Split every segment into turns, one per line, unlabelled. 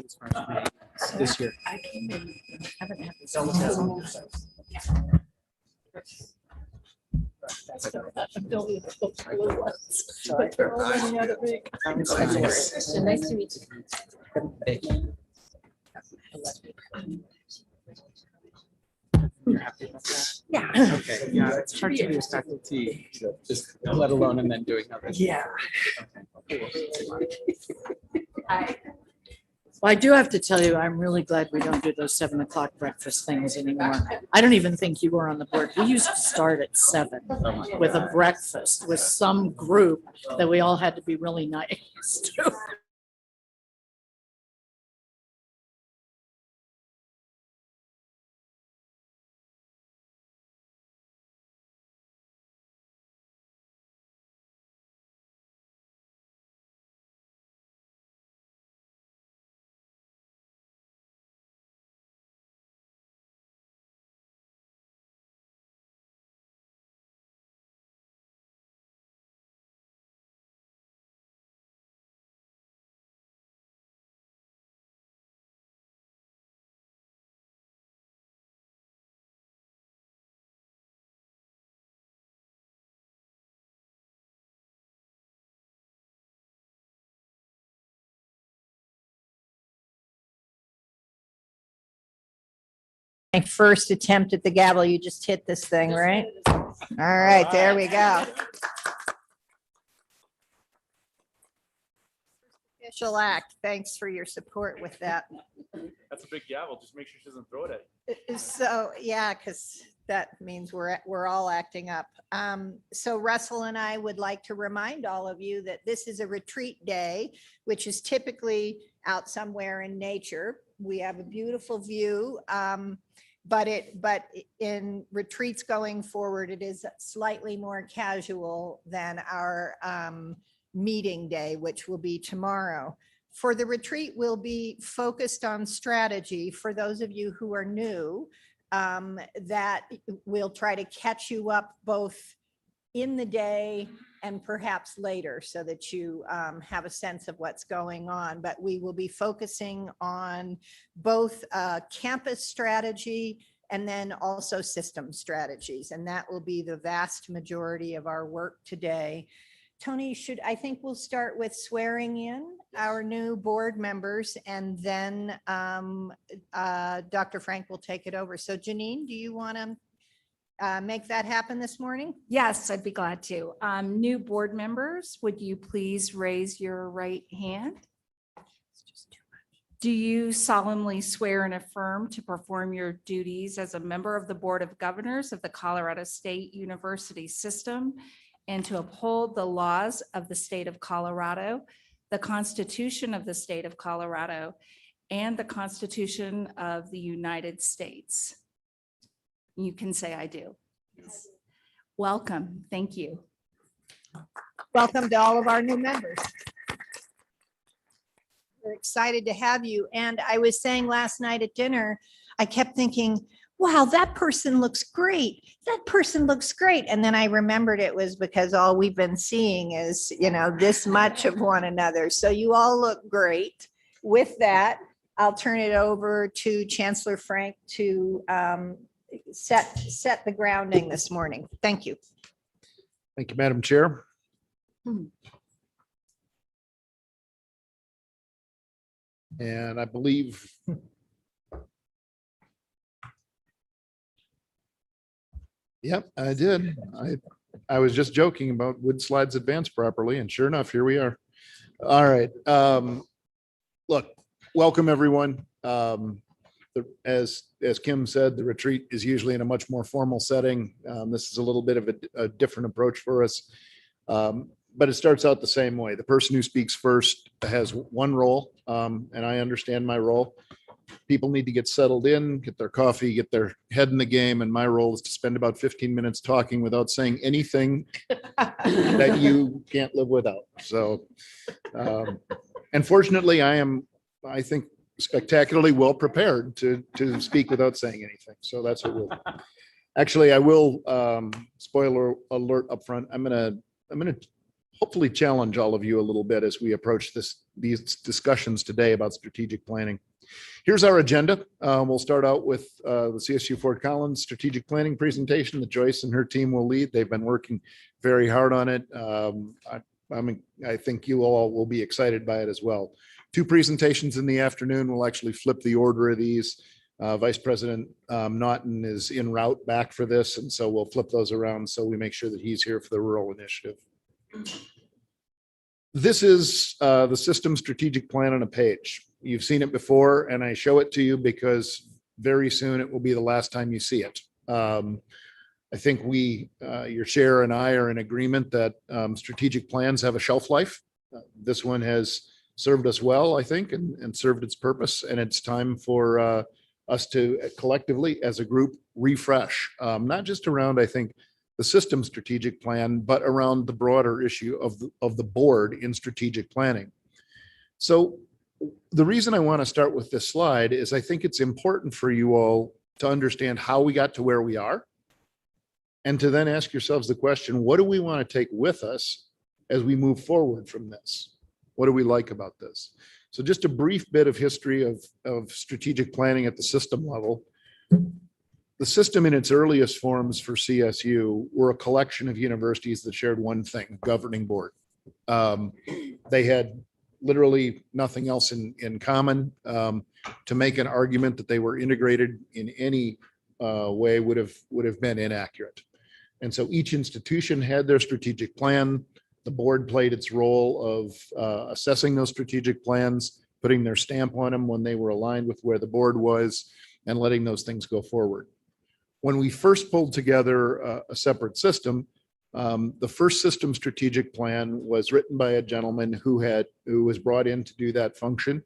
as far as May this year.
I came in, haven't had this. Ability to book blue ones, but they're all running out of ink.
Nice.
Nice to meet you.
You're happy about that?
Yeah.
Okay, yeah, it's hard to be a faculty, just let alone and then doing other.
Yeah.
Okay.
Well, I do have to tell you, I'm really glad we don't do those 7 o'clock breakfast things anymore. I don't even think you were on the board. We used to start at 7 with a breakfast with some group that we all had to be really nice to.
My first attempt at the gavel. You just hit this thing, right? All right, there we go. Official act. Thanks for your support with that.
That's a big gavel. Just make sure she doesn't throw it at you.
So, yeah, because that means we're all acting up. So Russell and I would like to remind all of you that this is a retreat day, which is typically out somewhere in nature. We have a beautiful view. But in retreats going forward, it is slightly more casual than our meeting day, which will be tomorrow. For the retreat, we'll be focused on strategy. For those of you who are new, that we'll try to catch you up both in the day and perhaps later so that you have a sense of what's going on. But we will be focusing on both campus strategy and then also system strategies. And that will be the vast majority of our work today. Tony, I think we'll start with swearing in our new board members, and then Dr. Frank will take it over. So Janine, do you want to make that happen this morning?
Yes, I'd be glad to. New board members, would you please raise your right hand? Do you solemnly swear and affirm to perform your duties as a member of the Board of Governors of the Colorado State University System and to uphold the laws of the state of Colorado, the Constitution of the state of Colorado, and the Constitution of the United States? You can say I do. Welcome. Thank you.
Welcome to all of our new members. We're excited to have you. And I was saying last night at dinner, I kept thinking, wow, that person looks great. That person looks great. And then I remembered it was because all we've been seeing is, this much of one another. So you all look great. With that, I'll turn it over to Chancellor Frank to set the grounding this morning. Thank you.
Thank you, Madam Chair. And I believe yep, I did. I was just joking about wood slides advanced properly, and sure enough, here we are. All right. Look, welcome everyone. As Kim said, the retreat is usually in a much more formal setting. This is a little bit of a different approach for us. But it starts out the same way. The person who speaks first has one role, and I understand my role. People need to get settled in, get their coffee, get their head in the game, and my role is to spend about 15 minutes talking without saying anything that you can't live without. So, and fortunately, I think, spectacularly well prepared to speak without saying anything. So that's what we'll. Actually, I will spoiler alert up front. I'm gonna hopefully challenge all of you a little bit as we approach this these discussions today about strategic planning. Here's our agenda. We'll start out with the CSU Fort Collins strategic planning presentation that Joyce and her team will lead. They've been working very hard on it. I think you all will be excited by it as well. 2 presentations in the afternoon. We'll actually flip the order of these. Vice President Naughton is en route back for this, and so we'll flip those around so we make sure that he's here for the rural initiative. This is the system strategic plan on a page. You've seen it before, and I show it to you because very soon it will be the last time you see it. I think your chair and I are in agreement that strategic plans have a shelf life. This one has served us well, I think, and served its purpose, and it's time for us to collectively, as a group, refresh, not just around, I think, the system strategic plan, but around the broader issue of the board in strategic planning. So the reason I want to start with this slide is I think it's important for you all to understand how we got to where we are, and to then ask yourselves the question, what do we want to take with us as we move forward from this? What do we like about this? So just a brief bit of history of strategic planning at the system level. The system in its earliest forms for CSU were a collection of universities that shared one thing, governing board. They had literally nothing else in common. To make an argument that they were integrated in any way would have been inaccurate. And so each institution had their strategic plan. The board played its role of assessing those strategic plans, putting their stamp on them when they were aligned with where the board was, and letting those things go forward. When we first pulled together a separate system, the first system strategic plan was written by a gentleman who was brought in to do that function.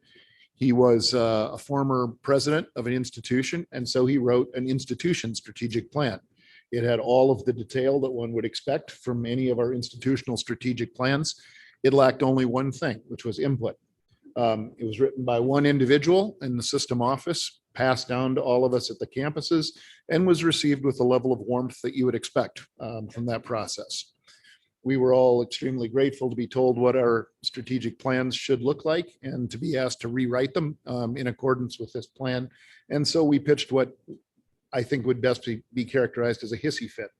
He was a former president of an institution, and so he wrote an institution strategic plan. It had all of the detail that one would expect from any of our institutional strategic plans. It lacked only one thing, which was input. It was written by one individual in the system office, passed down to all of us at the campuses, and was received with a level of warmth that you would expect from that process. We were all extremely grateful to be told what our strategic plans should look like and to be asked to rewrite them in accordance with this plan. And so we pitched what I think would best be characterized as a hissy fit.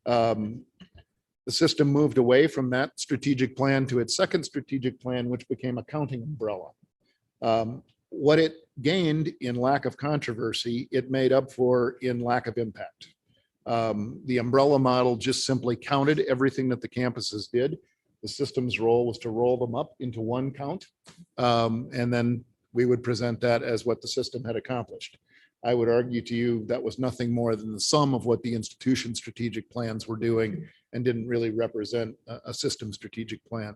The system moved away from that strategic plan to its second strategic plan, which became a counting umbrella. What it gained in lack of controversy, it made up for in lack of impact. The umbrella model just simply counted everything that the campuses did. The system's role was to roll them up into one count, and then we would present that as what the system had accomplished. I would argue to you that was nothing more than the sum of what the institution strategic plans were doing and didn't really represent a system strategic plan.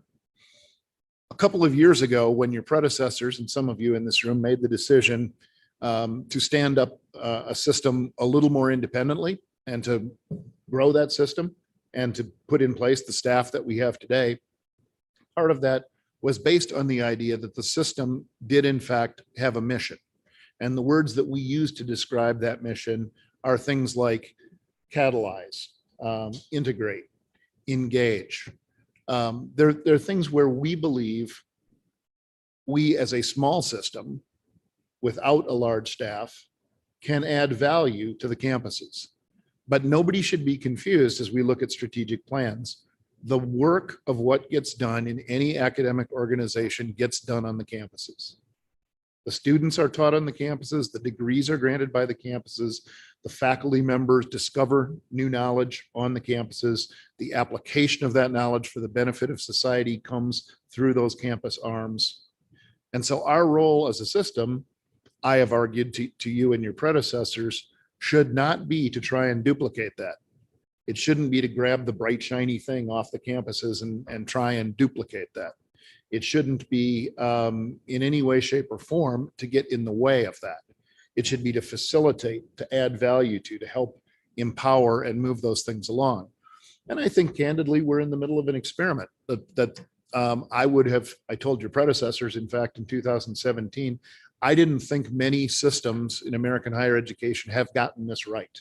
A couple of years ago, when your predecessors and some of you in this room made the decision to stand up a system a little more independently and to grow that system and to put in place the staff that we have today, part of that was based on the idea that the system did in fact have a mission. And the words that we use to describe that mission are things like catalyze, integrate, engage. There are things where we believe we as a small system without a large staff can add value to the campuses. But nobody should be confused as we look at strategic plans. The work of what gets done in any academic organization gets done on the campuses. The students are taught on the campuses, the degrees are granted by the campuses, the faculty members discover new knowledge on the campuses, the application of that knowledge for the benefit of society comes through those campus arms. And so our role as a system, I have argued to you and your predecessors, should not be to try and duplicate that. It shouldn't be to grab the bright, shiny thing off the campuses and try and duplicate that. It shouldn't be in any way, shape, or form to get in the way of that. It should be to facilitate, to add value to help empower and move those things along. And I think candidly, we're in the middle of an experiment that I told your predecessors, in fact, in 2017, I didn't think many systems in American higher education have gotten this right.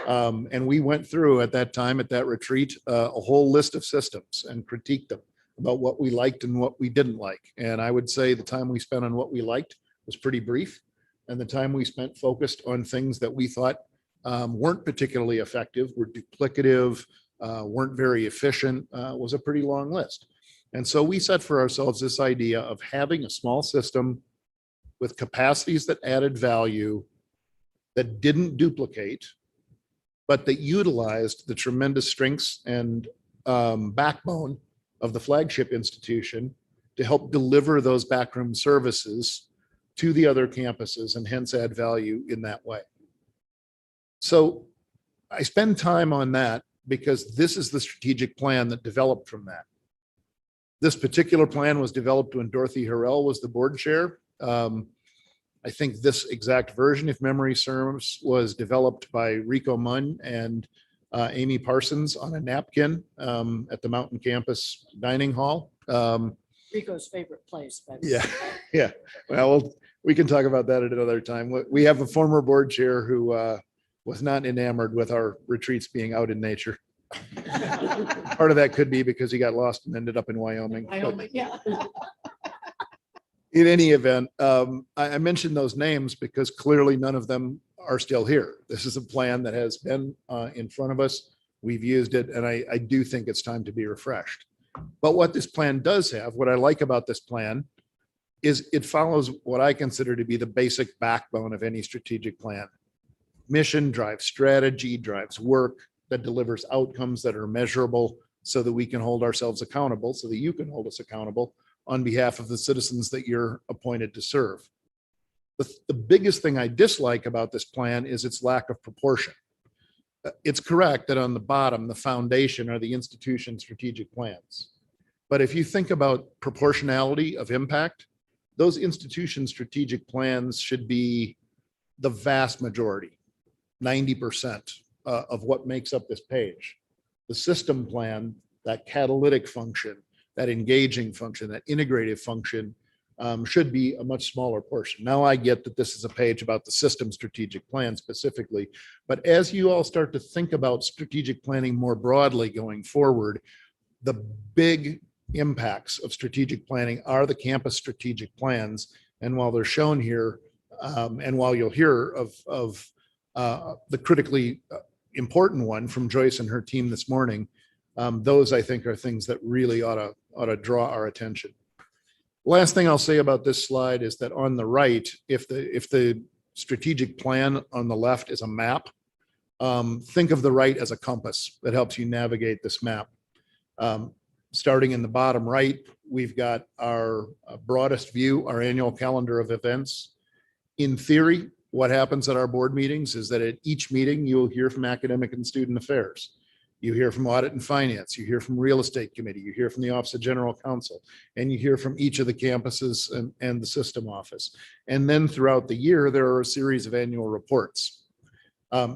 And we went through at that time, at that retreat, a whole list of systems and critiqued them about what we liked and what we didn't like. And I would say the time we spent on what we liked was pretty brief. And the time we spent focused on things that we thought weren't particularly effective, were duplicative, weren't very efficient, was a pretty long list. And so we set for ourselves this idea of having a small system with capacities that added value, that didn't duplicate, but that utilized the tremendous strengths and backbone of the flagship institution to help deliver those backroom services to the other campuses and hence add value in that way. So I spend time on that because this is the strategic plan that developed from that. This particular plan was developed when Dorothy Harrell was the board chair. I think this exact version, if memory serves, was developed by Rico Munn and Amy Parsons on a napkin at the Mountain Campus Dining Hall.
Rico's favorite place. But
Yeah, yeah. Well, we can talk about that at another time. We have a former board chair who was not enamored with our retreats being out in nature. Part of that could be because he got lost and ended up in Wyoming. But
yeah.
in any event, I mentioned those names because clearly none of them are still here. This is a plan that has been in front of us. We've used it, and I do think it's time to be refreshed. But what this plan does have, what I like about this plan, is it follows what I consider to be the basic backbone of any strategic plan. Mission drives strategy, drives work that delivers outcomes that are measurable so that we can hold ourselves accountable, so that you can hold us accountable on behalf of the citizens that you're appointed to serve. The biggest thing I dislike about this plan is its lack of proportion. It's correct that on the bottom, the foundation are the institution strategic plans. But if you think about proportionality of impact, those institution strategic plans should be the vast majority, 90% of what makes up this page. The system plan, that catalytic function, that engaging function, that integrative function should be a much smaller portion. Now I get that this is a page about the system strategic plan specifically, but as you all start to think about strategic planning more broadly going forward, the big impacts of strategic planning are the campus strategic plans. And while they're shown here, and while you'll hear of the critically important one from Joyce and her team this morning, those I think are things that really ought to draw our attention. Last thing I'll say about this slide is that on the right, if the strategic plan on the left is a map, think of the right as a compass that helps you navigate this map. Starting in the bottom right, we've got our broadest view, our annual calendar of events. In theory, what happens at our board meetings is that at each meeting, you'll hear from academic and student affairs. You hear from audit and finance, you hear from real estate committee, you hear from the office of general counsel, and you hear from each of the campuses and the system office. And then throughout the year, there are a series of annual reports.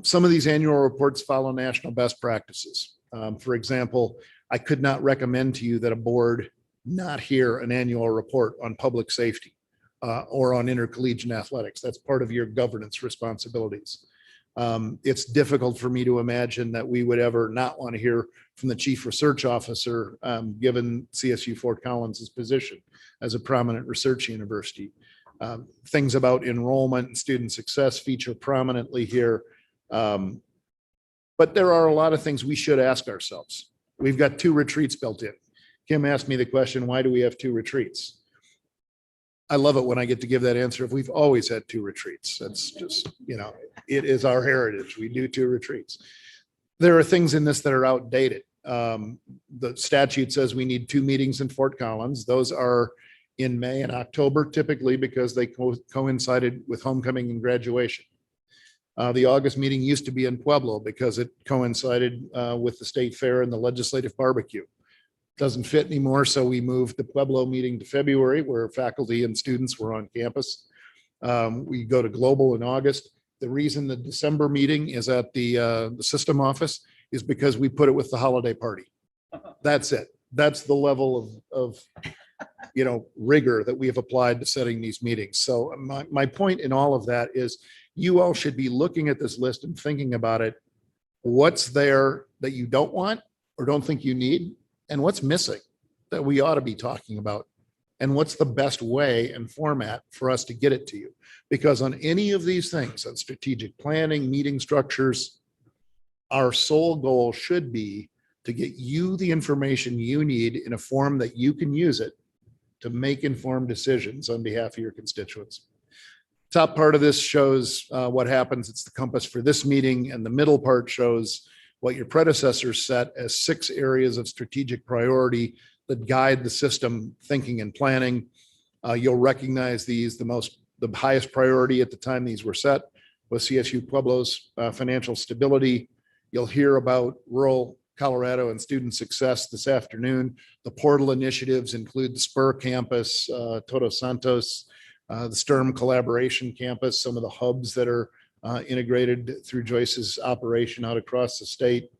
Some of these annual reports follow national best practices. For example, I could not recommend to you that a board not hear an annual report on public safety or on intercollegiate athletics. That's part of your governance responsibilities. It's difficult for me to imagine that we would ever not want to hear from the chief research officer, given CSU Fort Collins's position as a prominent research university. Things about enrollment and student success feature prominently here. But there are a lot of things we should ask ourselves. We've got 2 retreats built in. Kim asked me the question, why do we have 2 retreats? I love it when I get to give that answer. If we've always had 2 retreats, that's just, it is our heritage. We do 2 retreats. There are things in this that are outdated. The statute says we need 2 meetings in Fort Collins. Those are in May and October typically because they coincided with homecoming and graduation. The August meeting used to be in Pueblo because it coincided with the state fair and the legislative barbecue. Doesn't fit anymore, so we moved the Pueblo meeting to February where faculty and students were on campus. We go to Global in August. The reason the December meeting is at the system office is because we put it with the holiday party. That's it. That's the level of rigor that we have applied to setting these meetings. So my point in all of that is you all should be looking at this list and thinking about it. What's there that you don't want or don't think you need, and what's missing? that we ought to be talking about? And what's the best way and format for us to get it to you? Because on any of these things, on strategic planning, meeting structures, our sole goal should be to get you the information you need in a form that you can use it to make informed decisions on behalf of your constituents. Top part of this shows what happens. It's the compass for this meeting, and the middle part shows what your predecessors set as 6 areas of strategic priority that guide the system thinking and planning. You'll recognize these. The highest priority at the time these were set was CSU Pueblo's financial stability. You'll hear about rural Colorado and student success this afternoon. The portal initiatives include the Spur campus, Todos Santos, the STERM collaboration campus, some of the hubs that are integrated through Joyce's operation out across the state.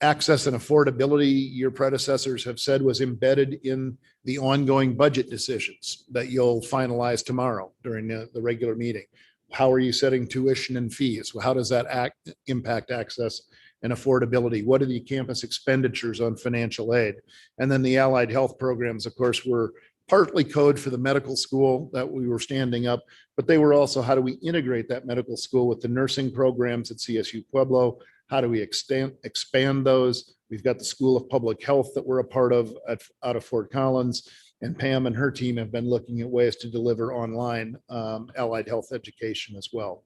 Access and affordability, your predecessors have said, was embedded in the ongoing budget decisions that you'll finalize tomorrow during the regular meeting. How are you setting tuition and fees? How does that impact access and affordability? What are the campus expenditures on financial aid? And then the allied health programs, of course, were partly code for the medical school that we were standing up, but they were also, how do we integrate that medical school with the nursing programs at CSU Pueblo? How do we expand those? We've got the School of Public Health that we're a part of out of Fort Collins, and Pam and her team have been looking at ways to deliver online allied health education as well.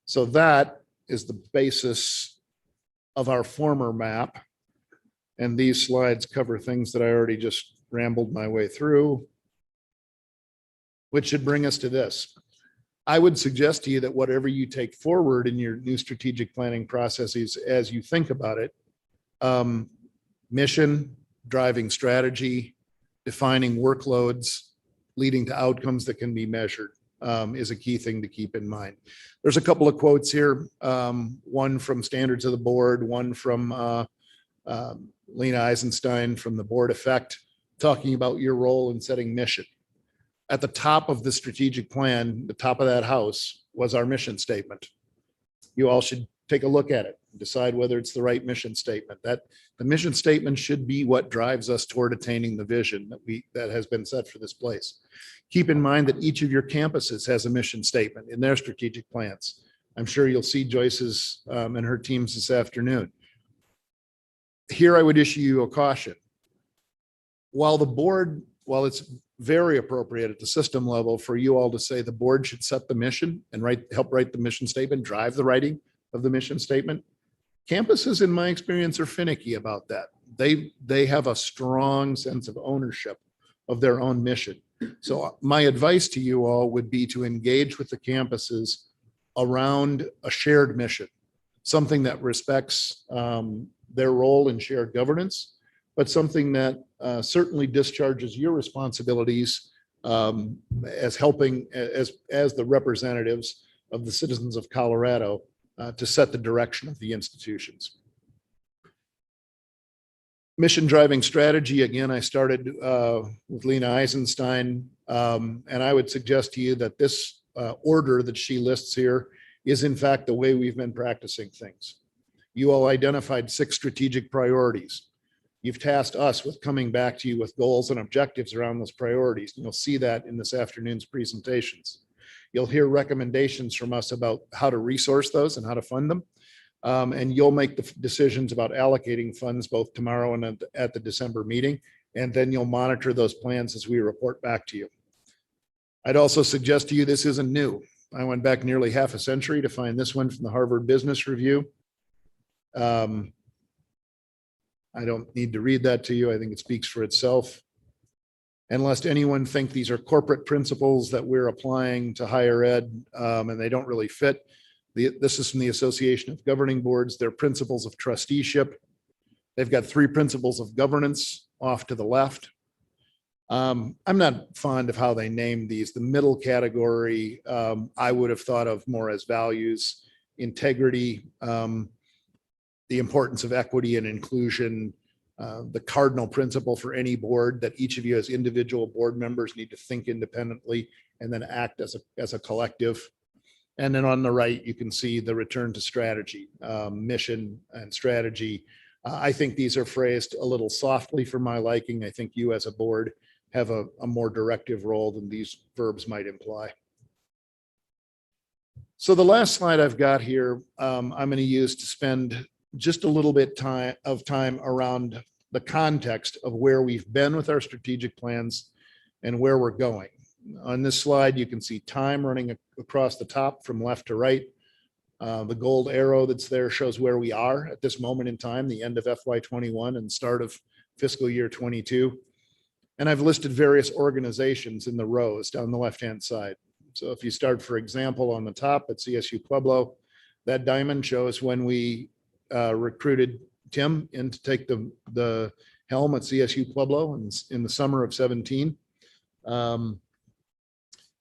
So that is the basis of our former map. And these slides cover things that I already just rambled my way through, which should bring us to this. I would suggest to you that whatever you take forward in your new strategic planning processes, as you think about it, mission, driving strategy, defining workloads, leading to outcomes that can be measured, is a key thing to keep in mind. There's a couple of quotes here, one from Standards of the Board, one from Lena Eisenstein from the Board Effect, talking about your role in setting mission. At the top of the strategic plan, the top of that house, was our mission statement. You all should take a look at it and decide whether it's the right mission statement. That the mission statement should be what drives us toward attaining the vision that has been set for this place. Keep in mind that each of your campuses has a mission statement in their strategic plans. I'm sure you'll see Joyce's and her teams this afternoon. Here I would issue you a caution. While it's very appropriate at the system level for you all to say the board should set the mission and help write the mission statement, drive the writing of the mission statement, campuses, in my experience, are finicky about that. They have a strong sense of ownership of their own mission. So my advice to you all would be to engage with the campuses around a shared mission, something that respects their role in shared governance, but something that certainly discharges your responsibilities as helping as the representatives of the citizens of Colorado to set the direction of the institutions. Mission driving strategy, again, I started with Lena Eisenstein, and I would suggest to you that this order that she lists here is in fact the way we've been practicing things. You all identified 6 strategic priorities. You've tasked us with coming back to you with goals and objectives around those priorities. And you'll see that in this afternoon's presentations. You'll hear recommendations from us about how to resource those and how to fund them. And you'll make the decisions about allocating funds both tomorrow and at the December meeting. And then you'll monitor those plans as we report back to you. I'd also suggest to you this isn't new. I went back nearly half a century to find this one from the Harvard Business Review. I don't need to read that to you. I think it speaks for itself. And lest anyone think these are corporate principles that we're applying to higher ed and they don't really fit. This is from the Association of Governing Boards. They're principles of trusteeship. They've got 3 principles of governance off to the left. I'm not fond of how they name these. The middle category, I would have thought of more as values, integrity, the importance of equity and inclusion, the cardinal principle for any board that each of you as individual board members need to think independently and then act as a collective. And then on the right, you can see the return to strategy, mission and strategy, I think these are phrased a little softly for my liking. I think you as a board have a more directive role than these verbs might imply. So the last slide I've got here, I'm going to use to spend just a little bit of time around the context of where we've been with our strategic plans and where we're going. On this slide, you can see time running across the top from left to right. The gold arrow that's there shows where we are at this moment in time, the end of FY21 and start of fiscal year 22. And I've listed various organizations in the rows down the left-hand side. So if you start, for example, on the top at CSU Pueblo, that diamond shows when we recruited Tim in to take the helm at CSU Pueblo in the summer of 17.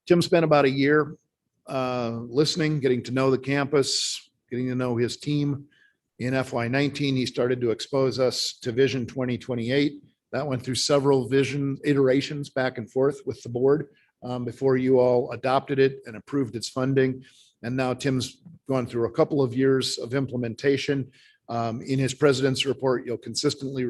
Tim spent about a year listening, getting to know the campus, getting to know his team. In FY19, he started to expose us to Vision 2028. That went through several vision iterations back and forth with the board before you all adopted it and approved its funding. And now Tim's gone through a couple of years of implementation. In his president's report, you'll consistently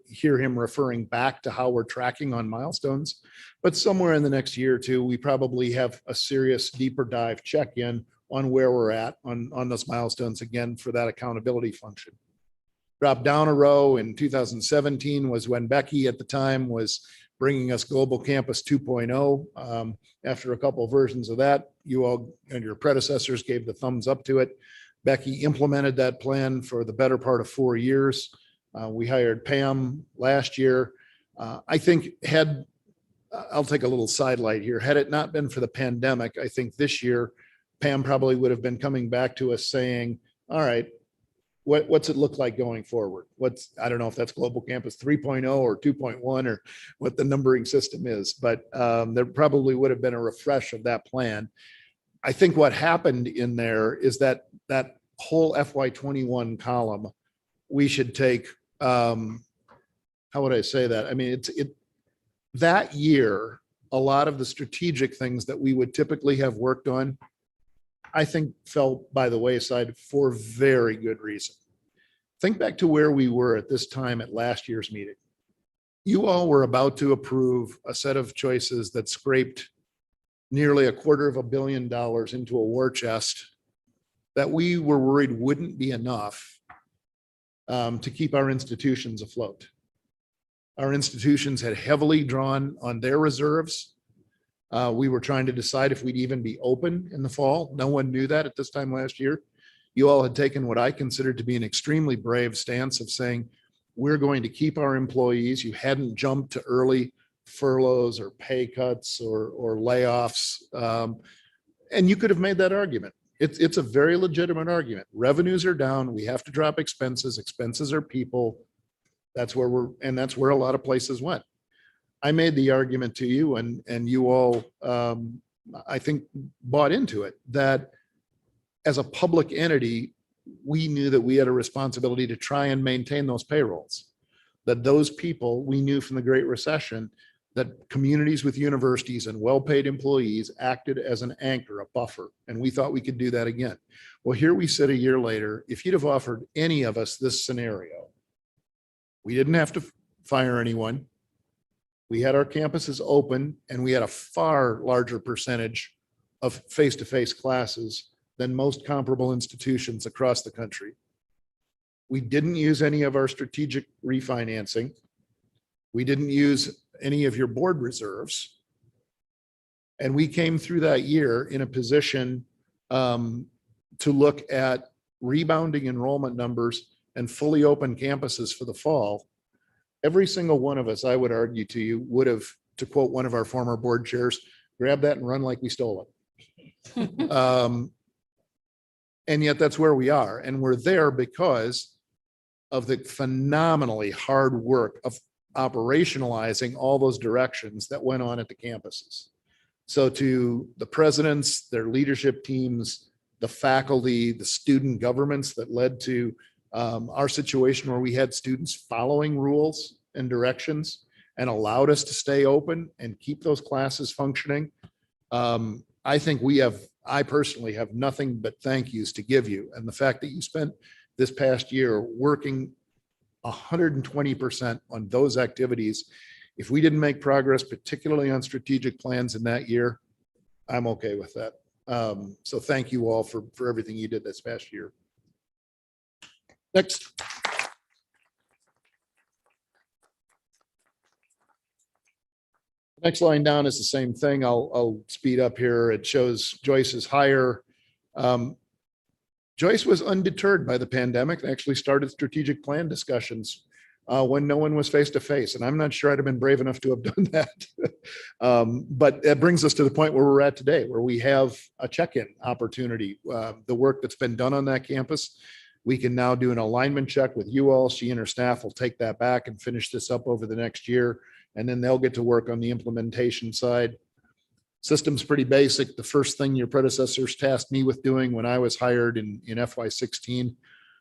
hear him referring back to how we're tracking on milestones. But somewhere in the next year or two, we probably have a serious deeper dive check-in on where we're at on those milestones again for that accountability function. Drop down a row in 2017 was when Becky at the time was bringing us Global Campus 2.0. After a couple of versions of that, you all and your predecessors gave the thumbs up to it. Becky implemented that plan for the better part of 4 years. We hired Pam last year. I think I'll take a little sidelight here. Had it not been for the pandemic, I think this year, Pam probably would have been coming back to us saying, all right, what's it look like going forward? I don't know if that's Global Campus 3.0 or 2.1 or what the numbering system is, but there probably would have been a refresh of that plan. I think what happened in there is that whole FY21 column, we should take, how would I say that? I mean, that year, a lot of the strategic things that we would typically have worked on, I think fell by the wayside for very good reason. Think back to where we were at this time at last year's meeting. You all were about to approve a set of choices that scraped nearly $250 million into a war chest that we were worried wouldn't be enough to keep our institutions afloat. Our institutions had heavily drawn on their reserves. We were trying to decide if we'd even be open in the fall. No one knew that at this time last year. You all had taken what I considered to be an extremely brave stance of saying, we're going to keep our employees. You hadn't jumped to early furloughs or pay cuts or layoffs. And you could have made that argument. It's a very legitimate argument. Revenues are down. We have to drop expenses. Expenses are people. That's where that's where a lot of places went. I made the argument to you and you all, I think, bought into it, that as a public entity, we knew that we had a responsibility to try and maintain those payrolls, that those people, we knew from the Great Recession, that communities with universities and well-paid employees acted as an anchor, a buffer, and we thought we could do that again. Well, here we sit a year later. If you'd have offered any of us this scenario, we didn't have to fire anyone. We had our campuses open and we had a far larger percentage of face-to-face classes than most comparable institutions across the country. We didn't use any of our strategic refinancing. We didn't use any of your board reserves. And we came through that year in a position to look at rebounding enrollment numbers and fully open campuses for the fall. Every single one of us, I would argue to you, would have, to quote one of our former board chairs, grab that and run like we stole it. And yet that's where we are. And we're there because of the phenomenally hard work of operationalizing all those directions that went on at the campuses. So to the presidents, their leadership teams, the faculty, the student governments that led to our situation where we had students following rules and directions and allowed us to stay open and keep those classes functioning. I think I personally have nothing but thank yous to give you. And the fact that you spent this past year working 120% on those activities. If we didn't make progress, particularly on strategic plans in that year, I'm okay with that. So thank you all for everything you did this past year. Next. Next line down is the same thing. I'll speed up here. It shows Joyce's hire. Joyce was undeterred by the pandemic and actually started strategic plan discussions when no one was face to face. And I'm not sure I'd have been brave enough to have done that. But that brings us to the point where we're at today, where we have a check-in opportunity. The work that's been done on that campus, we can now do an alignment check with you all. She and her staff will take that back and finish this up over the next year. And then they'll get to work on the implementation side. System's pretty basic. The first thing your predecessors tasked me with doing when I was hired in FY16,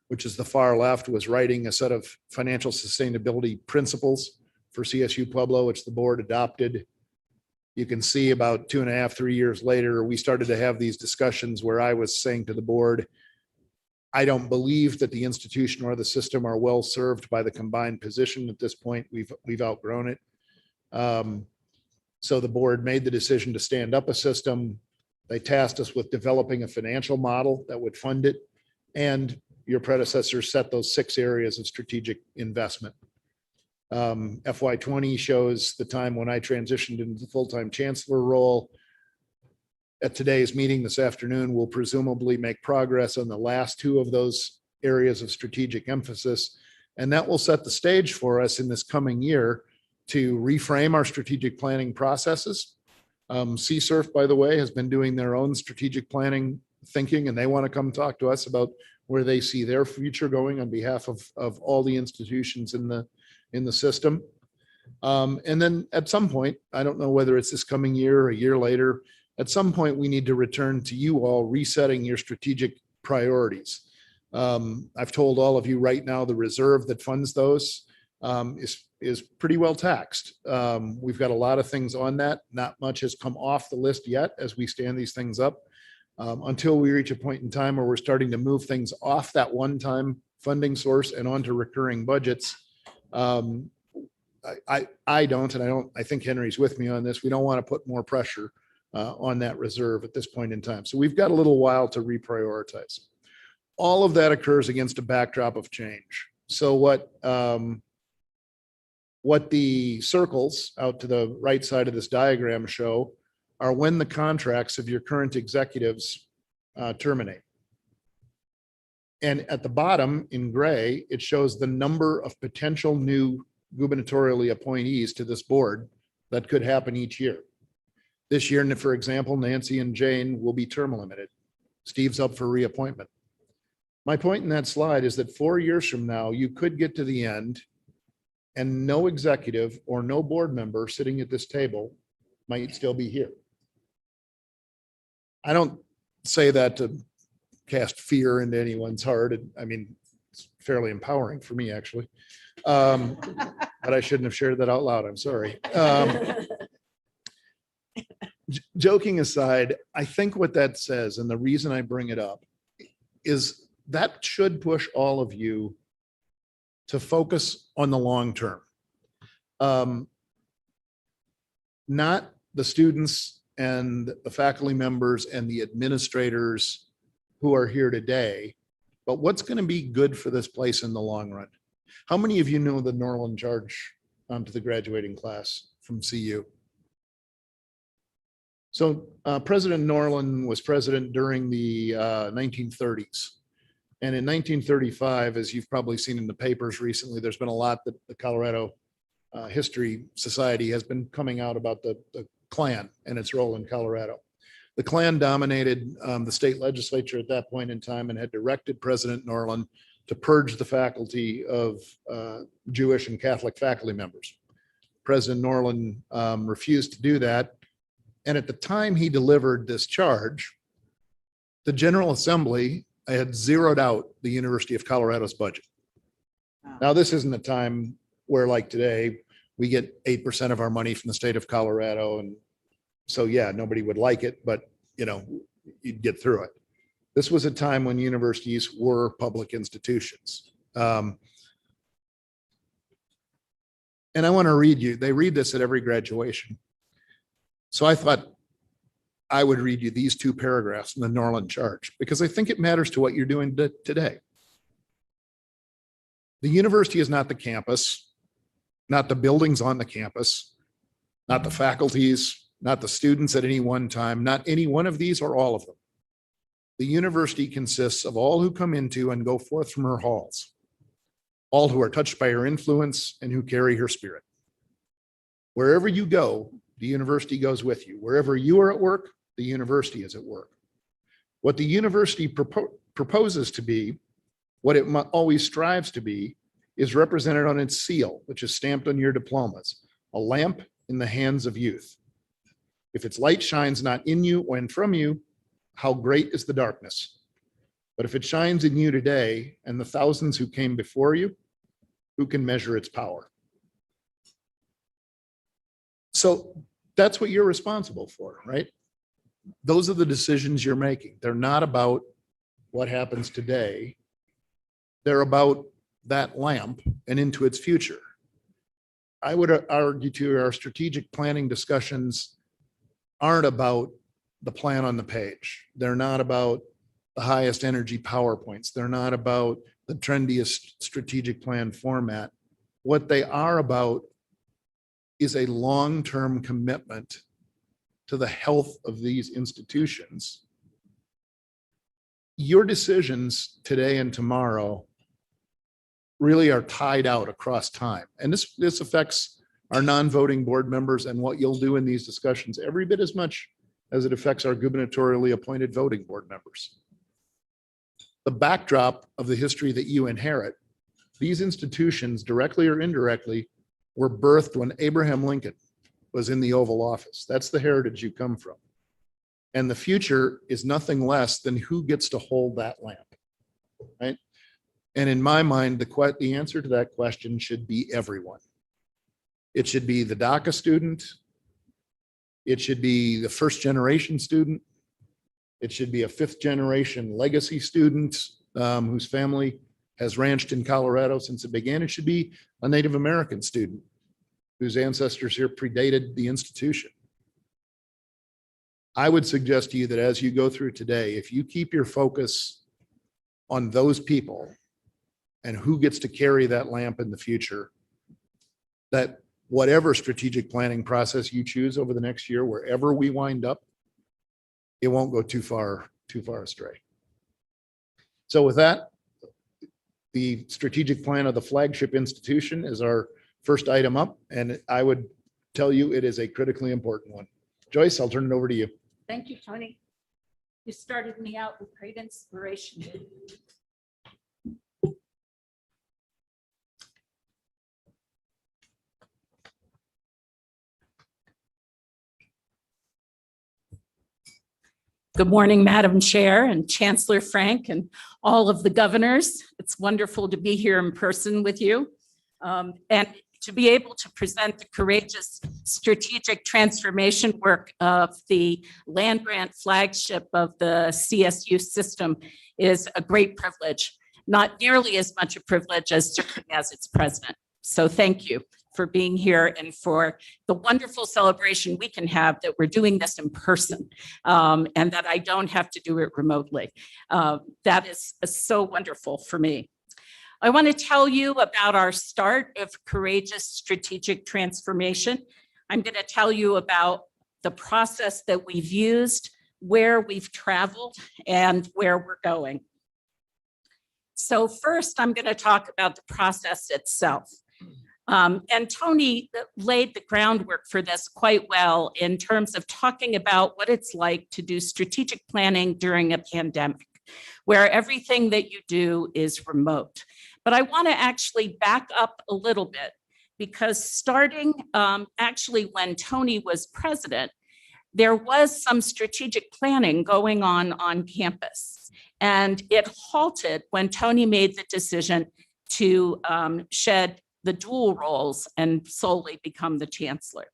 which is the far left, was writing a set of financial sustainability principles for CSU Pueblo, which the board adopted. You can see about 2.5, 3 years later, we started to have these discussions where I was saying to the board, I don't believe that the institution or the system are well served by the combined position at this point. We've outgrown it. So the board made the decision to stand up a system. They tasked us with developing a financial model that would fund it. And your predecessors set those 6 areas of strategic investment. FY20 shows the time when I transitioned into the full-time chancellor role. At today's meeting this afternoon, we'll presumably make progress on the last 2 of those areas of strategic emphasis. And that will set the stage for us in this coming year to reframe our strategic planning processes. CSURF, by the way, has been doing their own strategic planning thinking, and they want to come talk to us about where they see their future going on behalf of all the institutions in the system. And then at some point, I don't know whether it's this coming year or a year later, at some point we need to return to you all resetting your strategic priorities. I've told all of you right now, the reserve that funds those is pretty well taxed. We've got a lot of things on that. Not much has come off the list yet as we stand these things up. Until we reach a point in time where we're starting to move things off that one-time funding source and onto recurring budgets. I think Henry's with me on this. We don't want to put more pressure on that reserve at this point in time. So we've got a little while to reprioritize. All of that occurs against a backdrop of change. So what the circles out to the right side of this diagram show are when the contracts of your current executives terminate. And at the bottom in gray, it shows the number of potential new gubernatorially appointees to this board that could happen each year. This year, for example, Nancy and Jane will be term limited. Steve's up for reappointment. My point in that slide is that 4 years from now, you could get to the end and no executive or no board member sitting at this table might still be here. I don't say that to cast fear into anyone's heart. I mean, it's fairly empowering for me, actually. But I shouldn't have shared that out loud. I'm sorry. Joking aside, I think what that says, and the reason I bring it up, is that should push all of you to focus on the long term. Not the students and the faculty members and the administrators who are here today, but what's going to be good for this place in the long run. How many of you know the Norland charge to the graduating class from CU? So President Norland was president during the 1930s. And in 1935, as you've probably seen in the papers recently, there's been a lot that the Colorado History Society has been coming out about the Klan and its role in Colorado. The Klan dominated the state legislature at that point in time and had directed President Norland to purge the faculty of Jewish and Catholic faculty members. President Norland refused to do that. And at the time he delivered this charge, the General Assembly had zeroed out the University of Colorado's budget. Now, this isn't a time where, like today, we get 8% of our money from the state of Colorado. And so, yeah, nobody would like it, but, you know, you'd get through it. This was a time when universities were public institutions. And I want to read you, they read this at every graduation. So I thought I would read you these two paragraphs in the Norland Charge because I think it matters to what you're doing today. The university is not the campus, not the buildings on the campus, not the faculties, not the students at any one time, not any one of these or all of them. The university consists of all who come into and go forth from her halls, all who are touched by her influence and who carry her spirit. Wherever you go, the university goes with you. Wherever you are at work, the university is at work. What the university proposes to be, what it always strives to be, is represented on its seal, which is stamped on your diplomas, a lamp in the hands of youth. If its light shines not in you and from you, how great is the darkness? But if it shines in you today and the thousands who came before you, who can measure its power? So that's what you're responsible for, right? Those are the decisions you're making. They're not about what happens today. They're about that lamp and into its future. I would argue to our strategic planning discussions aren't about the plan on the page. They're not about the highest energy PowerPoints. They're not about the trendiest strategic plan format. What they are about is a long-term commitment to the health of these institutions. Your decisions today and tomorrow really are tied out across time. And this affects our non-voting board members and what you'll do in these discussions every bit as much as it affects our gubernatorially appointed voting board members. The backdrop of the history that you inherit, these institutions, directly or indirectly, were birthed when Abraham Lincoln was in the Oval Office. That's the heritage you come from. And the future is nothing less than who gets to hold that lamp, right? And in my mind, the answer to that question should be everyone. It should be the DACA student. It should be the first generation student. It should be a fifth generation legacy student whose family has ranched in Colorado since it began. It should be a Native American student whose ancestors here predated the institution. I would suggest to you that as you go through today, if you keep your focus on those people and who gets to carry that lamp in the future, that whatever strategic planning process you choose over the next year, wherever we wind up, it won't go too far astray. So with that, the strategic plan of the flagship institution is our first item up, and I would tell you it is a critically important one. Joyce, I'll turn it over to you.
Thank you, Tony. You started me out with great inspiration. Good morning, Madam Chair and Chancellor Frank and all of the governors. It's wonderful to be here in person with you and to be able to present the courageous strategic transformation work of the land grant flagship of the CSU system is a great privilege, not nearly as much a privilege as serving as its president. So thank you for being here and for the wonderful celebration we can have that we're doing this in person and that I don't have to do it remotely. That is so wonderful for me. I want to tell you about our start of courageous strategic transformation. I'm going to tell you about the process that we've used, where we've traveled, and where we're going. So first, I'm going to talk about the process itself. And Tony laid the groundwork for this quite well in terms of talking about what it's like to do strategic planning during a pandemic, where everything that you do is remote. But I want to actually back up a little bit because starting actually when Tony was president, there was some strategic planning going on campus. And it halted when Tony made the decision to shed the dual roles and solely become the chancellor.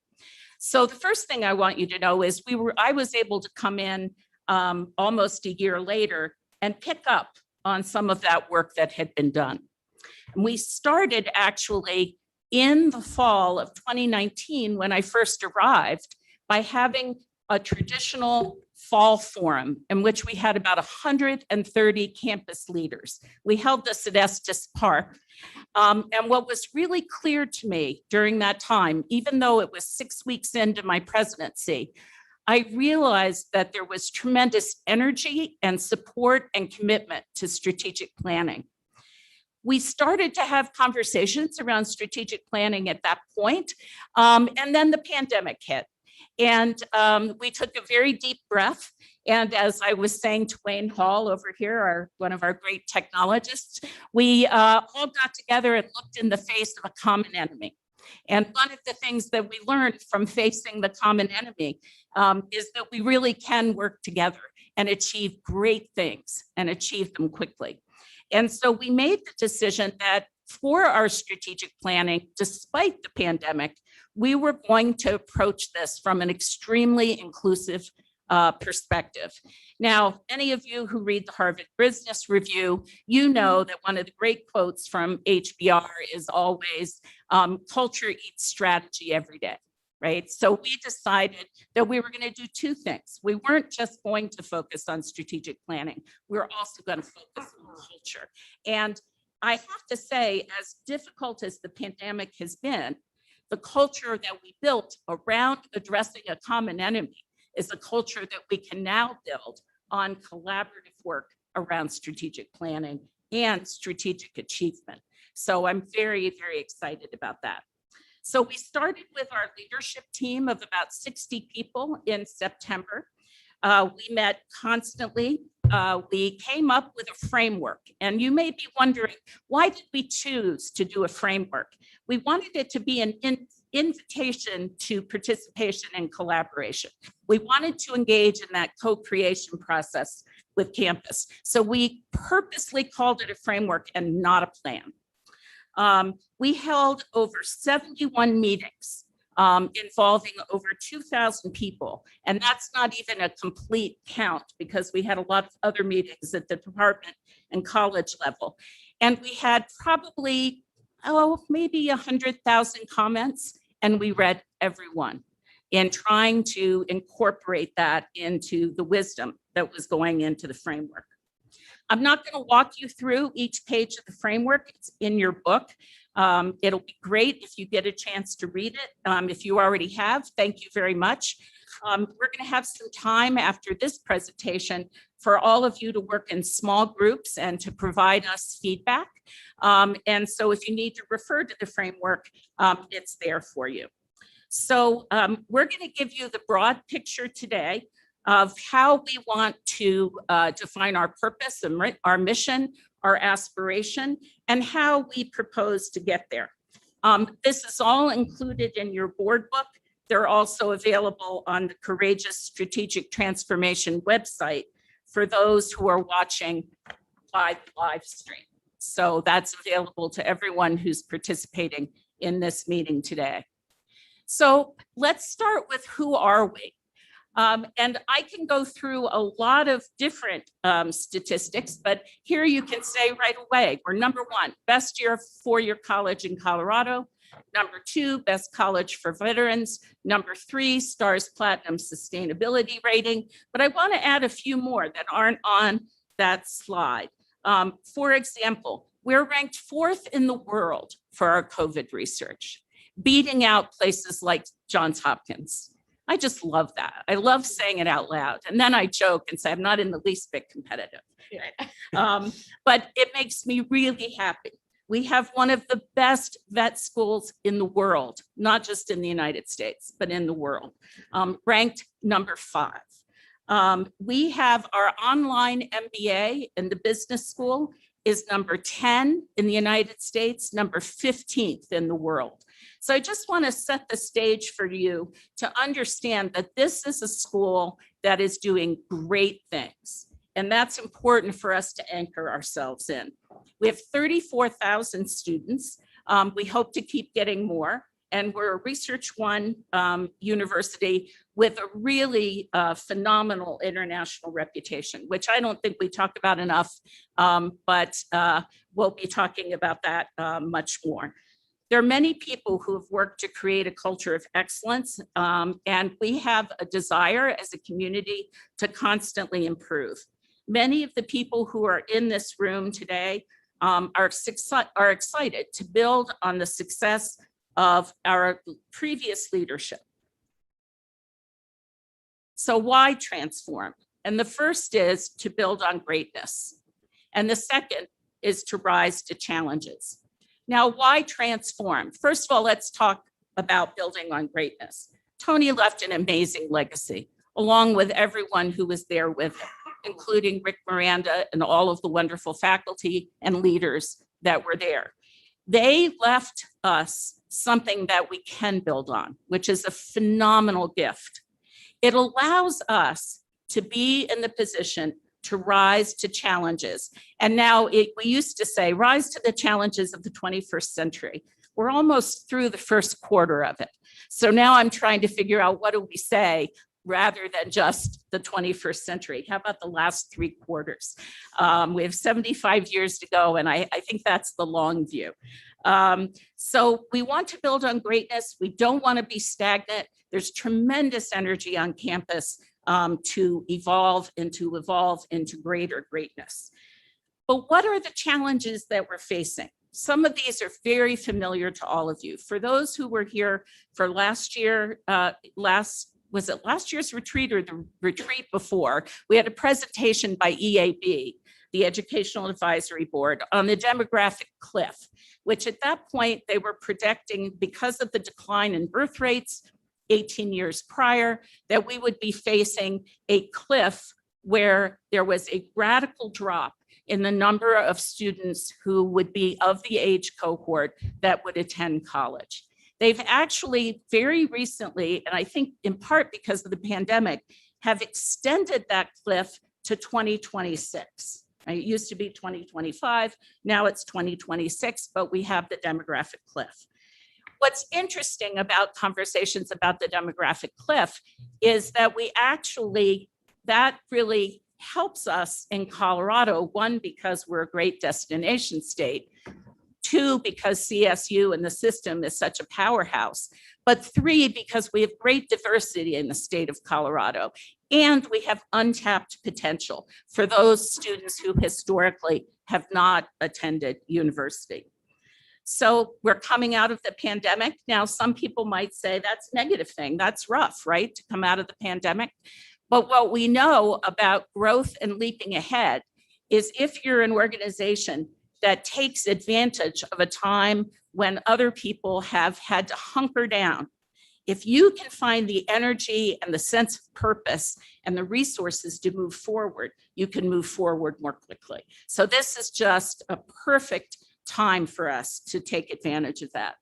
So the first thing I want you to know is I was able to come in almost a year later and pick up on some of that work that had been done. And we started actually
in the fall of 2019, when I first arrived, by having a traditional fall forum in which we had about 130 campus leaders. We held this at Estes Park. And what was really clear to me during that time, even though it was 6 weeks into my presidency, I realized that there was tremendous energy and support and commitment to strategic planning. We started to have conversations around strategic planning at that point, and then the pandemic hit. And we took a very deep breath. And as I was saying to Wayne Hall over here, one of our great technologists, we all got together and looked in the face of a common enemy. And one of the things that we learned from facing the common enemy is that we really can work together and achieve great things and achieve them quickly. And so we made the decision that for our strategic planning, despite the pandemic, we were going to approach this from an extremely inclusive perspective. Now, any of you who read the Harvard Business Review, you know that one of the great quotes from HBR is always, culture eats strategy every day, right? So we decided that we were going to do two things. We weren't just going to focus on strategic planning. We were also going to focus on culture. And I have to say, as difficult as the pandemic has been, the culture that we built around addressing a common enemy is a culture that we can now build on collaborative work around strategic planning and strategic achievement. So I'm very, very excited about that. So we started with our leadership team of about 60 people in September. We met constantly. We came up with a framework. And you may be wondering, why did we choose to do a framework? We wanted it to be an invitation to participation and collaboration. We wanted to engage in that co-creation process with campus. So we purposely called it a framework and not a plan. We held over 71 meetings involving over 2,000 people. And that's not even a complete count because we had a lot of other meetings at the department and college level. And we had probably, maybe 100,000 comments, and we read every one in trying to incorporate that into the wisdom that was going into the framework. I'm not going to walk you through each page of the framework. It's in your book. It'll be great if you get a chance to read it. If you already have, thank you very much. We're going to have some time after this presentation for all of you to work in small groups and to provide us feedback. And so if you need to refer to the framework, it's there for you. So we're going to give you the broad picture today of how we want to define our purpose and our mission, our aspiration, and how we propose to get there. This is all included in your board book. They're also available on the Courageous Strategic Transformation website for those who are watching live stream. So that's available to everyone who's participating in this meeting today. So let's start with who are we? And I can go through a lot of different statistics, but here you can say right away, we're number one, best four-year college in Colorado. Number two, best college for veterans. Number three, STARS Platinum sustainability rating. But I want to add a few more that aren't on that slide. For example, we're ranked 4th in the world for our COVID research, beating out places like Johns Hopkins. I just love that. I love saying it out loud. And then I joke and say, I'm not in the least bit competitive. But it makes me really happy. We have one of the best vet schools in the world, not just in the United States, but in the world, ranked number 5. We have our online MBA in the business school is number 10 in the United States, number 15th in the world. So I just want to set the stage for you to understand that this is a school that is doing great things. And that's important for us to anchor ourselves in. We have 34,000 students. We hope to keep getting more. And we're a Research One university with a really phenomenal international reputation, which I don't think we talk about enough, but we'll be talking about that much more. There are many people who have worked to create a culture of excellence, and we have a desire as a community to constantly improve. Many of the people who are in this room today are excited to build on the success of our previous leadership. So why transform? And the first is to build on greatness. And the second is to rise to challenges. Now, why transform? First of all, let's talk about building on greatness. Tony left an amazing legacy, along with everyone who was there with him, including Rick Miranda and all of the wonderful faculty and leaders that were there. They left us something that we can build on, which is a phenomenal gift. It allows us to be in the position to rise to challenges. And now we used to say, rise to the challenges of the 21st century. We're almost through the first quarter of it. So now I'm trying to figure out what do we say rather than just the 21st century. How about the last 3 quarters? We have 75 years to go, and I think that's the long view. So we want to build on greatness. We don't want to be stagnant. There's tremendous energy on campus to evolve into greater greatness. But what are the challenges that we're facing? Some of these are very familiar to all of you. For those who were here for last year, was it last year's retreat or the retreat before? We had a presentation by EAB, the Educational Advisory Board, on the demographic cliff, which at that point they were predicting, because of the decline in birth rates 18 years prior, that we would be facing a cliff where there was a radical drop in the number of students who would be of the age cohort that would attend college. They've actually very recently, and I think in part because of the pandemic, have extended that cliff to 2026. It used to be 2025, now it's 2026, but we have the demographic cliff. What's interesting about conversations about the demographic cliff is that that really helps us in Colorado, 1, because we're a great destination state, 2, because CSU and the system is such a powerhouse, but 3, because we have great diversity in the state of Colorado, and we have untapped potential for those students who historically have not attended university. So we're coming out of the pandemic. Now, some people might say that's a negative thing. That's rough, right, to come out of the pandemic. But what we know about growth and leaping ahead is if you're an organization that takes advantage of a time when other people have had to hunker down, if you can find the energy and the sense of purpose and the resources to move forward, you can move forward more quickly. So this is just a perfect time for us to take advantage of that.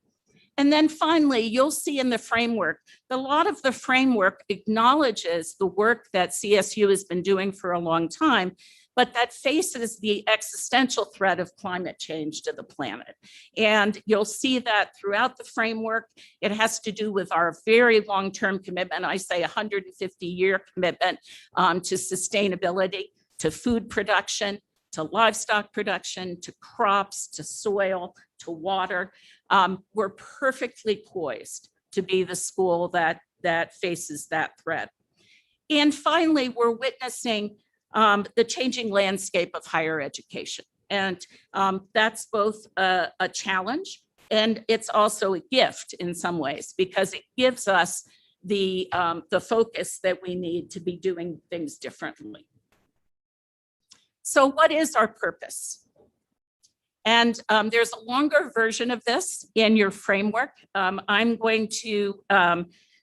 And then finally, you'll see in the framework, a lot of the framework acknowledges the work that CSU has been doing for a long time, but that faces the existential threat of climate change to the planet. And you'll see that throughout the framework. It has to do with our very long-term commitment, I say 150-year commitment to sustainability, to food production, to livestock production, to crops, to soil, to water. We're perfectly poised to be the school that faces that threat. And finally, we're witnessing the changing landscape of higher education. And that's both a challenge and it's also a gift in some ways, because it gives us the focus that we need to be doing things differently. So what is our purpose? And there's a longer version of this in your framework. I'm going to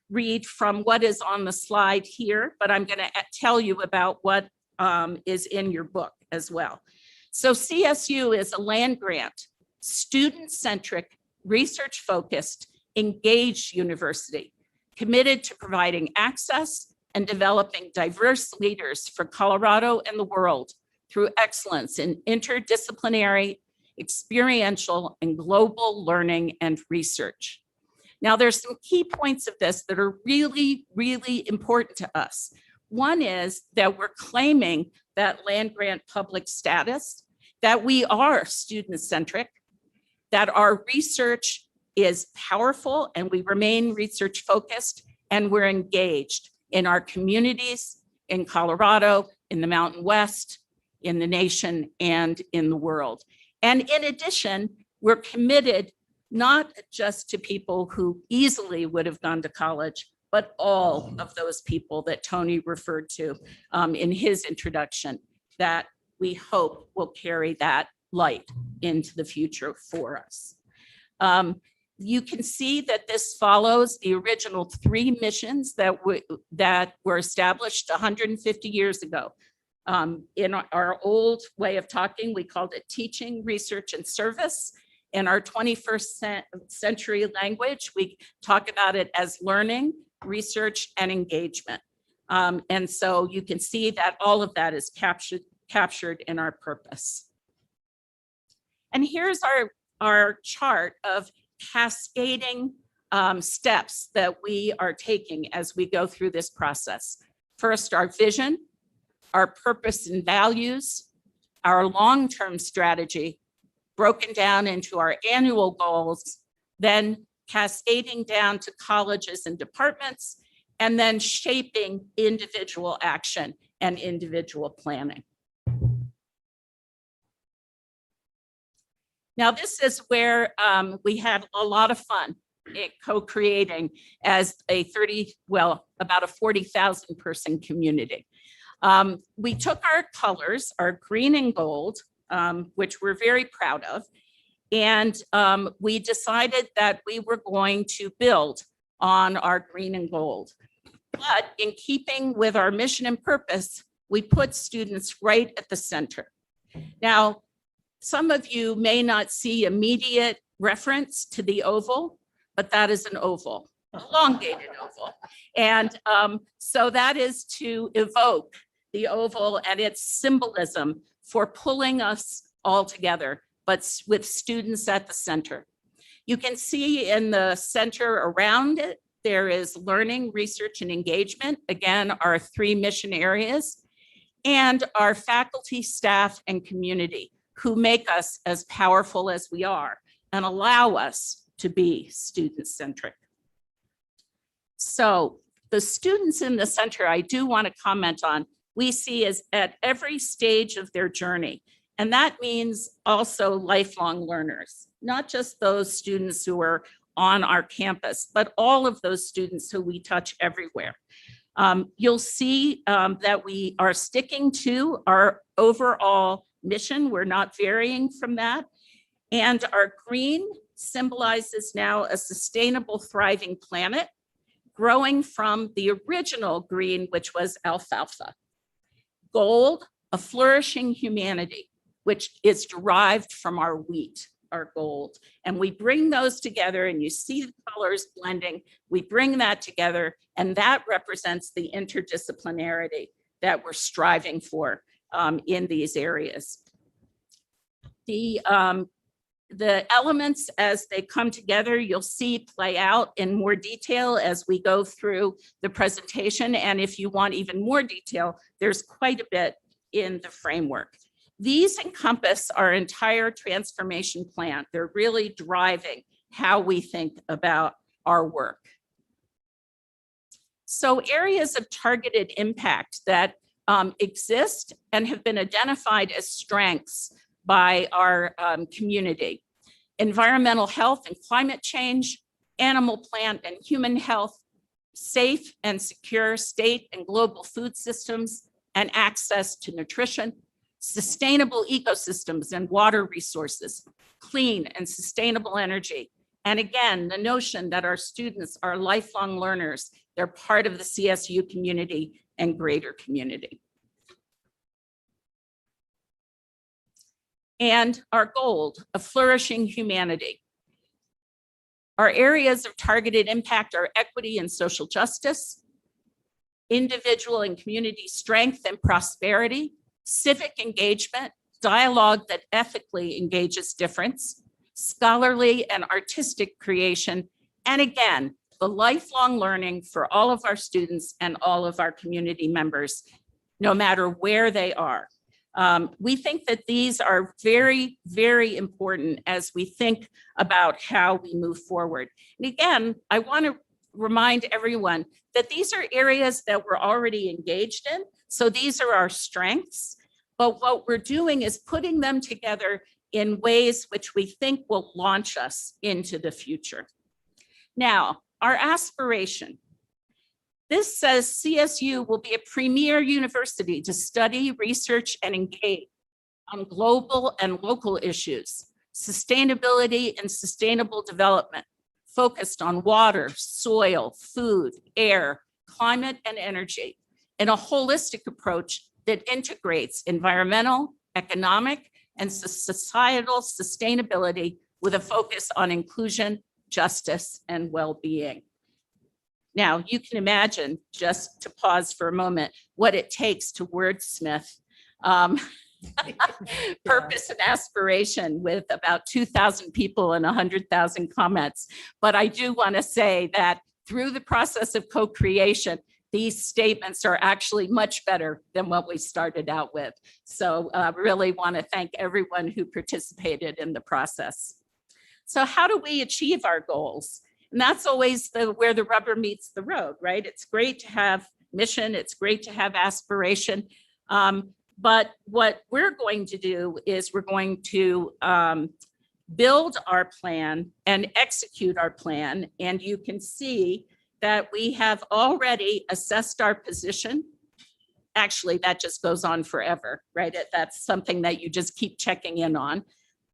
read from what is on the slide here, but I'm going to tell you about what is in your book as well. So CSU is a land-grant, student-centric, research-focused, engaged university committed to providing access and developing diverse leaders for Colorado and the world through excellence in interdisciplinary, experiential, and global learning and research. Now, there's some key points of this that are really, really important to us. One is that we're claiming that land-grant public status, that we are student-centric, that our research is powerful, and we remain research focused, and we're engaged in our communities in Colorado, in the Mountain West, in the nation, and in the world. And in addition, we're committed not just to people who easily would have gone to college, but all of those people that Tony referred to in his introduction, that we hope will carry that light into the future for us. You can see that this follows the original 3 missions that were established 150 years ago. In our old way of talking, we called it teaching, research, and service. In our 21st century language, we talk about it as learning, research, and engagement. And so you can see that all of that is captured in our purpose. And here's our chart of cascading steps that we are taking as we go through this process. First, our vision, our purpose and values, our long-term strategy, broken down into our annual goals, then cascading down to colleges and departments, and then shaping individual action and individual planning. Now, this is where we had a lot of fun co-creating as about a 40,000 person community. We took our colors, our green and gold, which we're very proud of, and we decided that we were going to build on our green and gold. But in keeping with our mission and purpose, we put students right at the center. Now, some of you may not see immediate reference to the oval, but that is an oval, elongated oval. And so that is to evoke the oval and its symbolism for pulling us all together, but with students at the center. You can see in the center around it, there is learning, research, and engagement. Again, our 3 mission areas, and our faculty, staff, and community, who make us as powerful as we are and allow us to be student-centric. So the students in the center, I do want to comment on, we see as at every stage of their journey. And that means also lifelong learners, not just those students who are on our campus, but all of those students who we touch everywhere. You'll see that we are sticking to our overall mission. We're not varying from that. And our green symbolizes now a sustainable, thriving planet, growing from the original green, which was alfalfa. Gold, a flourishing humanity, which is derived from our wheat, our gold. And we bring those together, and you see the colors blending. We bring that together, and that represents the interdisciplinarity that we're striving for in these areas. The elements as they come together, you'll see play out in more detail as we go through the presentation. And if you want even more detail, there's quite a bit in the framework. These encompass our entire transformation plan. They're really driving how we think about our work. So areas of targeted impact that exist and have been identified as strengths by our community: environmental health and climate change, animal, plant, and human health, safe and secure state and global food systems and access to nutrition, sustainable ecosystems and water resources, clean and sustainable energy. And again, the notion that our students are lifelong learners, they're part of the CSU community and greater community. And our gold, a flourishing humanity. Our areas of targeted impact are equity and social justice, individual and community strength and prosperity, civic engagement, dialogue that ethically engages difference, scholarly and artistic creation, and again, the lifelong learning for all of our students and all of our community members, no matter where they are. We think that these are very, very important as we think about how we move forward. And again, I want to remind everyone that these are areas that we're already engaged in. So these are our strengths. But what we're doing is putting them together in ways which we think will launch us into the future. Now, our aspiration. This says CSU will be a premier university to study, research, and engage on global and local issues, sustainability and sustainable development, focused on water, soil, food, air, climate, and energy, in a holistic approach that integrates environmental, economic, and societal sustainability with a focus on inclusion, justice, and well-being. Now, you can imagine, just to pause for a moment, what it takes to wordsmith purpose and aspiration with about 2,000 people and 100,000 comments. But I do want to say that through the process of co-creation, these statements are actually much better than what we started out with. So really want to thank everyone who participated in the process. So how do we achieve our goals? And that's always where the rubber meets the road, right? It's great to have mission. It's great to have aspiration. But what we're going to do is we're going to build our plan and execute our plan. And you can see that we have already assessed our position. Actually, that just goes on forever, right? That's something that you just keep checking in on.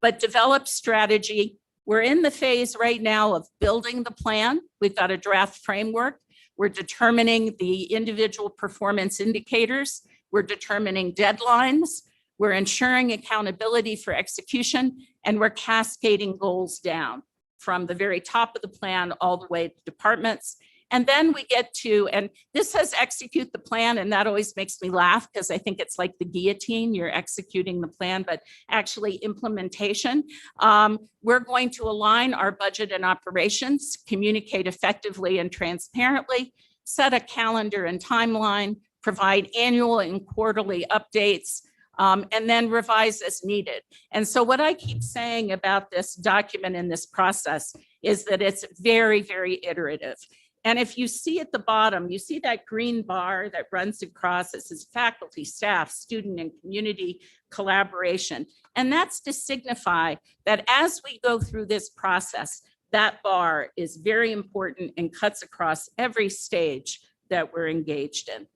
But develop strategy. We're in the phase right now of building the plan. We've got a draft framework. We're determining the individual performance indicators. We're determining deadlines. We're ensuring accountability for execution, and we're cascading goals down from the very top of the plan all the way to departments. And then we get to, and this says execute the plan, and that always makes me laugh because I think it's like the guillotine, you're executing the plan, but actually implementation. We're going to align our budget and operations, communicate effectively and transparently, set a calendar and timeline, provide annual and quarterly updates, and then revise as needed. And so what I keep saying about this document and this process is that it's very, very iterative. And if you see at the bottom, you see that green bar that runs across, it says faculty, staff, student, and community collaboration. And that's to signify that as we go through this process, that bar is very important and cuts across every stage that we're engaged in.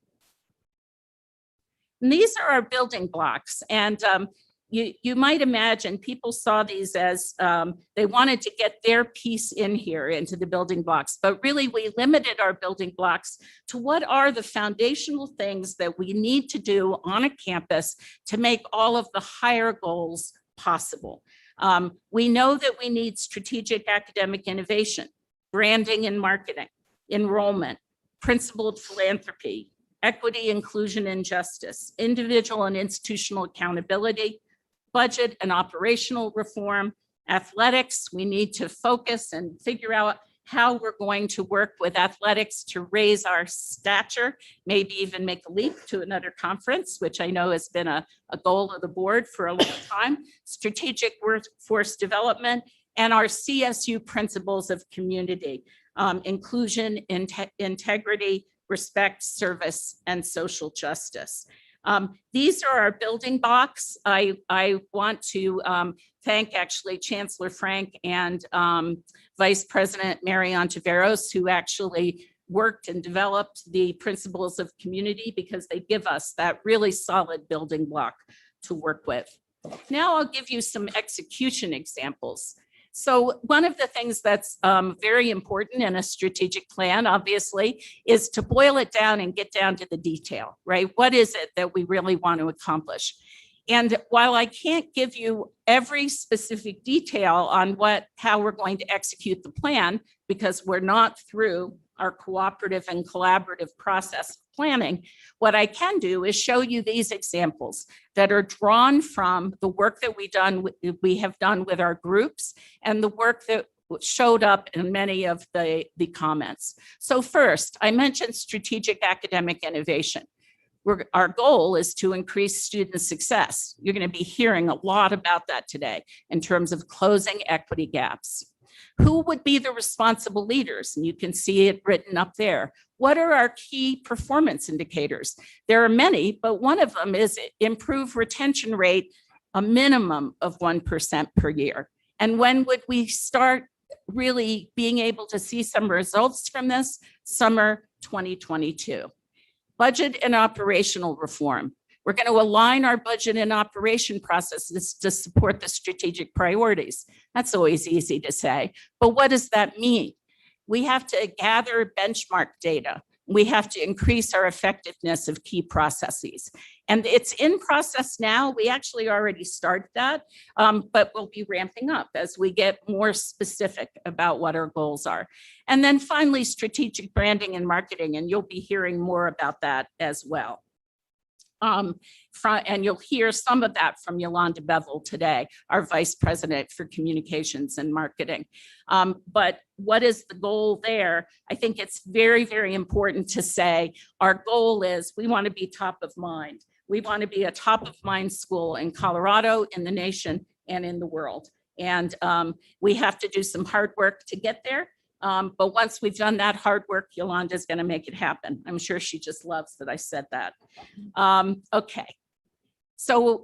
And these are our building blocks. And you might imagine people saw these as they wanted to get their piece in here into the building blocks, but really we limited our building blocks to what are the foundational things that we need to do on a campus to make all of the higher goals possible. We know that we need strategic academic innovation, branding and marketing, enrollment, principled philanthropy, equity, inclusion, and justice, individual and institutional accountability, budget and operational reform, athletics. We need to focus and figure out how we're going to work with athletics to raise our stature, maybe even make a leap to another conference, which I know has been a goal of the board for a long time, strategic workforce development, and our CSU principles of community, inclusion, integrity, respect, service, and social justice. These are our building blocks. I want to thank actually Chancellor Frank and Vice President Mary Ontiveros, who actually worked and developed the principles of community because they give us that really solid building block to work with. Now I'll give you some execution examples. So one of the things that's very important in a strategic plan, obviously, is to boil it down and get down to the detail, right? What is it that we really want to accomplish? And while I can't give you every specific detail on how we're going to execute the plan, because we're not through our cooperative and collaborative process of planning, what I can do is show you these examples that are drawn from the work that we have done with our groups and the work that showed up in many of the comments. So first, I mentioned strategic academic innovation. Our goal is to increase student success. You're going to be hearing a lot about that today in terms of closing equity gaps. Who would be the responsible leaders? And you can see it written up there. What are our key performance indicators? There are many, but one of them is improve retention rate, a minimum of 1% per year. And when would we start really being able to see some results from this? Summer 2022. Budget and operational reform. We're going to align our budget and operation processes to support the strategic priorities. That's always easy to say, but what does that mean? We have to gather benchmark data. We have to increase our effectiveness of key processes. And it's in process now. We actually already started that, but we'll be ramping up as we get more specific about what our goals are. And then finally, strategic branding and marketing, and you'll be hearing more about that as well. And you'll hear some of that from Yolanda Bevel today, our Vice President for Communications and Marketing. But what is the goal there? I think it's very, very important to say our goal is we want to be top of mind. We want to be a top of mind school in Colorado, in the nation, and in the world. And we have to do some hard work to get there. But once we've done that hard work, Yolanda is going to make it happen. I'm sure she just loves that I said that. Okay. So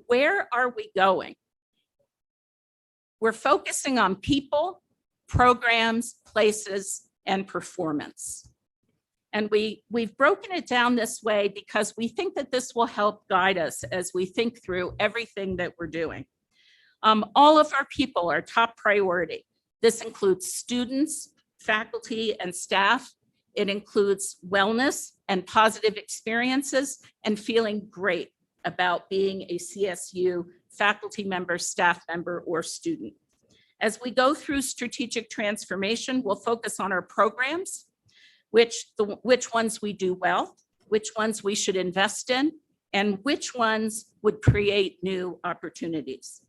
where are we going? We're focusing on people, programs, places, and performance. And we've broken it down this way because we think that this will help guide us as we think through everything that we're doing. All of our people are top priority. This includes students, faculty, and staff. It includes wellness and positive experiences and feeling great about being a CSU faculty member, staff member, or student. As we go through strategic transformation, we'll focus on our programs, which ones we do well, which ones we should invest in, and which ones would create new opportunities.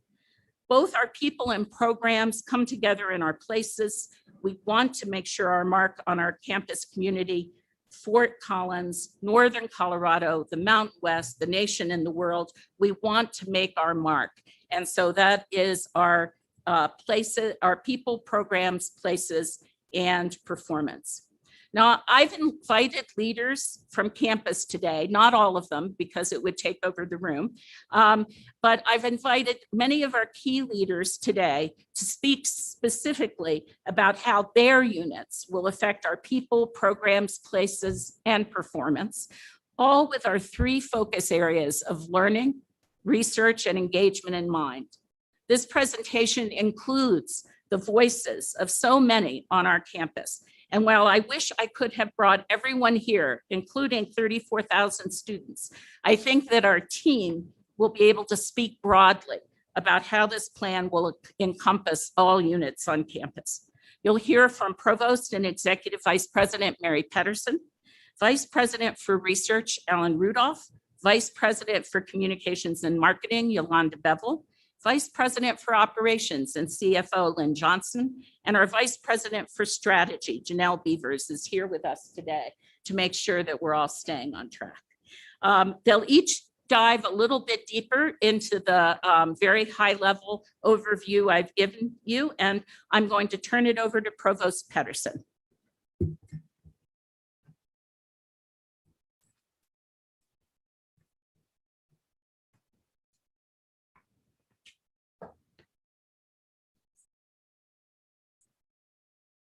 Both our people and programs come together in our places. We want to make sure our mark on our campus community, Fort Collins, Northern Colorado, the Mountain West, the nation, and the world. We want to make our mark. And so that is our places, our people, programs, places, and performance. Now, I've invited leaders from campus today, not all of them because it would take over the room, but I've invited many of our key leaders today to speak specifically about how their units will affect our people, programs, places, and performance, all with our three focus areas of learning, research, and engagement in mind. This presentation includes the voices of so many on our campus. And while I wish I could have brought everyone here, including 34,000 students, I think that our team will be able to speak broadly about how this plan will encompass all units on campus. You'll hear from Provost and Executive Vice President Mary Pedersen, Vice President for Research Alan Rudolph, Vice President for Communications and Marketing Yolanda Bevel, Vice President for Operations and CFO Lynn Johnson, and our Vice President for Strategy, Janelle Beavers, is here with us today to make sure that we're all staying on track. They'll each dive a little bit deeper into the very high-level overview I've given you, and I'm going to turn it over to Provost Pedersen.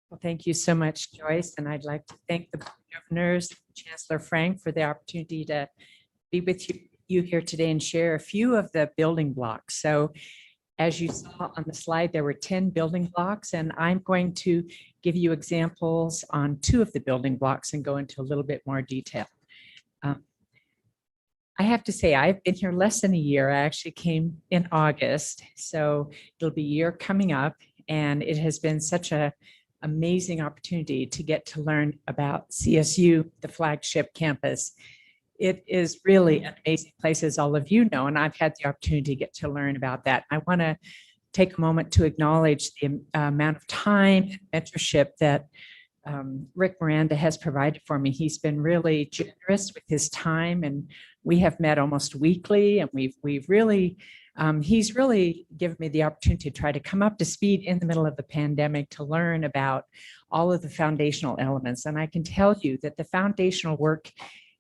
Well, thank you so much, Joyce. And I'd like to thank the governors, Chancellor Frank, for the opportunity to be with you here today and share a few of the building blocks. So as you saw on the slide, there were 10 building blocks, and I'm going to give you examples on 2 of the building blocks and go into a little bit more detail. I have to say, I've been here less than a year. I actually came in August, so it'll be a year coming up, and it has been such a amazing opportunity to get to learn about CSU, the flagship campus. It is really an amazing place, as all of you know, and I've had the opportunity to get to learn about that. I want to take a moment to acknowledge the amount of time and mentorship that Rick Miranda has provided for me. He's been really generous with his time, and we have met almost weekly, and we've really, he's really given me the opportunity to try to come up to speed in the middle of the pandemic to learn about all of the foundational elements. And I can tell you that the foundational work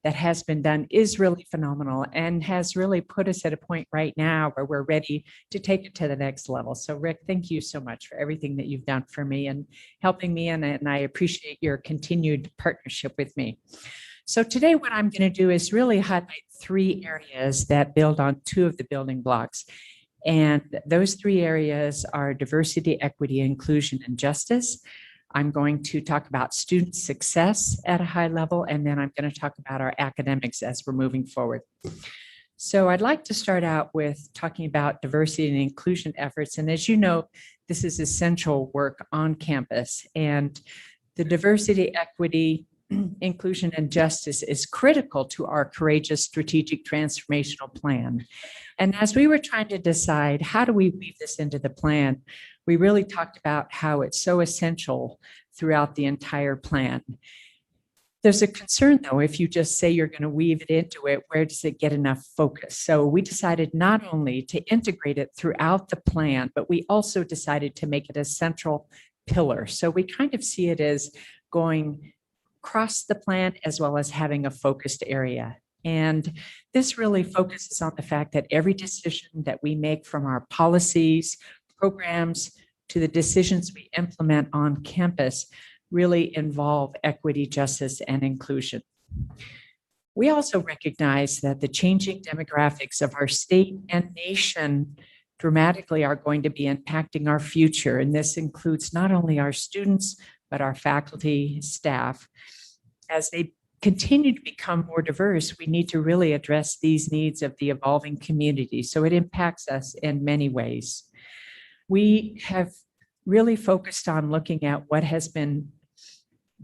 that has been done is really phenomenal and has really put us at a point right now where we're ready to take it to the next level. So Rick, thank you so much for everything that you've done for me and helping me, and I appreciate your continued partnership with me. So today what I'm going to do is really highlight 3 areas that build on 2 of the building blocks. And those 3 areas are diversity, equity, inclusion, and justice. I'm going to talk about student success at a high level, and then I'm going to talk about our academics as we're moving forward. So I'd like to start out with talking about diversity and inclusion efforts. And as you know, this is essential work on campus, and the diversity, equity, inclusion, and justice is critical to our courageous strategic transformational plan. And as we were trying to decide how do we weave this into the plan, we really talked about how it's so essential throughout the entire plan. There's a concern, though, if you just say you're going to weave it into it, where does it get enough focus? So we decided not only to integrate it throughout the plan, but we also decided to make it a central pillar. So we kind of see it as going across the plan as well as having a focused area. And this really focuses on the fact that every decision that we make, from our policies, programs, to the decisions we implement on campus, really involve equity, justice, and inclusion. We also recognize that the changing demographics of our state and nation dramatically are going to be impacting our future. And this includes not only our students, but our faculty, staff. As they continue to become more diverse, we need to really address these needs of the evolving community. So it impacts us in many ways. We have really focused on looking at what has been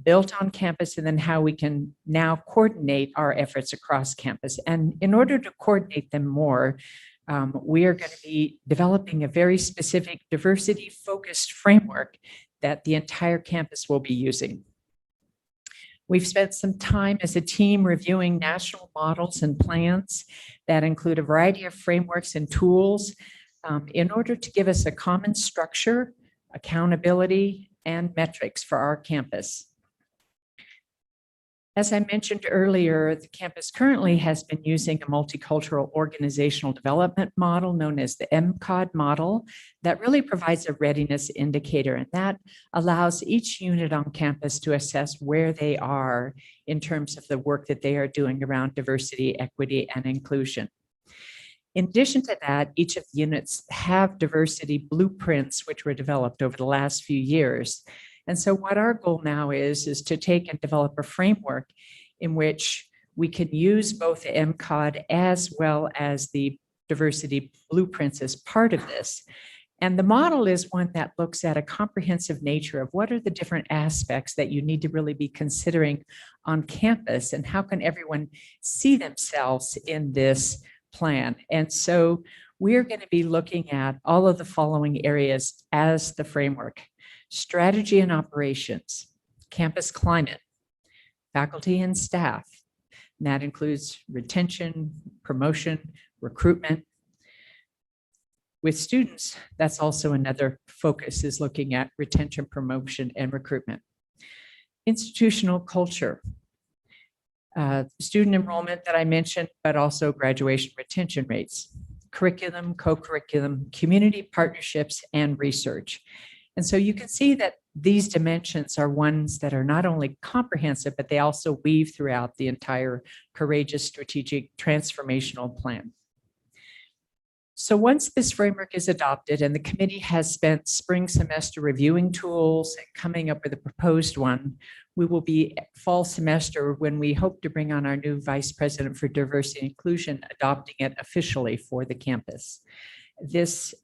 built on campus and then how we can now coordinate our efforts across campus. And in order to coordinate them more, we are going to be developing a very specific diversity-focused framework that the entire campus will be using. We've spent some time as a team reviewing national models and plans that include a variety of frameworks and tools in order to give us a common structure, accountability, and metrics for our campus. As I mentioned earlier, the campus currently has been using a multicultural organizational development model known as the MCOD model that really provides a readiness indicator, and that allows each unit on campus to assess where they are in terms of the work that they are doing around diversity, equity, and inclusion. In addition to that, each of the units have diversity blueprints, which were developed over the last few years. And so what our goal now is to take and develop a framework in which we can use both the MCOD as well as the diversity blueprints as part of this. And the model is one that looks at a comprehensive nature of what are the different aspects that you need to really be considering on campus, and how can everyone see themselves in this plan. And so we're going to be looking at all of the following areas as the framework: strategy and operations, campus climate, faculty and staff. And that includes retention, promotion, recruitment. With students, that's also another focus, is looking at retention, promotion, and recruitment. Institutional culture, student enrollment that I mentioned, but also graduation retention rates, curriculum, co-curriculum, community partnerships, and research. And so you can see that these dimensions are ones that are not only comprehensive, but they also weave throughout the entire courageous strategic transformational plan. So once this framework is adopted and the committee has spent spring semester reviewing tools and coming up with a proposed one, we will be at fall semester when we hope to bring on our new Vice President for Diversity and Inclusion, adopting it officially for the campus. This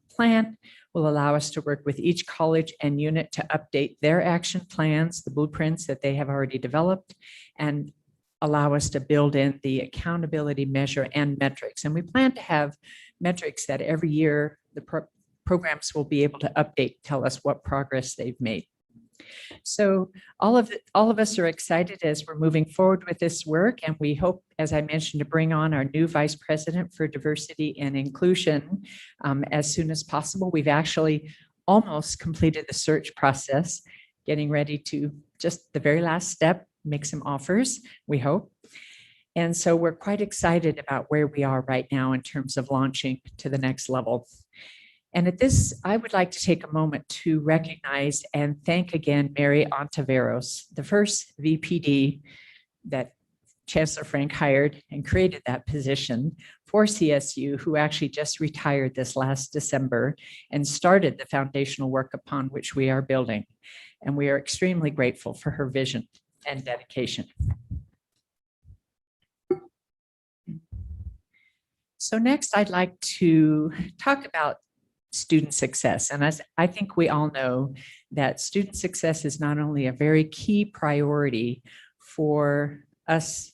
plan will allow us to work with each college and unit to update their action plans, the blueprints that they have already developed, and allow us to build in the accountability measure and metrics. And we plan to have metrics that every year the programs will be able to update, tell us what progress they've made. So all of us are excited as we're moving forward with this work, and we hope, as I mentioned, to bring on our new Vice President for Diversity and Inclusion as soon as possible. We've actually almost completed the search process, getting ready to just the very last step, make some offers, we hope. And so we're quite excited about where we are right now in terms of launching to the next level. And at this, I would like to take a moment to recognize and thank again Mary Ontiveros, the first VPD that Chancellor Frank hired and created that position for CSU, who actually just retired this last December and started the foundational work upon which we are building. And we are extremely grateful for her vision and dedication. So next, I'd like to talk about student success. And as I think we all know that student success is not only a very key priority for us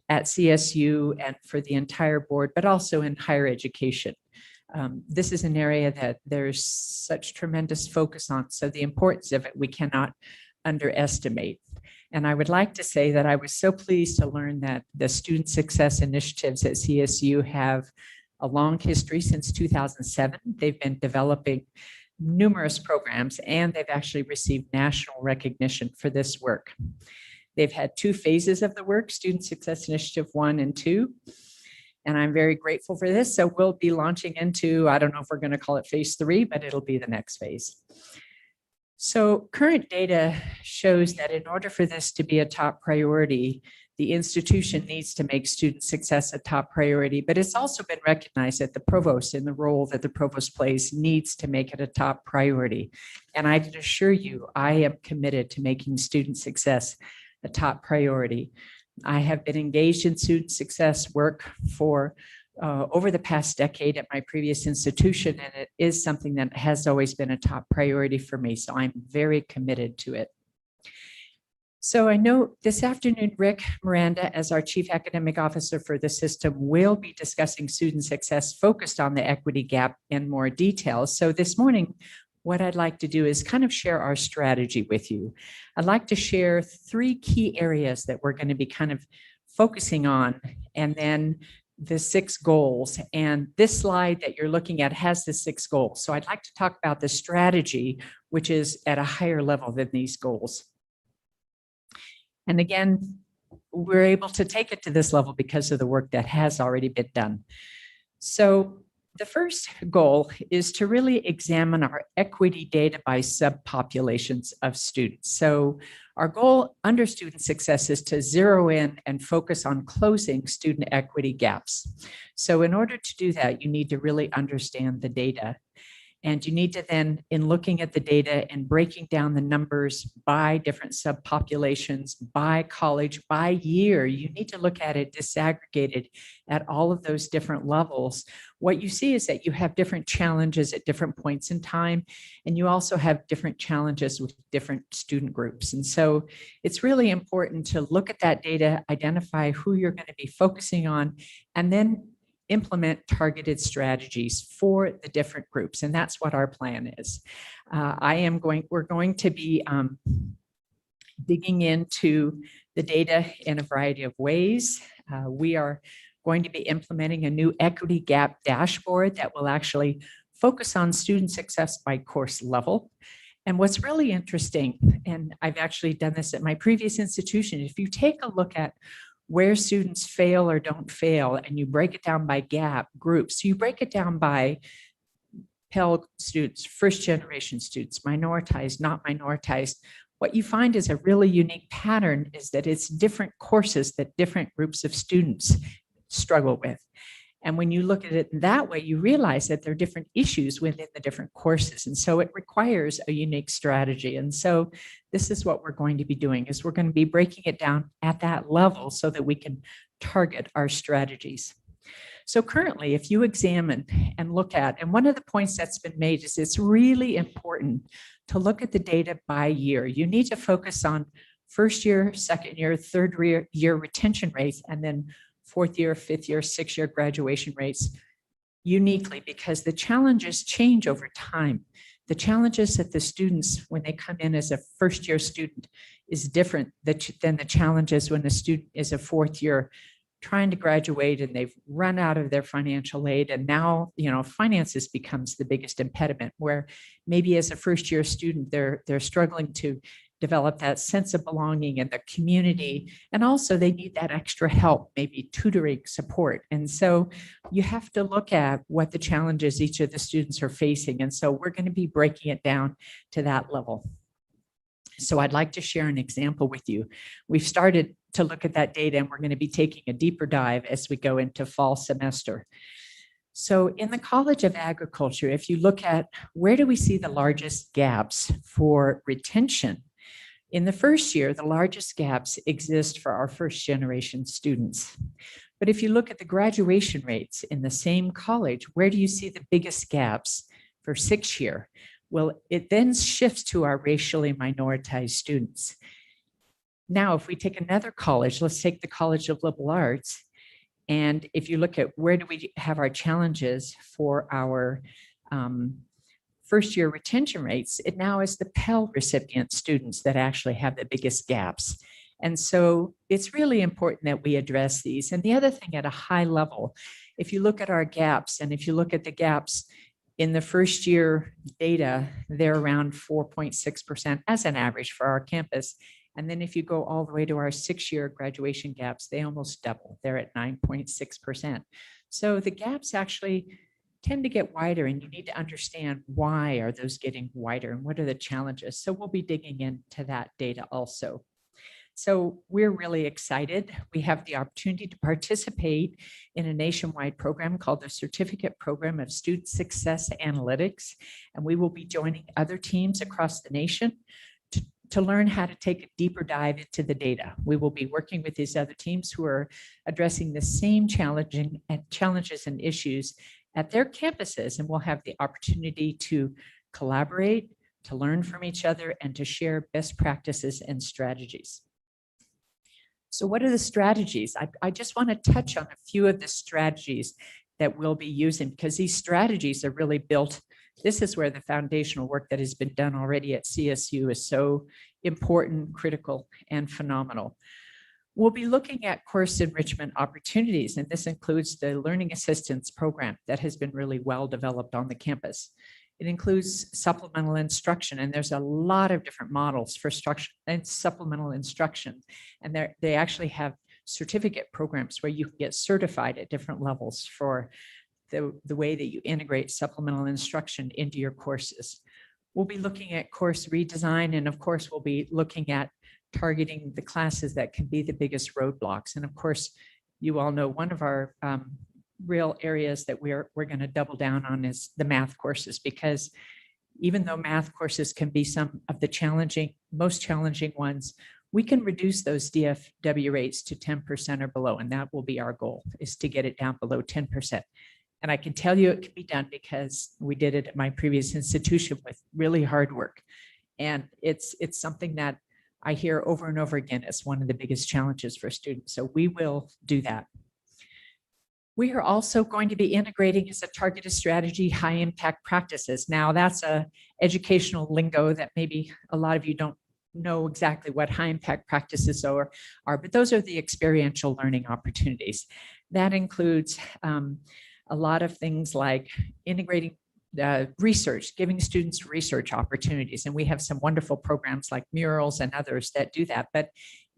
at CSU and for the entire board, but also in higher education. This is an area that there's such tremendous focus on. So the importance of it, we cannot underestimate. And I would like to say that I was so pleased to learn that the student success initiatives at CSU have a long history since 2007. They've been developing numerous programs, and they've actually received national recognition for this work. They've had 2 phases of the work, Student Success Initiative 1 and 2. And I'm very grateful for this. So we'll be launching into, I don't know if we're going to call it phase 3, but it'll be the next phase. So current data shows that in order for this to be a top priority, the institution needs to make student success a top priority, but it's also been recognized that the provost, in the role that the provost plays, needs to make it a top priority. And I can assure you, I am committed to making student success a top priority. I have been engaged in student success work for over the past decade at my previous institution, and it is something that has always been a top priority for me. So I'm very committed to it. So I know this afternoon, Rick Miranda, as our Chief Academic Officer for the system, will be discussing student success focused on the equity gap in more detail. So this morning, what I'd like to do is kind of share our strategy with you. I'd like to share 3 key areas that we're going to be kind of focusing on, and then the 6 goals. And this slide that you're looking at has the 6 goals. So I'd like to talk about the strategy, which is at a higher level than these goals. And again, we're able to take it to this level because of the work that has already been done. So the first goal is to really examine our equity data by subpopulations of students. So our goal under student success is to zero in and focus on closing student equity gaps. So in order to do that, you need to really understand the data. And you need to then, in looking at the data and breaking down the numbers by different subpopulations, by college, by year, you need to look at it disaggregated at all of those different levels. What you see is that you have different challenges at different points in time, and you also have different challenges with different student groups. And so it's really important to look at that data, identify who you're going to be focusing on, and then implement targeted strategies for the different groups. And that's what our plan is. We're going to be digging into the data in a variety of ways. We are going to be implementing a new equity gap dashboard that will actually focus on student success by course level. And what's really interesting, and I've actually done this at my previous institution, if you take a look at where students fail or don't fail, and you break it down by gap groups. So you break it down by Pell students, first generation students, minoritized, not minoritized. What you find is a really unique pattern is that it's different courses that different groups of students struggle with. And when you look at it that way, you realize that there are different issues within the different courses. And so it requires a unique strategy. And so this is what we're going to be doing, is we're going to be breaking it down at that level so that we can target our strategies. So currently, if you examine and look at, and one of the points that's been made is it's really important to look at the data by year. You need to focus on first year, second year, third year retention rates, and then 4th year, 5th year, 6th year graduation rates uniquely, because the challenges change over time. the challenges that the students, when they come in as a first-year student, is different than the challenges when the student is a fourth year trying to graduate and they've run out of their financial aid. And now, finances becomes the biggest impediment, where maybe as a first-year student, they're struggling to develop that sense of belonging in the community. And also they need that extra help, maybe tutoring support. And so you have to look at what the challenges each of the students are facing. And so we're going to be breaking it down to that level. So I'd like to share an example with you. We've started to look at that data, and we're going to be taking a deeper dive as we go into fall semester. So in the College of Agriculture, if you look at where do we see the largest gaps for retention, in the first year, the largest gaps exist for our first generation students. But if you look at the graduation rates in the same college, where do you see the biggest gaps for 6th year? Well, it then shifts to our racially minoritized students. Now, if we take another college, let's take the College of Liberal Arts. And if you look at where do we have our challenges for our first year retention rates, it now is the Pell recipient students that actually have the biggest gaps. And so it's really important that we address these. And the other thing at a high level, if you look at our gaps, and if you look at the gaps in the first year data, they're around 4.6% as an average for our campus. And then if you go all the way to our 6-year graduation gaps, they almost double. They're at 9.6%. So the gaps actually tend to get wider, and you need to understand why are those getting wider and what are the challenges. So we'll be digging into that data also. So we're really excited. We have the opportunity to participate in a nationwide program called the Certificate Program of Student Success Analytics. And we will be joining other teams across the nation to learn how to take a deeper dive into the data. We will be working with these other teams who are addressing the same challenges and issues at their campuses, and we'll have the opportunity to collaborate, to learn from each other, and to share best practices and strategies. So what are the strategies? I just want to touch on a few of the strategies that we'll be using, because these strategies are really built. This is where the foundational work that has been done already at CSU is so important, critical, and phenomenal. We'll be looking at course enrichment opportunities, and this includes the Learning Assistance Program that has been really well developed on the campus. It includes supplemental instruction, and there's a lot of different models for structure and supplemental instruction. And they actually have certificate programs where you can get certified at different levels for the way that you integrate supplemental instruction into your courses. We'll be looking at course redesign, and of course, we'll be looking at targeting the classes that can be the biggest roadblocks. And of course, you all know one of our real areas that we're going to double down on is the math courses, because even though math courses can be some of the most challenging ones, we can reduce those DFW rates to 10% or below. And that will be our goal, is to get it down below 10%. And I can tell you it can be done because we did it at my previous institution with really hard work. And it's something that I hear over and over again as one of the biggest challenges for students. So we will do that. We are also going to be integrating as a targeted strategy high impact practices. Now that's a educational lingo that maybe a lot of you don't know exactly what high impact practices are, but those are the experiential learning opportunities. That includes a lot of things like integrating research, giving students research opportunities. And we have some wonderful programs like murals and others that do that. But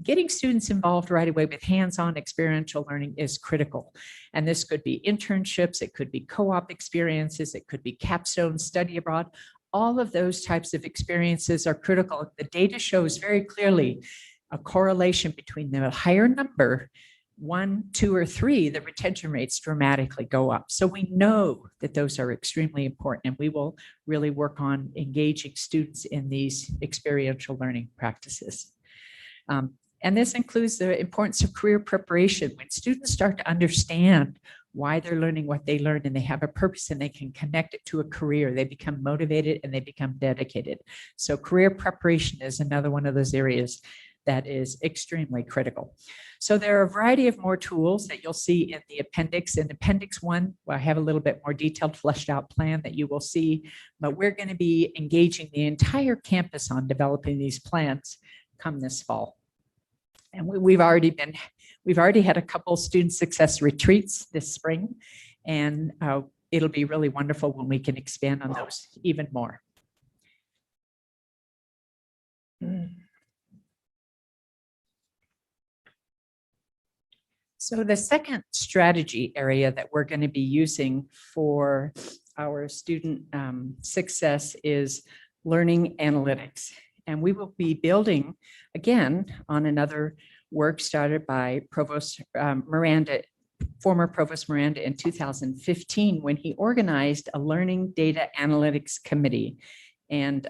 getting students involved right away with hands-on experiential learning is critical. And this could be internships, it could be co-op experiences, it could be capstone study abroad. All of those types of experiences are critical. The data shows very clearly a correlation between the higher number, 1, 2, or 3, the retention rates dramatically go up. So we know that those are extremely important, and we will really work on engaging students in these experiential learning practices. And this includes the importance of career preparation. When students start to understand why they're learning what they learn and they have a purpose and they can connect it to a career, they become motivated and they become dedicated. So career preparation is another one of those areas that is extremely critical. So there are a variety of more tools that you'll see in the appendix. In Appendix 1, I have a little bit more detailed, fleshed out plan that you will see, but we're going to be engaging the entire campus on developing these plans come this fall. And we've already had a couple student success retreats this spring, and it'll be really wonderful when we can expand on those even more. So the second strategy area that we're going to be using for our student success is learning analytics. And we will be building, again, on another work started by Provost Miranda, former Provost Miranda in 2015, when he organized a learning data analytics committee. And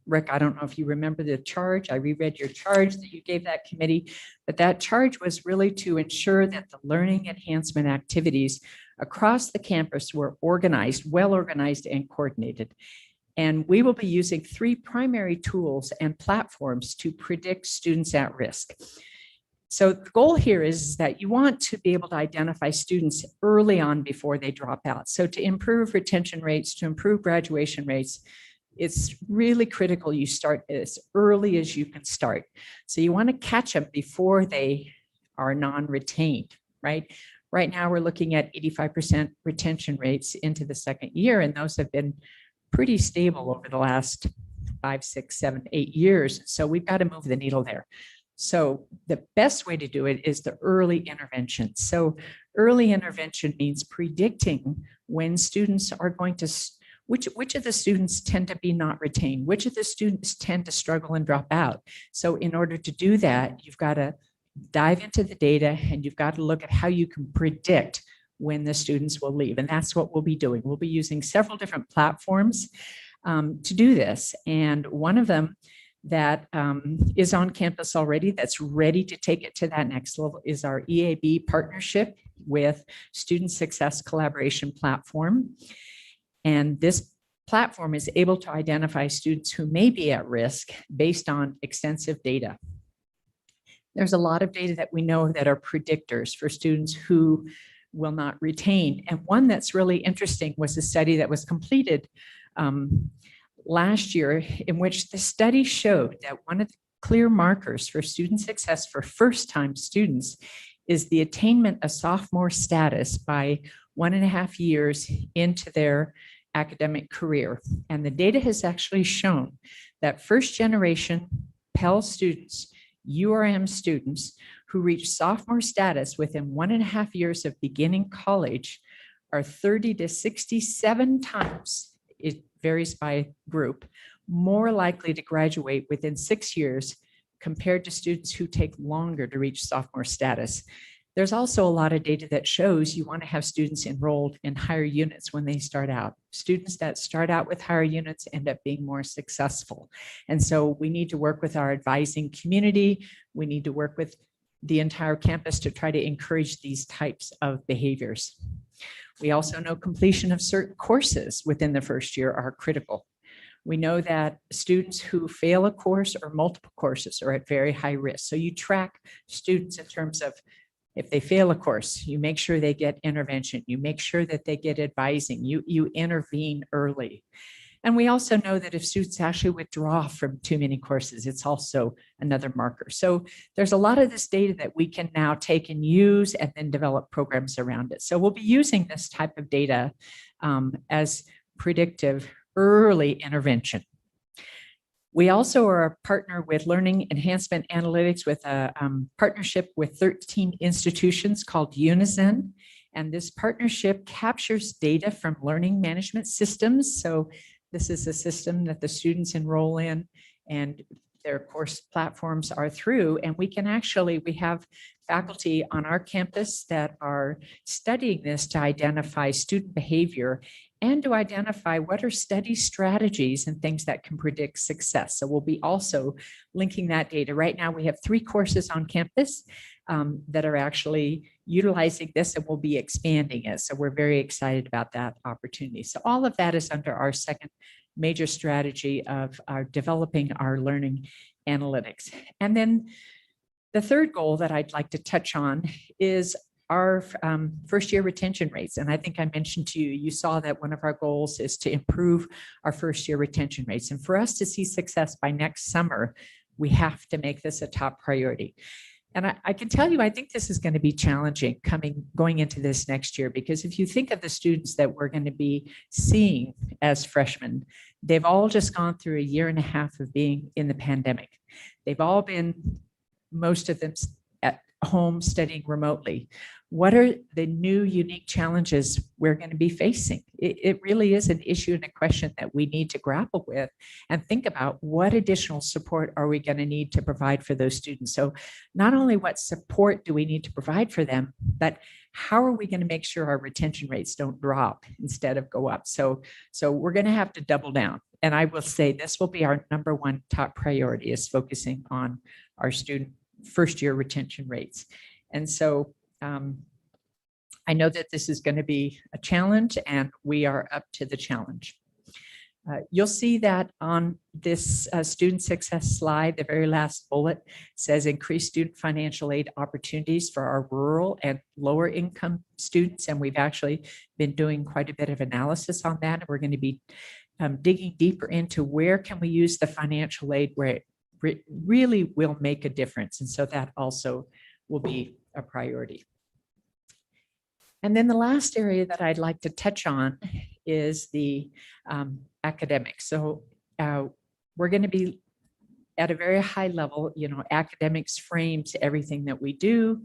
Rick, I don't know if you remember the charge. I reread your charge that you gave that committee, but that charge was really to ensure that the learning enhancement activities across the campus were organized, well organized and coordinated. And we will be using 3 primary tools and platforms to predict students at risk. So the goal here is that you want to be able to identify students early on before they drop out. So to improve retention rates, to improve graduation rates, it's really critical you start as early as you can start. So you want to catch them before they are non-retained, right? Right now, we're looking at 85% retention rates into the second year, and those have been pretty stable over the last 5, 6, 7, 8 years. So we've got to move the needle there. So the best way to do it is the early intervention. So early intervention means predicting when students are going to, which of the students tend to be not retained, which of the students tend to struggle and drop out. So in order to do that, you've got to dive into the data and you've got to look at how you can predict when the students will leave. And that's what we'll be doing. We'll be using several different platforms to do this. And one of them that is on campus already, that's ready to take it to that next level, is our EAB partnership with Student Success Collaboration Platform. And this platform is able to identify students who may be at risk based on extensive data. There's a lot of data that we know that are predictors for students who will not retain. And one that's really interesting was a study that was completed last year, in which the study showed that one of the clear markers for student success for first-time students is the attainment of sophomore status by 1.5 years into their academic career. And the data has actually shown that first-generation Pell students, URM students who reach sophomore status within 1.5 years of beginning college are 30 to 67 times, it varies by group, more likely to graduate within 6 years compared to students who take longer to reach sophomore status. There's also a lot of data that shows you want to have students enrolled in higher units when they start out. Students that start out with higher units end up being more successful. And so we need to work with our advising community. We need to work with the entire campus to try to encourage these types of behaviors. We also know completion of certain courses within the first year are critical. We know that students who fail a course or multiple courses are at very high risk. So you track students in terms of, if they fail a course, you make sure they get intervention. You make sure that they get advising. You intervene early. And we also know that if students actually withdraw from too many courses, it's also another marker. So there's a lot of this data that we can now take and use and then develop programs around it. So we'll be using this type of data as predictive early intervention. We also are a partner with Learning Enhancement Analytics with a partnership with 13 institutions called Unison. And this partnership captures data from learning management systems. So this is a system that the students enroll in and their course platforms are through. And we can actually, we have faculty on our campus that are studying this to identify student behavior and to identify what are study strategies and things that can predict success. So we'll be also linking that data. Right now, we have 3 courses on campus that are actually utilizing this, and we'll be expanding it. So we're very excited about that opportunity. So all of that is under our second major strategy of our developing our learning analytics. And then the third goal that I'd like to touch on is our first year retention rates. And I think I mentioned to you, you saw that one of our goals is to improve our first year retention rates. And for us to see success by next summer, we have to make this a top priority. And I can tell you, I think this is going to be challenging going into this next year, because if you think of the students that we're going to be seeing as freshmen, they've all just gone through a year and a half of being in the pandemic. They've all been, most of them, at home studying remotely. What are the new unique challenges we're going to be facing? It really is an issue and a question that we need to grapple with and think about what additional support are we going to need to provide for those students. So not only what support do we need to provide for them, but how are we going to make sure our retention rates don't drop instead of go up? So we're going to have to double down. And I will say this will be our number one top priority, is focusing on our student first year retention rates. And so I know that this is going to be a challenge, and we are up to the challenge. You'll see that on this student success slide, the very last bullet says increase student financial aid opportunities for our rural and lower income students. And we've actually been doing quite a bit of analysis on that. And we're going to be digging deeper into where can we use the financial aid where it really will make a difference. And so that also will be a priority. And then the last area that I'd like to touch on is the academics. So we're going to be at a very high level. Academics frames everything that we do.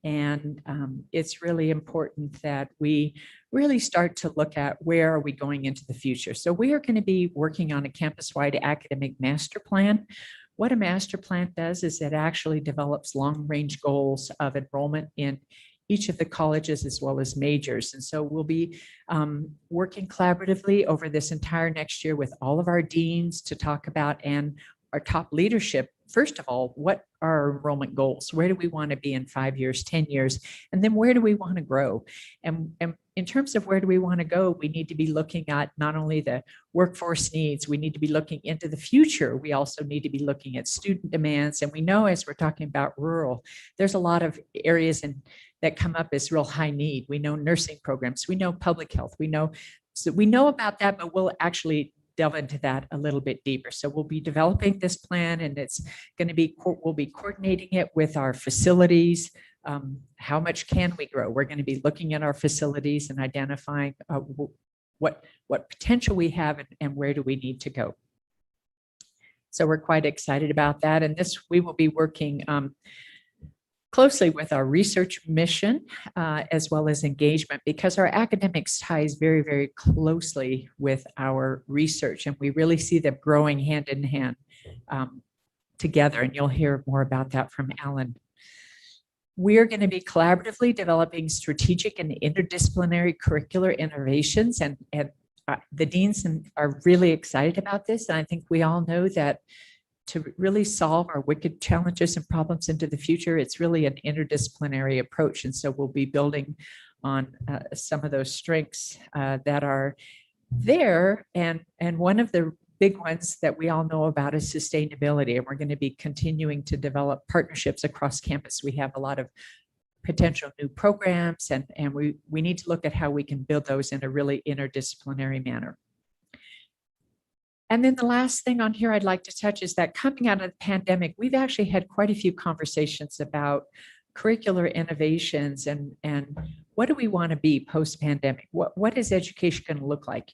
And it's really important that we really start to look at where are we going into the future. So we are going to be working on a campus-wide academic master plan. What a master plan does is it actually develops long-range goals of enrollment in each of the colleges as well as majors. And so we'll be working collaboratively over this entire next year with all of our deans to talk about, and our top leadership. First of all, what are our enrollment goals? Where do we want to be in 5 years, 10 years? And then where do we want to grow? And in terms of where do we want to go, we need to be looking at not only the workforce needs, we need to be looking into the future. We also need to be looking at student demands. And we know, as we're talking about rural, there's a lot of areas that come up as real high need. We know nursing programs, we know public health, we know about that, but we'll actually delve into that a little bit deeper. So we'll be developing this plan, and it's going to be, we'll be coordinating it with our facilities. How much can we grow? We're going to be looking at our facilities and identifying what potential we have and where do we need to go. So we're quite excited about that. And we will be working closely with our research mission as well as engagement, because our academics ties very, very closely with our research, and we really see them growing hand in hand together. And you'll hear more about that from Alan. We're going to be collaboratively developing strategic and interdisciplinary curricular innovations, and the deans are really excited about this. And I think we all know that to really solve our wicked challenges and problems into the future, it's really an interdisciplinary approach. And so we'll be building on some of those strengths that are there. And one of the big ones that we all know about is sustainability. And we're going to be continuing to develop partnerships across campus. We have a lot of potential new programs, and we need to look at how we can build those in a really interdisciplinary manner. And then the last thing on here I'd like to touch is that coming out of the pandemic, we've actually had quite a few conversations about curricular innovations and what do we want to be post-pandemic? What is education going to look like?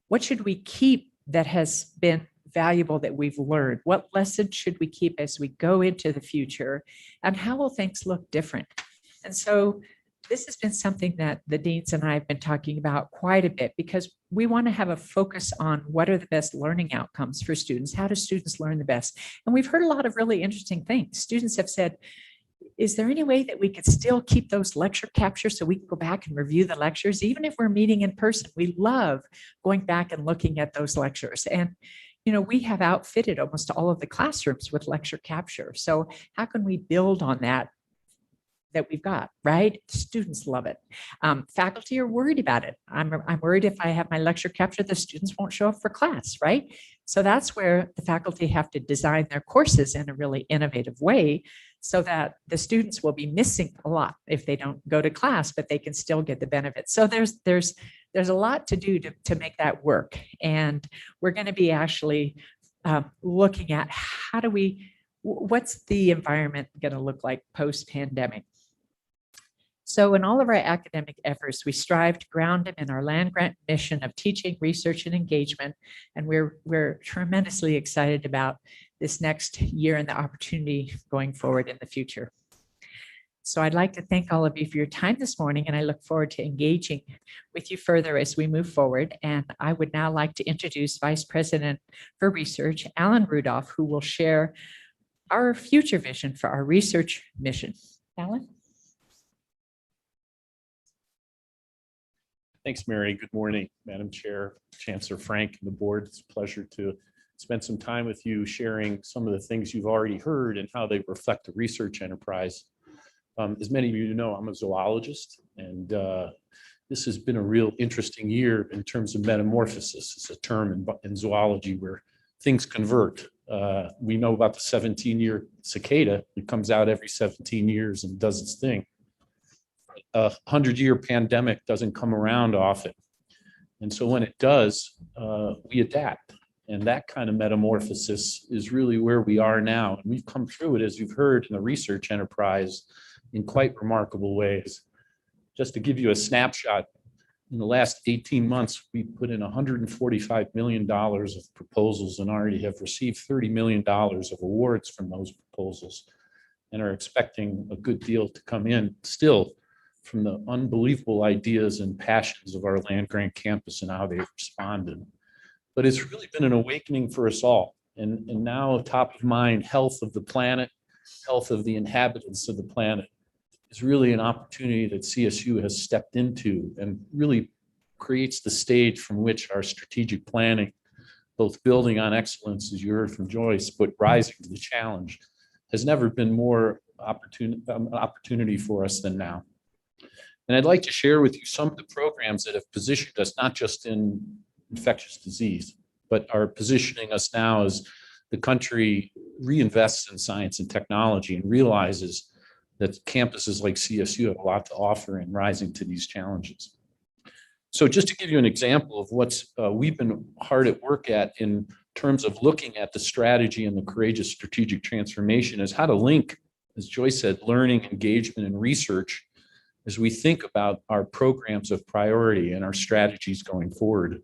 What should we keep that has been valuable that we've learned? What lessons should we keep as we go into the future? And how will things look different? And so this has been something that the deans and I have been talking about quite a bit, because we want to have a focus on what are the best learning outcomes for students. How do students learn the best? And we've heard a lot of really interesting things. Students have said, is there any way that we could still keep those lecture captures so we can go back and review the lectures? Even if we're meeting in person, we love going back and looking at those lectures. And we have outfitted almost all of the classrooms with lecture capture. So how can we build on that that we've got, right? Students love it. Faculty are worried about it. I'm worried if I have my lecture captured, the students won't show up for class, right? So that's where the faculty have to design their courses in a really innovative way so that the students will be missing a lot if they don't go to class, but they can still get the benefits. So there's a lot to do to make that work. And we're going to be actually looking at what's the environment going to look like post-pandemic. So in all of our academic efforts, we strive to ground them in our land-grant mission of teaching, research, and engagement. And we're tremendously excited about this next year and the opportunity going forward in the future. So I'd like to thank all of you for your time this morning, and I look forward to engaging with you further as we move forward. And I would now like to introduce Vice President for Research, Alan Rudolph, who will share our future vision for our research mission. Alan?
Thanks, Mary. Good morning, Madam Chair, Chancellor Frank, and the board. It's a pleasure to spend some time with you sharing some of the things you've already heard and how they reflect the research enterprise. As many of you know, I'm a zoologist, and this has been a real interesting year in terms of metamorphosis. It's a term in zoology where things convert. We know about the 17-year cicada. It comes out every 17 years and does its thing. A 100-year pandemic doesn't come around often. And so when it does, we adapt. And that kind of metamorphosis is really where we are now. And we've come through it, as you've heard, in the research enterprise in quite remarkable ways. Just to give you a snapshot, in the last 18 months, we put in $145 million of proposals and already have received $30 million of awards from those proposals and are expecting a good deal to come in still from the unbelievable ideas and passions of our land-grant campus and how they've responded. But it's really been an awakening for us all. And now top of mind, health of the planet, health of the inhabitants of the planet is really an opportunity that CSU has stepped into and really creates the stage from which our strategic planning, both building on excellence, as you heard from Joyce, but rising to the challenge, has never been more opportunity for us than now. And I'd like to share with you some of the programs that have positioned us not just in infectious disease, but are positioning us now as the country reinvests in science and technology and realizes that campuses like CSU have a lot to offer in rising to these challenges. So just to give you an example of what's we've been hard at work at in terms of looking at the strategy and the courageous strategic transformation is how to link, as Joyce said, learning, engagement, and research as we think about our programs of priority and our strategies going forward.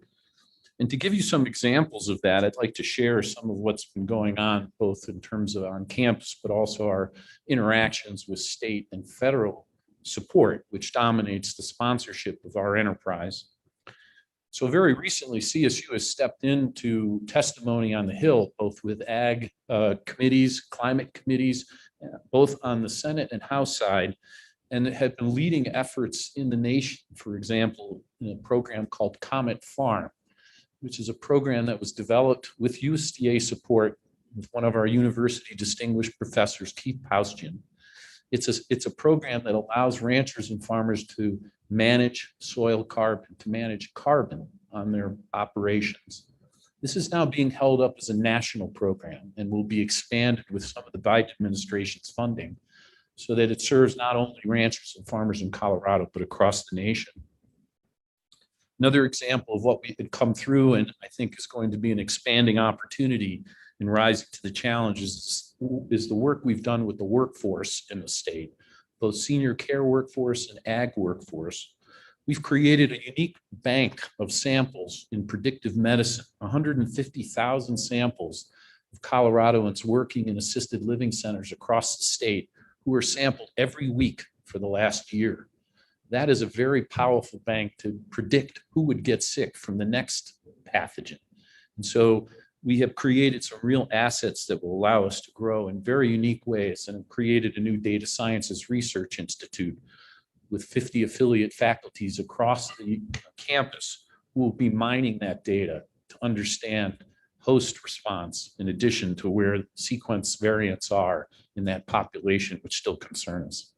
And to give you some examples of that, I'd like to share some of what's been going on, both in terms of on campus, but also our interactions with state and federal support, which dominates the sponsorship of our enterprise. So very recently, CSU has stepped into testimony on the Hill, both with ag committees, climate committees, both on the Senate and House side, and had been leading efforts in the nation, for example, in a program called Comet Farm, which is a program that was developed with USDA support with one of our university distinguished professors, Keith Paustian. It's a program that allows ranchers and farmers to manage soil carbon, to manage carbon on their operations. This is now being held up as a national program and will be expanded with some of the Biden administration's funding so that it serves not only ranchers and farmers in Colorado, but across the nation. Another example of what we had come through and I think is going to be an expanding opportunity in rising to the challenges is the work we've done with the workforce in the state, both senior care workforce and ag workforce. We've created a unique bank of samples in predictive medicine, 150,000 samples of Coloradoans working in assisted living centers across the state who are sampled every week for the last year. That is a very powerful bank to predict who would get sick from the next pathogen. And so we have created some real assets that will allow us to grow in very unique ways and have created a new data sciences research institute with 50 affiliate faculties across the campus who will be mining that data to understand host response in addition to where sequence variants are in that population, which still concern us.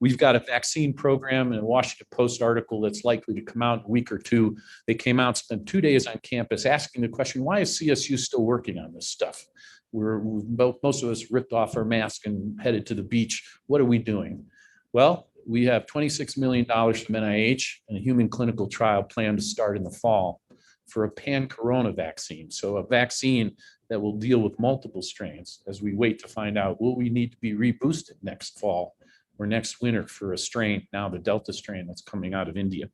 We've got a vaccine program and a Washington Post article that's likely to come out in a week or two. They came out, spent 2 days on campus asking the question, why is CSU still working on this stuff? Most of us ripped off our mask and headed to the beach. What are we doing? Well, we have $26 million from NIH and a human clinical trial planned to start in the fall for a pan-corona vaccine. So a vaccine that will deal with multiple strains as we wait to find out, will we need to be reboosted next fall or next winter for a strain, now the Delta strain that's coming out of India.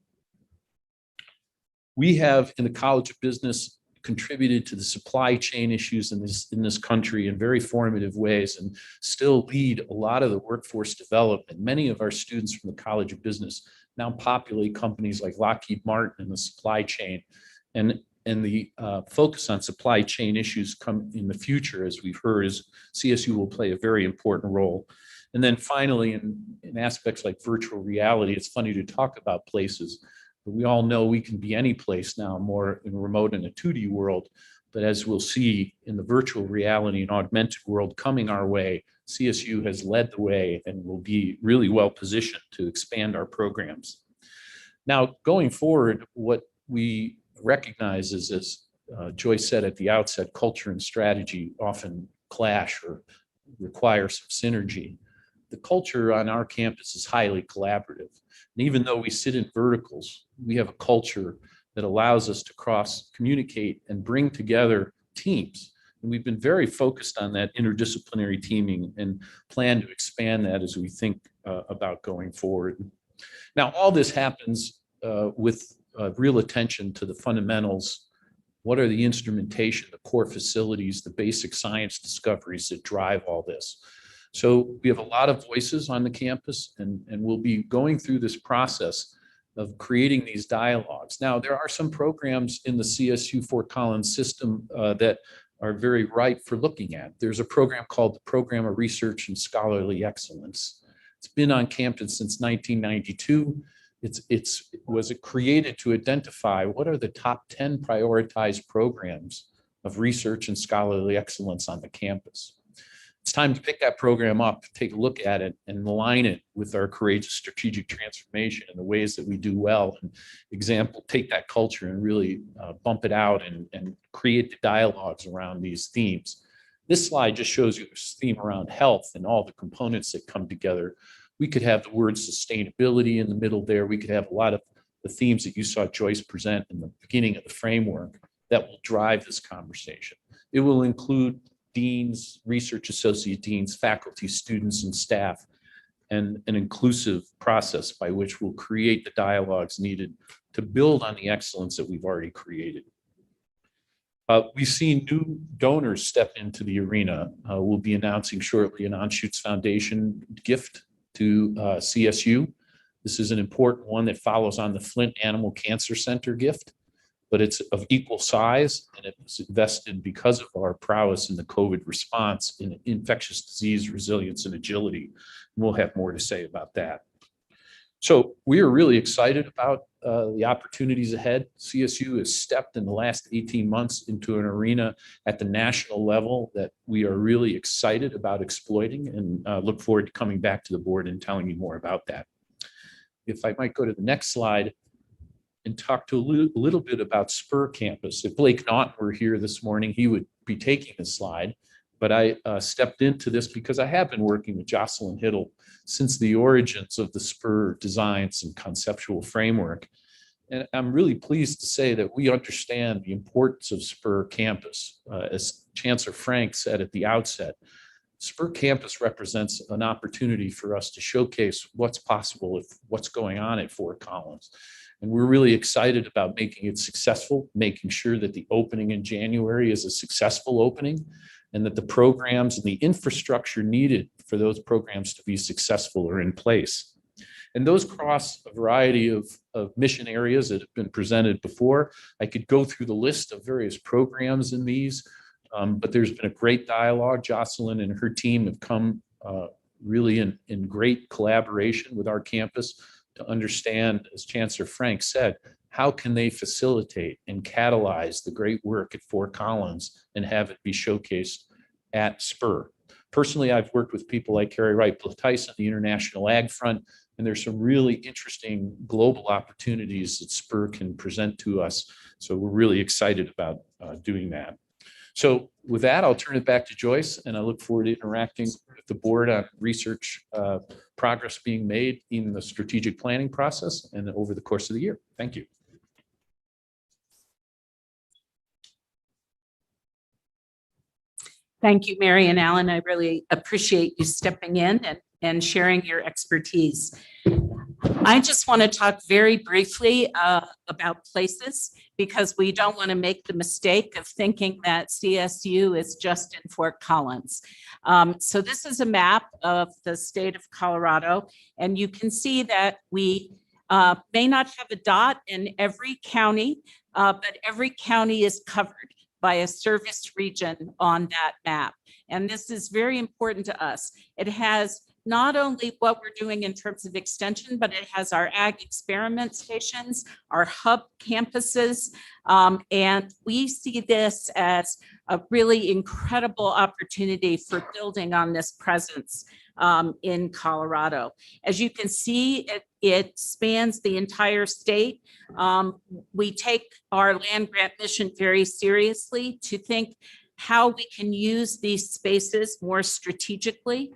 We have in the College of Business contributed to the supply chain issues in this country in very formative ways and still lead a lot of the workforce development. Many of our students from the College of Business now populate companies like Lockheed Martin in the supply chain. And the focus on supply chain issues come in the future, as we've heard, is CSU will play a very important role. And then finally, in aspects like virtual reality, it's funny to talk about places. We all know we can be any place now, more in remote and a 2D world. But as we'll see in the virtual reality and augmented world coming our way, CSU has led the way and will be really well positioned to expand our programs. Now, going forward, what we recognize is, as Joyce said at the outset, culture and strategy often clash or require some synergy. The culture on our campus is highly collaborative. And even though we sit in verticals, we have a culture that allows us to cross-communicate and bring together teams. And we've been very focused on that interdisciplinary teaming and plan to expand that as we think about going forward. Now, all this happens with real attention to the fundamentals. What are the instrumentation, the core facilities, the basic science discoveries that drive all this? So we have a lot of voices on the campus, and we'll be going through this process of creating these dialogues. Now, there are some programs in the CSU Fort Collins system that are very ripe for looking at. There's a program called the Program of Research and Scholarly Excellence. It's been on campus since 1992. It was created to identify what are the top 10 prioritized programs of research and scholarly excellence on the campus. It's time to pick that program up, take a look at it, and align it with our courageous strategic transformation and the ways that we do well. And take that culture and really bump it out and create the dialogues around these themes. This slide just shows you this theme around health and all the components that come together. We could have the word sustainability in the middle there. We could have a lot of the themes that you saw Joyce present in the beginning of the framework that will drive this conversation. It will include deans, research associate deans, faculty, students, and staff, and an inclusive process by which we'll create the dialogues needed to build on the excellence that we've already created. We've seen new donors step into the arena. We'll be announcing shortly an Anschutz Foundation gift to CSU. This is an important one that follows on the Flint Animal Cancer Center gift, but it's of equal size, and it was invested because of our prowess in the COVID response in infectious disease resilience and agility. And we'll have more to say about that. So we are really excited about the opportunities ahead. CSU has stepped in the last 18 months into an arena at the national level that we are really excited about exploiting, and look forward to coming back to the board and telling you more about that. If I might go to the next slide and talk to a little bit about Spur Campus. If Blake Naughton were here this morning, he would be taking the slide, but I stepped into this because I have been working with Jocelyn Hiddle since the origins of the Spur designs and conceptual framework. And I'm really pleased to say that we understand the importance of Spur Campus. As Chancellor Frank said at the outset, Spur Campus represents an opportunity for us to showcase what's possible with what's going on at Fort Collins. And we're really excited about making it successful, making sure that the opening in January is a successful opening, and that the programs and the infrastructure needed for those programs to be successful are in place. And those cross a variety of mission areas that have been presented before. I could go through the list of various programs in these, but there's been a great dialogue. Jocelyn and her team have come really in great collaboration with our campus to understand, as Chancellor Frank said, how can they facilitate and catalyze the great work at Fort Collins and have it be showcased at Spur. Personally, I've worked with people like Carrie Wright Tyson, the International Ag Front, and there's some really interesting global opportunities that SPUR can present to us. So we're really excited about doing that. So with that, I'll turn it back to Joyce, and I look forward to interacting with the board on research progress being made in the strategic planning process and over the course of the year. Thank you.
Thank you, Mary and Alan. I really appreciate you stepping in and sharing your expertise. I just want to talk very briefly about places, because we don't want to make the mistake of thinking that CSU is just in Fort Collins. So this is a map of the state of Colorado, and you can see that we may not have a dot in every county, but every county is covered by a service region on that map. And this is very important to us. It has not only what we're doing in terms of extension, but it has our ag experiment stations, our hub campuses, and we see this as a really incredible opportunity for building on this presence in Colorado. As you can see, it spans the entire state. We take our land grant mission very seriously to think how we can use these spaces more strategically.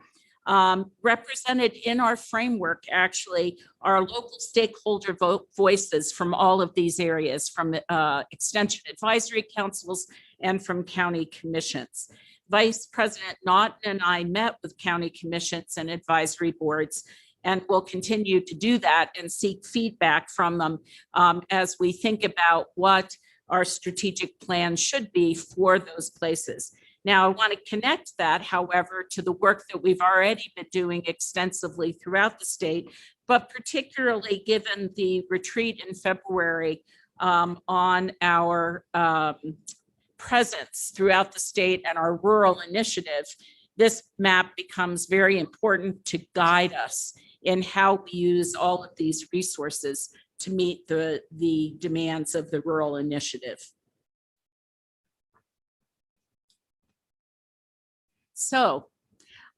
Represented in our framework, actually, are local stakeholder voices from all of these areas, from extension advisory councils and from county commissions. Vice President Naughton and I met with county commissions and advisory boards, and we'll continue to do that and seek feedback from them as we think about what our strategic plan should be for those places. Now, I want to connect that, however, to the work that we've already been doing extensively throughout the state, but particularly given the retreat in February on our presence throughout the state and our rural initiative, this map becomes very important to guide us in how we use all of these resources to meet the demands of the rural initiative. So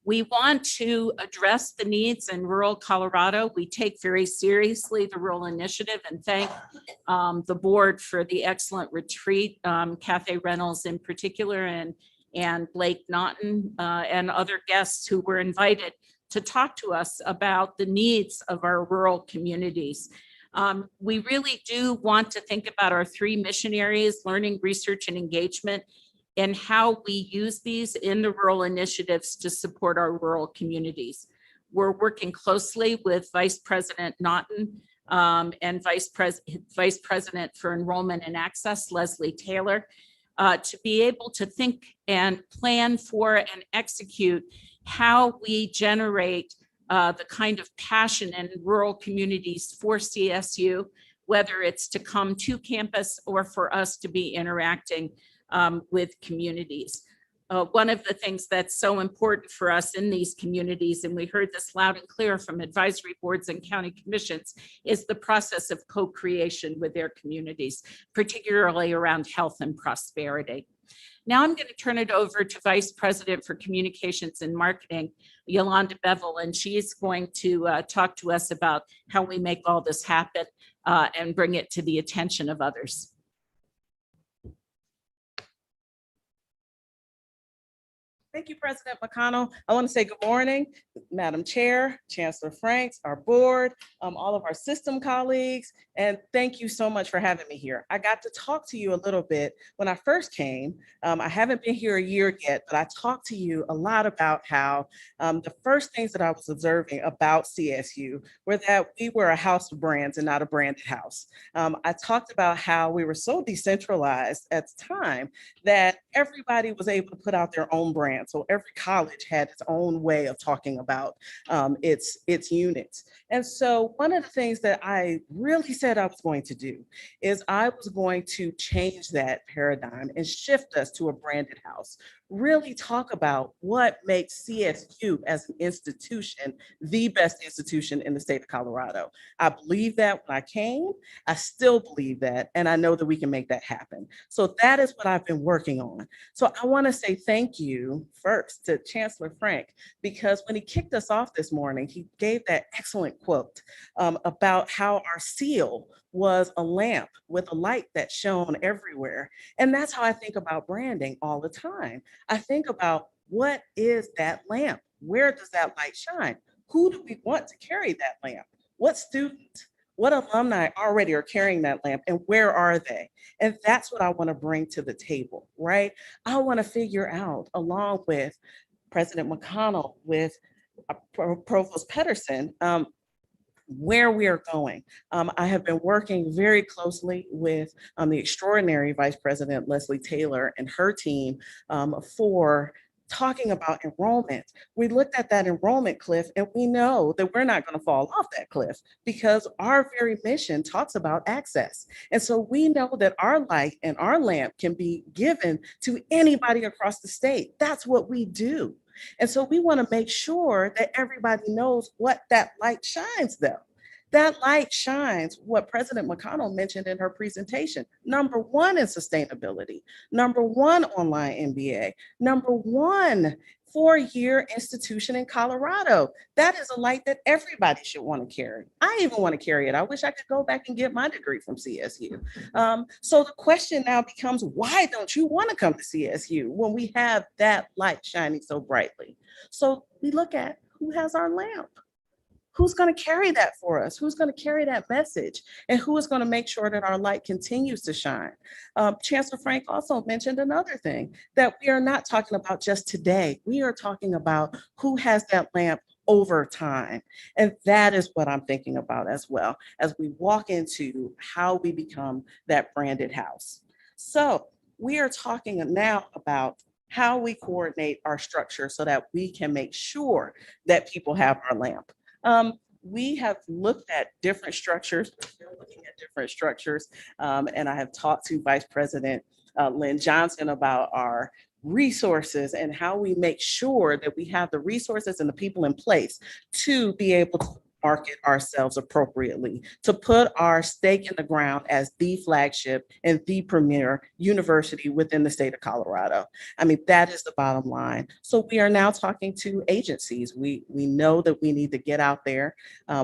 we want to address the needs in rural Colorado. We take very seriously the rural initiative and thank the board for the excellent retreat, Cathay Reynolds in particular, and Blake Naughton and other guests who were invited to talk to us about the needs of our rural communities. We really do want to think about our three mission areas: learning, research, and engagement, and how we use these in the rural initiatives to support our rural communities. We're working closely with Vice President Naughton and Vice President for Enrollment and Access, Leslie Taylor, to be able to think and plan for and execute how we generate the kind of passion in rural communities for CSU, whether it's to come to campus or for us to be interacting with communities. One of the things that's so important for us in these communities, and we heard this loud and clear from advisory boards and county commissions, is the process of co-creation with their communities, particularly around health and prosperity. Now I'm going to turn it over to Vice President for Communications and Marketing, Yolanda Bevel, and she is going to talk to us about how we make all this happen and bring it to the attention of others.
Thank you, President McConnell. I want to say good morning, Madam Chair, Chancellor Franks, our board, all of our system colleagues, and thank you so much for having me here. I got to talk to you a little bit when I first came. I haven't been here a year yet, but I talked to you a lot about how the first things that I was observing about CSU were that we were a house of brands and not a branded house. I talked about how we were so decentralized at the time that everybody was able to put out their own brand. So every college had its own way of talking about its units. And so one of the things that I really said I was going to do is I was going to change that paradigm and shift us to a branded house. Really talk about what makes CSU as an institution the best institution in the state of Colorado. I believe that when I came, I still believe that, and I know that we can make that happen. So that is what I've been working on. on. So I want to say thank you first to Chancellor Frank, because when he kicked us off this morning, he gave that excellent quote about how our seal was a lamp with a light that shone everywhere. And that's how I think about branding all the time. I think about, what is that lamp? Where does that light shine? Who do we want to carry that lamp? What students, what alumni already are carrying that lamp, and where are they? And that's what I want to bring to the table, right? I want to figure out, along with President McConnell, with Provost Pedersen, where we are going. I have been working very closely with the extraordinary Vice President Leslie Taylor and her team for talking about enrollment. We looked at that enrollment cliff, and we know that we're not going to fall off that cliff, because our very mission talks about access. And so we know that our light and our lamp can be given to anybody across the state. That's what we do. And so we want to make sure that everybody knows what that light shines, though. That light shines what President McConnell mentioned in her presentation. Number one in sustainability, number one online MBA, number one four-year institution in Colorado. That is a light that everybody should want to carry. I even want to carry it. I wish I could go back and get my degree from CSU. So the question now becomes, why don't you want to come to CSU when we have that light shining so brightly? So we look at, who has our lamp? Who's going to carry that for us? Who's going to carry that message? And who is going to make sure that our light continues to shine? Chancellor Frank also mentioned another thing, that we are not talking about just today. We are talking about who has that lamp over time. And that is what I'm thinking about as well, as we walk into how we become that branded house. So we are talking now about how we coordinate our structure so that we can make sure that people have our lamp. We have looked at different structures, and I have talked to Vice President Lynn Johnson about our resources and how we make sure that we have the resources and the people in place to be able to market ourselves appropriately, to put our stake in the ground as the flagship and the premier university within the state of Colorado. I mean, that is the bottom line. So we are now talking to agencies. We know that we need to get out there.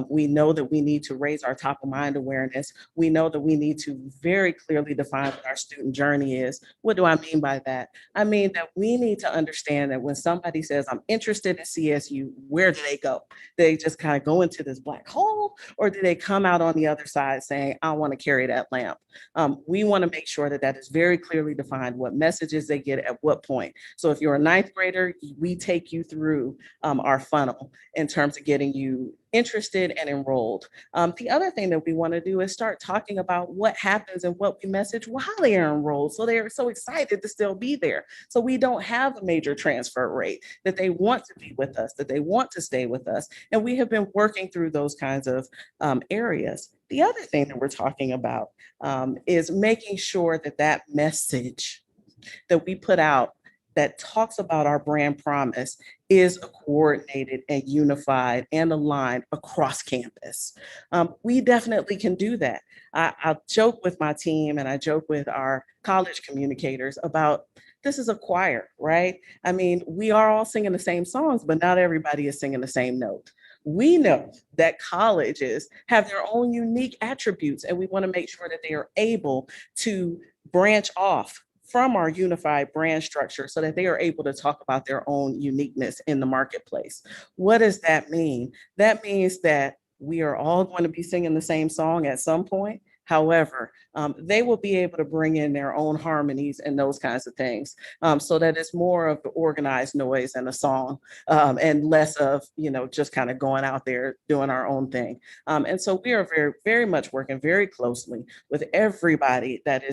We know that we need to raise our top of mind awareness. We know that we need to very clearly define what our student journey is. What do I mean by that? I mean that we need to understand that when somebody says, I'm interested in CSU, where do they go? They just kind of go into this black hole, or do they come out on the other side saying, I want to carry that lamp? We want to make sure that that is very clearly defined, what messages they get at what point. So if you're a ninth grader, we take you through our funnel in terms of getting you interested and enrolled. The other thing that we want to do is start talking about what happens and what we message while they are enrolled, so they're so excited to still be there. So we don't have a major transfer rate, that they want to be with us, that they want to stay with us. And we have been working through those kinds of areas. The other thing that we're talking about is making sure that that message that we put out that talks about our brand promise is coordinated and unified and aligned across campus. We definitely can do that. I joke with my team and I joke with our college communicators about, this is a choir, right? I mean, we are all singing the same songs, but not everybody is singing the same note. We know that colleges have their own unique attributes, and we want to make sure that they are able to branch off from our unified brand structure so that they are able to talk about their own uniqueness in the marketplace. What does that mean? That means that we are all going to be singing the same song at some point. However, they will be able to bring in their own harmonies and those kinds of things, so that it's more of the organized noise and a song, and less of, just kind of going out there doing our own thing. And so we are very, very much working very closely with everybody that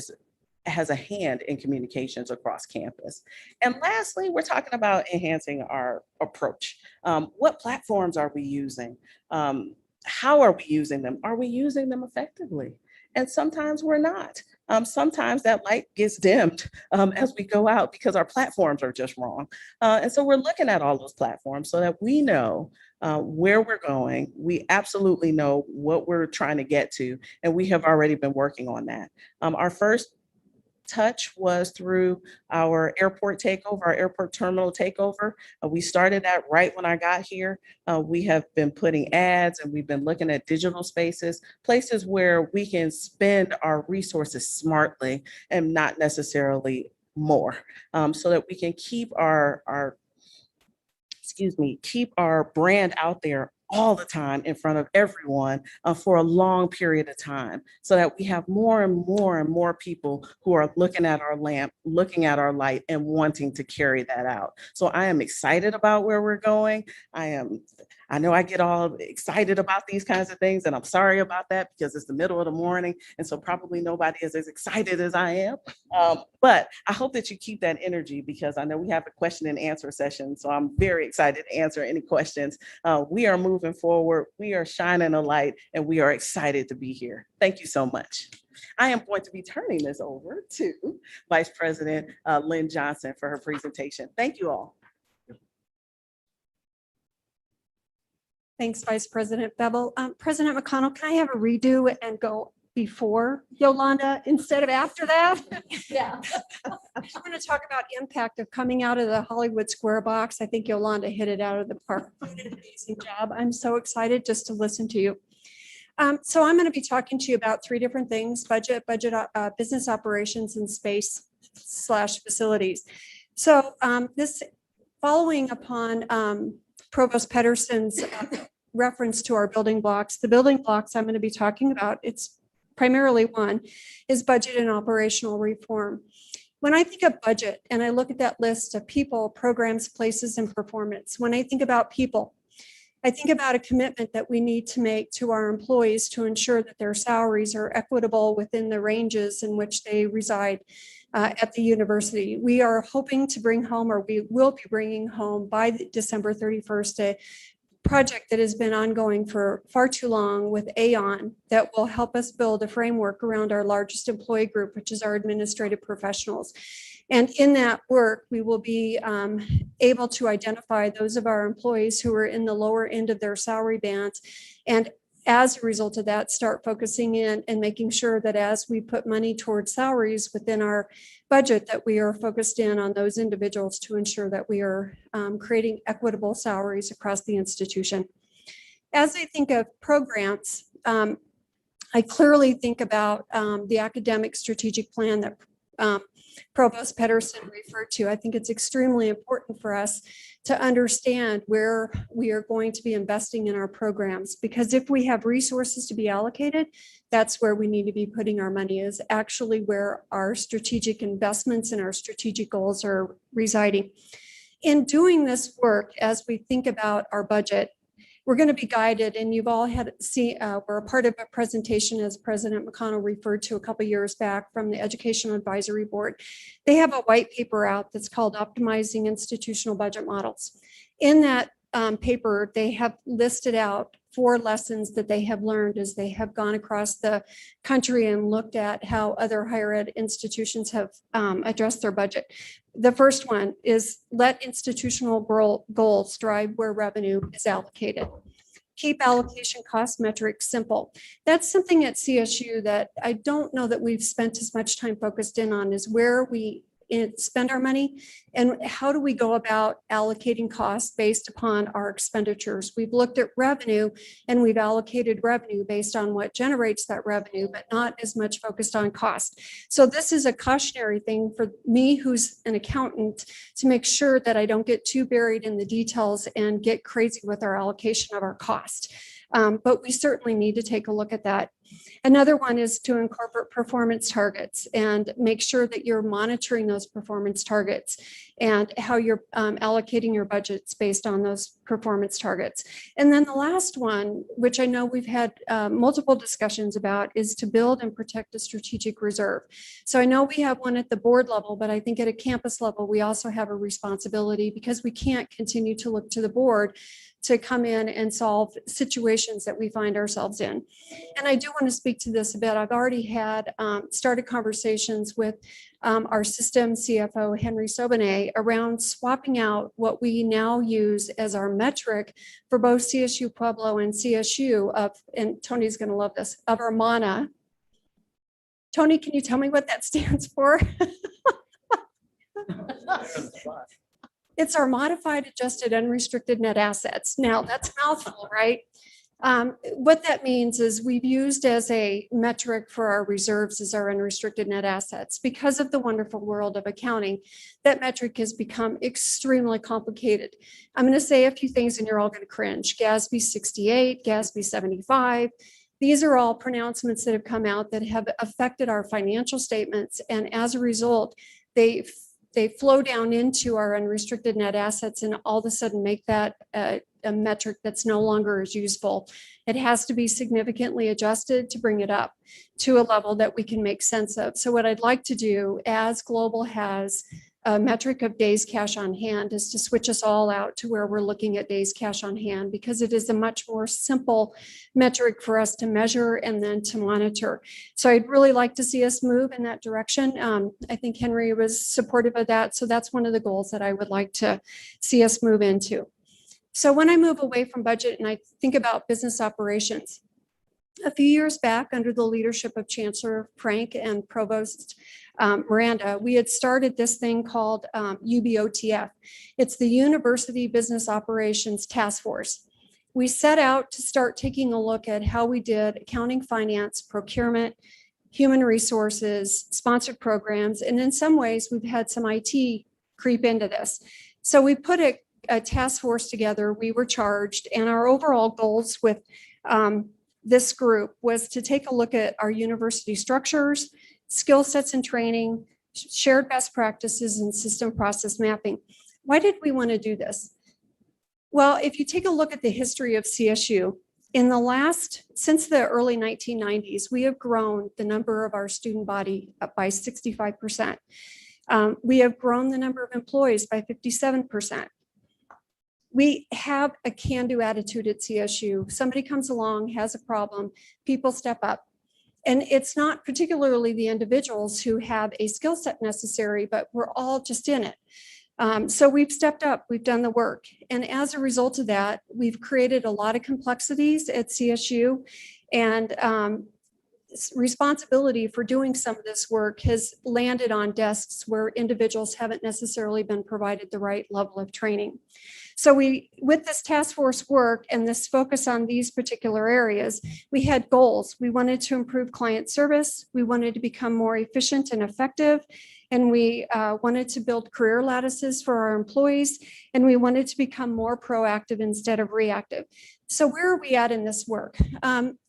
has a hand in communications across campus. And lastly, we're talking about enhancing our approach. What platforms are we using? How are we using them? Are we using them effectively? And sometimes we're not. Sometimes that light gets dimmed as we go out because our platforms are just wrong. And so we're looking at all those platforms so that we know where we're going. We absolutely know what we're trying to get to, and we have already been working on that. Our first touch was through our airport takeover, our airport terminal takeover. We started that right when I got here. We have been putting ads and we've been looking at digital spaces, places where we can spend our resources smartly and not necessarily more, so that we can keep keep our brand out there all the time in front of everyone for a long period of time, so that we have more and more and more people who are looking at our lamp, looking at our light, and wanting to carry that out. So I am excited about where we're going. I know I get all excited about these kinds of things, and I'm sorry about that because it's the middle of the morning, and so probably nobody is as excited as I am. But I hope that you keep that energy, because I know we have a question and answer session, so I'm very excited to answer any questions. We are moving forward, we are shining a light, and we are excited to be here. Thank you so much. I am going to be turning this over to Vice President Lynn Johnson for her presentation. Thank you all.
Thanks, Vice President Bevel. President McConnell, can I have a redo and go before Yolanda instead of after that? Yeah. I'm going to talk about impact of coming out of the Hollywood Square box. I think Yolanda hit it out of the park. You did an amazing job. I'm so excited just to listen to you. So I'm going to be talking to you about three different things: budget, business operations, and space/facilities. So this, following upon Provost Pedersen's reference to our building blocks. The building blocks I'm going to be talking about, it's primarily one, is budget and operational reform. When I think of budget and I look at that list of people, programs, places, and performance, when I think about people, I think about a commitment that we need to make to our employees to ensure that their salaries are equitable within the ranges in which they reside at the university. We are hoping to bring home, or we will be bringing home by December 31st, a project that has been ongoing for far too long with Aon that will help us build a framework around our largest employee group, which is our administrative professionals. And in that work, we will be able to identify those of our employees who are in the lower end of their salary bands. And as a result of that, start focusing in and making sure that as we put money towards salaries within our budget, that we are focused in on those individuals to ensure that we are creating equitable salaries across the institution. As I think of programs, I clearly think about the academic strategic plan that Provost Pedersen referred to. I think it's extremely important for us to understand where we are going to be investing in our programs, because if we have resources to be allocated, that's where we need to be putting our money, is actually where our strategic investments and our strategic goals are residing. In doing this work, as we think about our budget, we're going to be guided, and you've all had we're a part of a presentation, as President McConnell referred to a couple of years back, from the Educational Advisory Board. They have a white paper out that's called Optimizing Institutional Budget Models. In that paper, they have listed out 4 lessons that they have learned as they have gone across the country and looked at how other higher ed institutions have addressed their budget. The first one is let institutional goals drive where revenue is allocated. Keep allocation cost metrics simple. That's something at CSU that I don't know that we've spent as much time focused in on, is where we spend our money and how do we go about allocating costs based upon our expenditures. We've looked at revenue and we've allocated revenue based on what generates that revenue, but not as much focused on cost. So this is a cautionary thing for me, who's an accountant, to make sure that I don't get too buried in the details and get crazy with our allocation of our cost. But we certainly need to take a look at that. Another one is to incorporate performance targets and make sure that you're monitoring those performance targets and how you're allocating your budgets based on those performance targets. And then the last one, which I know we've had multiple discussions about, is to build and protect a strategic reserve. So I know we have one at the board level, but I think at a campus level, we also have a responsibility, because we can't continue to look to the board to come in and solve situations that we find ourselves in. And I do want to speak to this a bit. I've already had started conversations with our system CFO, Henry Sobonet, around swapping out what we now use as our metric for both CSU Pueblo and CSU of, and Tony's going to love this, of our MANA. Tony, can you tell me what that stands for? It's our modified adjusted unrestricted net assets. Now that's a mouthful, right? What that means is we've used as a metric for our reserves as our unrestricted net assets. Because of the wonderful world of accounting, that metric has become extremely complicated. I'm going to say a few things and you're all going to cringe. GASB 68, GASB 75. These are all pronouncements that have come out that have affected our financial statements. And as a result, they flow down into our unrestricted net assets and all of a sudden make that a metric that's no longer as useful. It has to be significantly adjusted to bring it up to a level that we can make sense of. So what I'd like to do, as Global has a metric of days cash on hand, is to switch us all out to where we're looking at days cash on hand, because it is a much more simple metric for us to measure and then to monitor. So I'd really like to see us move in that direction. I think Henry was supportive of that. So that's one of the goals that I would like to see us move into. So when I move away from budget and I think about business operations, a few years back, under the leadership of Chancellor Frank and Provost Miranda, we had started this thing called UBOTF. It's the University Business Operations Task Force. We set out to start taking a look at how we did accounting, finance, procurement, human resources, sponsored programs, and in some ways, we've had some IT creep into this. So we put a task force together. We were charged, and our overall goals with this group was to take a look at our university structures, skill sets and training, shared best practices, and system process mapping. Why did we want to do this? Well, if you take a look at the history of CSU, since the early 1990s, we have grown the number of our student body up by 65%. We have grown the number of employees by 57%. We have a can-do attitude at CSU. Somebody comes along, has a problem, people step up. And it's not particularly the individuals who have a skill set necessary, but we're all just in it. So we've stepped up, we've done the work. And as a result of that, we've created a lot of complexities at CSU, and responsibility for doing some of this work has landed on desks where individuals haven't necessarily been provided the right level of training. So with this task force work and this focus on these particular areas, we had goals. We wanted to improve client service. We wanted to become more efficient and effective. And we wanted to build career lattices for our employees. And we wanted to become more proactive instead of reactive. So where are we at in this work?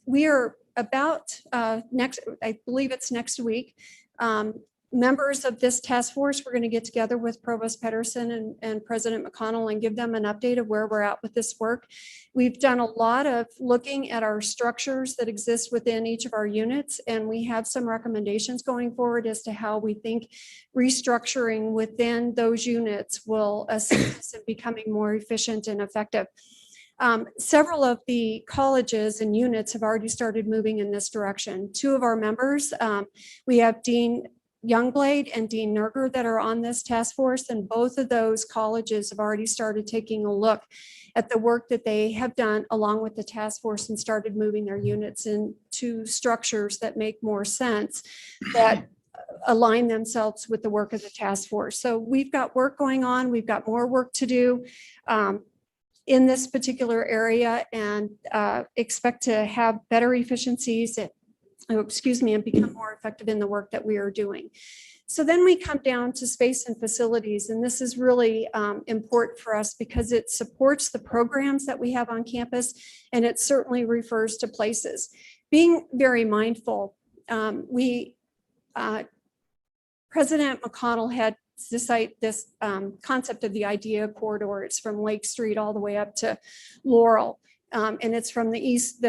We are about I believe it's next week. Members of this task force, we're going to get together with Provost Pedersen and President McConnell and give them an update of where we're at with this work. We've done a lot of looking at our structures that exist within each of our units, and we have some recommendations going forward as to how we think restructuring within those units will assist us in becoming more efficient and effective. Several of the colleges and units have already started moving in this direction. Two of our members, we have Dean Youngblade and Dean Nerger that are on this task force, and both of those colleges have already started taking a look at the work that they have done along with the task force and started moving their units into structures that make more sense, that align themselves with the work of the task force. So we've got work going on. We've got more work to do in this particular area, and expect to have better efficiencies and become more effective in the work that we are doing. So then we come down to space and facilities, and this is really important for us because it supports the programs that we have on campus, and it certainly refers to places. Being very mindful, President McConnell had this concept of the IDEA corridor. It's from Lake Street all the way up to Laurel. And it's from the east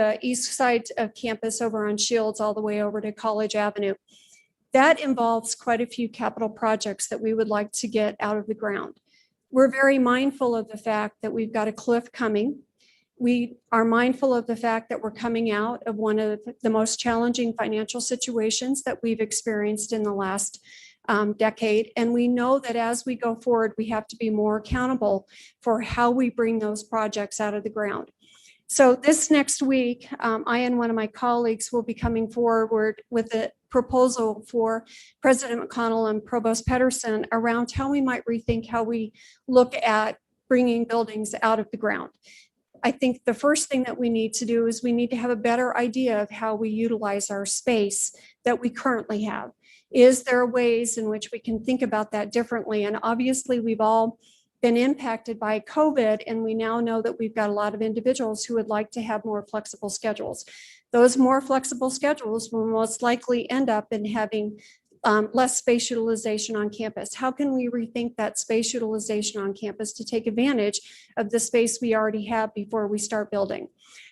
side of campus over on Shields all the way over to College Avenue. That involves quite a few capital projects that we would like to get out of the ground. We're very mindful of the fact that we've got a cliff coming. We are mindful of the fact that we're coming out of one of the most challenging financial situations that we've experienced in the last decade. And we know that as we go forward, we have to be more accountable for how we bring those projects out of the ground. So this next week, I and one of my colleagues will be coming forward with proposal for President McConnell and Provost Pedersen around how we might rethink how we look at bringing buildings out of the ground. I think the first thing that we need to do is we need to have a better idea of how we utilize our space that we currently have. Is there ways in which we can think about that differently? And obviously, we've all been impacted by COVID, and we now know that we've got a lot of individuals who would like to have more flexible schedules. Those more flexible schedules will most likely end up in having less space utilization on campus. How can we rethink that space utilization on campus to take advantage of the space we already have before we start building?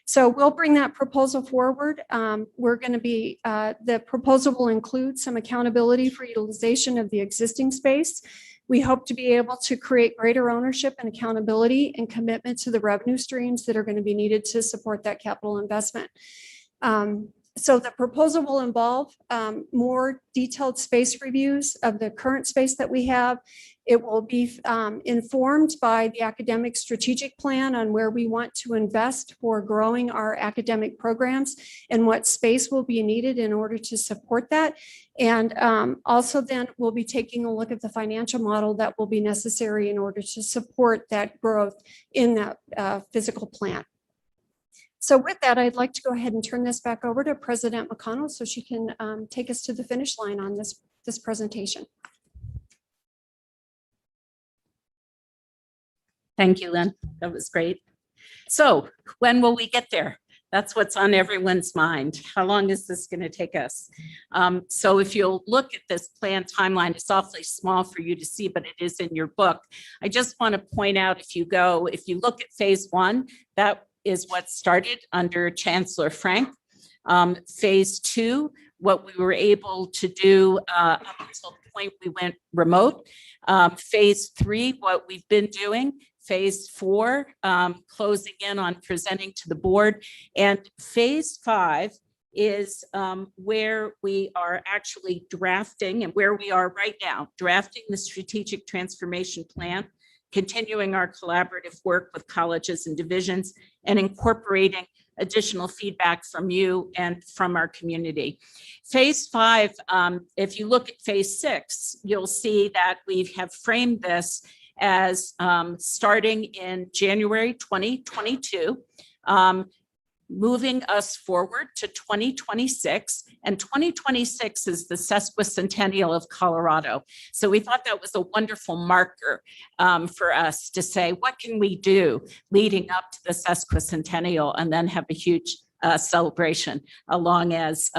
So we'll bring that proposal forward. We're going to be, the proposal will include some accountability for utilization of the existing space. We hope to be able to create greater ownership and accountability and commitment to the revenue streams that are going to be needed to support that capital investment. So the proposal will involve more detailed space reviews of the current space that we have. It will be informed by the academic strategic plan on where we want to invest for growing our academic programs and what space will be needed in order to support that. And also then we'll be taking a look at the financial model that will be necessary in order to support that growth in that physical plant. So with that, I'd like to go ahead and turn this back over to President McConnell so she can take us to the finish line on this presentation.
Thank you, Lynn. That was great. So when will we get there? That's what's on everyone's mind. How long is this going to take us? So if you'll look at this plan timeline, it's awfully small for you to see, but it is in your book. I just want to point out, if you look at phase 1, that is what started under Chancellor Frank. Phase 2, what we were able to do up until the point we went remote. Phase 3, what we've been doing. Phase 4, closing in on presenting to the board. And phase 5 is where we are actually drafting, and where we are right now, drafting the strategic transformation plan, continuing our collaborative work with colleges and divisions, and incorporating additional feedback from you and from our community. Phase 5, if you look at phase 6, you'll see that we have framed this as starting in January 2022, moving us forward to 2026, and 2026 is the sesquicentennial of Colorado. So we thought that was a wonderful marker for us to say, what can we do leading up to the sesquicentennial, and then have a huge celebration along as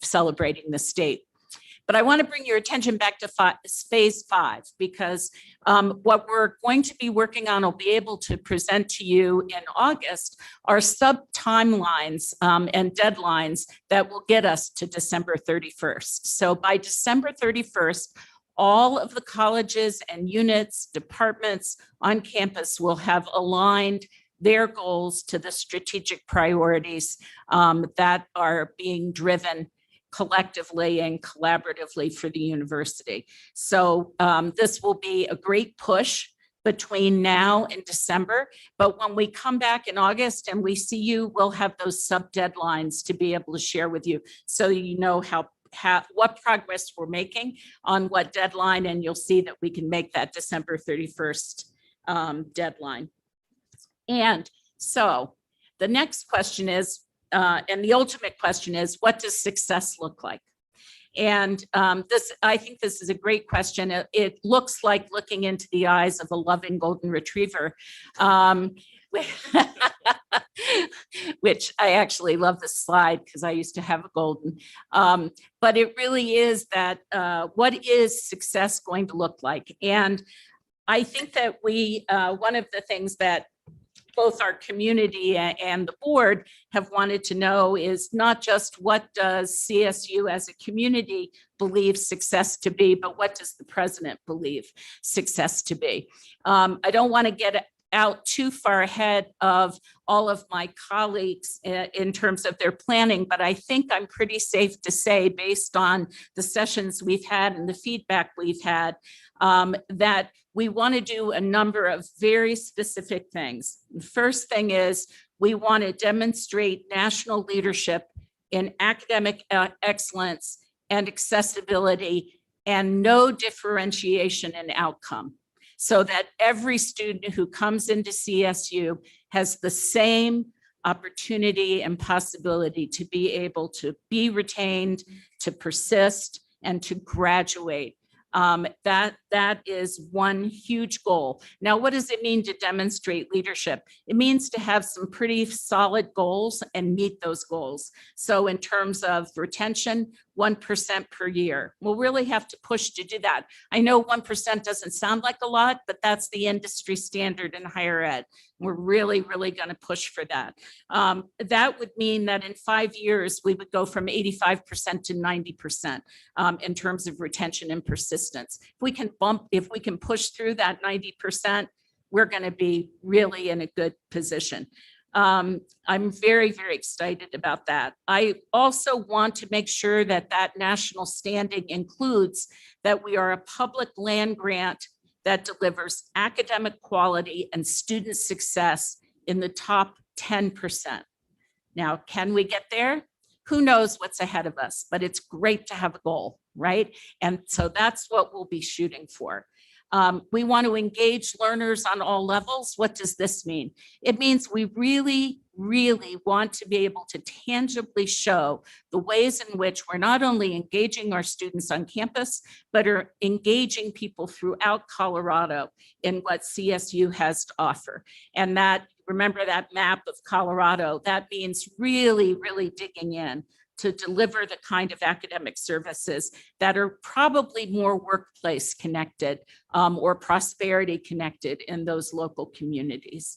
celebrating the state. But I want to bring your attention back to phase 5, because what we're going to be working on, will be able to present to you in August, are sub-timelines and deadlines that will get us to December 31st. So by December 31st, all of the colleges and units, departments on campus will have aligned their goals to the strategic priorities that are being driven collectively and collaboratively for the university. So this will be a great push between now and December. But when we come back in August and we see you, we'll have those sub deadlines to be able to share with you, so you know what progress we're making on what deadline, and you'll see that we can make that December 31st deadline. And so the next question is, and the ultimate question is, what does success look like? And I think this is a great question. It looks like looking into the eyes of a loving golden retriever, which I actually love this slide because I used to have a golden. But it really is that, what is success going to look like? And I think that one of the things that both our community and the board have wanted to know is not just what does CSU as a community believe success to be, but what does the president believe success to be? I don't want to get out too far ahead of all of my colleagues in terms of their planning, but I think I'm pretty safe to say, based on the sessions we've had and the feedback we've had, that we want to do a number of very specific things. The first thing is, we want to demonstrate national leadership in academic excellence and accessibility and no differentiation in outcome, so that every student who comes into CSU has the same opportunity and possibility to be able to be retained, to persist, and to graduate. That is one huge goal. Now, what does it mean to demonstrate leadership? It means to have some pretty solid goals and meet those goals. So in terms of retention, 1% per year. We'll really have to push to do that. I know 1% doesn't sound like a lot, but that's the industry standard in higher ed. We're really, really going to push for that. That would mean that in 5 years, we would go from 85% to 90% in terms of retention and persistence. If we can push through that 90%, we're going to be really in a good position. I'm very, very excited about that. I also want to make sure that that national standing includes that we are a public land grant that delivers academic quality and student success in the top 10%. Now, can we get there? Who knows what's ahead of us, but it's great to have a goal, right? And so that's what we'll be shooting for. We want to engage learners on all levels. What does this mean? It means we really, really want to be able to tangibly show the ways in which we're not only engaging our students on campus, but are engaging people throughout Colorado in what CSU has to offer. And that, remember that map of Colorado, that means really, really digging in to deliver the kind of academic services that are probably more workplace connected or prosperity connected in those local communities.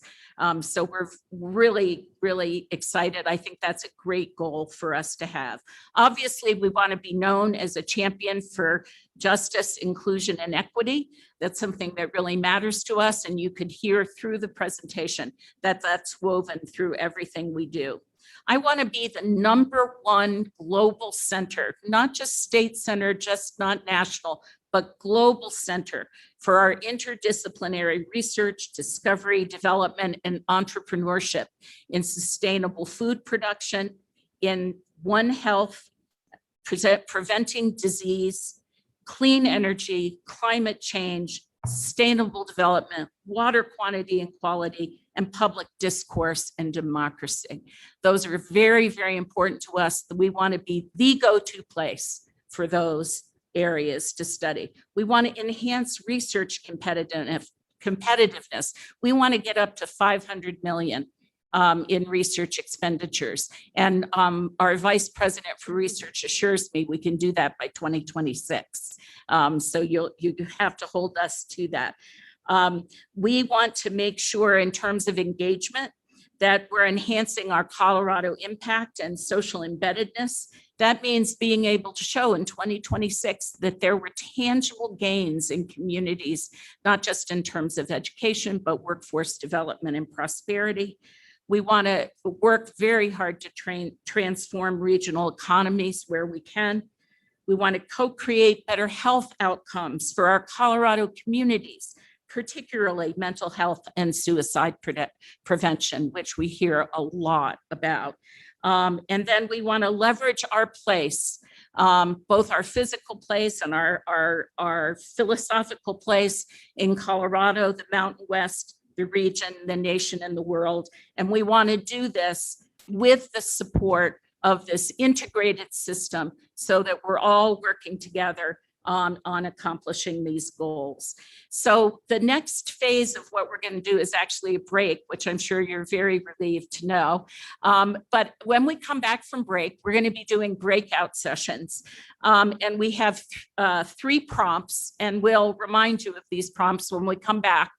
So we're really, really excited. I think that's a great goal for us to have. Obviously, we want to be known as a champion for justice, inclusion, and equity. That's something that really matters to us. And you could hear through the presentation that that's woven through everything we do. I want to be the #1 global center, not just state center, just not national, but global center for our interdisciplinary research, discovery, development, and entrepreneurship in sustainable food production, in One Health, preventing disease, clean energy, climate change, sustainable development, water quantity and quality, and public discourse and democracy. Those are very, very important to us. We want to be the go-to place for those areas to study. We want to enhance research competitiveness. We want to get up to 500 million in research expenditures. And our vice president for research assures me we can do that by 2026. So you have to hold us to that. We want to make sure in terms of engagement that we're enhancing our Colorado impact and social embeddedness. That means being able to show in 2026 that there were tangible gains in communities, not just in terms of education, but workforce development and prosperity. We want to work very hard to transform regional economies where we can. We want to co-create better health outcomes for our Colorado communities, particularly mental health and suicide prevention, which we hear a lot about. And then we want to leverage our place, both our physical place and our philosophical place in Colorado, the Mountain West, the region, the nation, and the world. And we want to do this with the support of this integrated system so that we're all working together on accomplishing these goals. So the next phase of what we're going to do is actually a break, which I'm sure you're very relieved to know. But when we come back from break, we're going to be doing breakout sessions. And we have 3 prompts, and we'll remind you of these prompts when we come back.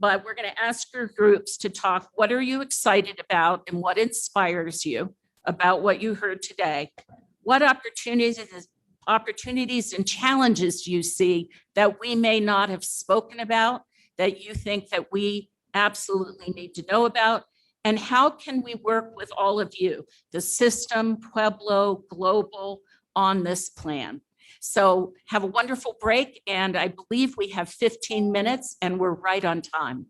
But we're going to ask your groups to talk, what are you excited about and what inspires you about what you heard today? What opportunities and challenges do you see that we may not have spoken about, that you think that we absolutely need to know about? And how can we work with all of you, the system, Pueblo, global, on this plan? So have a wonderful break. And I believe we have 15 minutes and we're right on time.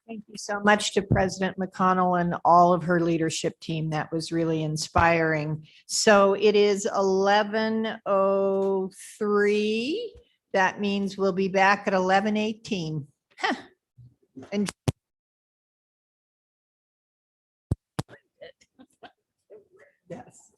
Thank you so much to President McConnell and all of her leadership team. That was really inspiring. So it is 11:03. That means we'll be back at 11:18. And yes.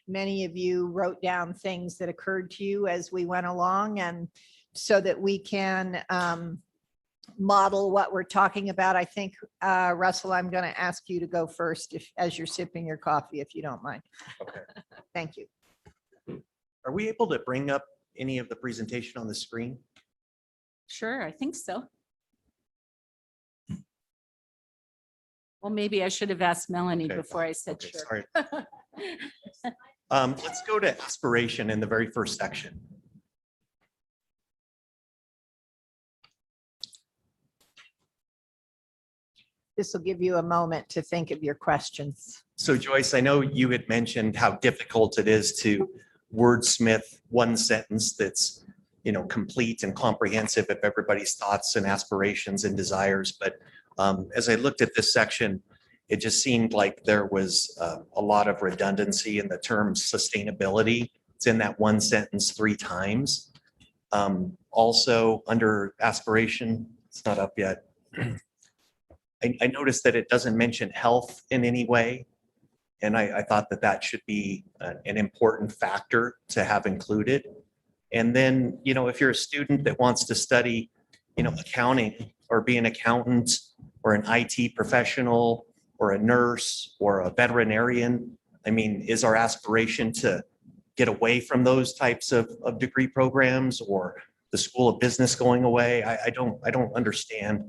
Many of you wrote down things that occurred to you as we went along, and so that we can model what we're talking about. I think, Russell, I'm going to ask you to go first as you're sipping your coffee, if you don't mind.
Okay.
Thank you.
Are we able to bring up any of the presentation on the screen?
Sure, I think so. Well, maybe I should have asked Melanie
Okay.
before I said
Okay,
sure.
sorry. Let's go to aspiration in the very first section.
This will give you a moment to think of your questions.
So Joyce, I know you had mentioned how difficult it is to wordsmith one sentence that's, you know, complete and comprehensive of everybody's thoughts and aspirations and desires. But as I looked at this section, it just seemed like there was a lot of redundancy in the term sustainability. It's in that one sentence 3 times. Also under aspiration, it's not up yet. I noticed that it doesn't mention health in any way. And I thought that that should be an important factor to have included. And then, you know, if you're a student that wants to study, you know, accounting or be an accountant or an IT professional or a nurse or a veterinarian, I mean, is our aspiration to get away from those types of degree programs, or the School of Business going away? I don't understand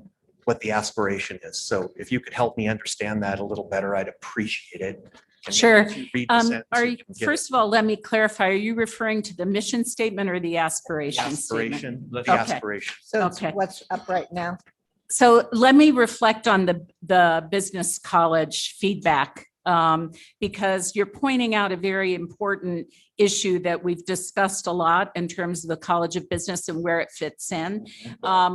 what the aspiration is. So if you could help me understand that a little better, I'd appreciate it. And
Sure.
if you read the sentence,
Are
you
you,
can get
first of all, let me clarify, are you referring to the mission statement or the
the
aspiration statement?
aspiration, the
Okay.
aspiration.
So it's
Okay.
what's up right now?
So let me reflect on the business college feedback, because you're pointing out a very important issue that we've discussed a lot in terms of the College of Business and where it fits in,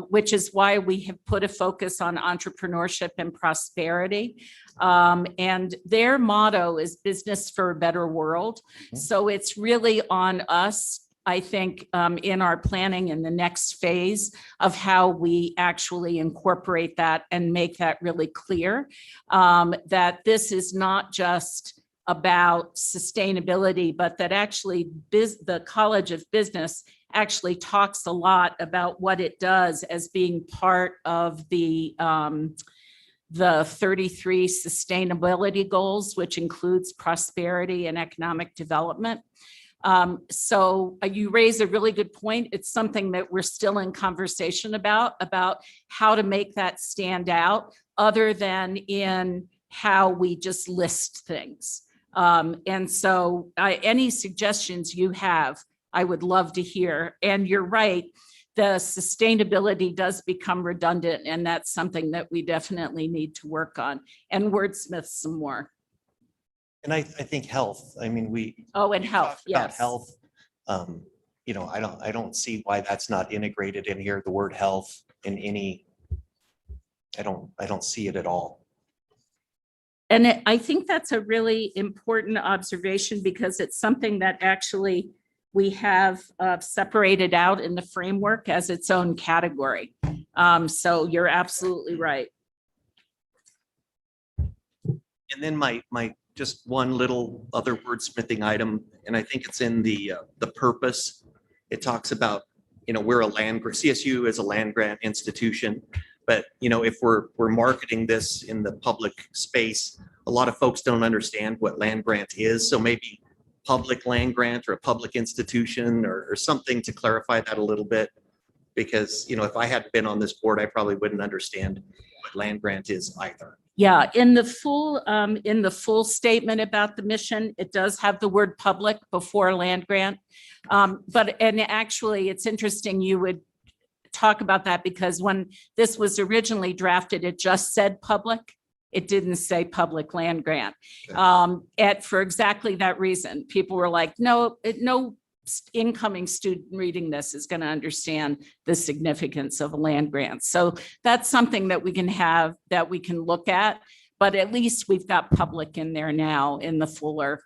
which is why we have put a focus on entrepreneurship and prosperity. And their motto is business for a better world. So it's really on us, I think, in our planning in the next phase of how we actually incorporate that and make that really clear, that this is not just about sustainability, but that actually the College of Business actually talks a lot about what it does as being part of the 33 sustainability goals, which includes prosperity and economic development. So you raise a really good point. It's something that we're still in conversation about how to make that stand out other than in how we just list things. And so any suggestions you have, I would love to hear. And you're right, the sustainability does become redundant, and that's something that we definitely need to work on and wordsmith some more.
And I think health, I mean,
Oh, and
we
health,
talked about
yes.
health. You know, I don't see why that's not integrated in here, the word health in any, I don't see it at all.
And I think that's a really important observation, because it's something that actually we have separated out in the framework as its own category. So you're absolutely right.
And then my just one little other wordsmithing item, and I think it's in the purpose. It talks about, you know, we're a CSU is a land grant institution, but you know, if we're marketing this in the public space, a lot of folks don't understand what land grant is. So maybe public land grant or a public institution or something to clarify that a little bit, because you know, if I hadn't been on this board, I probably wouldn't understand what land grant is either.
Yeah, in the full statement about the mission, it does have the word public before land grant. And actually, it's interesting you would talk about that, because when this was originally drafted, it just said public. It didn't say public land grant. For exactly that reason, people were like, no incoming student reading this is going to understand the significance of a land grant. So that's something that we can have, that we can look at, but at least we've got public in there now in the fuller.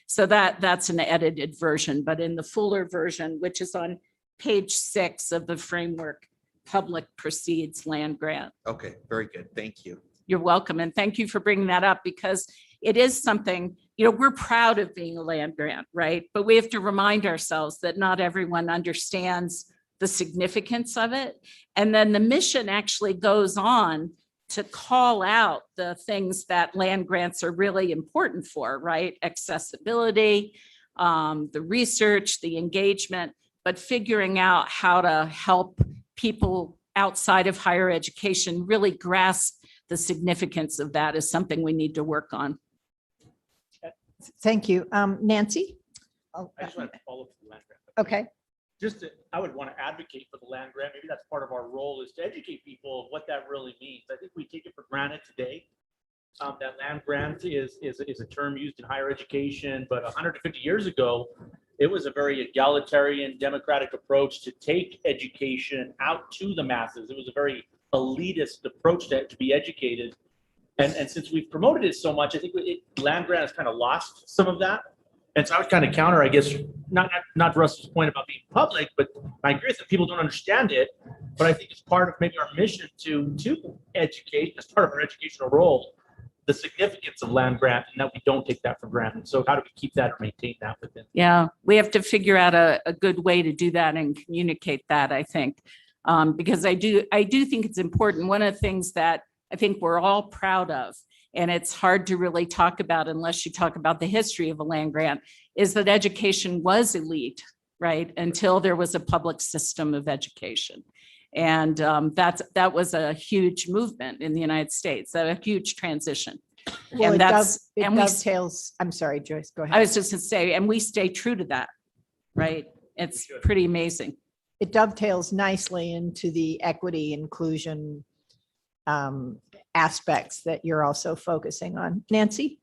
So that's an edited version, but in the fuller version, which is on page 6 of the framework, public precedes land grant.
Okay, very good. Thank you.
You're welcome. And thank you for bringing that up, because it is something, we're proud of being a land grant, right? But we have to remind ourselves that not everyone understands the significance of it. And then the mission actually goes on to call out the things that land grants are really important for, right? Accessibility, the research, the engagement, but figuring out how to help people outside of higher education really grasp the significance of that is something we need to work on.
Thank you. Nancy? Oh,
I just want to follow up the land grant.
okay.
I would want to advocate for the land grant. Maybe that's part of our role, is to educate people of what that really means. I think we take it for granted today. That land grant is a term used in higher education, but 150 years ago, it was a very egalitarian, democratic approach to take education out to the masses. It was a very elitist approach to be educated. And since we've promoted it so much, I think land grant has kind of lost some of that. And so I would kind of counter, I guess, not Russ's point about being public, but I agree that people don't understand it. But I think it's part of maybe our mission to educate, as part of our educational role, the significance of land grant, and that we don't take that for granted. So how do we keep that or maintain that within?
Yeah, we have to figure out a good way to do that and communicate that, I think, because I do think it's important. One of the things that I think we're all proud of, and it's hard to really talk about unless you talk about the history of a land grant, is that education was elite, right? Until there was a public system of education. And that was a huge movement in the United States, a huge transition.
Well,
And
it
and we,
dovetails. I'm sorry, Joyce, go ahead.
I was just gonna say, and we stay true to that, right? It's pretty amazing.
It dovetails nicely into the equity inclusion aspects that you're also focusing on. Nancy?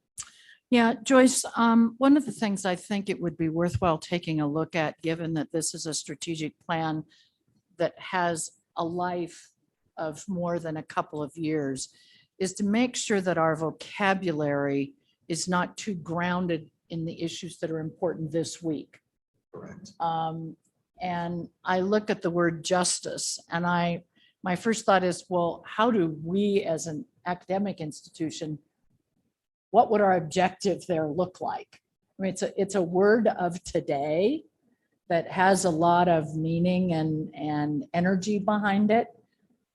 Yeah, Joyce, one of the things I think it would be worthwhile taking a look at, given that this is a strategic plan that has a life of more than a couple of years, is to make sure that our vocabulary is not too grounded in the issues that are important this week.
Correct.
And I look at the word justice, and my first thought is, well, how do we as an academic institution, what would our objective there look like? I mean, it's a word of today that has a lot of meaning and energy behind it,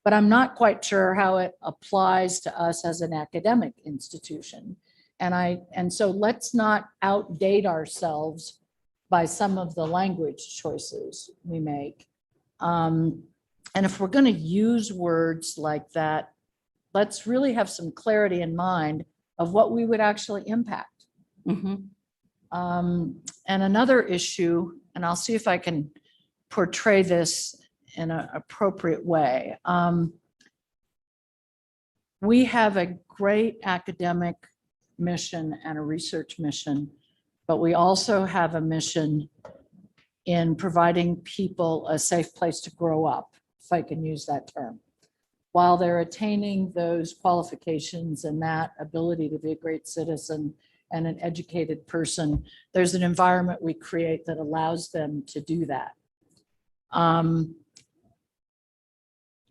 but I'm not quite sure how it applies to us as an academic institution. And so let's not outdate ourselves by some of the language choices we make. And if we're going to use words like that, let's really have some clarity in mind of what we would actually impact.
Mhm.
And another issue, and I'll see if I can portray this in an appropriate way. We have a great academic mission and a research mission, but we also have a mission in providing people a safe place to grow up, if I can use that term. While they're attaining those qualifications and that ability to be a great citizen and an educated person, there's an environment we create that allows them to do that.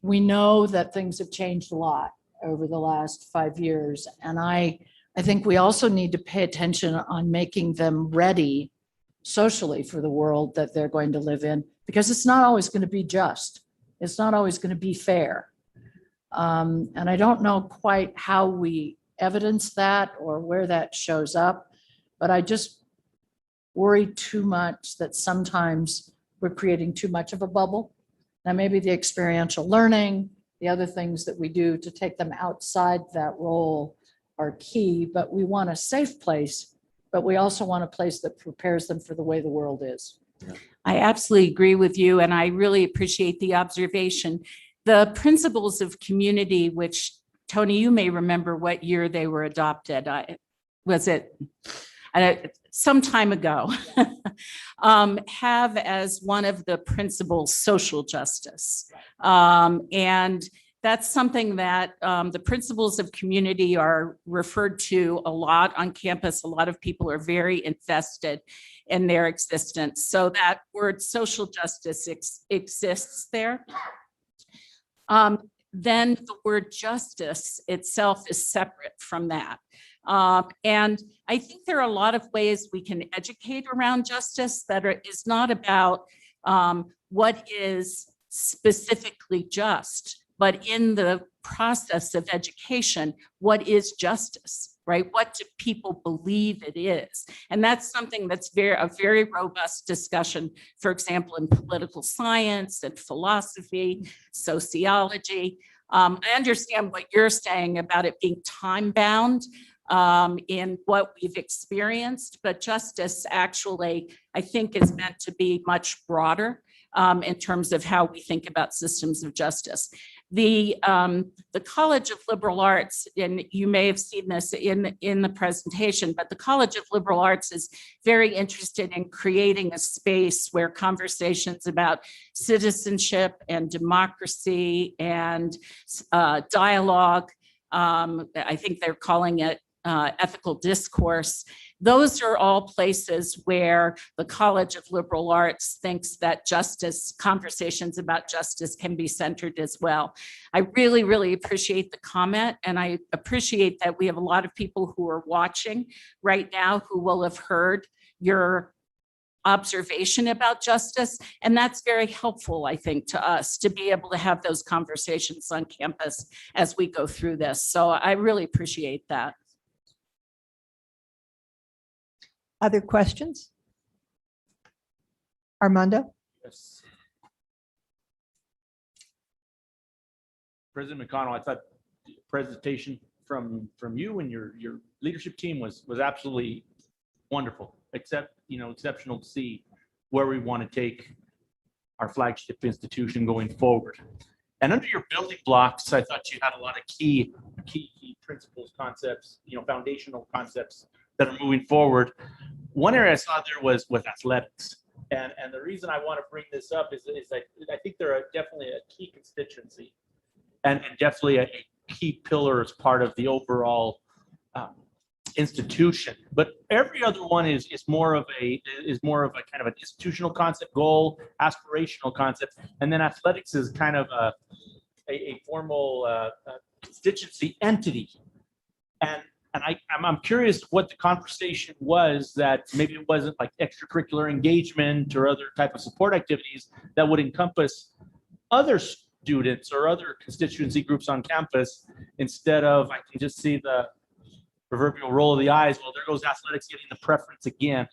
We know that things have changed a lot over the last 5 years, and I think we also need to pay attention on making them ready socially for the world that they're going to live in, because it's not always going to be just. It's not always going to be fair. And I don't know quite how we evidence that or where that shows up, but I just worry too much that sometimes we're creating too much of a bubble. Now, maybe the experiential learning, the other things that we do to take them outside that role are key, but we want a safe place, but we also want a place that prepares them for the way the world is.
I absolutely agree with you, and I really appreciate the observation. The principles of community, which Tony, you may remember what year they were adopted. Was it some time ago? Have as one of the principles social justice. And that's something that the principles of community are referred to a lot on campus. A lot of people are very invested in their existence. So that word social justice exists there. Then the word justice itself is separate from that. And I think there are a lot of ways we can educate around justice that is not about what is specifically just, but in the process of education, what is justice, right? What do people believe it is? And that's something that's a very robust discussion, for example, in political science and philosophy, sociology. I understand what you're saying about it being time-bound in what we've experienced, but justice actually, I think, is meant to be much broader in terms of how we think about systems of justice. The College of Liberal Arts, and you may have seen this in the presentation, but the College of Liberal Arts is very interested in creating a space where conversations about citizenship and democracy and dialogue, I think they're calling it ethical discourse. Those are all places where the College of Liberal Arts thinks that justice, conversations about justice can be centered as well. I really, really appreciate the comment, and I appreciate that we have a lot of people who are watching right now who will have heard your observation about justice. And that's very helpful, I think, to us to be able to have those conversations on campus as we go through this. So I really appreciate that.
Other questions? Armando?
Yes. President McConnell, I thought the presentation from you and your leadership team was absolutely wonderful, exceptional to see where we want to take our flagship institution going forward. And under your building blocks, I thought you had a lot of key principles, concepts, foundational concepts that are moving forward. One area I saw there was with athletics. And the reason I want to bring this up is I think they're definitely a key constituency and definitely a key pillar as part of the overall institution. But every other one is more of a kind of an institutional concept, goal, aspirational concept, and then athletics is kind of a formal constituency entity. And I'm curious what the conversation was, that maybe it wasn't like extracurricular engagement or other type of support activities that would encompass other students or other constituency groups on campus, instead of, I can just see the proverbial roll of the eyes. Well, there goes athletics getting the preference again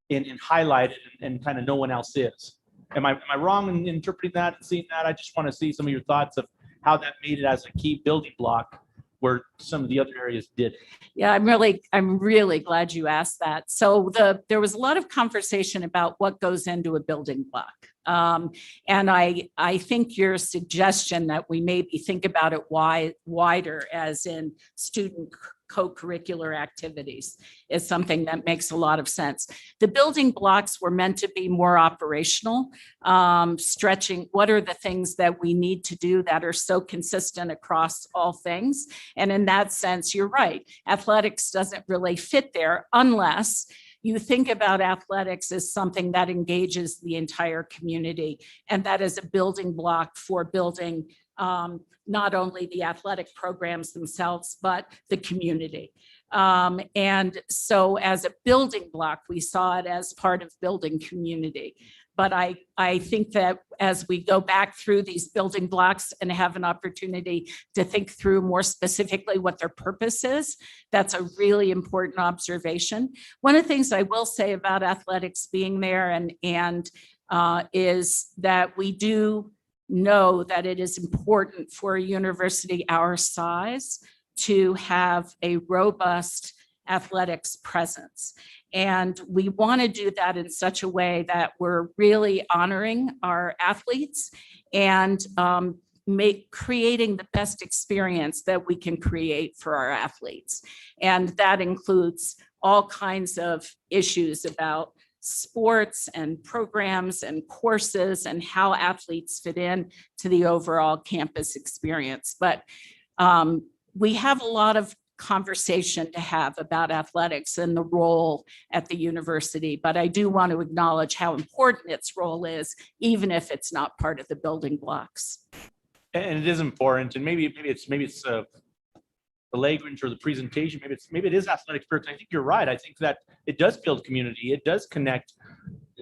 in highlighted and kind of no one else is. Am I wrong in interpreting that and seeing that? I just want to see some of your thoughts of how that made it as a key building block where some of the other areas did.
Yeah, I'm really glad you asked that. So there was a lot of conversation about what goes into a building block. And I think your suggestion that we maybe think about it wider, as in student co-curricular activities, is something that makes a lot of sense. The building blocks were meant to be more operational, stretching what are the things that we need to do that are so consistent across all things. And in that sense, you're right. Athletics doesn't really fit there unless you think about athletics as something that engages the entire community, and that is a building block for building not only the athletic programs themselves, but the community. And so as a building block, we saw it as part of building community. But I think that as we go back through these building blocks and have an opportunity to think through more specifically what their purpose is, that's a really important observation. One of the things I will say about athletics being there and is that we do know that it is important for a university our size to have a robust athletics presence. And we want to do that in such a way that we're really honoring our athletes and creating the best experience that we can create for our athletes. And that includes all kinds of issues about sports and programs and courses and how athletes fit in to the overall campus experience. But we have a lot of conversation to have about athletics and the role at the university, but I do want to acknowledge how important its role is, even if it's not part of the building blocks.
And it is important, and maybe it's a the language or the presentation, maybe it is athletic spirit. I think you're right. I think that it does build community. It does connect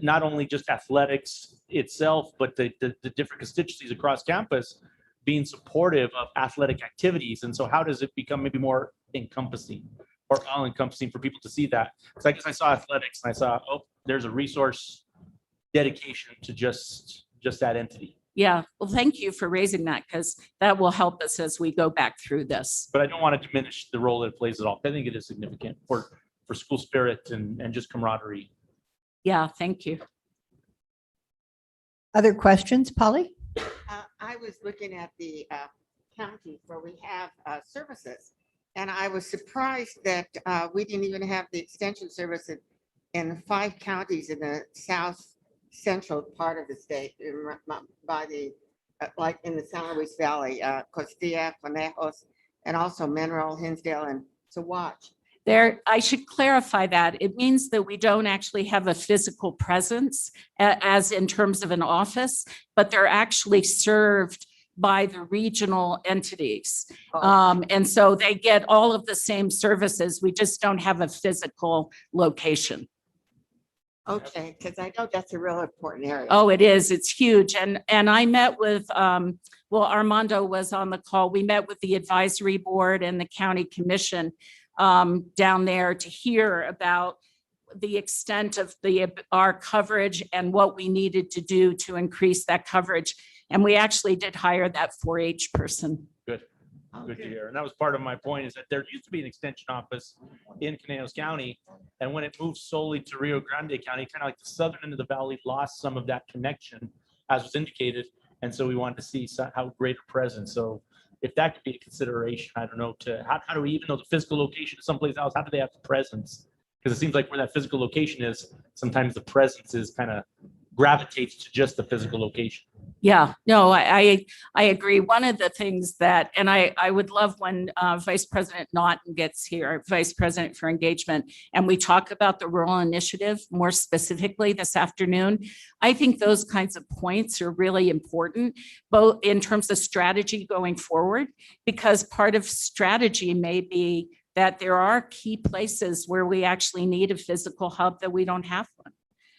not only just athletics itself, but the different constituencies across campus being supportive of athletic activities. And so how does it become maybe more encompassing or all encompassing for people to see that? Because I guess I saw athletics and I saw, oh, there's a resource dedication to just that entity.
Yeah, well, thank you for raising that because that will help us as we go back through this.
But I don't want to diminish the role that it plays at all. I think it is significant for school spirit and just camaraderie.
Yeah, thank you.
Other questions, Polly?
I was looking at the counties where we have services, and I was surprised that we didn't even have the extension service in 5 counties in the south central part of the state, by the like in the San Luis Valley, Costilla, Conejos, and also Mineral, Hinsdale, and Saguache.
There, I should clarify that. It means that we don't actually have a physical presence as in terms of an office, but they're actually served by the regional entities. And so they get all of the same services. We just don't have a physical location.
Okay, because I know that's a real important area.
Oh, it is. It's huge. And I met with, well, Armando was on the call. We met with the advisory board and the county commission down there to hear about the extent of our coverage and what we needed to do to increase that coverage. And we actually did hire that 4-H person.
Good to hear. And that was part of my point, is that there used to be an extension office in Conejos County. And when it moved solely to Rio Grande County, kind of like the southern end of the valley lost some of that connection, as was indicated. And so we wanted to see how greater presence. So if that could be a consideration, I don't know, how do we, even though the physical location is someplace else, how do they have the presence? Because it seems like where that physical location is, sometimes the presence is kind of gravitates to just the physical location.
Yeah, no, I agree. One of the things that, and I would love when Vice President Naughton gets here, Vice President for Engagement, and we talk about the rural initiative more specifically this afternoon. I think those kinds of points are really important, both in terms of strategy going forward, because part of strategy may be that there are key places where we actually need a physical hub that we don't have one.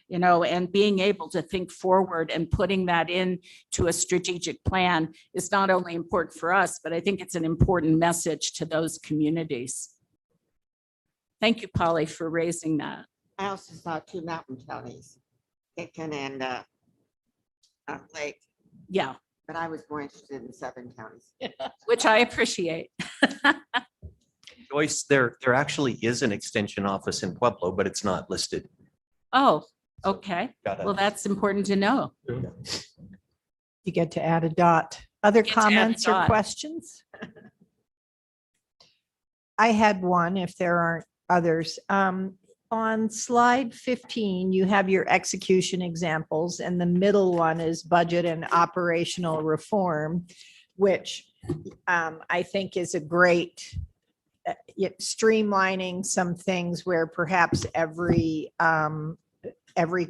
You know, and being able to think forward and putting that into a strategic plan is not only important for us, but I think it's an important message to those communities. Thank you, Polly, for raising that.
I also saw 2 mountain counties, Aiken and Lake,
Yeah,
but I was more interested in 7 counties.
which I appreciate.
Joyce, there actually is an extension office in Pueblo, but it's not listed.
Oh, okay.
Gotta-
Well, that's important to know.
You get to add a dot. Other
Get to add a
comments or
dot.
questions? I had one, if there aren't others. On slide 15, you have your execution examples, and the middle one is budget and operational reform, which I think is a great streamlining some things where perhaps every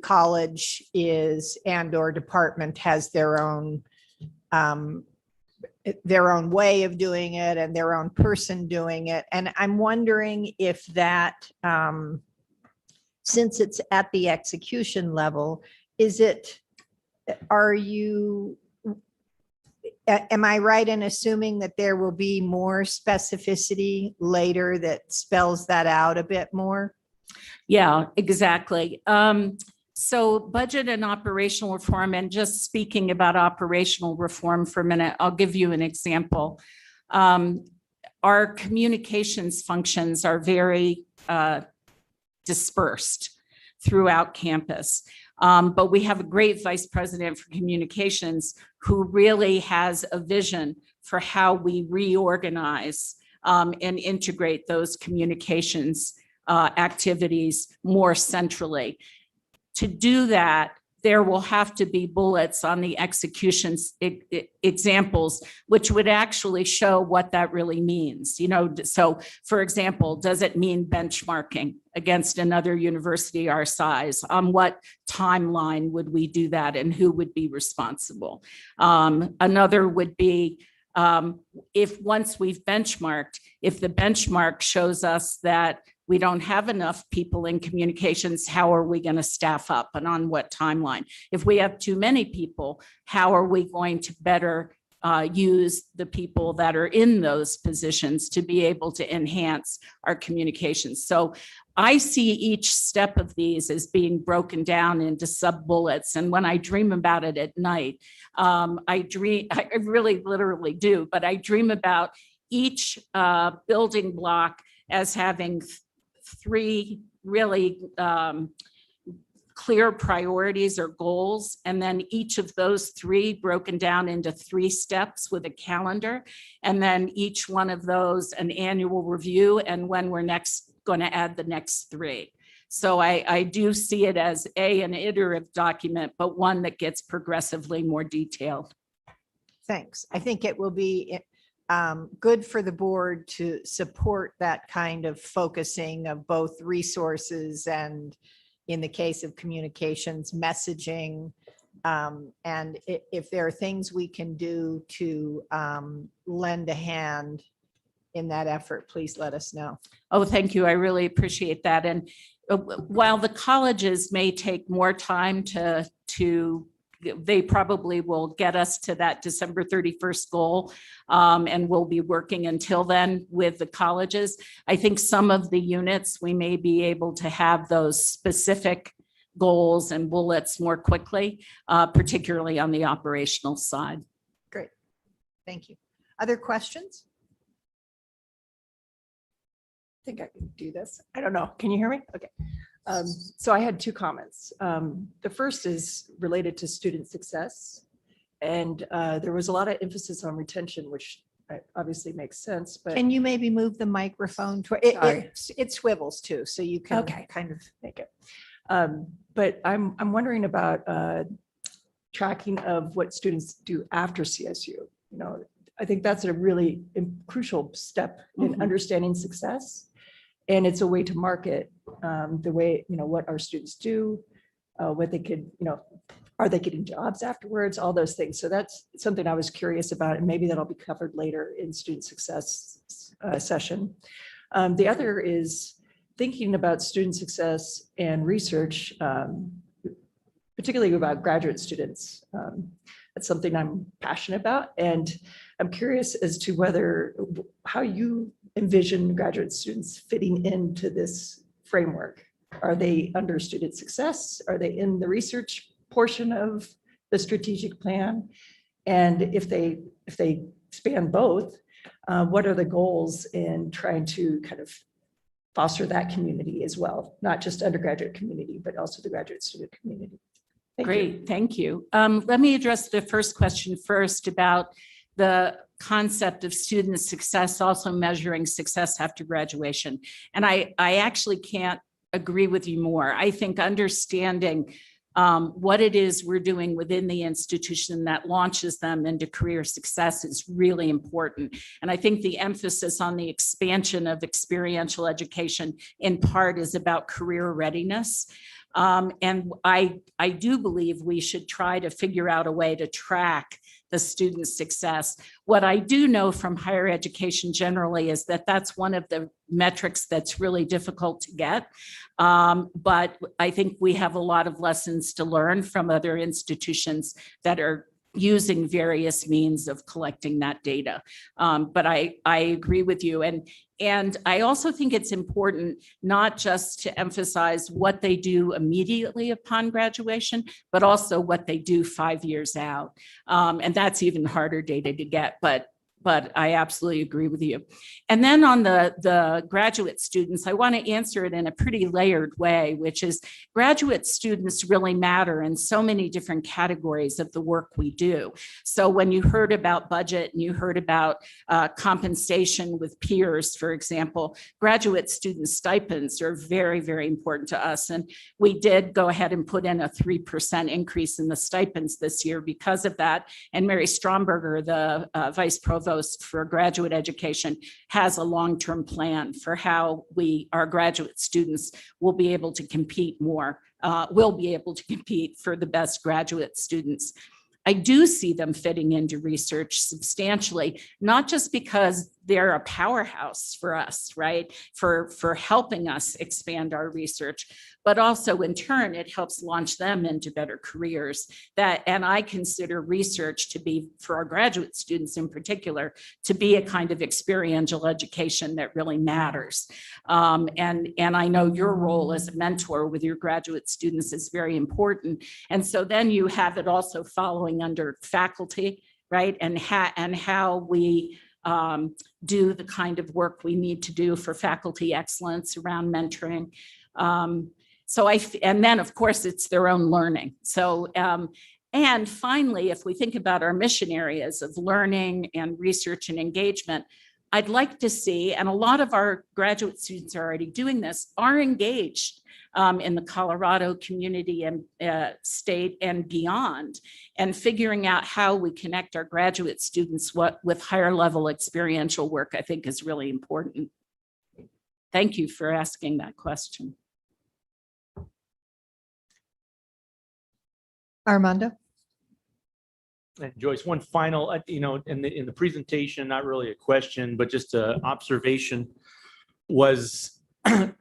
college is and/or department has their own way of doing it and their own person doing it. And I'm wondering if that, since it's at the execution level, am I right in assuming that there will be more specificity later that spells that out a bit more?
Yeah, exactly. So budget and operational reform, and just speaking about operational reform for a minute, I'll give you an example. Our communications functions are very dispersed throughout campus. But we have a great vice president for communications who really has a vision for how we reorganize and integrate those communications activities more centrally. To do that, there will have to be bullets on the executions examples, which would actually show what that really means. You know, so for example, does it mean benchmarking against another university our size? On what timeline would we do that and who would be responsible? Another would be if once we've benchmarked, if the benchmark shows us that we don't have enough people in communications, how are we going to staff up and on what timeline? If we have too many people, how are we going to better use the people that are in those positions to be able to enhance our communications? So I see each step of these as being broken down into sub bullets. And when I dream about it at night, I really literally do, but I dream about each building block as having three really clear priorities or goals, and then each of those three broken down into 3 steps with a calendar, and then each one of those an annual review and when we're next going to add the next 3. So I do see it as an iterative document, but one that gets progressively more detailed.
Thanks. I think it will be good for the board to support that kind of focusing of both resources and, in the case of communications, messaging. And if there are things we can do to lend a hand in that effort, please let us know.
Oh, thank you. I really appreciate that. And while the colleges may take more time to they probably will get us to that December 31st goal, and we'll be working until then with the colleges. I think some of the units, we may be able to have those specific goals and bullets more quickly, particularly on the operational side.
Great. Thank you. Other questions?
I think I can do this. I don't know. Can you hear me? Okay. So I had 2 comments. The first is related to student success. And there was a lot of emphasis on retention, which obviously makes sense, but.
Can you maybe move the microphone to it swivels too, so you can kind of
make it. But I'm wondering about tracking of what students do after CSU. You know, I think that's a really crucial step in understanding success. And it's a way to market the way, you know, what our students do, what they could, you know, are they getting jobs afterwards, all those things. So that's something I was curious about, and maybe that'll be covered later in student success session. The other is thinking about student success and research, particularly about graduate students. That's something I'm passionate about. And I'm curious as to how you envision graduate students fitting into this framework. Are they under student success? Are they in the research portion of the strategic plan? And if they span both, what are the goals in trying to kind of foster that community as well? Not just undergraduate community, but also the graduate student community.
Great, thank you. Let me address the first question first about the concept of student success, also measuring success after graduation. And I actually can't agree with you more. I think understanding what it is we're doing within the institution that launches them into career success is really important. And I think the emphasis on the expansion of experiential education in part is about career readiness. And I do believe we should try to figure out a way to track the student's success. What I do know from higher education generally is that that's one of the metrics that's really difficult to get. But I think we have a lot of lessons to learn from other institutions that are using various means of collecting that data. But I agree with you. And I also think it's important not just to emphasize what they do immediately upon graduation, but also what they do 5 years out. And that's even harder data to get, but I absolutely agree with you. And then on the graduate students, I want to answer it in a pretty layered way, which is graduate students really matter in so many different categories of the work we do. So when you heard about budget and you heard about compensation with peers, for example, graduate student stipends are very, very important to us. And we did go ahead and put in a 3% increase in the stipends this year because of that. And Mary Stromberger, the vice provost for graduate education, has a long-term plan for how our graduate students will be able to compete more, will be able to compete for the best graduate students. I do see them fitting into research substantially, not just because they're a powerhouse for us, right? For helping us expand our research, but also in turn, it helps launch them into better careers. And I consider research to be, for our graduate students in particular, to be a kind of experiential education that really matters. And I know your role as a mentor with your graduate students is very important. And so then you have it also following under faculty, right? And how we do the kind of work we need to do for faculty excellence around mentoring. And then of course it's their own learning. So, and finally, if we think about our mission areas of learning and research and engagement, I'd like to see, and a lot of our graduate students are already doing this, are engaged in the Colorado community and state and beyond, and figuring out how we connect our graduate students with higher level experiential work, I think is really important. Thank you for asking that question.
Armando?
And Joyce, one final, in the presentation, not really a question, but just an observation was, I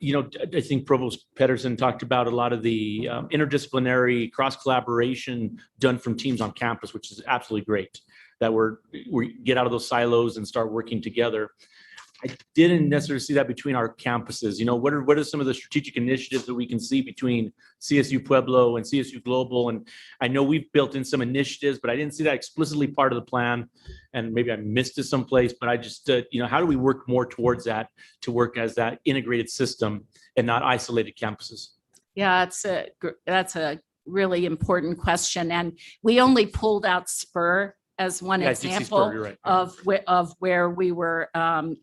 think Provost Pedersen talked about a lot of the interdisciplinary cross collaboration done from teams on campus, which is absolutely great, that we get out of those silos and start working together. I didn't necessarily see that between our campuses. What are some of the strategic initiatives that we can see between CSU Pueblo and CSU Global? And I know we've built in some initiatives, but I didn't see that explicitly part of the plan. And maybe I missed it someplace, but I just, how do we work more towards that to work as that integrated system and not isolated campuses?
Yeah, that's a really important question. And we only pulled out SPUR as one example
right.
of where we were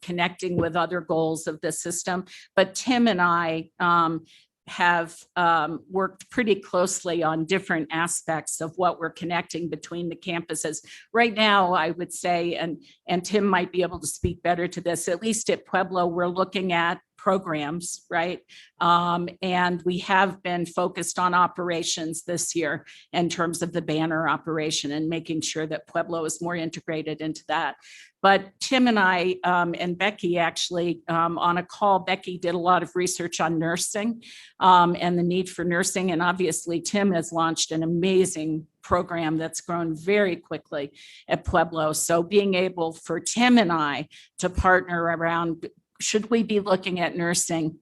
connecting with other goals of the system. But Tim and I have worked pretty closely on different aspects of what we're connecting between the campuses. Right now, I would say, and Tim might be able to speak better to this, at least at Pueblo, we're looking at programs, right? And we have been focused on operations this year in terms of the banner operation and making sure that Pueblo is more integrated into that. But Tim and I and Becky actually on a call, Becky did a lot of research on nursing and the need for nursing. And obviously Tim has launched an amazing program that's grown very quickly at Pueblo. So being able for Tim and I to partner around, should we be looking at nursing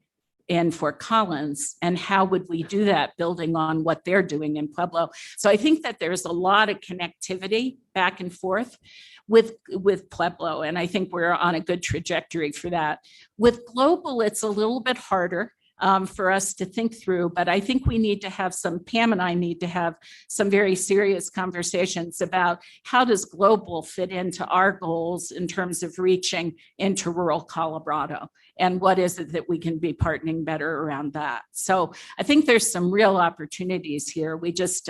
in Fort Collins, and how would we do that building on what they're doing in Pueblo? So I think that there's a lot of connectivity back and forth with Pueblo, and I think we're on a good trajectory for that. With Global, it's a little bit harder for us to think through, but I think we need to have Pam and I need to have some very serious conversations about how does Global fit into our goals in terms of reaching into rural Colorado, and what is it that we can be partnering better around that. So I think there's some real opportunities here. We just,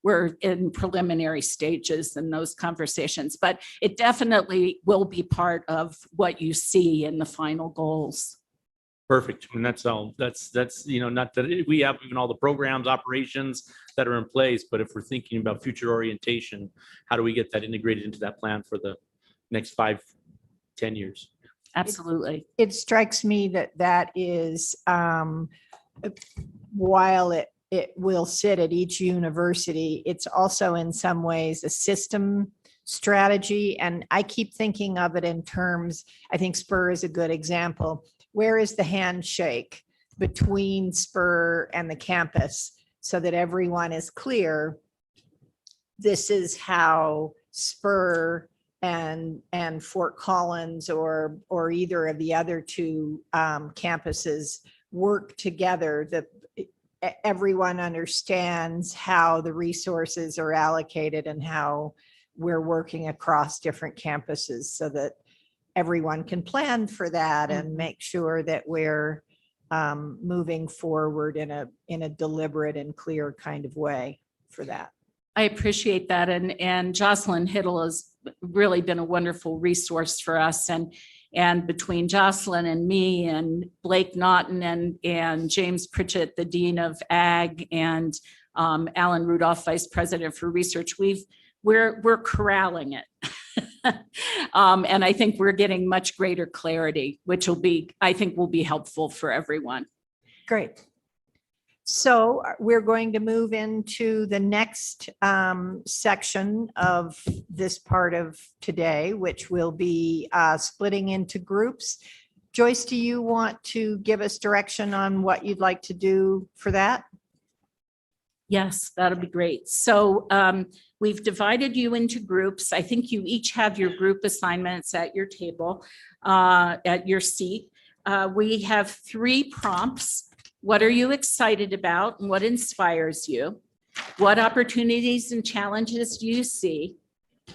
we're in preliminary stages in those conversations, but it definitely will be part of what you see in the final goals.
Perfect. And that's all, that's, not that we have even all the programs, operations that are in place, but if we're thinking about future orientation, how do we get that integrated into that plan for the next 5-10 years?
Absolutely.
It strikes me that is, while it will sit at each university, it's also in some ways a system strategy. And I keep thinking of it in terms, I think SPUR is a good example. Where is the handshake between SPUR and the campus so that everyone is clear? This is how SPUR and Fort Collins or either of the other two campuses work together. Everyone understands how the resources are allocated and how we're working across different campuses so that everyone can plan for that and make sure that we're moving forward in a deliberate and clear kind of way for that.
I appreciate that. And Jocelyn Hiddle has really been a wonderful resource for us. And between Jocelyn and me and Blake Naughton and James Pritchett, the Dean of Ag, and Alan Rudolph, Vice President for Research, we're corralling it. And I think we're getting much greater clarity, which I think will be helpful for everyone.
Great. So we're going to move into the next section of this part of today, which will be splitting into groups. Joyce, do you want to give us direction on what you'd like to do for that?
Yes, that'll be great. So we've divided you into groups. I think you each have your group assignments at your table, at your seat. We have 3 prompts. What are you excited about and what inspires you? What opportunities and challenges do you see?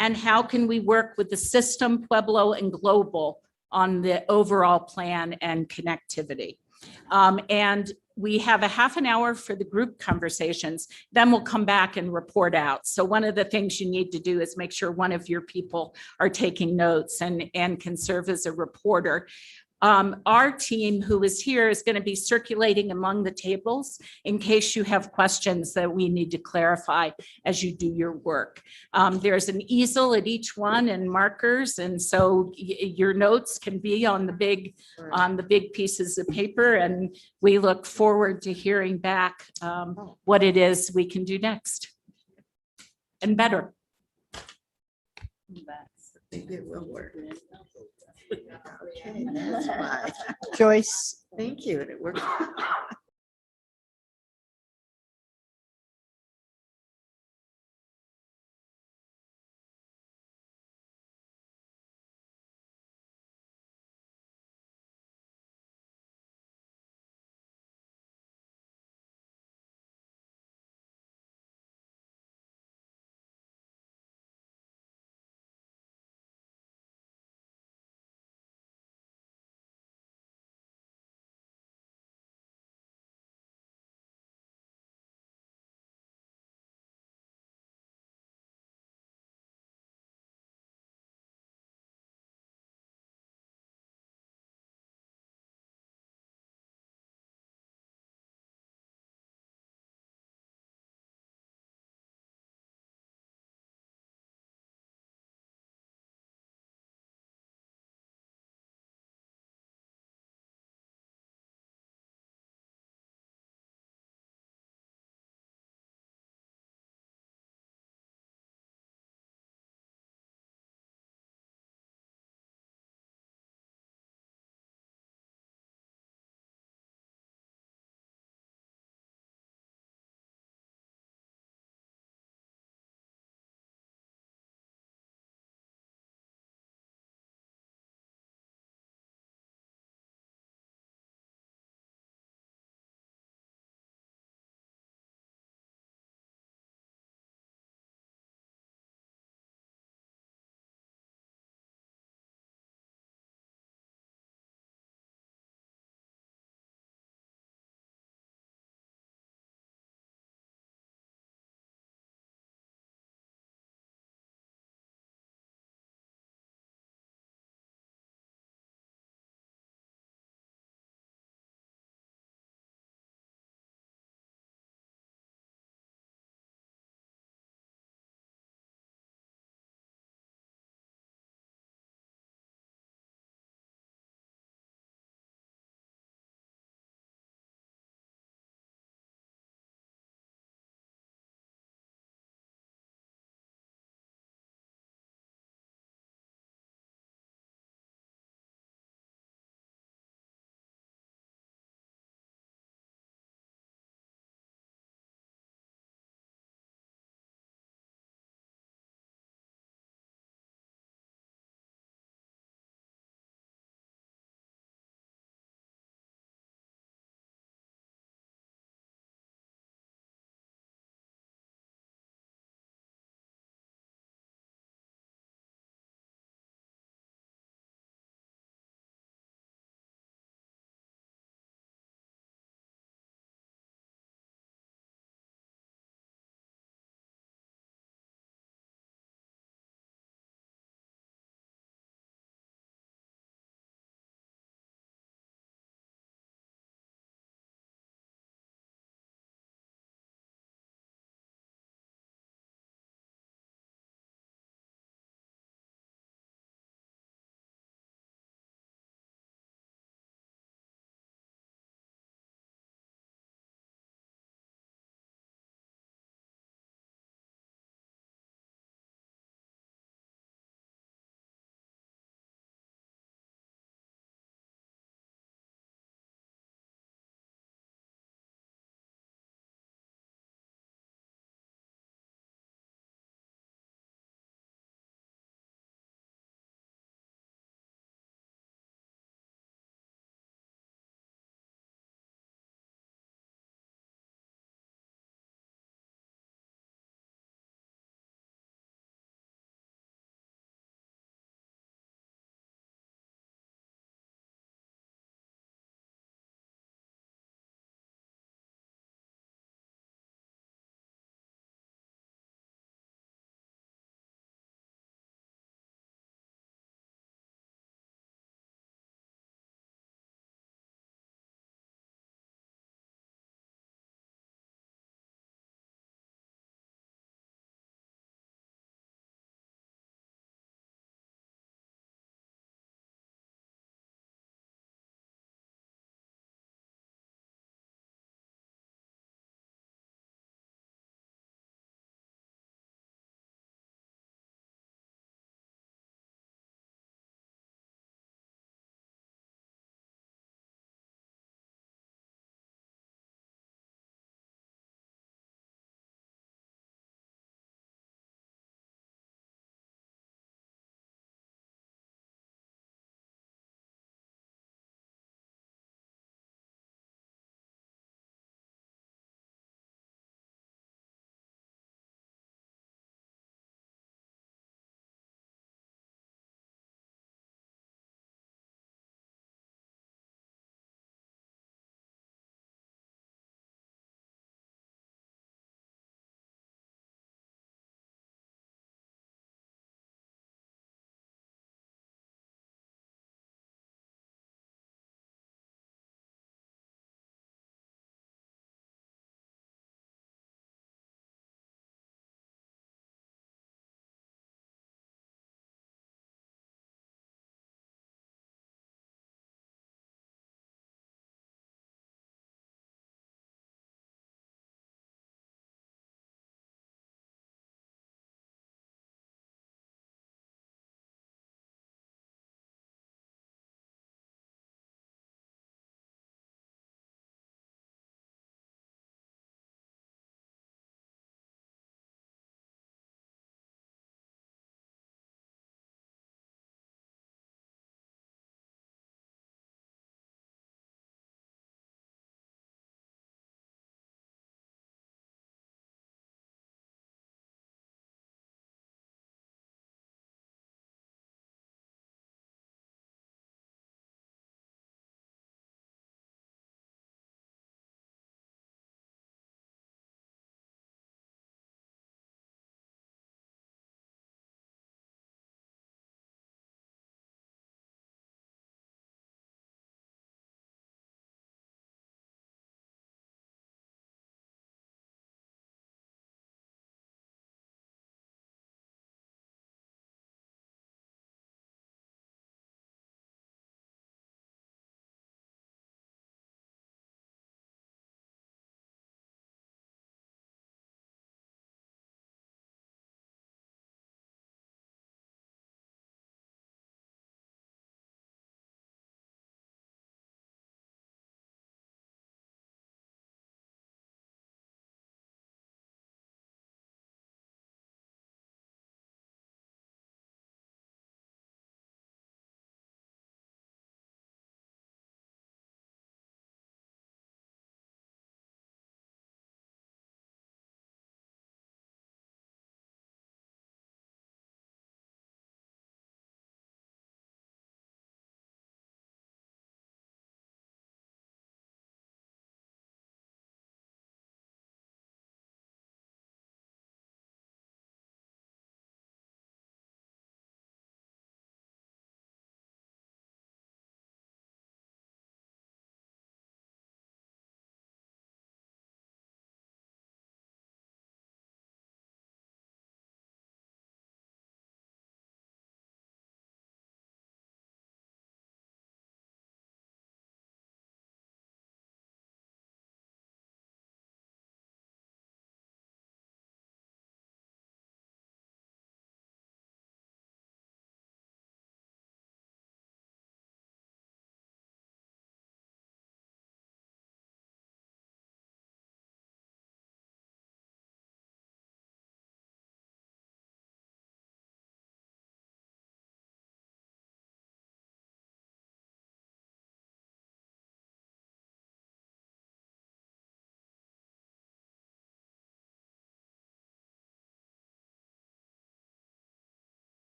And how can we work with the system, Pueblo, and global on the overall plan and connectivity? And we have a half an hour for the group conversations, then we'll come back and report out. So one of the things you need to do is make sure one of your people are taking notes and can serve as a reporter. Our team who is here is going to be circulating among the tables in case you have questions that we need to clarify as you do your work. There's an easel at each one and markers, and so your notes can be on the big pieces of paper, and we look forward to hearing back what it is we can do next and better.
It will work. Okay, that's fine.
Joyce?
Thank you. And it worked.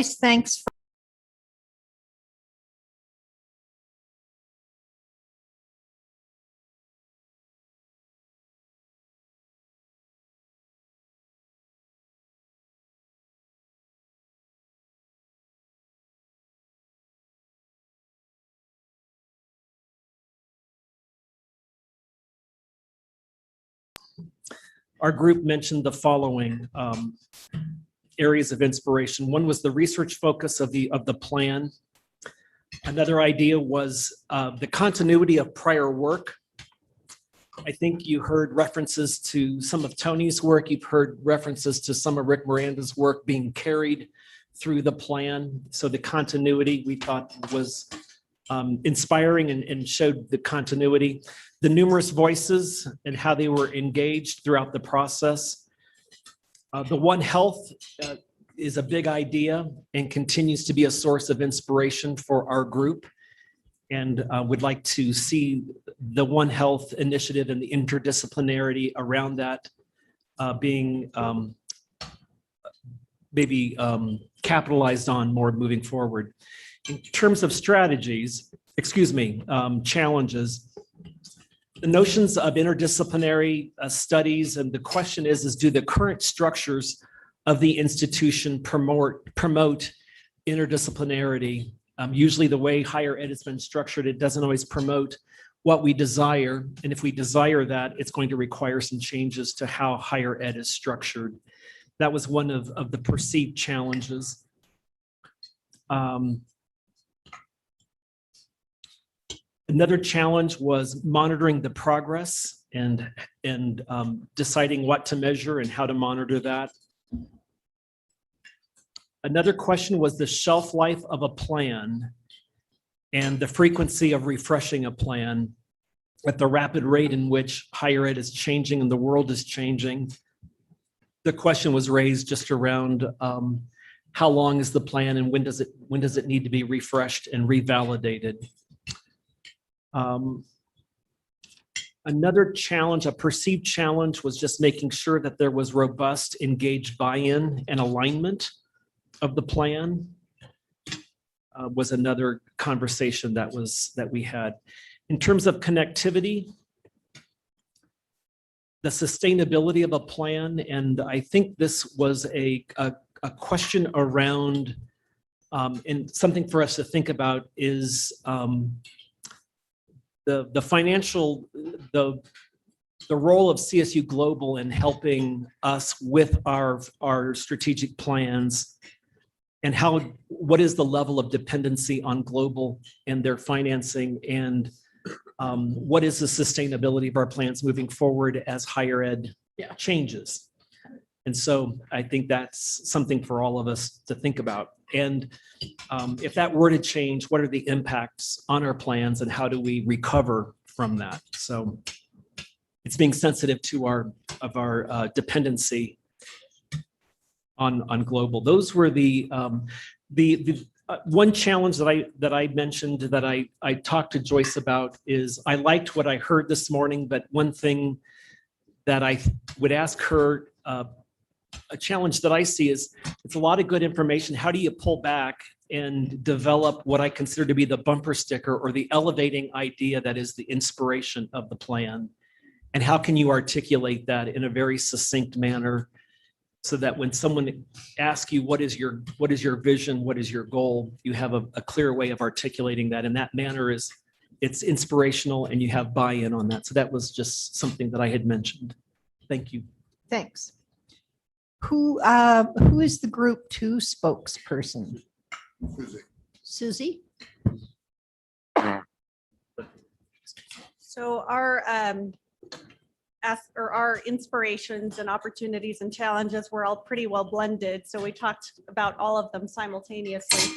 Thanks.
Our group mentioned the following areas of inspiration. One was the research focus of the plan. Another idea was the continuity of prior work. I think you heard references to some of Tony's work. You've heard references to some of Rick Miranda's work being carried through the plan. So the continuity we thought was inspiring and showed the continuity. The numerous voices and how they were engaged throughout the process. The One Health is a big idea and continues to be a source of inspiration for our group. And would like to see the One Health initiative and the interdisciplinarity around that being maybe capitalized on more moving forward. In terms of strategies, challenges, the notions of interdisciplinary studies, and the question is do the current structures of the institution promote interdisciplinarity? Usually the way higher ed has been structured, it doesn't always promote what we desire. And if we desire that, it's going to require some changes to how higher ed is structured. That was one of the perceived challenges. Another challenge was monitoring the progress and deciding what to measure and how to monitor that. Another question was the shelf life of a plan and the frequency of refreshing a plan at the rapid rate in which higher ed is changing and the world is changing. The question was raised just around how long is the plan and when does it need to be refreshed and revalidated. Another challenge, a perceived challenge, was just making sure that there was robust, engaged buy-in and alignment of the plan. Was another conversation that we had. In terms of connectivity, the sustainability of a plan, and I think this was a question around, and something for us to think about is the financial, the role of CSU Global in helping us with our strategic plans, and what is the level of dependency on Global and their financing, and what is the sustainability of our plans moving forward as higher ed changes. And so I think that's something for all of us to think about. And if that were to change, what are the impacts on our plans and how do we recover from that? So it's being sensitive to our dependency on Global. Those were the one challenge that I mentioned that I talked to Joyce about is I liked what I heard this morning, but one thing that I would ask her, a challenge that I see is it's a lot of good information. How do you pull back and develop what I consider to be the bumper sticker or the elevating idea that is the inspiration of the plan? And how can you articulate that in a very succinct manner so that when someone asks you, what is your vision, what is your goal, you have a clear way of articulating that. And that manner it's inspirational and you have buy-in on that. So that was just something that I had mentioned. Thank you.
Thanks. Who is the group 2 spokesperson? Susie?
So our inspirations and opportunities and challenges were all pretty well blended. So we talked about all of them simultaneously.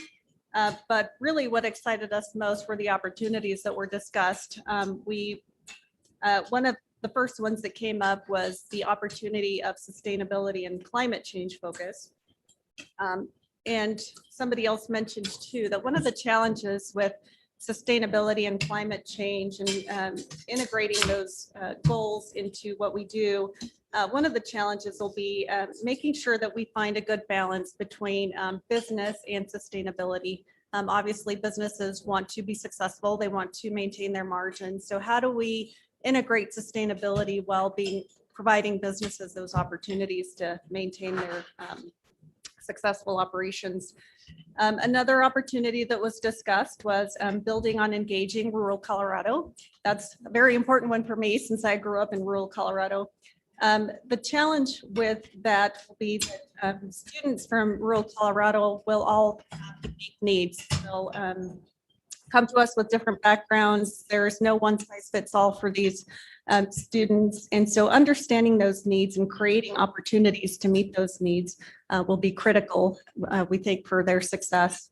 But really what excited us most were the opportunities that were discussed. One of the first ones that came up was the opportunity of sustainability and climate change focus. And somebody else mentioned too, that one of the challenges with sustainability and climate change and integrating those goals into what we do. One of the challenges will be making sure that we find a good balance between business and sustainability. Obviously, businesses want to be successful. They want to maintain their margins. So how do we integrate sustainability while providing businesses those opportunities to maintain their successful operations? Another opportunity that was discussed was building on engaging rural Colorado. That's a very important one for me since I grew up in rural Colorado. The challenge with that will be that students from rural Colorado will all have unique needs. They'll come to us with different backgrounds. There's no one size fits all for these students. And so understanding those needs and creating opportunities to meet those needs will be critical, we think, for their success.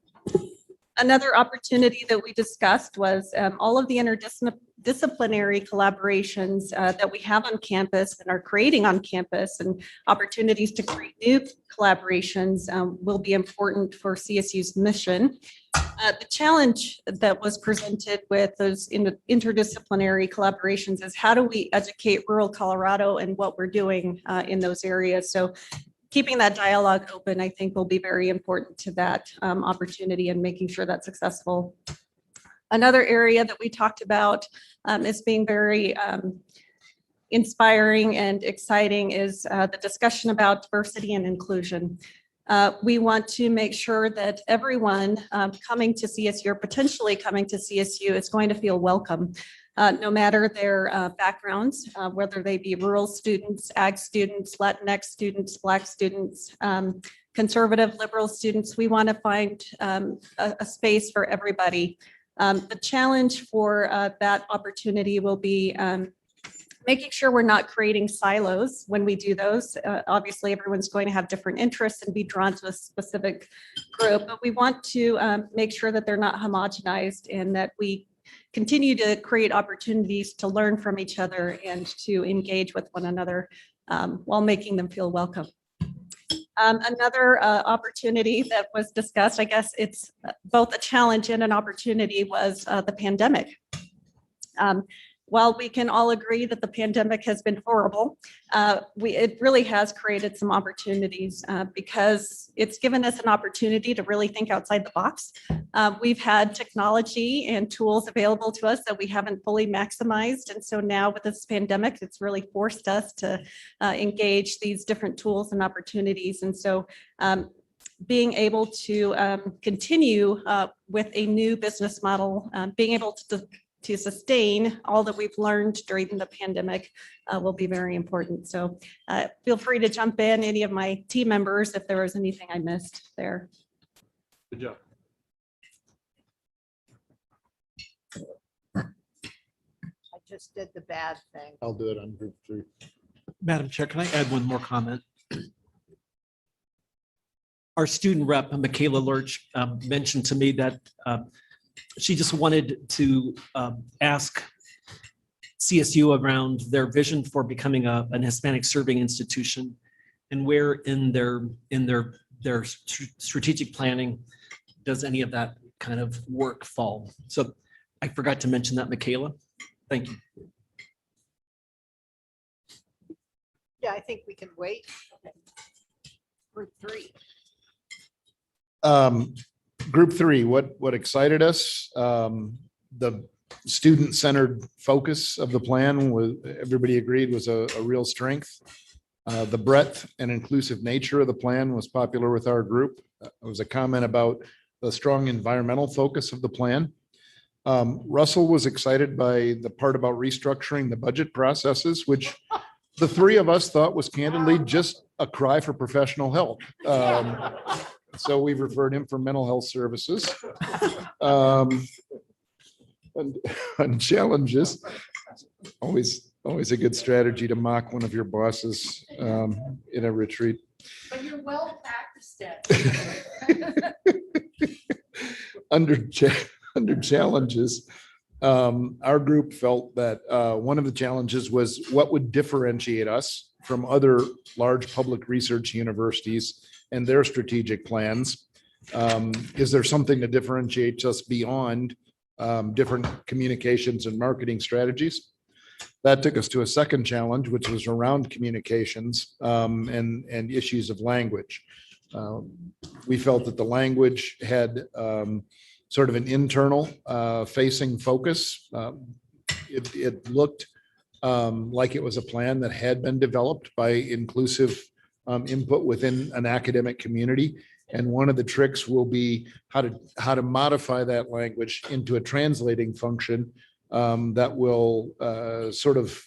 Another opportunity that we discussed was all of the interdisciplinary collaborations that we have on campus and are creating on campus, and opportunities to create new collaborations will be important for CSU's mission. The challenge that was presented with those interdisciplinary collaborations is how do we educate rural Colorado and what we're doing in those areas. So keeping that dialogue open, I think, will be very important to that opportunity and making sure that's successful. Another area that we talked about is being very inspiring and exciting is the discussion about diversity and inclusion. We want to make sure that everyone coming to CSU or potentially coming to CSU is going to feel welcome, no matter their backgrounds, whether they be rural students, ag students, Latinx students, Black students, conservative, liberal students. We want to find a space for everybody. The challenge for that opportunity will be making sure we're not creating silos when we do those. Obviously, everyone's going to have different interests and be drawn to a specific group, but we want to make sure that they're not homogenized and that we continue to create opportunities to learn from each other and to engage with one another while making them feel welcome. Another opportunity that was discussed, I guess it's both a challenge and an opportunity, was the pandemic. While we can all agree that the pandemic has been horrible, it really has created some opportunities because it's given us an opportunity to really think outside the box. We've had technology and tools available to us that we haven't fully maximized. And so now with this pandemic, it's really forced us to engage these different tools and opportunities. And so being able to continue with a new business model, being able to sustain all that we've learned during the pandemic will be very important. So feel free to jump in, any of my team members, if there was anything I missed there.
Good job.
I just did the bad thing.
I'll do it on group 3.
Madam Chair, can I add one more comment? Our student rep, Michaela Lurch, mentioned to me that she just wanted to ask CSU around their vision for becoming an Hispanic serving institution, and where in their strategic planning does any of that kind of work fall. So I forgot to mention that, Michaela. Thank you.
Yeah, I think we can wait. Group 3.
Group 3, what excited us, the student-centered focus of the plan was, everybody agreed, was a real strength. The breadth and inclusive nature of the plan was popular with our group. It was a comment about the strong environmental focus of the plan. Russell was excited by the part about restructuring the budget processes, which the 3 of us thought was candidly just a cry for professional help. So we've referred him for mental health services. And challenges, always a good strategy to mock one of your bosses in a retreat.
But you're well practiced at.
Under challenges, our group felt that one of the challenges was what would differentiate us from other large public research universities and their strategic plans. Is there something that differentiates us beyond different communications and marketing strategies. That took us to a second challenge, which was around communications and issues of language. We felt that the language had sort of an internal facing focus. It looked like it was a plan that had been developed by inclusive input within an academic community. And one of the tricks will be how to modify that language into a translating function that will sort of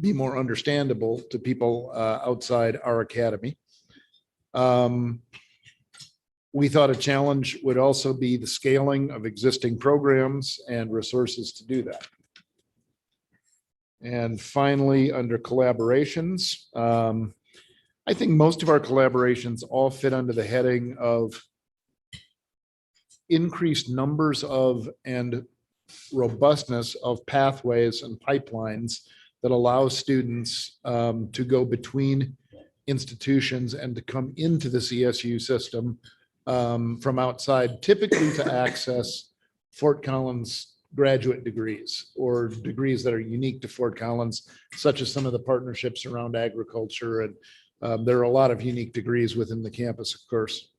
be more understandable to people outside our academy. We thought a challenge would also be the scaling of existing programs and resources to do that. And finally, under collaborations, I think most of our collaborations all fit under the heading of increased numbers of and robustness of pathways and pipelines that allow students to go between institutions and to come into the CSU system from outside, typically to access Fort Collins graduate degrees or degrees that are unique to Fort Collins, such as some of the partnerships around agriculture. And there are a lot of unique degrees within the campus, of course.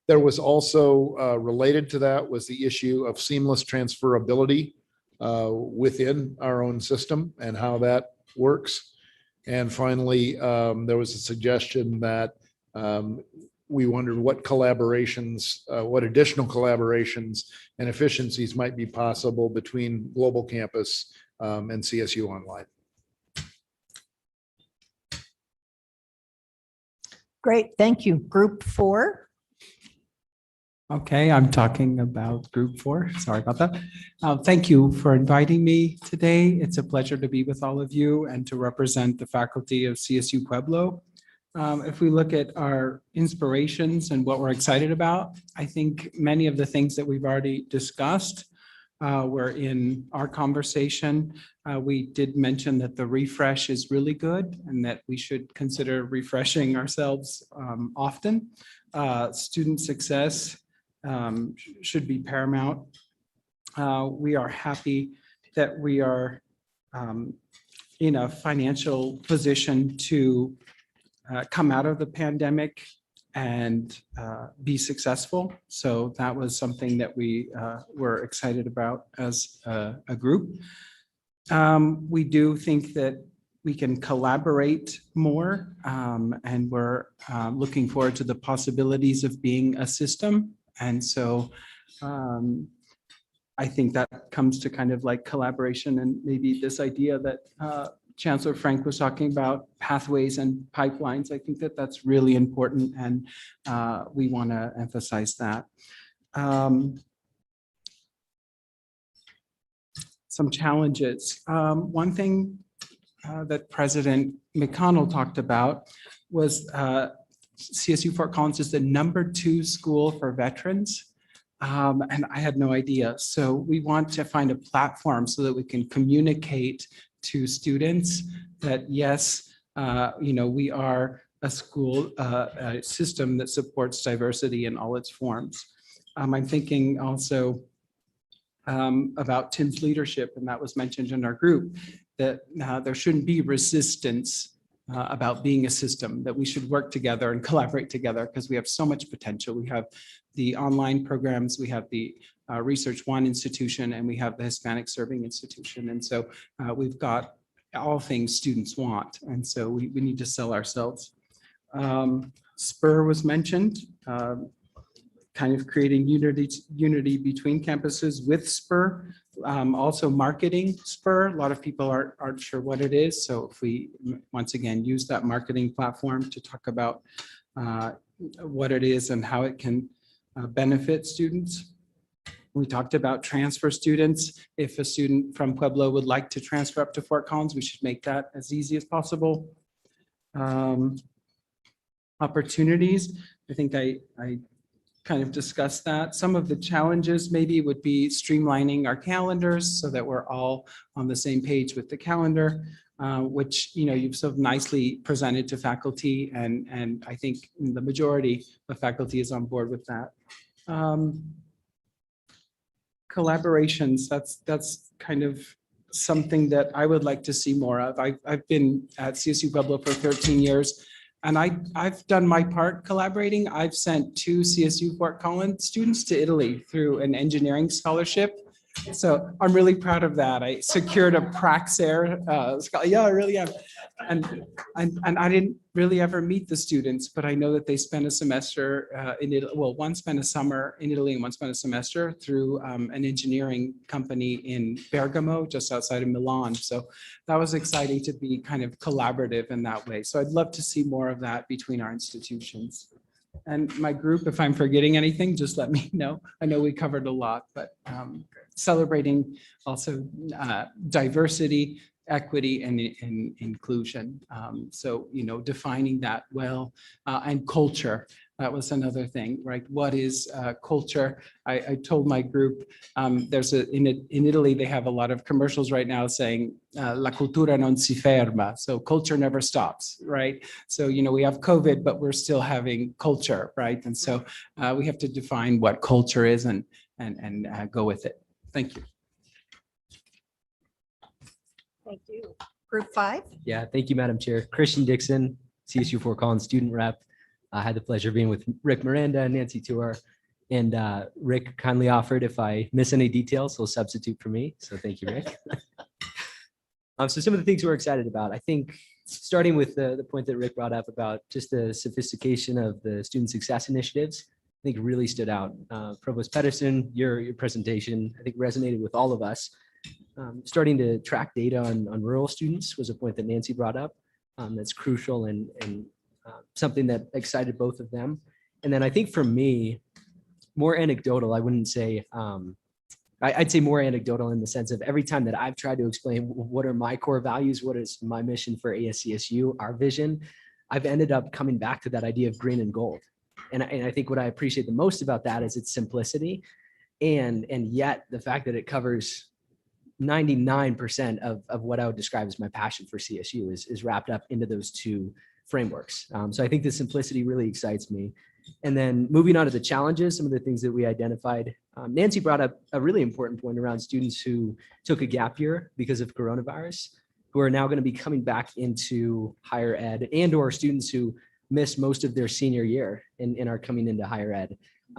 There was also related to that was the issue of seamless transferability within our own system and how that works. And finally, there was a suggestion that we wondered what collaborations, what additional collaborations and efficiencies might be possible between Global Campus and CSU Online.
Great, thank you. Group 4.
Okay, I'm talking about Group 4. Sorry about that. Thank you for inviting me today. It's a pleasure to be with all of you and to represent the faculty of CSU Pueblo. If we look at our inspirations and what we're excited about, I think many of the things that we've already discussed were in our conversation. We did mention that the refresh is really good and that we should consider refreshing ourselves often. Student success should be paramount. We are happy that we are in a financial position to come out of the pandemic and be successful. So that was something that we were excited about as a group. We do think that we can collaborate more and we're looking forward to the possibilities of being a system. And so I think that comes to kind of like collaboration and maybe this idea that Chancellor Frank was talking about pathways and pipelines. I think that that's really important and we want to emphasize that. Some challenges. One thing that President McConnell talked about was CSU Fort Collins is the #2 school for veterans. And I had no idea. So we want to find a platform so that we can communicate to students that yes, we are a school a system that supports diversity in all its forms. I'm thinking also about Tim's leadership, and that was mentioned in our group, that there shouldn't be resistance about being a system, that we should work together and collaborate together because we have so much potential. We have the online programs, we have the Research One institution, and we have the Hispanic Serving Institution. And so we've got all things students want. And so we need to sell ourselves. SPUR was mentioned, kind of creating unity between campuses with SPUR. Also marketing SPUR. A lot of people aren't sure what it is. So if we, once again, use that marketing platform to talk about what it is and how it can benefit students. We talked about transfer students. If a student from Pueblo would like to transfer up to Fort Collins, we should make that as easy as possible. Opportunities. I think I kind of discussed that. Some of the challenges maybe would be streamlining our calendars so that we're all on the same page with the calendar, which you've so nicely presented to faculty, and I think the majority of faculty is on board with that. collaborations, that's kind of something that I would like to see more of. I've been at CSU Pueblo for 13 years. And I've done my part collaborating. I've sent 2 CSU Fort Collins students to Italy through an engineering scholarship. So I'm really proud of that. I secured a Praxair, yeah, I really am. And I didn't really ever meet the students, but I know that they spent a semester in Italy. Well, one spent a summer in Italy and one spent a semester through an engineering company in Bergamo, just outside of Milan. So that was exciting to be kind of collaborative in that way. So I'd love to see more of that between our institutions. And my group, if I'm forgetting anything, just let me know. I know we covered a lot, but celebrating also diversity, equity, and inclusion. So, defining that well, and culture. That was another thing, right? What is culture? I told my group, in Italy, they have a lot of commercials right now saying la cultura non si ferma. So culture never stops, right? So, we have COVID, but we're still having culture, right? And so we have to define what culture is and go with it. Thank you.
Thank you. Group 5?
Yeah, thank you, Madam Chair. Christian Dixon, CSU Fort Collins student rep. I had the pleasure of being with Rick Miranda and Nancy Tour. And Rick kindly offered if I miss any details, he'll substitute for me. So thank you, Rick. So some of the things we're excited about, I think, starting with the point that Rick brought up about just the sophistication of the student success initiatives, I think really stood out. Provost Pedersen, your presentation, I think resonated with all of us. Starting to track data on rural students was a point that Nancy brought up. That's crucial and something that excited both of them. And then I think for me, more anecdotal, I wouldn't say, I'd say more anecdotal in the sense of every time that I've tried to explain what are my core values, what is my mission for ASCSU, our vision, I've ended up coming back to that idea of green and gold. And I think what I appreciate the most about that is its simplicity and yet the fact that it covers 99% of what I would describe as my passion for CSU is wrapped up into those 2 frameworks. So I think the simplicity really excites me. And then moving on to the challenges, some of the things that we identified, Nancy brought up a really important point around students who took a gap year because of coronavirus, who are now going to be coming back into higher ed, and or students who missed most of their senior year and are coming into higher ed.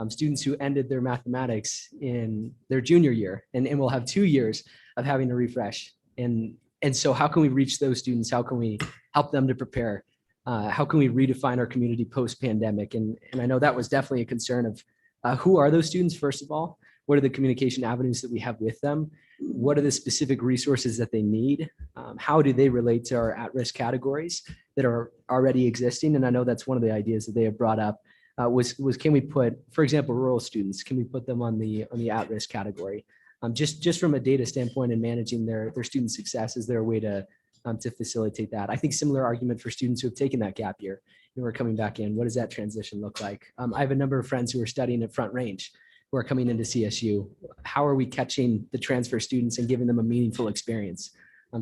Students who ended their mathematics in their junior year and will have 2 years of having to refresh. And so how can we reach those students? How can we help them to prepare? How can we redefine our community post-pandemic? And I know that was definitely a concern of who are those students, first of all? What are the communication avenues that we have with them? What are the specific resources that they need? How do they relate to our at-risk categories that are already existing? And I know that's one of the ideas that they have brought up was can we put, for example, rural students, can we put them on the at-risk category? Just from a data standpoint and managing their student success, is there a way to facilitate that? I think similar argument for students who have taken that gap year and are coming back in. What does that transition look like? I have a number of friends who are studying at Front Range who are coming into CSU. How are we catching the transfer students and giving them a meaningful experience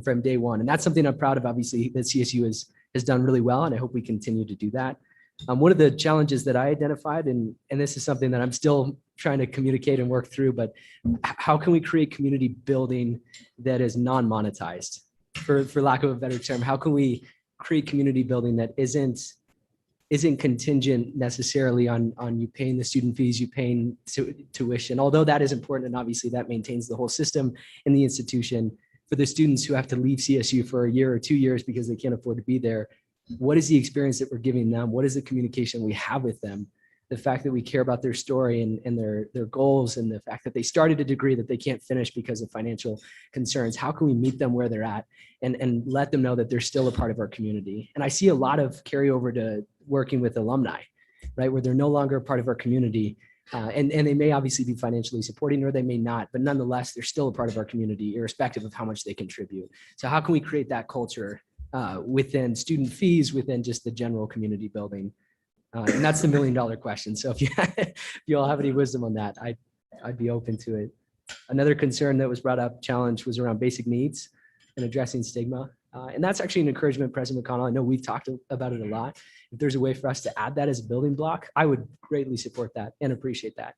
from day one? And that's something I'm proud of, obviously, that CSU has done really well, and I hope we continue to do that. One of the challenges that I identified, and this is something that I'm still trying to communicate and work through, but how can we create community building that is non-monetized? For lack of a better term, how can we create community building that isn't contingent necessarily on you paying the student fees, you paying tuition, although that is important, and obviously that maintains the whole system in the institution. For the students who have to leave CSU for a year or 2 years because they can't afford to be there, what is the experience that we're giving them? What is the communication we have with them? The fact that we care about their story and their goals, and the fact that they started a degree that they can't finish because of financial concerns. How can we meet them where they're at and let them know that they're still a part of our community? And I see a lot of carryover to working with alumni, right? Where they're no longer a part of our community. And they may obviously be financially supporting, or they may not, but nonetheless, they're still a part of our community, irrespective of how much they contribute. So how can we create that culture within student fees, within just the general community building? And that's the $1 million question. So if you all have any wisdom on that, I'd be open to it. Another concern that was brought up, challenge, was around basic needs and addressing stigma. And that's actually an encouragement, President McConnell. I know we've talked about it a lot. If there's a way for us to add that as a building block, I would greatly support that and appreciate that.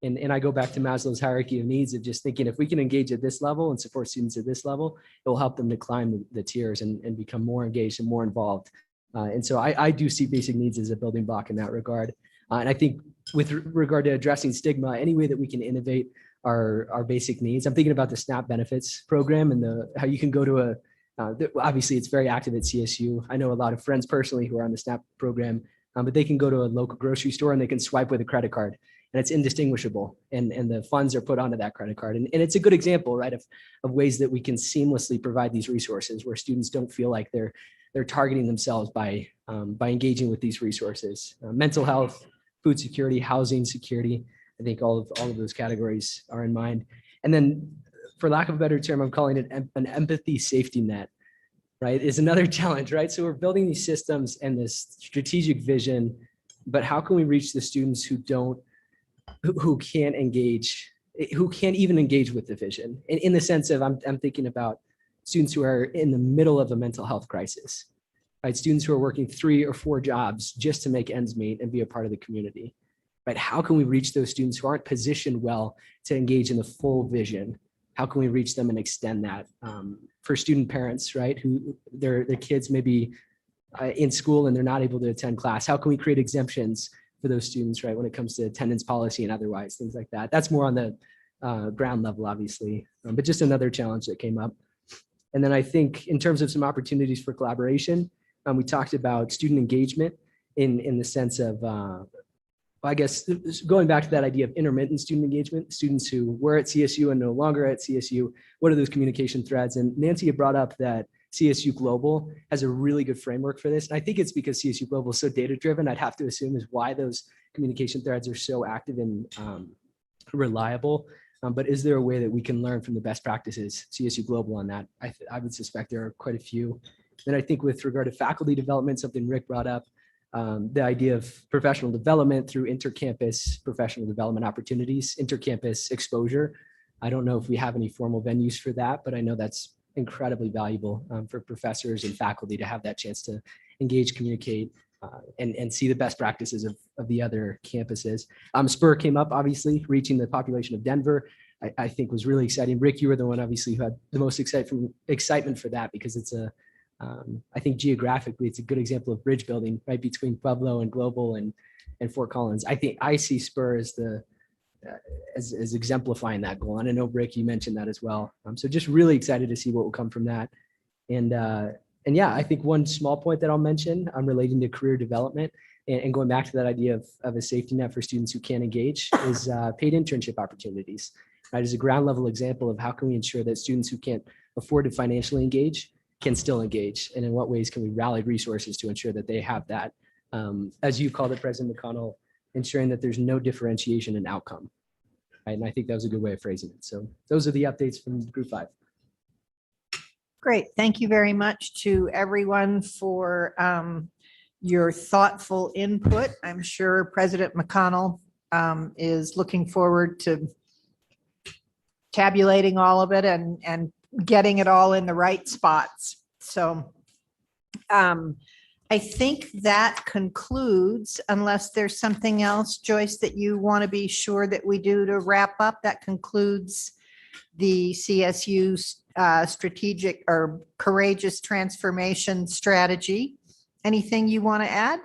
And I go back to Maslow's hierarchy of needs of just thinking if we can engage at this level and support students at this level, it will help them to climb the tiers and become more engaged and more involved. And so I do see basic needs as a building block in that regard. And I think with regard to addressing stigma, any way that we can innovate our basic needs. I'm thinking about the SNAP benefits program and how you can go to obviously it's very active at CSU. I know a lot of friends personally who are on the SNAP program, but they can go to a local grocery store and they can swipe with a credit card and it's indistinguishable. And the funds are put onto that credit card. And it's a good example, right, of ways that we can seamlessly provide these resources where students don't feel like they're targeting themselves by engaging with these resources. Mental health, food security, housing security. I think all of those categories are in mind. And then for lack of a better term, I'm calling it an empathy safety net, right? Is another challenge, right? So we're building these systems and this strategic vision, but how can we reach the students who can't even engage with the vision? In the sense of, I'm thinking about students who are in the middle of a mental health crisis, right? Students who are working 3 or 4 jobs just to make ends meet and be a part of the community, right? How can we reach those students who aren't positioned well to engage in the full vision? How can we reach them and extend that for student parents, right? Who their kids may be in school and they're not able to attend class. How can we create exemptions for those students, right? When it comes to attendance policy and otherwise, things like that. That's more on the ground level, obviously, but just another challenge that came up. And then I think in terms of some opportunities for collaboration, we talked about student engagement in the sense of, I guess, going back to that idea of intermittent student engagement, students who were at CSU and no longer at CSU, what are those communication threads? And Nancy had brought up that CSU Global has a really good framework for this. And I think it's because CSU Global is so data-driven, I'd have to assume is why those communication threads are so active and reliable. But is there a way that we can learn from the best practices, CSU Global on that? I would suspect there are quite a few. Then I think with regard to faculty development, something Rick brought up, the idea of professional development through intercampus professional development opportunities, intercampus exposure. I don't know if we have any formal venues for that, but I know that's incredibly valuable for professors and faculty to have that chance to engage, communicate, and see the best practices of the other campuses. SPUR came up, obviously, reaching the population of Denver, I think was really exciting. Rick, you were the one, obviously, who had the most excitement for that because it's I think geographically, it's a good example of bridge building right between Pueblo and Global and Fort Collins. I think I see SPUR as exemplifying that goal. And I know, Rick, you mentioned that as well. So just really excited to see what will come from that. And yeah, I think one small point that I'll mention relating to career development and going back to that idea of a safety net for students who can't engage is paid internship opportunities. Right, as a ground level example of how can we ensure that students who can't afford to financially engage can still engage, and in what ways can we rally resources to ensure that they have that, as you called it, President McConnell, ensuring that there's no differentiation in outcome. Right? And I think that was a good way of phrasing it. So those are the updates from Group 5.
Great. Thank you very much to everyone for your thoughtful input. I'm sure President McConnell is looking forward to tabulating all of it and getting it all in the right spots. So I think that concludes, unless there's something else, Joyce, that you want to be sure that we do to wrap up, that concludes the CSU strategic or courageous transformation strategy. Anything you want to add?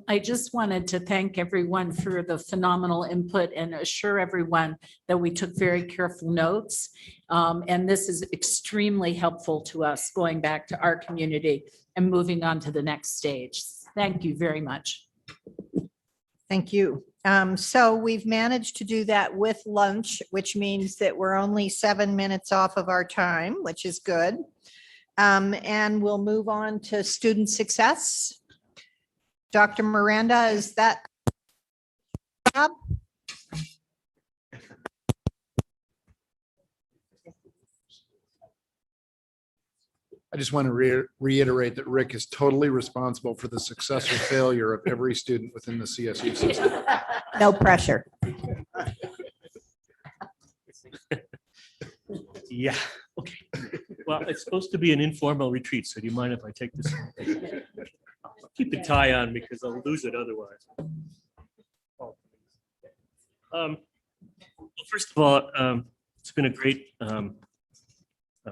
I just wanted to thank everyone for the phenomenal input and assure everyone that we took very careful notes. And this is extremely helpful to us going back to our community and moving on to the next stage. Thank you very much.
Thank you. So we've managed to do that with lunch, which means that we're only 7 minutes off of our time, which is good. And we'll move on to student success. Dr. Miranda, is that job?
I just want to reiterate that Rick is totally responsible for the success or failure of every student within the CSU system.
No pressure.
Yeah, okay. Well, it's supposed to be an informal retreat, so do you mind if I take this? I'll keep the tie on because I'll lose it otherwise. Well, first of all, it's been a great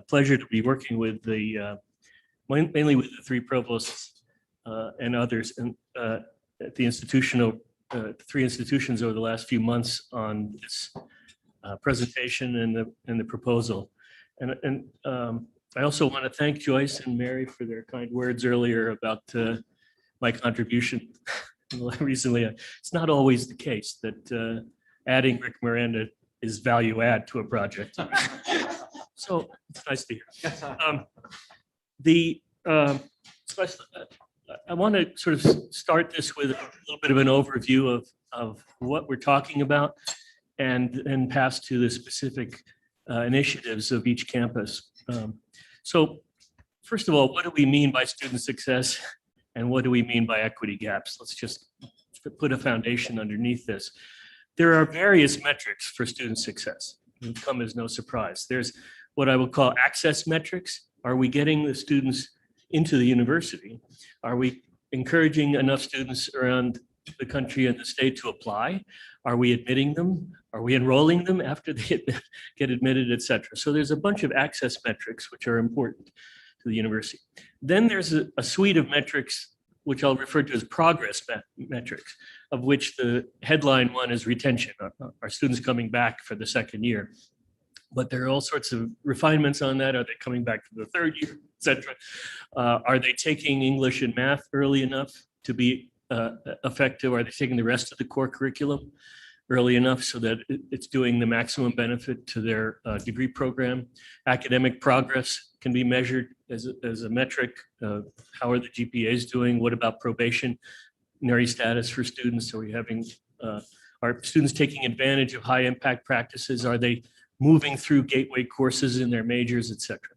pleasure to be working with mainly with the three provosts and others and at the three institutions over the last few months on this presentation and the proposal. And I also want to thank Joyce and Mary for their kind words earlier about my contribution recently. It's not always the case that adding Rick Miranda is value add to a project. So it's nice to hear. I want to sort of start this with a little bit of an overview of what we're talking about and then pass to the specific initiatives of each campus. So first of all, what do we mean by student success and what do we mean by equity gaps? Let's just put a foundation underneath this. There are various metrics for student success. It'll come as no surprise. There's what I would call access metrics. Are we getting the students into the university? Are we encouraging enough students around the country and the state to apply? Are we admitting them? Are we enrolling them after they get admitted, et cetera? So there's a bunch of access metrics which are important to the university. Then there's a suite of metrics which I'll refer to as progress metrics, of which the headline one is retention. Are students coming back for the second year? But there are all sorts of refinements on that. Are they coming back for the third year, et cetera? Are they taking English and math early enough to be effective? Are they taking the rest of the core curriculum early enough so that it's doing the maximum benefit to their degree program? Academic progress can be measured as a metric. How are the GPAs doing? What about probationary status for students? Are we having, are students taking advantage of high impact practices? Are they moving through gateway courses in their majors, et cetera?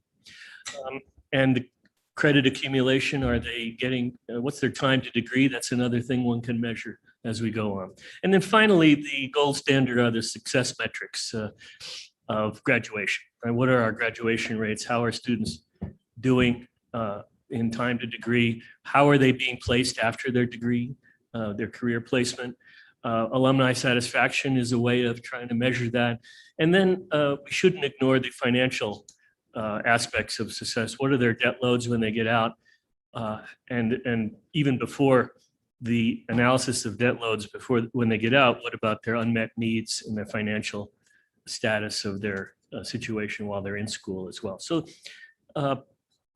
And the credit accumulation, are they getting, what's their time to degree? That's another thing one can measure as we go on. And then finally, the gold standard are the success metrics of graduation. Right? What are our graduation rates? How are students doing in time to degree? How are they being placed after their degree, their career placement? Alumni satisfaction is a way of trying to measure that. And then we shouldn't ignore the financial aspects of success. What are their debt loads when they get out? And even before the analysis of debt loads when they get out, what about their unmet needs and their financial status of their situation while they're in school as well? So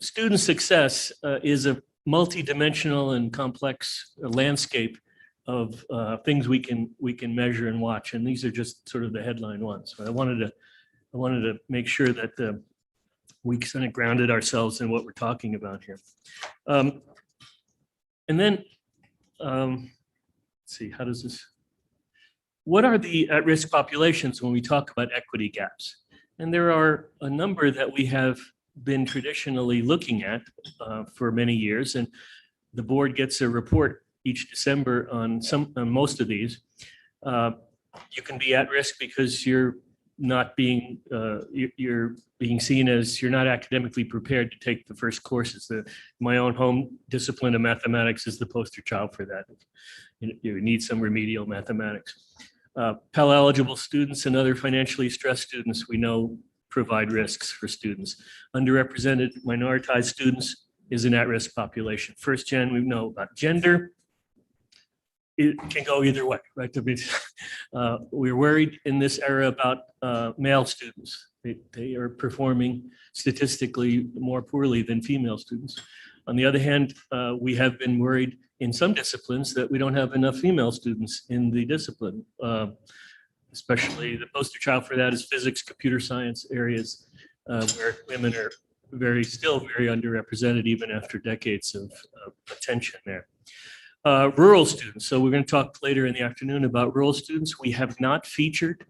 student success is a multidimensional and complex landscape of things we can measure and watch, and these are just sort of the headline ones. So I wanted to make sure that we kind of grounded ourselves in what we're talking about here. And then let's see, how does this? What are the at-risk populations when we talk about equity gaps? And there are a number that we have been traditionally looking at for many years, and the board gets a report each December on most of these. You can be at risk because you're not being you're being seen as you're not academically prepared to take the first courses. My own home discipline of mathematics is the poster child for that. You need some remedial mathematics. Pell eligible students and other financially stressed students we know provide risks for students. Underrepresented minoritized students is an at-risk population. First gen, we know about gender. It can go either way, right? We're worried in this era about male students. They are performing statistically more poorly than female students. On the other hand, we have been worried in some disciplines that we don't have enough female students in the discipline. Especially the poster child for that is physics, computer science areas where women are still very underrepresented even after decades of attention there. Rural students. So we're going to talk later in the afternoon about rural students. We have not featured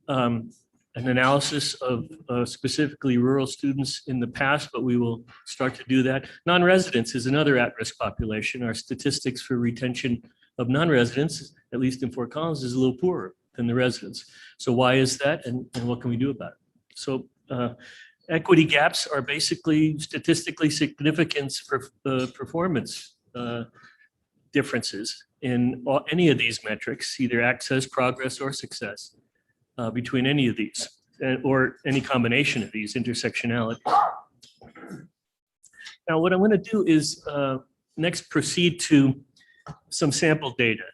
an analysis of specifically rural students in the past, but we will start to do that. Non-residents is another at-risk population. Our statistics for retention of non-residents, at least in Fort Collins, is a little poorer than the residents. So why is that, and what can we do about it? So equity gaps are basically statistically significant for performance differences in any of these metrics, either access, progress, or success between any of these or any combination of these intersectionality. Now, what I'm going to do is next proceed to some sample data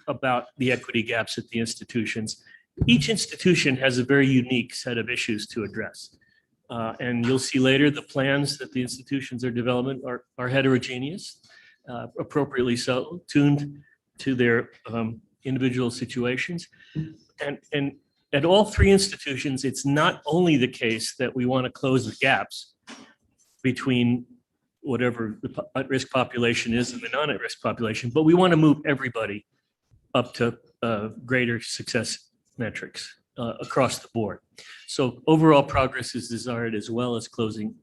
about the equity gaps at the institutions. Each institution has a very unique set of issues to address. And you'll see later the plans that the institutions are developing are heterogeneous, appropriately so, tuned to their individual situations. And at all three institutions, it's not only the case that we want to close the gaps between whatever the at-risk population is and the non-at-risk population, but we want to move everybody up to greater success metrics across the board. So overall progress is desired as well as closing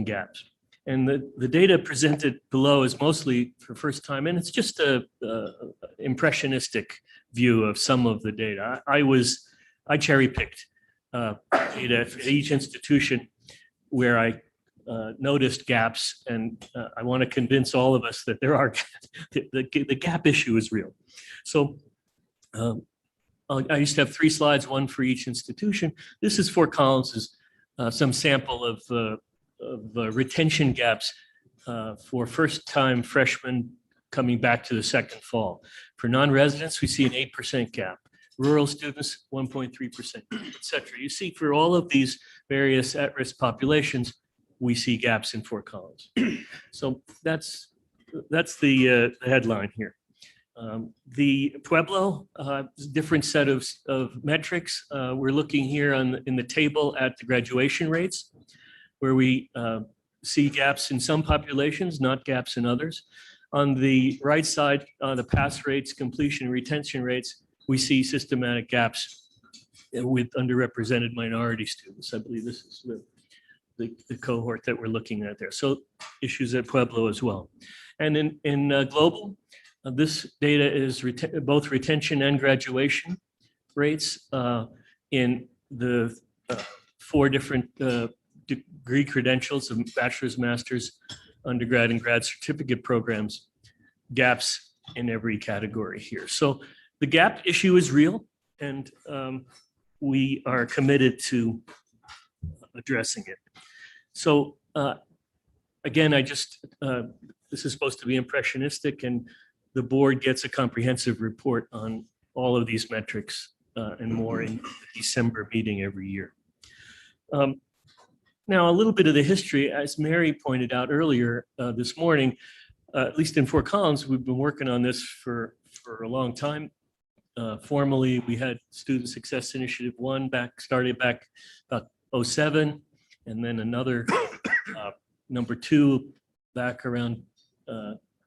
gaps. And the data presented below is mostly for first time, and it's just a impressionistic view of some of the data. I cherry-picked data for each institution where I noticed gaps, and I want to convince all of us that there are the gap issue is real. So I used to have 3 slides, one for each institution. This is Fort Collins' some sample of retention gaps for first-time freshmen coming back to the second fall. For non-residents, we see an 8% gap. Rural students, 1.3%, et cetera. You see, for all of these various at-risk populations, we see gaps in Fort Collins. So that's the headline here. The Pueblo, different set of metrics. We're looking here in the table at the graduation rates, where we see gaps in some populations, not gaps in others. On the right side, the pass rates, completion, retention rates, we see systematic gaps with underrepresented minority students. I believe this is the cohort that we're looking at there. So issues at Pueblo as well. And in global, this data is both retention and graduation rates in the 4 different degree credentials of bachelor's, master's, undergrad, and grad certificate programs, gaps in every category here. So the gap issue is real, and we are committed to addressing it. So again, this is supposed to be impressionistic, and the board gets a comprehensive report on all of these metrics and more in the December meeting every year. Now, a little bit of the history, as Mary pointed out earlier this morning, at least in Fort Collins, we've been working on this for a long time. Formally, we had Student Success Initiative 1 started back about 2007, and then another number 2 back around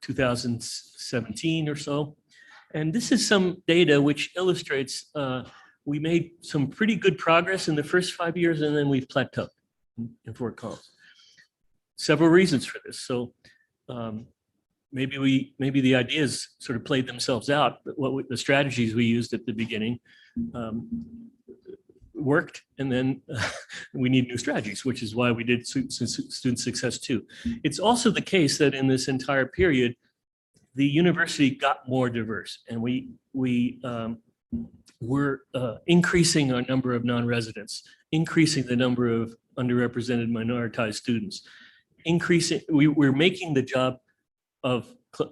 2017 or so. And this is some data which illustrates we made some pretty good progress in the first 5 years, and then we've plateaued in Fort Collins. Several reasons for this. So maybe the ideas sort of played themselves out, but the strategies we used at the beginning worked, and then we need new strategies, which is why we did Student Success 2. It's also the case that in this entire period, the university got more diverse, and we were increasing our number of non-residents, increasing the number of underrepresented minoritized students, we're making the job of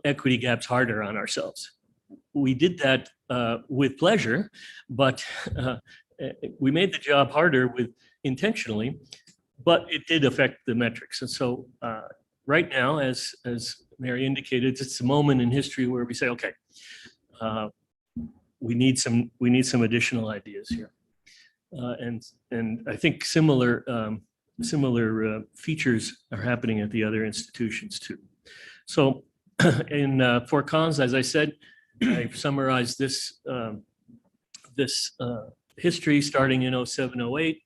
equity gaps harder on ourselves. We did that with pleasure, but we made the job harder intentionally, but it did affect the metrics. And so right now, as Mary indicated, it's a moment in history where we say, okay, we need some additional ideas here. And I think similar features are happening at the other institutions too. So in Fort Collins, as I said, I've summarized this history starting in 07, 08,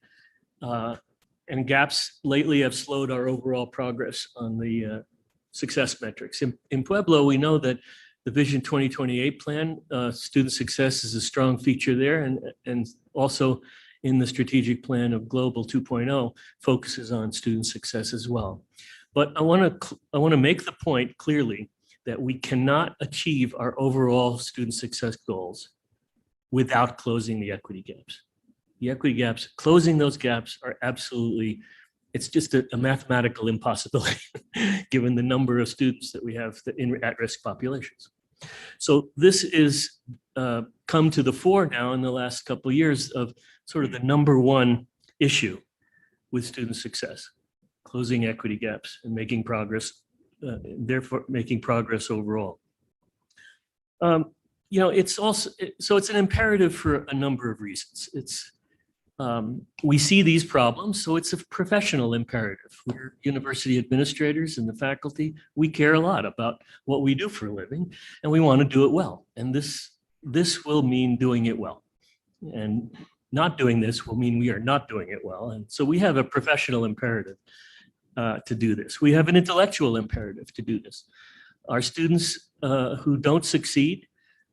and gaps lately have slowed our overall progress on the success metrics. In Pueblo, we know that the Vision 2028 plan, student success is a strong feature there, and also in the strategic plan of Global 2.0 focuses on student success as well. But I want to make the point clearly that we cannot achieve our overall student success goals without closing the equity gaps. The equity gaps, closing those gaps are absolutely, it's just a mathematical impossibility given the number of students that we have in at-risk populations. So this is come to the fore now in the last couple of years of sort of the number one issue with student success, closing equity gaps and making progress, therefore making progress overall. It's also, so it's an imperative for a number of reasons. It's, we see these problems, so it's a professional imperative. We're university administrators and the faculty. We care a lot about what we do for a living, and we want to do it well. And this will mean doing it well. And not doing this will mean we are not doing it well. And so we have a professional imperative to do this. We have an intellectual imperative to do this. Our students who don't succeed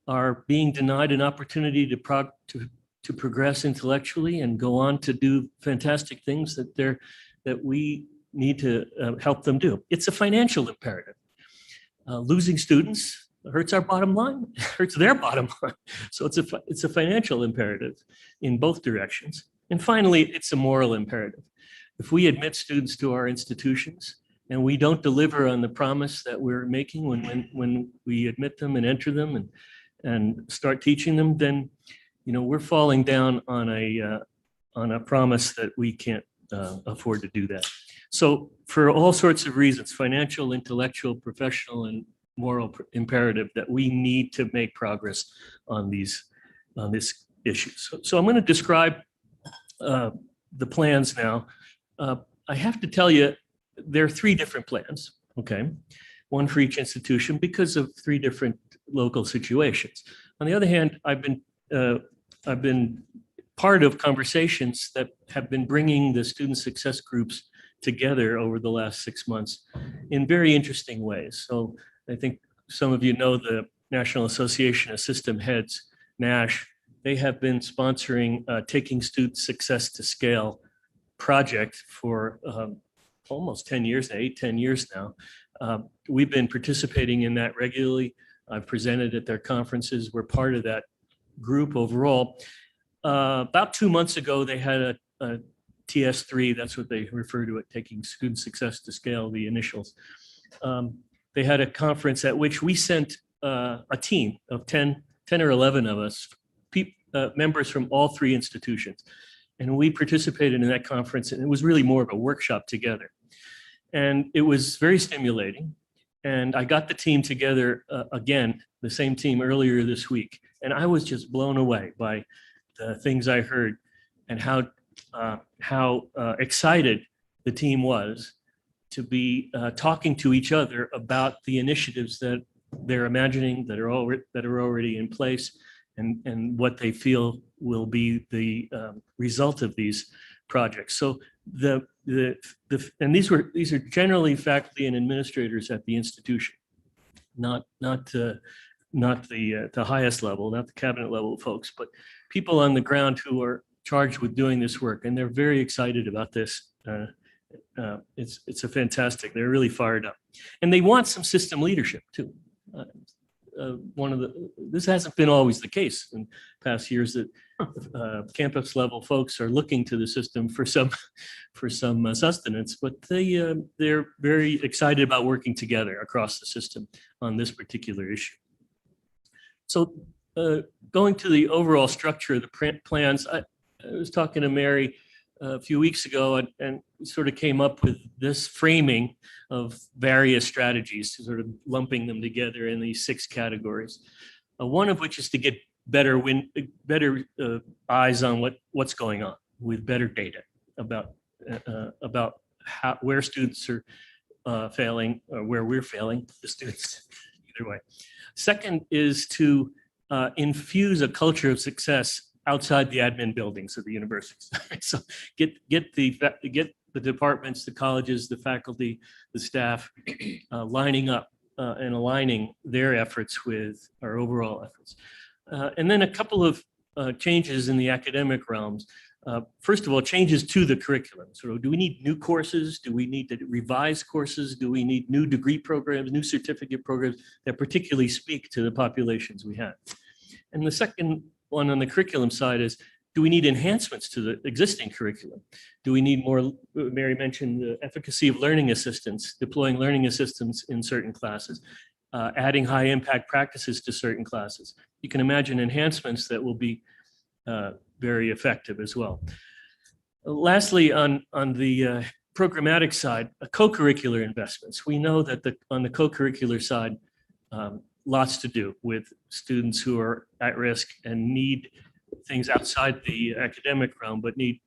are being denied an opportunity to progress intellectually and go on to do fantastic things that we need to help them do. It's a financial imperative. Losing students hurts our bottom line, hurts their bottom line. So it's a financial imperative in both directions. And finally, it's a moral imperative. If we admit students to our institutions and we don't deliver on the promise that we're making when we admit them and enter them and start teaching them, then we're falling down on a promise that we can't afford to do that. So for all sorts of reasons, financial, intellectual, professional, and moral imperative, that we need to make progress on this issue. So I'm going to describe the plans now. I have to tell you, there are 3 different plans, okay? One for each institution because of 3 different local situations. On the other hand, I've been part of conversations that have been bringing the student success groups together over the last 6 months in very interesting ways. So I think some of you know the National Association of System Heads, NASH. They have been sponsoring Taking Student Success to Scale project for almost 10 years, 8-10 years now. We've been participating in that regularly. I've presented at their conferences. We're part of that group overall. About 2 months ago, they had a TS3, that's what they refer to it, Taking Student Success to Scale, the initials. They had a conference at which we sent a team of 10 or 11 of us, members from all 3 institutions. And we participated in that conference, and it was really more of a workshop together. And it was very stimulating. And I got the team together again, the same team earlier this week. And I was just blown away by the things I heard and how excited the team was to be talking to each other about the initiatives that they're imagining that are already in place, and what they feel will be the result of these projects. So and these are generally faculty and administrators at the institution, not the highest level, not the cabinet level folks, but people on the ground who are charged with doing this work, and they're very excited about this. It's a fantastic. They're really fired up, and they want some system leadership too. This hasn't been always the case in past years, that campus level folks are looking to the system for some sustenance, but they're very excited about working together across the system on this particular issue. So going to the overall structure of the plans, I was talking to Mary a few weeks ago and sort of came up with this framing of various strategies, sort of lumping them together in these 6 categories. One of which is to get better eyes on what's going on, with better data about where students are failing, or where we're failing, the students, either way. Second is to infuse a culture of success outside the admin buildings of the universities. So get the departments, the colleges, the faculty, the staff lining up and aligning their efforts with our overall efforts. And then a couple of changes in the academic realms. First of all, changes to the curriculum. So do we need new courses? Do we need to revise courses? Do we need new degree programs, new certificate programs that particularly speak to the populations we have? And the second one on the curriculum side is, do we need enhancements to the existing curriculum? Do we need more, Mary mentioned the efficacy of learning assistants, deploying learning assistants in certain classes, adding high impact practices to certain classes. You can imagine enhancements that will be very effective as well. Lastly, on the programmatic side, co-curricular investments. We know that on the co-curricular side, lots to do with students who are at risk and need things outside the academic realm, but need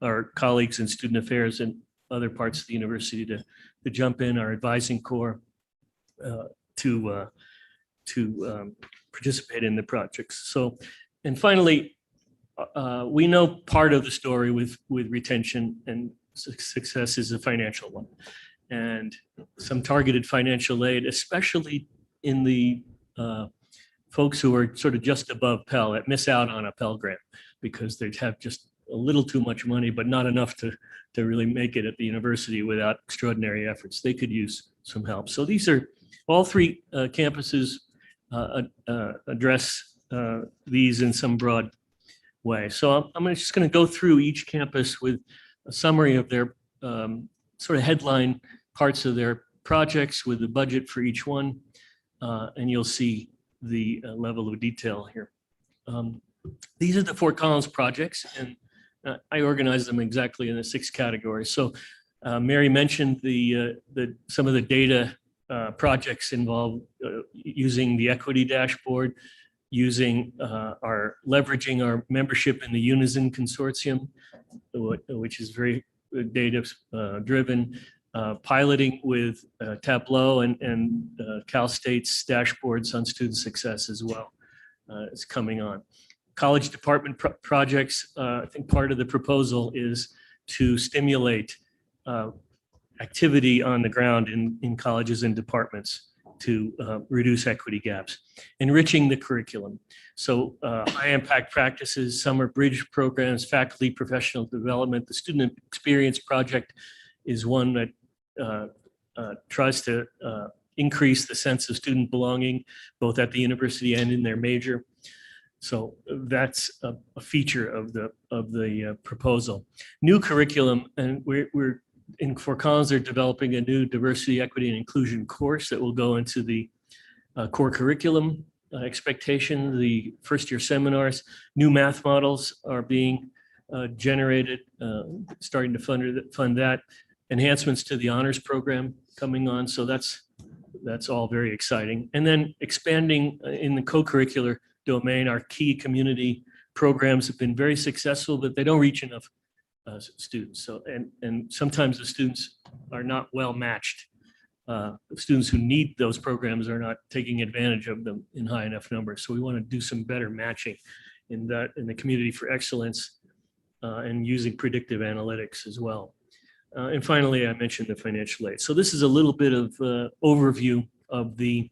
our colleagues in student affairs and other parts of the university to jump in, our advising corps to participate in the projects. So, and finally, we know part of the story with retention and success is a financial one, and some targeted financial aid, especially in the folks who are sort of just above Pell that miss out on a Pell grant because they have just a little too much money, but not enough to really make it at the university without extraordinary efforts. They could use some help. So these are all three campuses address these in some broad way. So I'm just going to go through each campus with a summary of their sort of headline parts of their projects with the budget for each one, and you'll see the level of detail here. These are the Fort Collins projects, and I organized them exactly in the 6 categories. So Mary mentioned some of the data projects involved using the equity dashboard, leveraging our membership in the Unison Consortium, which is very data driven, piloting with Tableau and Cal State's dashboards on student success as well. It's coming on. College department projects, I think part of the proposal is to stimulate activity on the ground in colleges and departments to reduce equity gaps. Enriching the curriculum. So high impact practices, summer bridge programs, faculty professional development. The student experience project is one that tries to increase the sense of student belonging, both at the university and in their major. So that's a feature of the proposal. New curriculum, and we're in Fort Collins, they're developing a new diversity, equity, and inclusion course that will go into the core curriculum expectation, the first year seminars. New math models are being generated, starting to fund that. Enhancements to the honors program coming on. So that's all very exciting. And then expanding in the co-curricular domain, our key community programs have been very successful, but they don't reach enough students. So, and sometimes the students are not well matched. Students who need those programs are not taking advantage of them in high enough numbers. So we want to do some better matching in the community for excellence and using predictive analytics as well. And finally, I mentioned the financial aid. So this is a little bit of overview of the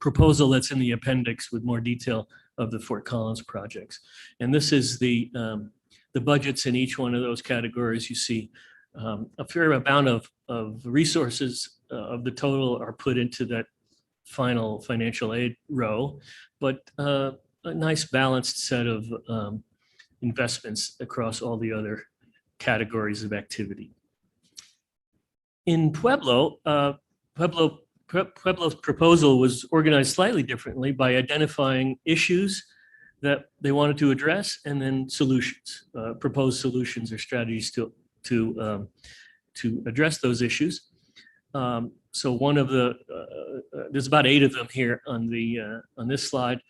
proposal that's in the appendix with more detail of the Fort Collins projects. And this is the budgets in each one of those categories. You see a fair amount of resources of the total are put into that final financial aid row, but a nice balanced set of investments across all the other categories of activity. In Pueblo, Pueblo's proposal was organized slightly differently by identifying issues that they wanted to address and then solutions, proposed solutions or strategies to address those issues. So one of there's about 8 of them here on this slide.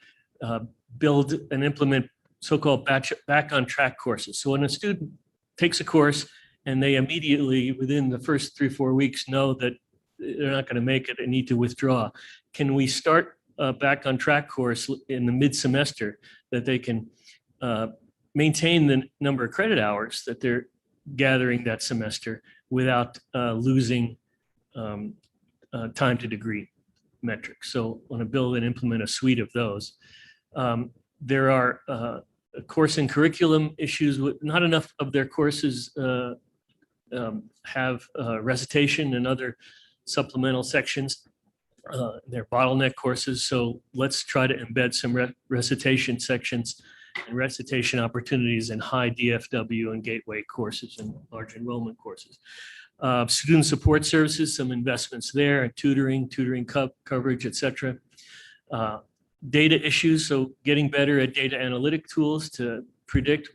Build and implement so-called back on track courses. So when a student takes a course and they immediately, within the first 3 or 4 weeks, know that they're not going to make it and need to withdraw, can we start a back on track course in the mid-semester that they can maintain the number of credit hours that they're gathering that semester without losing time to degree metrics? So I want to build and implement a suite of those. There are course and curriculum issues with not enough of their courses have recitation and other supplemental sections. They're bottleneck courses. So let's try to embed some recitation sections and recitation opportunities in high DFW and gateway courses and large enrollment courses. Student support services, some investments there, tutoring coverage, et cetera. Data issues, so getting better at data analytic tools to predict.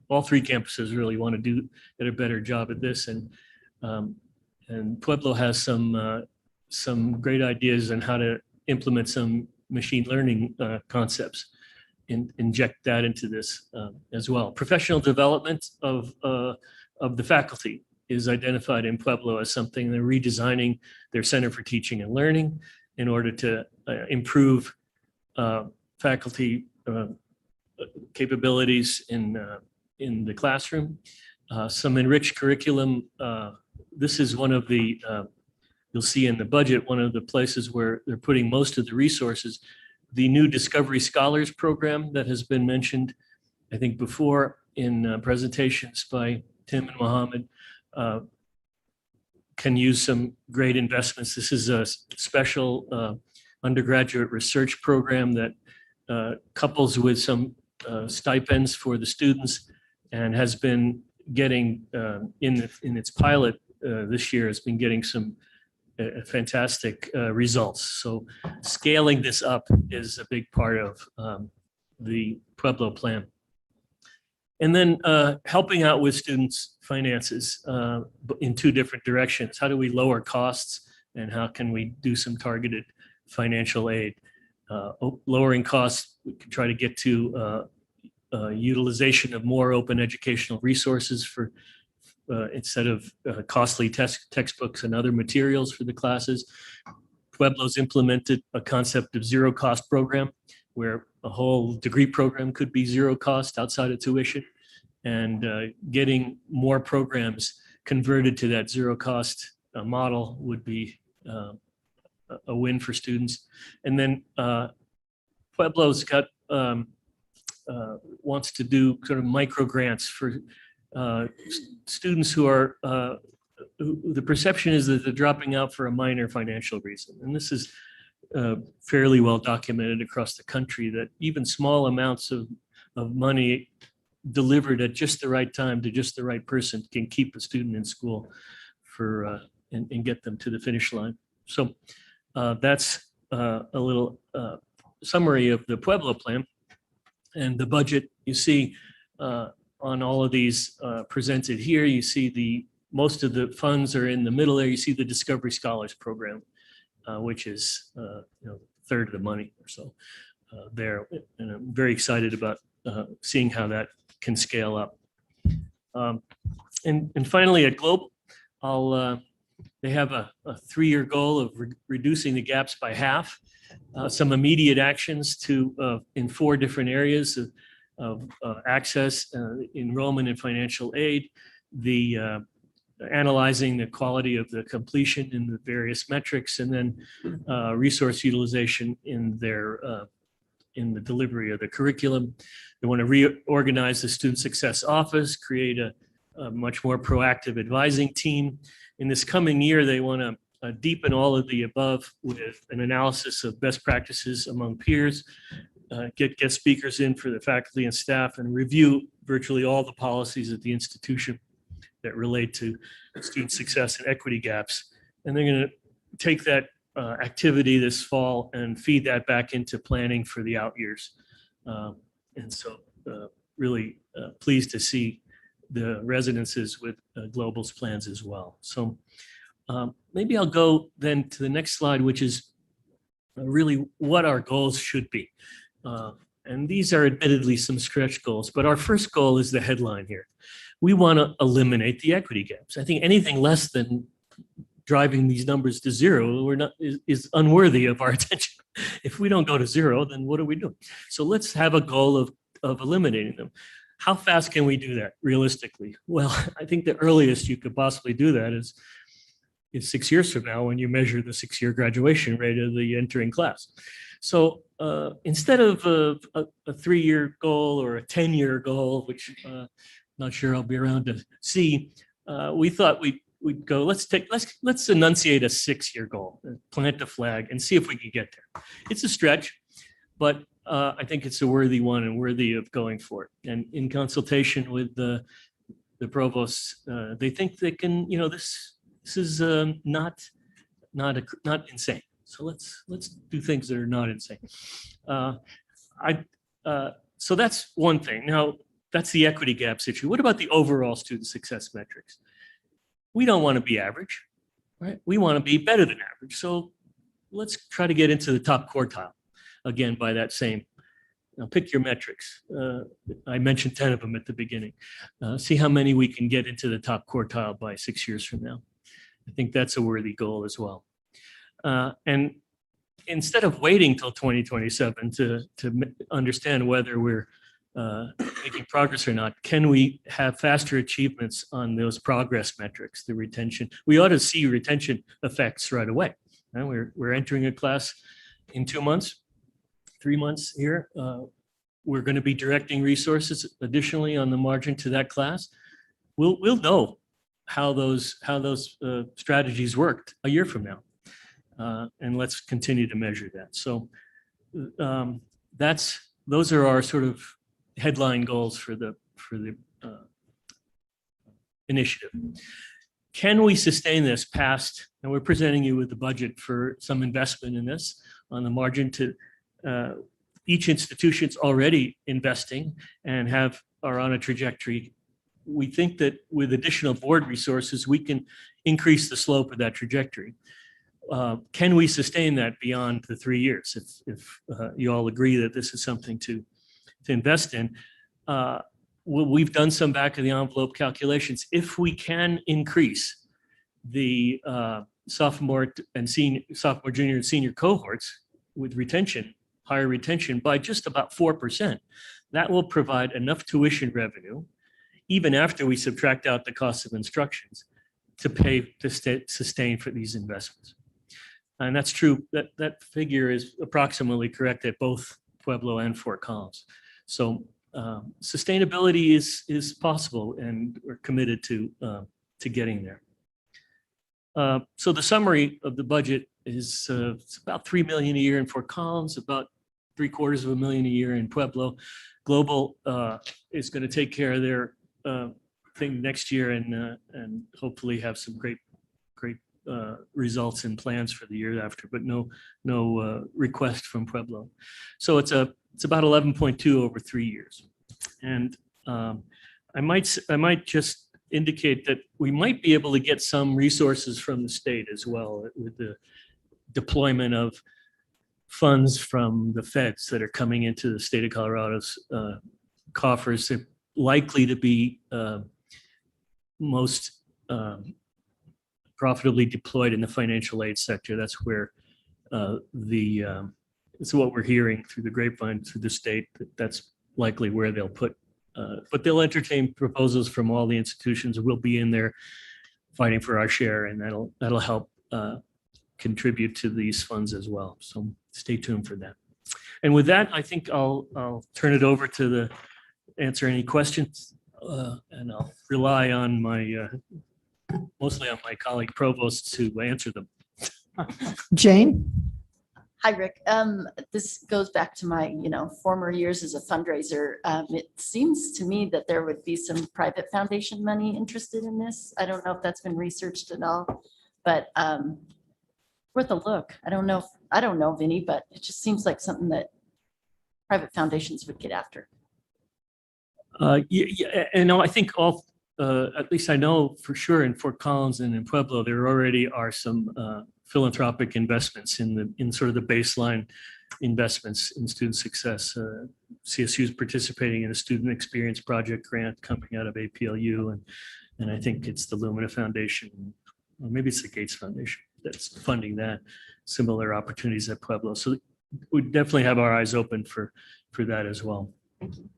All three campuses really want to get a better job at this, and Pueblo has some great ideas on how to implement some machine learning concepts and inject that into this as well. Professional development of the faculty is identified in Pueblo as something. They're redesigning their Center for Teaching and Learning in order to improve faculty capabilities in the classroom. Some enriched curriculum. This is one of the, you'll see in the budget, one of the places where they're putting most of the resources. The new Discovery Scholars program that has been mentioned, I think before in presentations by Tim and Mohammed, can use some great investments. This is a special undergraduate research program that couples with some stipends for the students and has been getting in its pilot this year has been getting some fantastic results. So scaling this up is a big part of the Pueblo plan. And then helping out with students' finances in two different directions. How do we lower costs and how can we do some targeted financial aid? Lowering costs, we can try to get to utilization of more open educational resources for instead of costly textbooks and other materials for the classes. Pueblo's implemented a concept of zero cost program where a whole degree program could be zero cost outside of tuition, and getting more programs converted to that zero cost model would be a win for students. And then Pueblo's got wants to do sort of micro grants for students who are the perception is that they're dropping out for a minor financial reason. And this is fairly well documented across the country that even small amounts of money delivered at just the right time to just the right person can keep a student in school for and get them to the finish line. So that's a little summary of the Pueblo plan. And the budget, you see on all of these presented here, you see most of the funds are in the middle there. You see the Discovery Scholars Program, which is a third of the money or so there. And I'm very excited about seeing how that can scale up. And finally at Global, they have a 3-year goal of reducing the gaps by half. Some immediate actions in 4 different areas of access, enrollment and financial aid, the analyzing the quality of the completion in the various metrics, and then resource utilization in the delivery of the curriculum. They want to reorganize the Student Success Office, create a much more proactive advising team. In this coming year, they want to deepen all of the above with an analysis of best practices among peers, get guest speakers in for the faculty and staff, and review virtually all the policies at the institution that relate to student success and equity gaps. And they're going to take that activity this fall and feed that back into planning for the out years. And so really pleased to see the resonances with Global's plans as well. So maybe I'll go then to the next slide, which is really what our goals should be. And these are admittedly some stretch goals, but our first goal is the headline here. We want to eliminate the equity gaps. I think anything less than driving these numbers to zero is unworthy of our attention. If we don't go to zero, then what are we doing? So let's have a goal of eliminating them. How fast can we do that realistically? Well, I think the earliest you could possibly do that is 6 years from now when you measure the 6-year graduation rate of the entering class. So instead of a 3-year goal or a 10-year goal, which not sure I'll be around to see, we thought we'd go, let's enunciate a 6-year goal, plant the flag and see if we can get there. It's a stretch, but I think it's a worthy one and worthy of going for it. And in consultation with the provosts, they think they can, this is not insane. So let's do things that are not insane. So that's one thing. Now that's the equity gap situation. What about the overall student success metrics? We don't want to be average, right? We want to be better than average. So let's try to get into the top quartile again by that same. Now pick your metrics. I mentioned 10 of them at the beginning. See how many we can get into the top quartile by 6 years from now. I think that's a worthy goal as well. And instead of waiting till 2027 to understand whether we're making progress or not, can we have faster achievements on those progress metrics, the retention? We ought to see retention effects right away. And we're entering a class in 2 months, 3 months here. We're going to be directing resources additionally on the margin to that class. We'll know how those strategies worked a year from now. And let's continue to measure that. So those are our sort of headline goals for the initiative. Can we sustain this past? And we're presenting you with the budget for some investment in this on the margin to each institution's already investing and are on a trajectory. We think that with additional board resources, we can increase the slope of that trajectory. Can we sustain that beyond the 3 years? If you all agree that this is something to invest in, we've done some back of the envelope calculations. If we can increase the sophomore, junior, and senior cohorts with retention, higher retention by just about 4%, that will provide enough tuition revenue, even after we subtract out the cost of instructions, to pay to sustain for these investments. And that's true. That figure is approximately correct at both Pueblo and Fort Collins. So sustainability is possible, and we're committed to getting there. So the summary of the budget is it's about $3 million a year in Fort Collins, about $750,000 a year in Pueblo. Global is going to take care of their thing next year and hopefully have some great results and plans for the year after, but no request from Pueblo. So it's about 11.2 over 3 years. And I might just indicate that we might be able to get some resources from the state as well with the deployment of funds from the feds that are coming into the state of Colorado's coffers. They're likely to be most profitably deployed in the financial aid sector. That's where it's what we're hearing through the grapevine, through the state, that's likely where they'll put, but they'll entertain proposals from all the institutions. We'll be in there fighting for our share, and that'll help contribute to these funds as well. So stay tuned for that. And with that, I think I'll turn it over to answer any questions, and I'll rely on mostly on my colleague provost to answer them.
Jane?
Hi, Rick. This goes back to my, former years as a fundraiser. It seems to me that there would be some private foundation money interested in this. I don't know if that's been researched at all, but worth a look. I don't know of any, but it just seems like something that private foundations would get after.
Yeah, and I think at least I know for sure in Fort Collins and in Pueblo, there already are some philanthropic investments in sort of the baseline investments in student success. CSU is participating in a student experience project grant coming out of APLU, and I think it's the Lumina Foundation, or maybe it's the Gates Foundation that's funding that. Similar opportunities at Pueblo, so we definitely have our eyes open for that as well.
Thank you.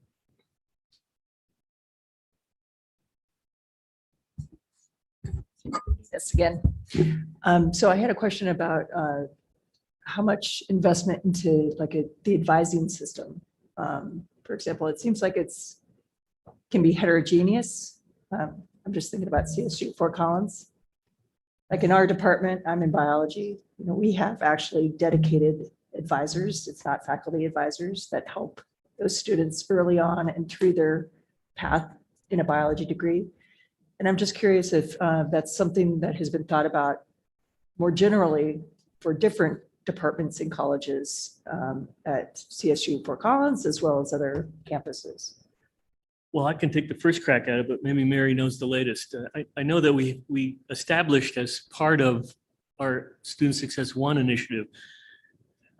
Yes, again. So I had a question about how much investment into like the advising system. For example, it seems like can be heterogeneous. I'm just thinking about CSU Fort Collins. Like in our department, I'm in biology, we have actually dedicated advisors. It's not faculty advisors that help those students early on and through their path in a biology degree. And I'm just curious if that's something that has been thought about more generally for different departments in colleges at CSU Fort Collins, as well as other campuses.
Well, I can take the first crack at it, but maybe Mary knows the latest. I know that we established as part of our Student Success One initiative,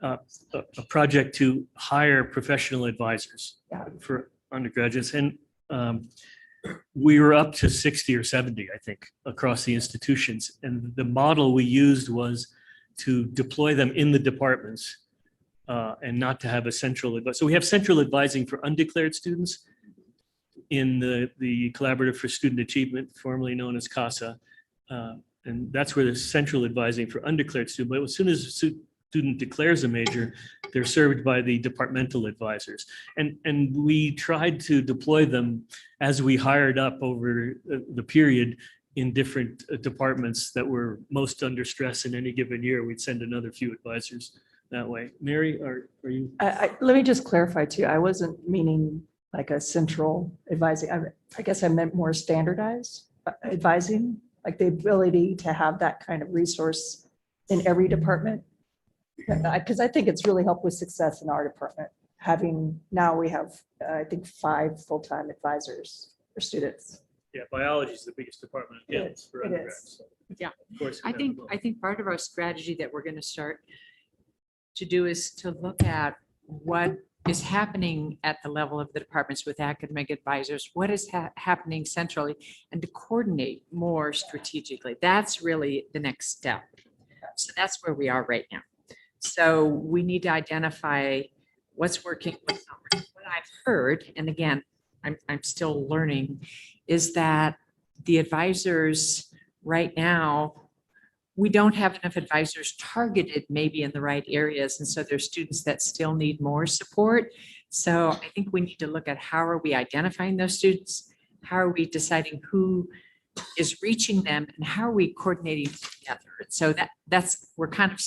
a project to hire professional advisors for undergraduates. And we were up to 60 or 70, I think, across the institutions. And the model we used was to deploy them in the departments and not to have a central advice. So we have central advising for undeclared students in the Collaborative for Student Achievement, formerly known as CASA. And that's where the central advising for undeclared students. But as soon as a student declares a major, they're served by the departmental advisors. And we tried to deploy them as we hired up over the period in different departments that were most under stress in any given year. We'd send another few advisors that way. Mary, are you?
Let me just clarify too. I wasn't meaning like a central advising. I guess I meant more standardized advising, like the ability to have that kind of resource in every department. Because I think it's really helped with success in our department. Now we have, I think, 5 full-time advisors for students.
Yeah, biology is the biggest department of campus for undergrads.
Yeah,
Of course.
I think part of our strategy that we're going to start to do is to look at what is happening at the level of the departments with academic advisors, what is happening centrally, and to coordinate more strategically. That's really the next step. So that's where we are right now. So we need to identify what's working, what's not working. What I've heard, and again, I'm still learning, is that the advisors right now, we don't have enough advisors targeted maybe in the right areas. And so there's students that still need more support. So I think we need to look at how are we identifying those students? How are we deciding who is reaching them and how are we coordinating together? So we're kind of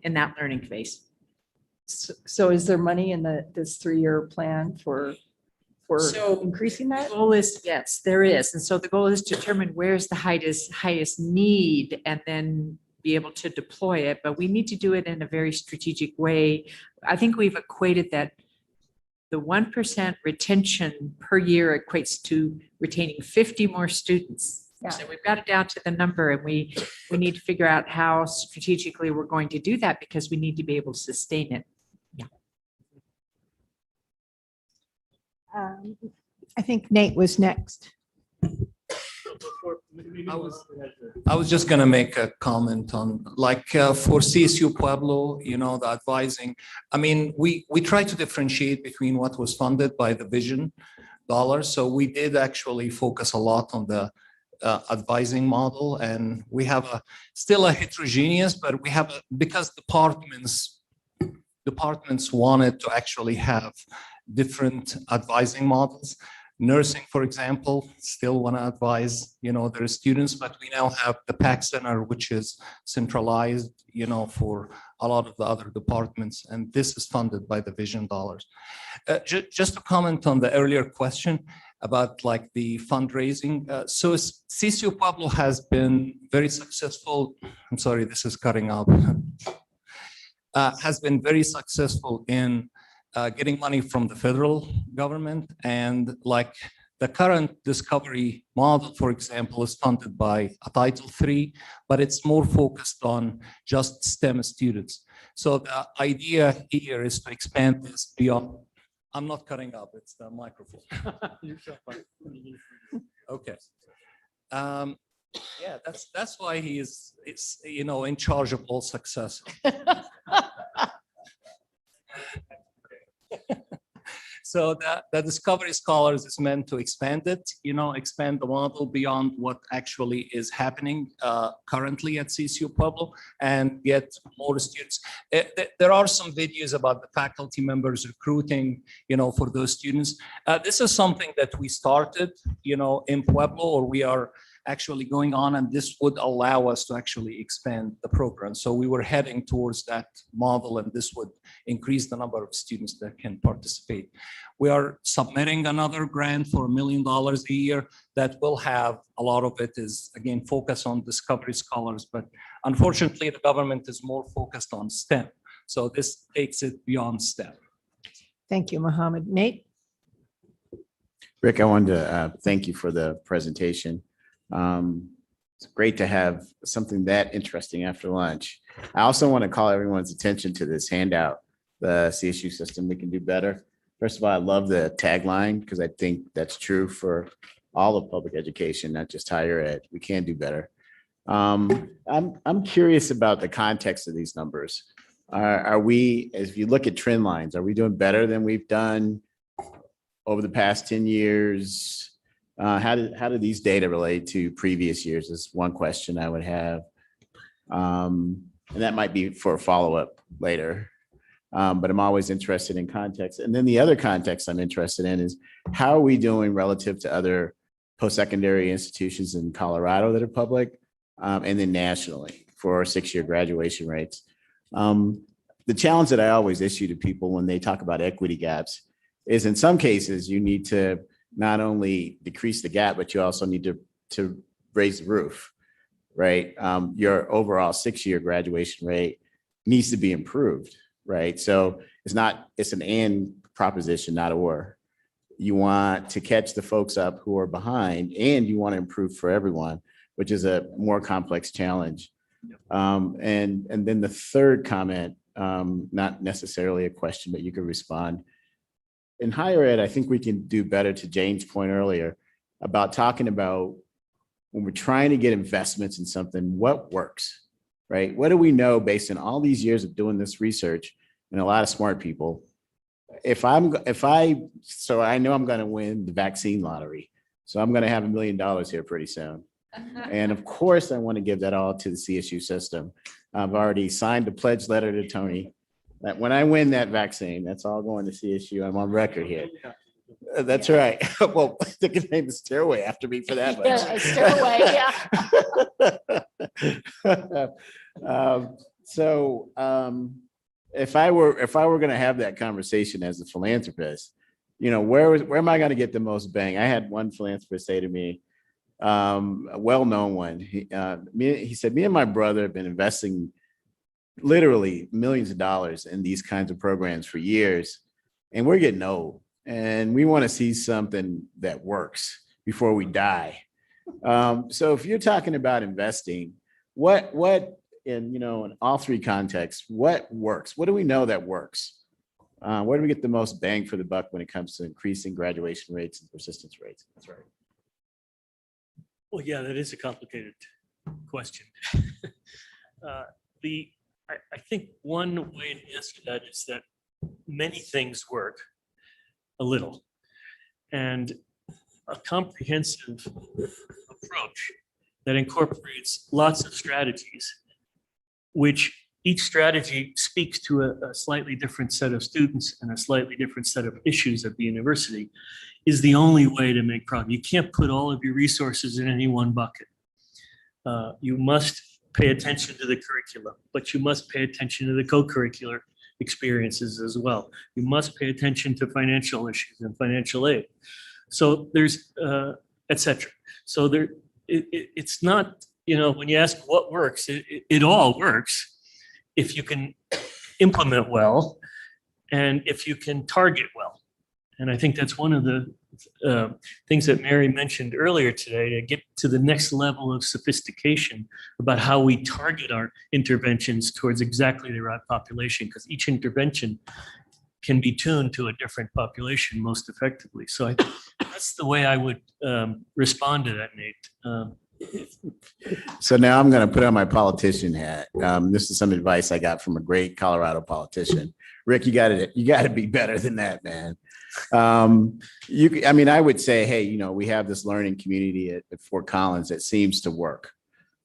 in that learning phase.
So is there money in this 3-year plan for increasing that?
The goal is, yes, there is. And so the goal is to determine where's the highest need and then be able to deploy it. But we need to do it in a very strategic way. I think we've equated that the 1% retention per year equates to retaining 50 more students.
Yeah.
So we've got it down to the number, and we need to figure out how strategically we're going to do that because we need to be able to sustain it.
I think Nate was next.
I was just going to make a comment on for CSU Pueblo, the advising. I mean, we try to differentiate between what was funded by the vision dollars. So we did actually focus a lot on the advising model, and we have still a heterogeneous, but we have because departments wanted to actually have different advising models. Nursing, for example, still want to advise, their students, but we now have the PAC Center, which is centralized, for a lot of the other departments, and this is funded by the vision dollars. Just to comment on the earlier question about the fundraising. So CSU Pueblo has been very successful. I'm sorry, this is cutting out. Has been very successful in getting money from the federal government, and the current discovery model, for example, is funded by a Title III, but it's more focused on just STEM students. So the idea here is to expand this beyond. I'm not cutting up, it's the microphone. Okay. Yeah, that's why he is in charge of all success. So the Discovery Scholars is meant to expand it, expand the model beyond what actually is happening currently at CSU Pueblo and get more students. There are some videos about the faculty members recruiting, for those students. This is something that we started, in Pueblo, or we are actually going on, and this would allow us to actually expand the program. So we were heading towards that model, and this would increase the number of students that can participate. We are submitting another grant for $1 million a year that will have a lot of it is, again, focused on Discovery Scholars, but unfortunately the government is more focused on STEM. So this takes it beyond STEM.
Thank you, Mohammed. Nate?
Rick, I wanted to thank you for the presentation. It's great to have something that interesting after lunch. I also want to call everyone's attention to this handout, the CSU system, we can do better. First of all, I love the tagline because I think that's true for all of public education, not just higher ed. We can do better. I'm curious about the context of these numbers. Are we, if you look at trend lines, are we doing better than we've done over the past 10 years? How do these data relate to previous years is one question I would have. And that might be for a follow-up later. But I'm always interested in context. And then the other context I'm interested in is how are we doing relative to other post-secondary institutions in Colorado that are public, and then nationally for 6-year graduation rates. The challenge that I always issue to people when they talk about equity gaps is in some cases you need to not only decrease the gap, but you also need to raise the roof, right? Your overall 6-year graduation rate needs to be improved, right? So it's an and proposition, not a or. You want to catch the folks up who are behind, and you want to improve for everyone, which is a more complex challenge. And then the third comment, not necessarily a question, but you could respond. In higher ed, I think we can do better, to Jane's point earlier, about talking about when we're trying to get investments in something, what works, right? What do we know based on all these years of doing this research and a lot of smart people? So I know I'm going to win the vaccine lottery. So I'm going to have $1 million here pretty soon. And of course, I want to give that all to the CSU system. I've already signed a pledge letter to Tony that when I win that vaccine, that's all going to CSU. I'm on record here. That's right. Well, they can name the stairway after me for that much.
Yeah, stairway, yeah.
If I were going to have that conversation as a philanthropist, where am I going to get the most bang? I had one philanthropist say to me, a well-known one, he said, me and my brother have been investing literally millions of dollars in these kinds of programs for years, and we're getting old, and we want to see something that works before we die. So if you're talking about investing, what in all three contexts, what works? What do we know that works? Where do we get the most bang for the buck when it comes to increasing graduation rates and persistence rates? That's right.
Well, yeah, that is a complicated question. I think one way to answer that is that many things work a little, and a comprehensive approach that incorporates lots of strategies, which each strategy speaks to a slightly different set of students and a slightly different set of issues at the university, is the only way to make progress. You can't put all of your resources in any one bucket. You must pay attention to the curriculum, but you must pay attention to the co-curricular experiences as well. You must pay attention to financial issues and financial aid. So there's, et cetera. So it's not, when you ask what works, it all works if you can implement well and if you can target well. And I think that's one of the things that Mary mentioned earlier today, to get to the next level of sophistication about how we target our interventions towards exactly the right population, because each intervention can be tuned to a different population most effectively. So I think that's the way I would respond to that, Nate.
So now I'm going to put on my politician hat. This is some advice I got from a great Colorado politician. Rick, you got to be better than that, man. I mean, I would say, hey, we have this learning community at Fort Collins that seems to work.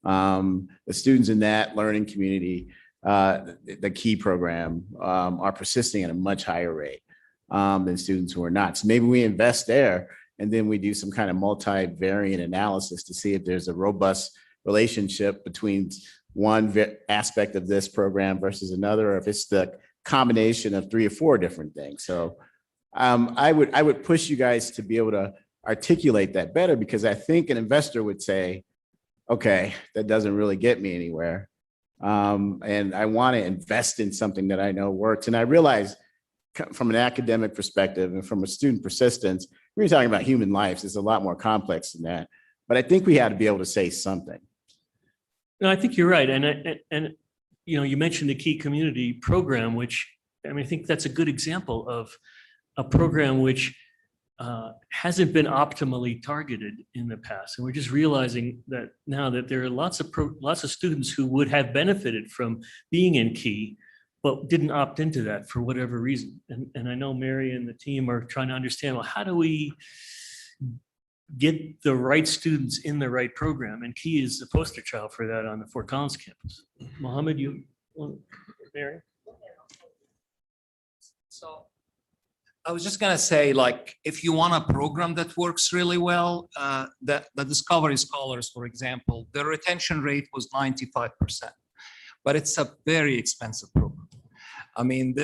The students in that learning community, the key program, are persisting at a much higher rate than students who are not. So maybe we invest there and then we do some kind of multivariate analysis to see if there's a robust relationship between one aspect of this program versus another, or if it's the combination of 3 or 4 different things. So I would push you guys to be able to articulate that better, because I think an investor would say, okay, that doesn't really get me anywhere. And I want to invest in something that I know works. And I realize from an academic perspective and from a student persistence, we're talking about human lives. It's a lot more complex than that. But I think we had to be able to say something.
No, I think you're right. And you mentioned the key community program, which, I mean, I think that's a good example of a program which hasn't been optimally targeted in the past. And we're just realizing that now that there are lots of students who would have benefited from being in key, but didn't opt into that for whatever reason. And I know Mary and the team are trying to understand, well, how do we get the right students in the right program? And Key is the poster child for that on the Fort Collins campus. Mohammed, Mary?
So I was just gonna say, like, if you want a program that works really well, the Discovery Scholars, for example, the retention rate was 95%, but it's a very expensive program. I mean,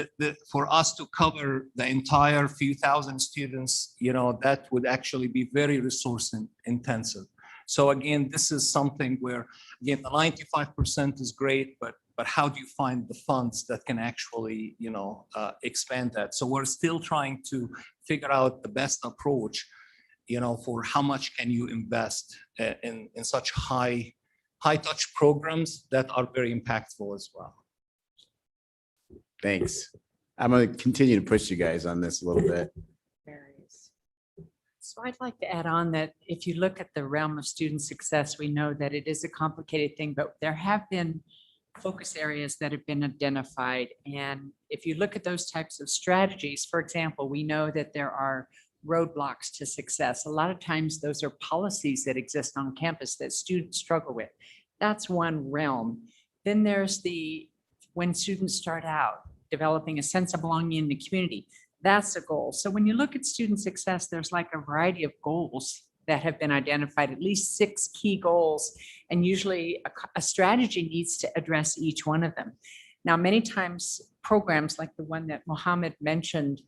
for us to cover the entire few thousand students, that would actually be very resource intensive. So again, this is something where, again, the 95% is great, but how do you find the funds that can actually, expand that? So we're still trying to figure out the best approach, for how much can you invest in such high touch programs that are very impactful as well.
Thanks. I'm going to continue to push you guys on this a little bit.
So I'd like to add on that if you look at the realm of student success, we know that it is a complicated thing, but there have been focus areas that have been identified. And if you look at those types of strategies, for example, we know that there are roadblocks to success. A lot of times those are policies that exist on campus that students struggle with. That's one realm. Then there's when students start out, developing a sense of belonging in the community. That's a goal. So when you look at student success, there's like a variety of goals that have been identified, at least 6 key goals. And usually a strategy needs to address each one of them. Now, many times programs like the one that Mohammed mentioned,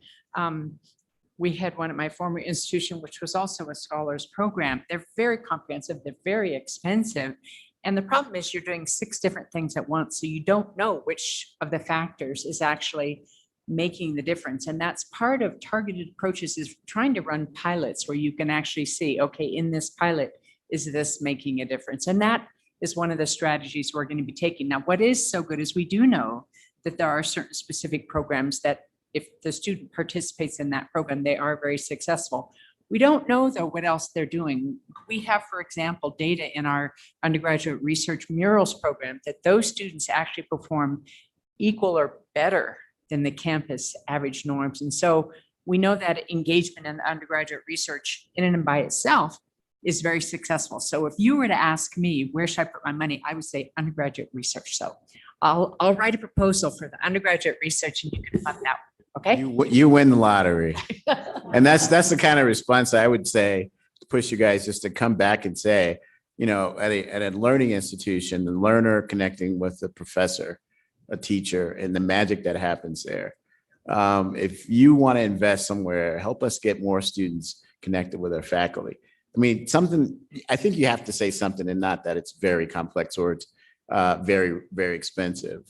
we had one at my former institution, which was also a scholars program. They're very comprehensive. They're very expensive. And the problem is you're doing 6 different things at once. So you don't know which of the factors is actually making the difference. And that's part of targeted approaches, is trying to run pilots where you can actually see, okay, in this pilot, is this making a difference? And that is one of the strategies we're going to be taking. Now, what is so good is we do know that there are certain specific programs that if the student participates in that program, they are very successful. We don't know, though, what else they're doing. We have, for example, data in our undergraduate research murals program that those students actually perform equal or better than the campus average norms. And so we know that engagement in the undergraduate research in and by itself is very successful. So if you were to ask me, where should I put my money? I would say undergraduate research. So I'll write a proposal for the undergraduate research and you can fund that. Okay.
You win the lottery. And that's the kind of response I would say to push you guys just to come back and say, at a learning institution, the learner connecting with the professor, a teacher, and the magic that happens there. If you want to invest somewhere, help us get more students connected with our faculty. I mean, I think you have to say something, and not that it's very complex or it's very, very expensive.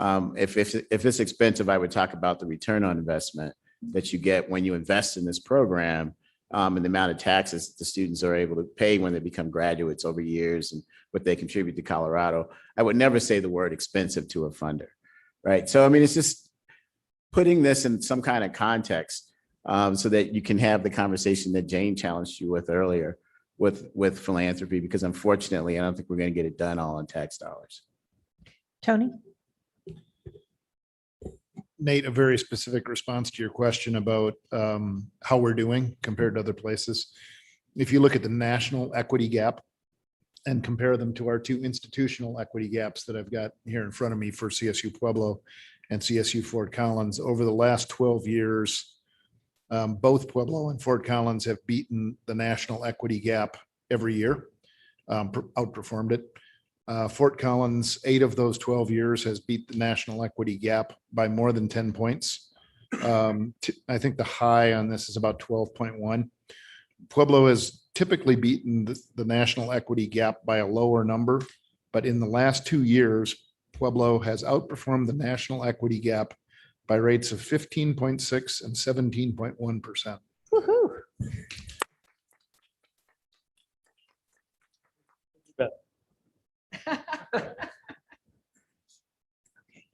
If it's expensive, I would talk about the return on investment that you get when you invest in this program, and the amount of taxes the students are able to pay when they become graduates over years and what they contribute to Colorado. I would never say the word expensive to a funder, right? So, I mean, it's just putting this in some kind of context so that you can have the conversation that Jane challenged you with earlier with philanthropy, because unfortunately, I don't think we're going to get it done all on tax dollars.
Tony?
Nate, a very specific response to your question about how we're doing compared to other places. If you look at the national equity gap and compare them to our two institutional equity gaps that I've got here in front of me for CSU Pueblo and CSU Fort Collins, over the last 12 years, both Pueblo and Fort Collins have beaten the national equity gap every year, outperformed it. Fort Collins, 8 of those 12 years, has beat the national equity gap by more than 10 points. I think the high on this is about 12.1. Pueblo has typically beaten the national equity gap by a lower number, but in the last 2 years, Pueblo has outperformed the national equity gap by rates of 15.6 and 17.1%.
Woohoo.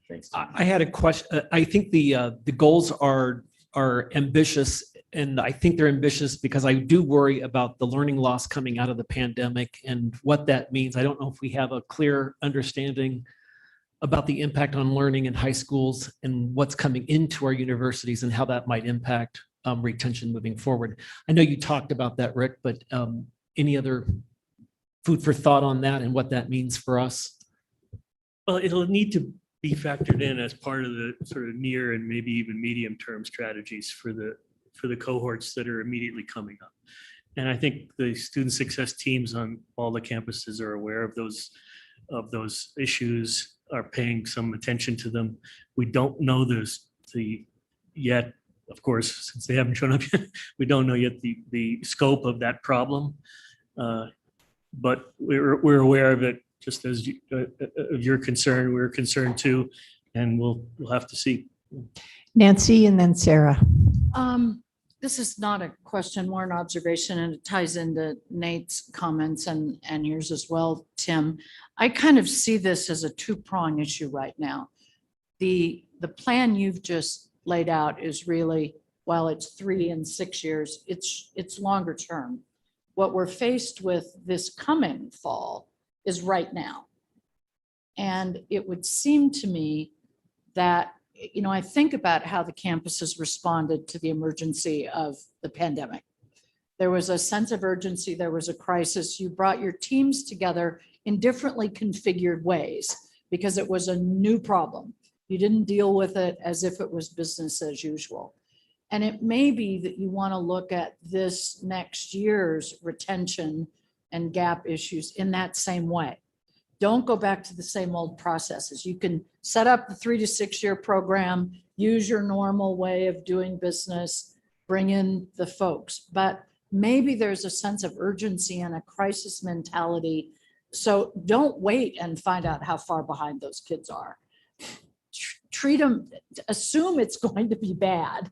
Thanks.
I had a question. I think the goals are ambitious, and I think they're ambitious because I do worry about the learning loss coming out of the pandemic and what that means. I don't know if we have a clear understanding about the impact on learning in high schools and what's coming into our universities and how that might impact retention moving forward. I know you talked about that, Rick, but any other food for thought on that and what that means for us?
Well, it'll need to be factored in as part of the sort of near and maybe even medium term strategies for the cohorts that are immediately coming up. And I think the student success teams on all the campuses are aware of those issues, are paying some attention to them. We don't know yet, of course, since they haven't shown up yet, we don't know yet the scope of that problem. But we're aware of it, just as you're concerned, we're concerned too, and we'll have to see.
Nancy and then Sarah. This is not a question, more an observation, and it ties into Nate's comments and yours as well, Tim. I kind of see this as a two-prong issue right now. The plan you've just laid out is really, while it's 3 and 6 years, it's longer term. What we're faced with this coming fall is right now. And it would seem to me that, you know, I think about how the campuses responded to the emergency of the pandemic. There was a sense of urgency, there was a crisis. You brought your teams together in differently configured ways because it was a new problem. You didn't deal with it as if it was business as usual. And it may be that you want to look at this next year's retention and gap issues in that same way. Don't go back to the same old processes. You can set up the 3 to 6 year program, use your normal way of doing business, bring in the folks, but maybe there's a sense of urgency and a crisis mentality. So don't wait and find out how far behind those kids are. Treat them, assume it's going to be bad.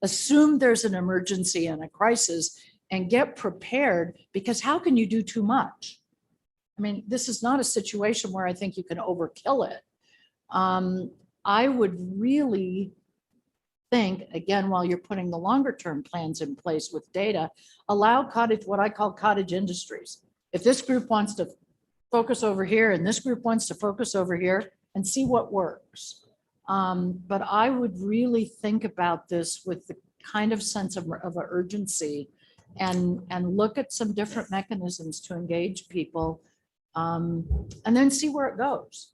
Assume there's an emergency and a crisis and get prepared, because how can you do too much? I mean, this is not a situation where I think you can overkill it. I would really think, again, while you're putting the longer term plans in place with data, allow what I call cottage industries. If this group wants to focus over here and this group wants to focus over here, and see what works. But I would really think about this with the kind of sense of urgency and look at some different mechanisms to engage people, and then see where it goes.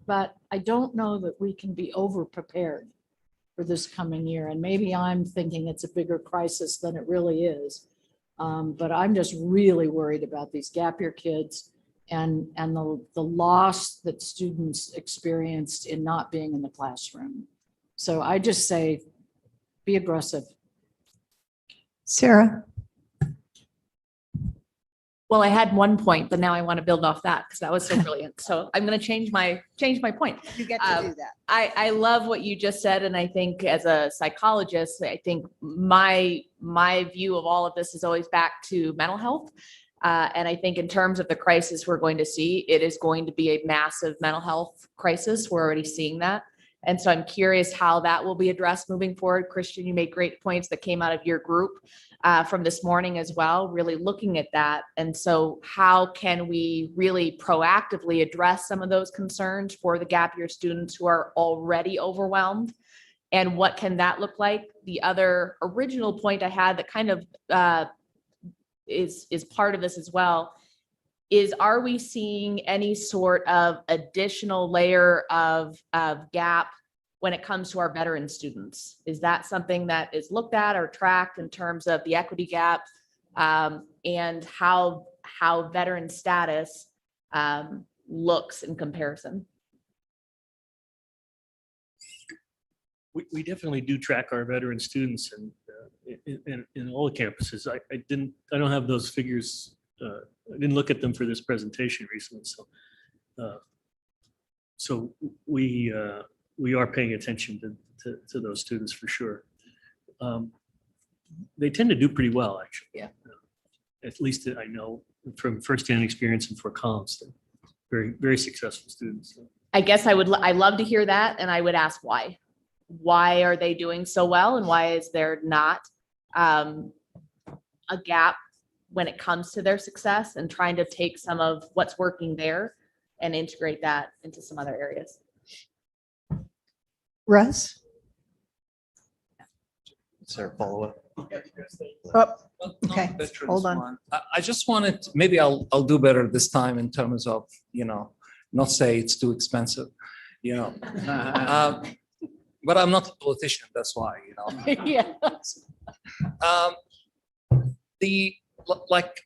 But I don't know that we can be over prepared for this coming year. And maybe I'm thinking it's a bigger crisis than it really is. But I'm just really worried about these gap year kids and the loss that students experienced in not being in the classroom. So I just say, be aggressive. Sarah.
Well, I had one point, but now I want to build off that because that was so brilliant. So I'm going to change my point.
You get to do that.
I love what you just said. And I think as a psychologist, I think my view of all of this is always back to mental health. And I think in terms of the crisis we're going to see, it is going to be a massive mental health crisis. We're already seeing that. And so I'm curious how that will be addressed moving forward. Christian, you made great points that came out of your group from this morning as well, really looking at that. And so how can we really proactively address some of those concerns for the gap year students who are already overwhelmed And what can that look like? The other original point I had that kind of is part of this as well is, are we seeing any sort of additional layer of gap when it comes to our veteran students? Is that something that is looked at or tracked in terms of the equity gap, and how veteran status looks in comparison?
We definitely do track our veteran students and in all the campuses. I don't have those figures. I didn't look at them for this presentation recently. So we are paying attention to those students for sure. They tend to do pretty well, actually.
Yeah.
At least I know from firsthand experience in Fort Collins. They're very, very successful students.
I guess I love to hear that, and I would ask why. Why are they doing so well, and why is there not a gap when it comes to their success, and trying to take some of what's working there and integrate that into some other areas?
Russ?
Is there a follow-up?
Oh, okay, hold on.
I just wanted, maybe I'll do better this time in terms of, not say it's too expensive, but I'm not a politician, that's why,
Yeah.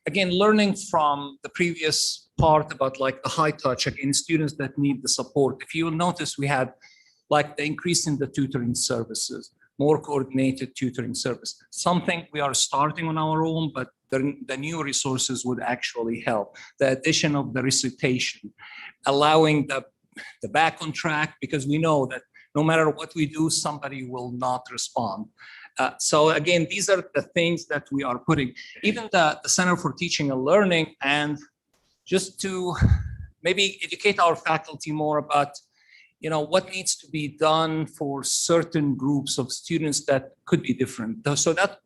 Again, learning from the previous part about the high touch, again, students that need the support. If you will notice, we had the increase in the tutoring services, more coordinated tutoring service, something we are starting on our own, but the new resources would actually help. The addition of the recitation, allowing the back on track, because we know that no matter what we do, somebody will not respond. So again, these are the things that we are putting, even the Center for Teaching and Learning, and just to maybe educate our faculty more about what needs to be done for certain groups of students that could be different. So that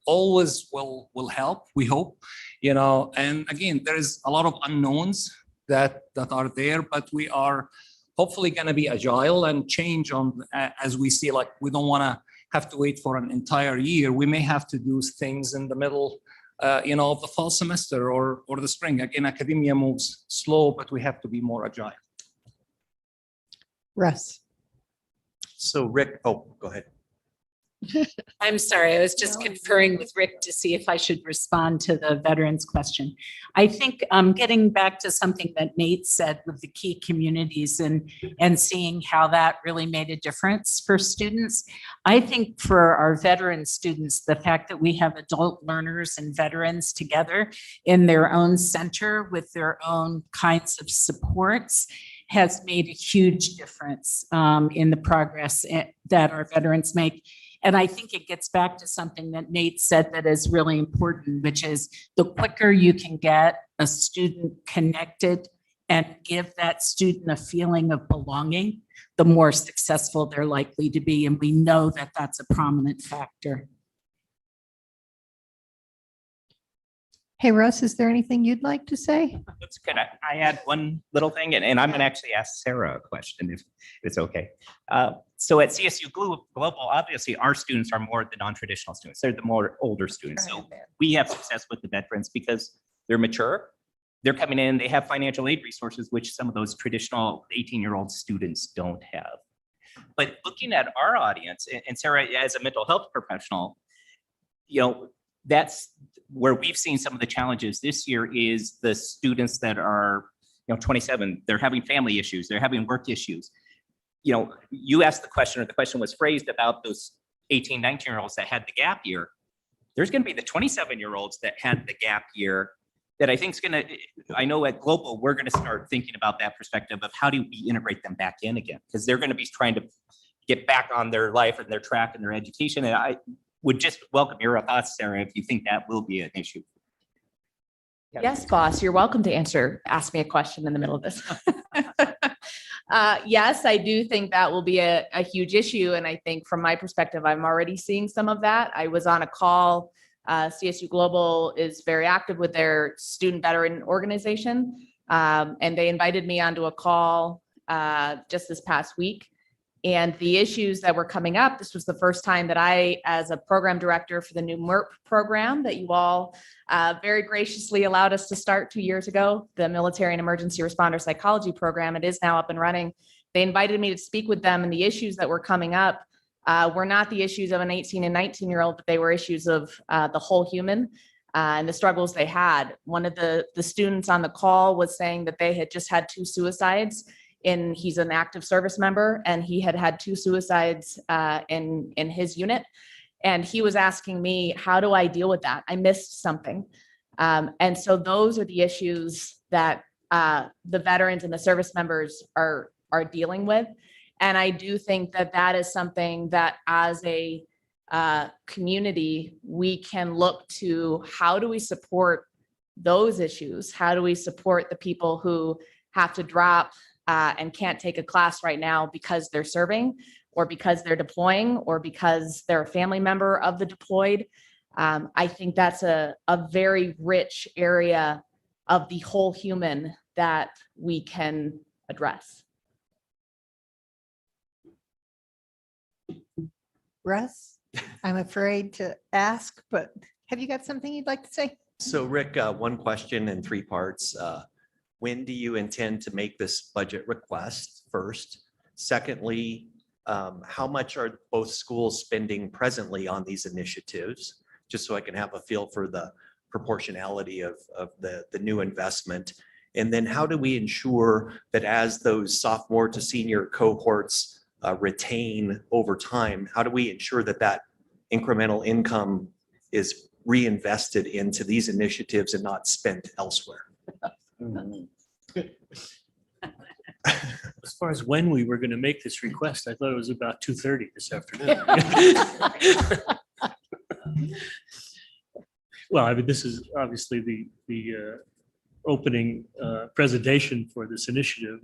always will help, we hope, and again, there is a lot of unknowns that are there, but we are hopefully going to be agile and change on as we see. We don't want to have to wait for an entire year. We may have to do things in the middle of the fall semester or the spring. Again, academia moves slow, but we have to be more agile.
Russ.
So Rick, oh, go ahead.
I'm sorry, I was just conferring with Rick to see if I should respond to the veterans question. I think getting back to something that Nate said with the key communities and seeing how that really made a difference for students. I think for our veteran students, the fact that we have adult learners and veterans together in their own center with their own kinds of supports has made a huge difference in the progress that our veterans make. And I think it gets back to something that Nate said that is really important, which is the quicker you can get a student connected and give that student a feeling of belonging, the more successful they're likely to be. And we know that that's a prominent factor.
Hey, Russ, is there anything you'd like to say?
That's good. I had one little thing, and I'm going to actually ask Sarah a question if it's okay. So at CSU Global, obviously our students are more the non-traditional students. They're the more older students. So we have success with the veterans because they're mature. They're coming in, they have financial aid resources, which some of those traditional 18-year-old students don't have. But looking at our audience, and Sarah, as a mental health professional, that's where we've seen some of the challenges this year is the students that are 27, they're having family issues, they're having work issues. You asked the question, or the question was phrased about those 18, 19-year-olds that had the gap year. There's going to be the 27-year-olds that had the gap year that I think is going to, I know at Global, we're going to start thinking about that perspective of how do we integrate them back in again? Because they're going to be trying to get back on their life and their track and their education. And I would just welcome your thoughts, Sarah, if you think that will be an issue.
Yes, boss, you're welcome to ask me a question in the middle of this. Yes, I do think that will be a huge issue. And I think from my perspective, I'm already seeing some of that. I was on a call. CSU Global is very active with their student veteran organization. And they invited me onto a call just this past week. And the issues that were coming up, this was the first time that I, as a program director for the new MERP program that you all very graciously allowed us to start 2 years ago, the Military and Emergency Responder Psychology Program, it is now up and running. They invited me to speak with them, and the issues that were coming up were not the issues of an 18 and 19-year-old, but they were issues of the whole human and the struggles they had. One of the students on the call was saying that they had just had 2 suicides. He's an active service member, and he had had 2 suicides in his unit. And he was asking me, how do I deal with that? I missed something. And so those are the issues that the veterans and the service members are dealing with. And I do think that that is something that as a community, we can look to, how do we support those issues? How do we support the people who have to drop and can't take a class right now because they're serving, or because they're deploying, or because they're a family member of the deployed? I think that's a very rich area of the whole human that we can address.
Russ, I'm afraid to ask, but have you got something you'd like to say?
So Rick, one question in 3 parts. When do you intend to make this budget request first? Secondly, how much are both schools spending presently on these initiatives? Just so I can have a feel for the proportionality of the new investment. And then how do we ensure that as those sophomore to senior cohorts retain over time, how do we ensure that that incremental income is reinvested into these initiatives and not spent elsewhere?
As far as when we were going to make this request, I thought it was about 2:30 this afternoon. Well, I mean, this is obviously the opening presentation for this initiative.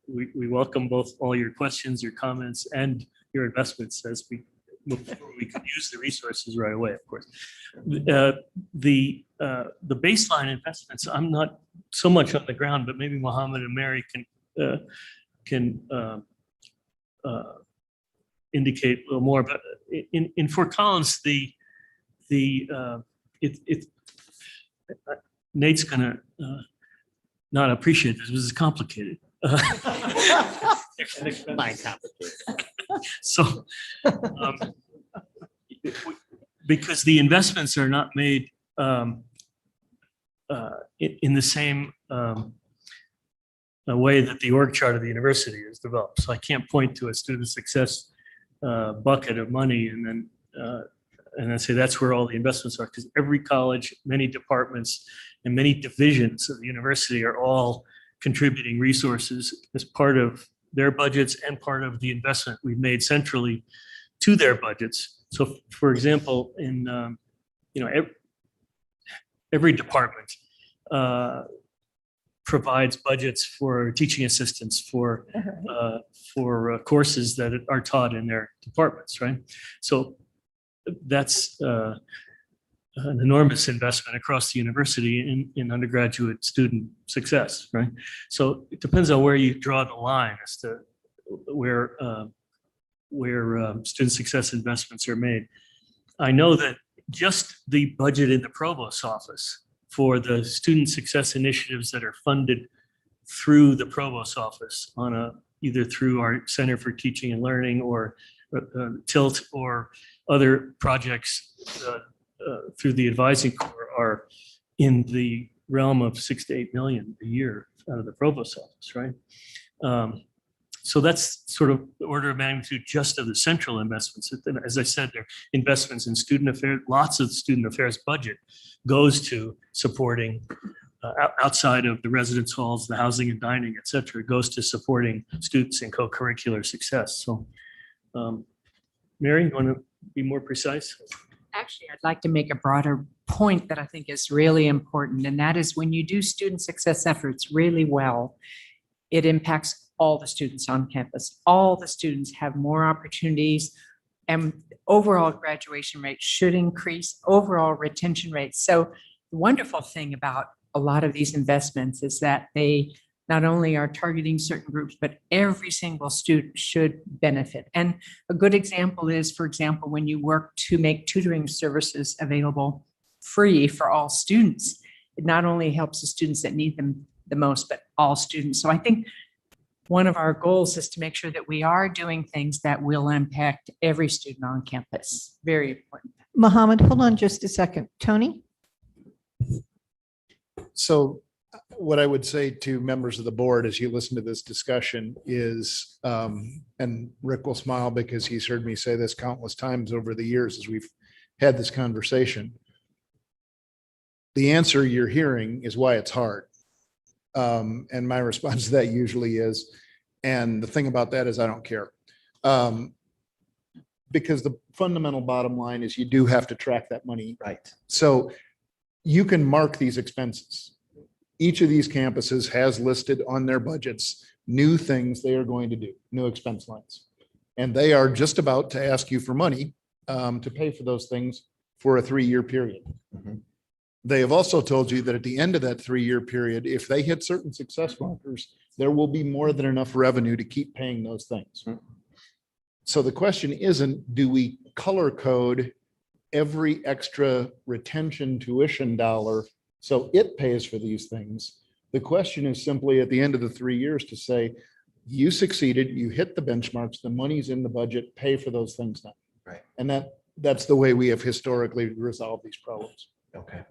We welcome both all your questions, your comments, and your investments as we move forward. We could use the resources right away, of course. The baseline investments, I'm not so much on the ground, but maybe Mohammed and Mary can indicate a little more. But in Fort Collins, Nate's gonna not appreciate this. This is complicated. So, because the investments are not made in the same way that the org chart of the university is developed. So I can't point to a student success bucket of money and then say that's where all the investments are, because every college, many departments, and many divisions of the university are all contributing resources as part of their budgets and part of the investment we've made centrally to their budgets. So, for example, in every department provides budgets for teaching assistants for courses that are taught in their departments, right? So that's an enormous investment across the university in undergraduate student success, right? So it depends on where you draw the line as to where student success investments are made. I know that just the budget in the provost's office for the student success initiatives that are funded through the provost's office either through our Center for Teaching and Learning or TILT or other projects through the advising corps are in the realm of 6 to 8 million a year out of the provost's office, right? So that's sort of the order of magnitude just of the central investments. As I said, there are investments in student affairs. Lots of student affairs budget goes to supporting outside of the residence halls, the housing and dining, et cetera, goes to supporting students in co-curricular success. So Mary, you want to be more precise?
Actually, I'd like to make a broader point that I think is really important, and that is when you do student success efforts really well, it impacts all the students on campus. All the students have more opportunities, and overall graduation rate should increase, overall retention rates. So the wonderful thing about a lot of these investments is that they not only are targeting certain groups, but every single student should benefit. And a good example is, for example, when you work to make tutoring services available free for all students, it not only helps the students that need them the most, but all students. So I think one of our goals is to make sure that we are doing things that will impact every student on campus. Very important.
Mohammed, hold on just a second. Tony?
So what I would say to members of the board as you listen to this discussion is, and Rick will smile because he's heard me say this countless times over the years as we've had this conversation. The answer you're hearing is why it's hard. And my response to that usually is, and the thing about that is I don't care. Because the fundamental bottom line is you do have to track that money.
Right.
So you can mark these expenses. Each of these campuses has listed on their budgets new things they are going to do, new expense lines. And they are just about to ask you for money to pay for those things for a 3-year period. They have also told you that at the end of that 3-year period, if they hit certain success markers, there will be more than enough revenue to keep paying those things. So the question isn't, do we color code every extra retention tuition dollar so it pays for these things? The question is simply at the end of the 3 years to say, you succeeded, you hit the benchmarks, the money's in the budget, pay for those things now.
Right.
And that's the way we have historically resolved these problems.
Okay.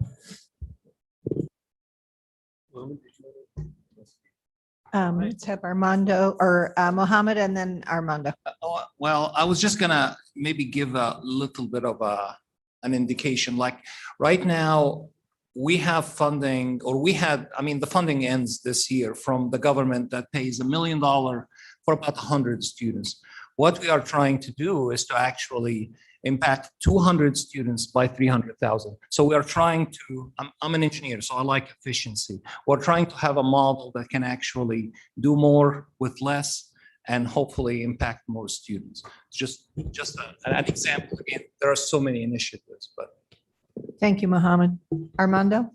Let's have Armando or Mohammed and then Armando.
Well, I was just gonna maybe give a little bit of an indication, like right now, we have funding, or we had, I mean, the funding ends this year from the government that pays $1 million for about 100 students. What we are trying to do is to actually impact 200 students by 300,000. So we are trying to, I'm an engineer, so I like efficiency. We're trying to have a model that can actually do more with less and hopefully impact more students. It's just an example. Again, there are so many initiatives, but.
Thank you, Mohammed. Armando?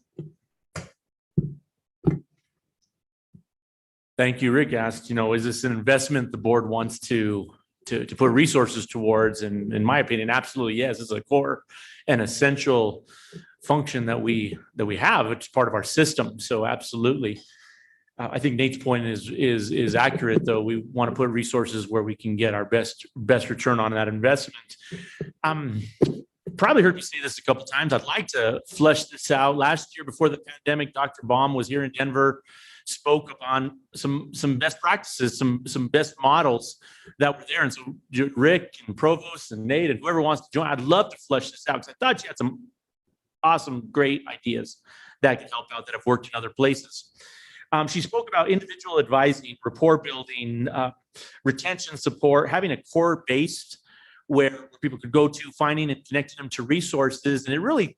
Thank you. Rick asked, is this an investment the board wants to put resources towards? And in my opinion, absolutely yes. It's a core and essential function that we have. It's part of our system. So absolutely. I think Nate's point is accurate, though. We want to put resources where we can get our best return on that investment. Probably heard me say this a couple of times. I'd like to flesh this out. Last year, before the pandemic, Dr. Baum was here in Denver, spoke on some best practices, some best models that were there. And so Rick and Provost and Nate and whoever wants to join, I'd love to flesh this out because I thought you had some awesome, great ideas that could help out that have worked in other places. She spoke about individual advising, rapport building, retention support, having a core-based where people could go to, finding and connecting them to resources. And it really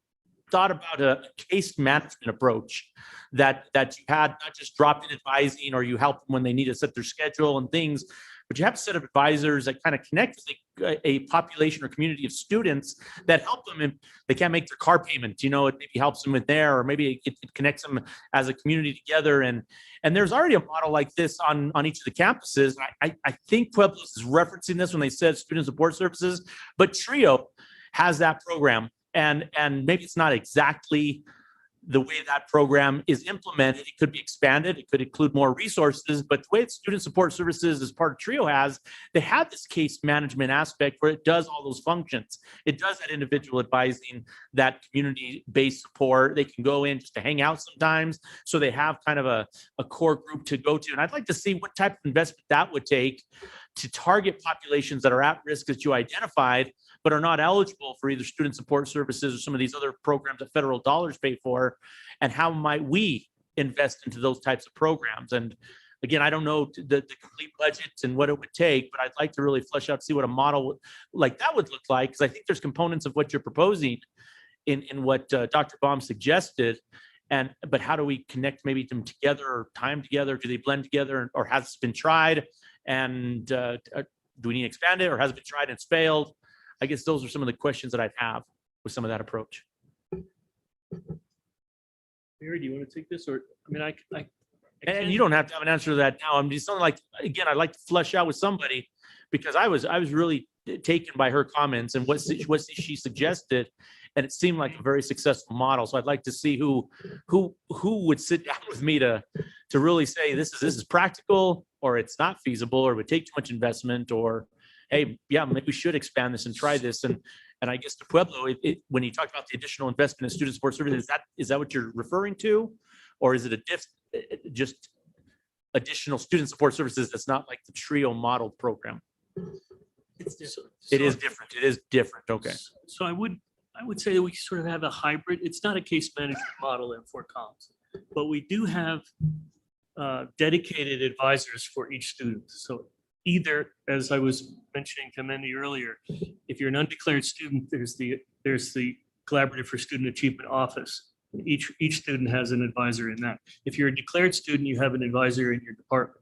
thought about a case management approach that you had, not just drop-in advising or you help them when they need to set their schedule and things, but you have a set of advisors that kind of connect with a population or community of students that help them if they can't make their car payment. It maybe helps them with there, or maybe it connects them as a community together. And there's already a model like this on each of the campuses. I think Pueblos is referencing this when they said student support services, but TRIO has that program. And maybe it's not exactly the way that program is implemented. It could be expanded. It could include more resources, but the way student support services as part of TRIO they have this case management aspect where it does all those functions. It does that individual advising, that community-based support. They can go in just to hang out sometimes. So they have kind of a core group to go to. And I'd like to see what type of investment that would take to target populations that are at risk that you identified, but are not eligible for either student support services or some of these other programs that federal dollars pay for, and how might we invest into those types of programs? And again, I don't know the complete budget and what it would take, but I'd like to really flesh out, see what a model like that would look like, because I think there's components of what you're proposing in what Dr. Baum suggested. But how do we connect maybe them together or tie them together? Do they blend together, or has it been tried? And do we need to expand it, or has it been tried and it's failed? I guess those are some of the questions that I'd have with some of that approach.
Mary, do you want to take this, or I
And you don't have to have an answer to that now. I'm just something like, again, I'd like to flesh out with somebody because I was really taken by her comments and what she suggested. And it seemed like a very successful model. So I'd like to see who would sit down with me to really say this is practical, or it's not feasible, or would take too much investment, or hey, yeah, maybe we should expand this and try this. And I guess to Pueblo, when you talk about the additional investment in student support services, is that what you're referring to, or is it just additional student support services that's not like the TRIO model program?
It's different.
It is different. It is different. Okay.
So I would say that we sort of have a hybrid. It's not a case management model in Fort Collins, but we do have dedicated advisors for each student. So either, as I was mentioning to Mandy earlier, if you're an undeclared student, there's the Collaborative for Student Achievement Office. Each student has an advisor in that. If you're a declared student, you have an advisor in your department,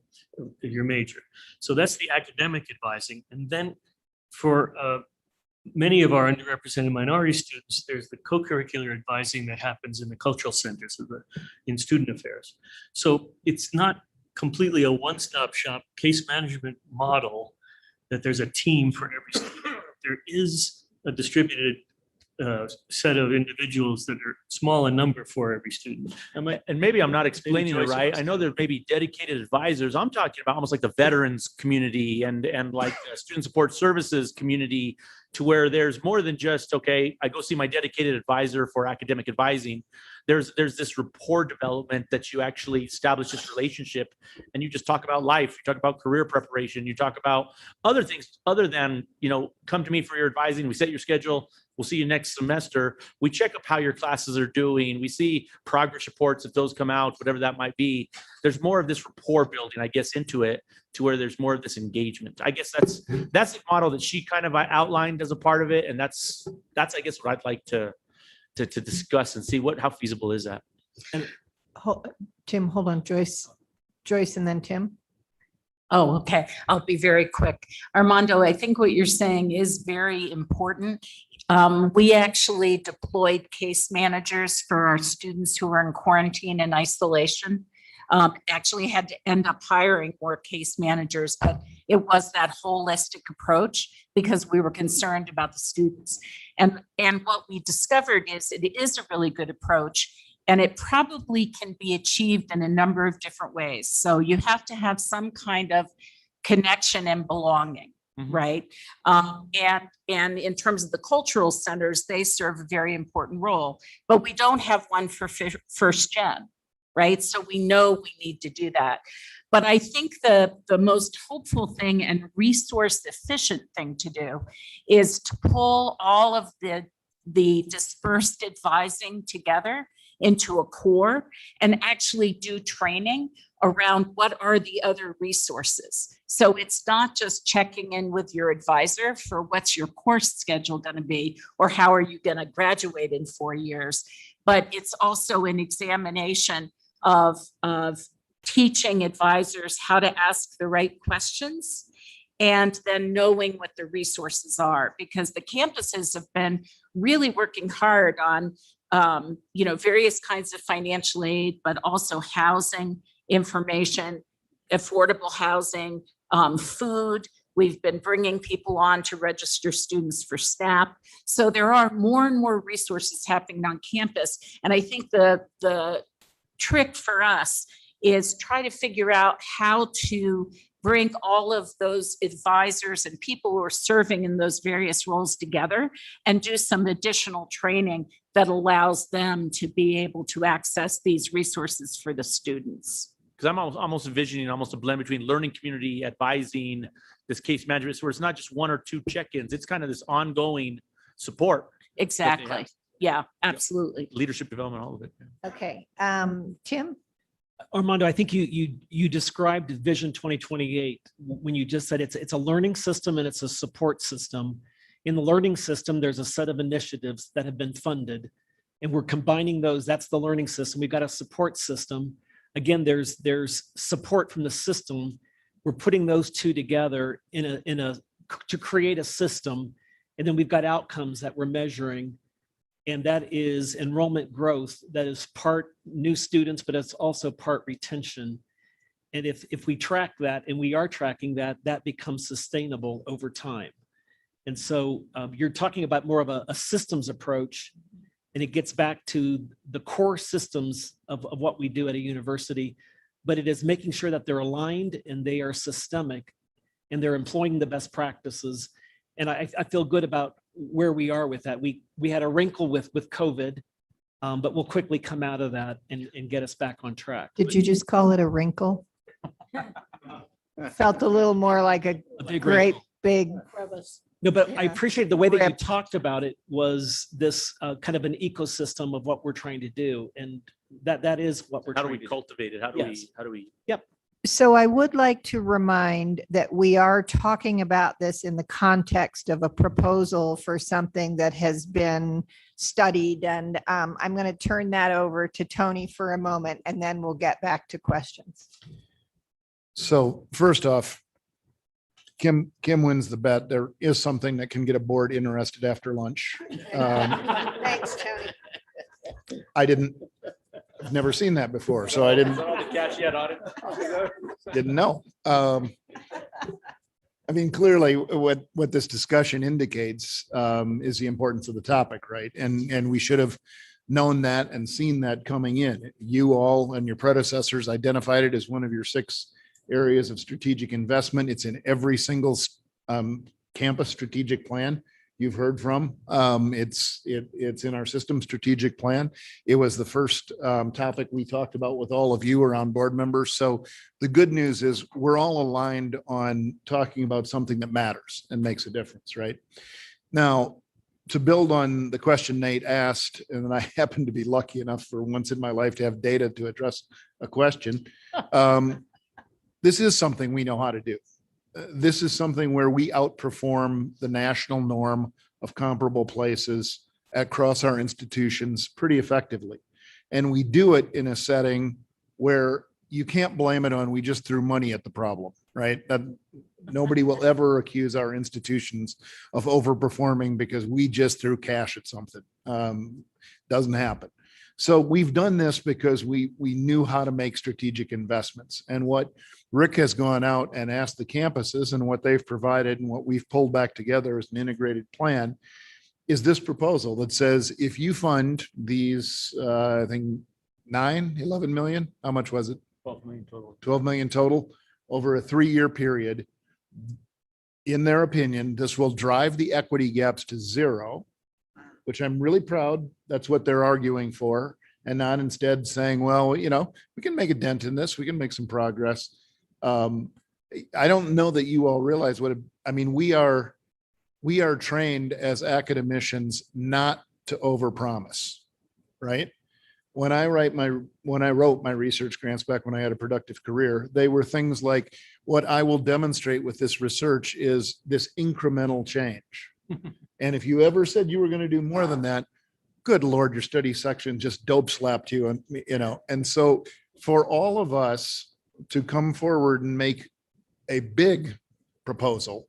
your major. So that's the academic advising. And then for many of our underrepresented minority students, there's the co-curricular advising that happens in the cultural centers in student affairs. So it's not completely a one-stop shop case management model that there's a team for every student. There is a distributed set of individuals that are small in number for every student.
And maybe I'm not explaining it right. I know there may be dedicated advisors. I'm talking about almost like the veterans community and like student support services community, to where there's more than just, okay, I go see my dedicated advisor for academic advising. There's this rapport development that you actually establish this relationship, and you just talk about life, you talk about career preparation, you talk about other things other than, come to me for your advising. We set your schedule. We'll see you next semester. We check up how your classes are doing. We see progress reports if those come out, whatever that might be. There's more of this rapport building, I guess, into it, to where there's more of this engagement. I guess that's the model that she kind of outlined as a part of it, and that's I guess what I'd like to discuss and see how feasible is that.
Tim, hold on, Joyce, and then Tim.
Oh, okay. I'll be very quick. Armando, I think what you're saying is very important. We actually deployed case managers for our students who are in quarantine and isolation. Actually had to end up hiring more case managers, but it was that holistic approach because we were concerned about the students. And what we discovered is it is a really good approach, and it probably can be achieved in a number of different ways. So you have to have some kind of connection and belonging. Right. And in terms of the cultural centers, they serve a very important role, but we don't have one for first gen. Right. So we know we need to do that. But I think the most hopeful thing and resource efficient thing to do is to pull all of the dispersed advising together into a core and actually do training around what are the other resources. So it's not just checking in with your advisor for what's your course schedule going to be, or how are you going to graduate in 4 years, but it's also an examination of teaching advisors how to ask the right questions, and then knowing what the resources are, because the campuses have been really working hard on various kinds of financial aid, but also housing, information, affordable housing, food. We've been bringing people on to register students for SNAP. So there are more and more resources happening on campus. And I think the trick for us is try to figure out how to bring all of those advisors and people who are serving in those various roles together and do some additional training that allows them to be able to access these resources for the students.
Because I'm almost envisioning almost a blend between learning community, advising, this case management, where it's not just one or two check-ins. It's kind of this ongoing support.
Exactly. Yeah, absolutely.
Leadership development, all of it.
Okay. Tim?
Armando, I think you described Vision 2028 when you just said it's a learning system and it's a support system. In the learning system, there's a set of initiatives that have been funded, and we're combining those. That's the learning system. We've got a support system. Again, there's support from the system. We're putting those two together to create a system, and then we've got outcomes that we're measuring. And that is enrollment growth. That is part new students, but it's also part retention. And if we track that, and we are tracking that, that becomes sustainable over time. And so you're talking about more of a systems approach, and it gets back to the core systems of what we do at a university, but it is making sure that they're aligned and they are systemic and they're employing the best practices. And I feel good about where we are with that. We had a wrinkle with COVID, but we'll quickly come out of that and get us back on track.
Did you just call it a wrinkle? Felt a little more like a
big
great
wrinkle.
big.
No, but I
Yeah.
appreciate the way that you
Rip.
talked about it was this kind of an ecosystem of what we're trying to do. And that is what we're
How do
trying
we
to do.
cultivate it?
Yes.
How do we?
Yep.
So I would like to remind that we are talking about this in the context of a proposal for something that has been studied. And I'm going to turn that over to Tony for a moment, and then we'll get back to questions.
So first off, Kim wins the bet. There is something that can get a board interested after lunch.
Thanks, Tony.
I've never seen that before, so I didn't know. I mean, clearly what this discussion indicates is the importance of the topic, right? And we should have known that and seen that coming in. You all and your predecessors identified it as one of your 6 areas of strategic investment. It's in every single campus strategic plan you've heard from. It's in our system strategic plan. It was the first topic we talked about with all of you around board members. So the good news is we're all aligned on talking about something that matters and makes a difference, right? Now, to build on the question Nate asked, and I happen to be lucky enough for once in my life to have data to address a question. This is something we know how to do. This is something where we outperform the national norm of comparable places across our institutions pretty effectively. And we do it in a setting where you can't blame it on we just threw money at the problem, right? That nobody will ever accuse our institutions of overperforming because we just threw cash at something. Doesn't happen. So we've done this because we knew how to make strategic investments. And what Rick has gone out and asked the campuses and what they've provided and what we've pulled back together as an integrated plan is this proposal that says, if you fund these, I think 11 million, how much was it?
12 million total.
12 million total over a 3-year period. In their opinion, this will drive the equity gaps to 0, which I'm really proud. That's what they're arguing for, and not instead saying, well, we can make a dent in this. We can make some progress. I don't know that you all realize we are trained as academicians not to overpromise, right? When I wrote my research grants back when I had a productive career, they were things like, what I will demonstrate with this research is this incremental change. And if you ever said you were going to do more than that, good Lord, your study section just dope slapped you. And so for all of us to come forward and make a big proposal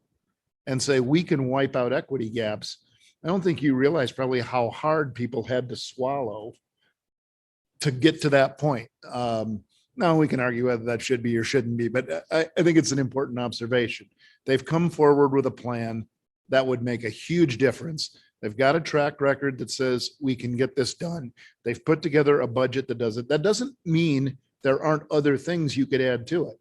and say we can wipe out equity gaps, I don't think you realize probably how hard people had to swallow to get to that point. Now we can argue whether that should be or shouldn't be, but I think it's an important observation. They've come forward with a plan that would make a huge difference. They've got a track record that says we can get this done. They've put together a budget that does it. That doesn't mean there aren't other things you could add to it,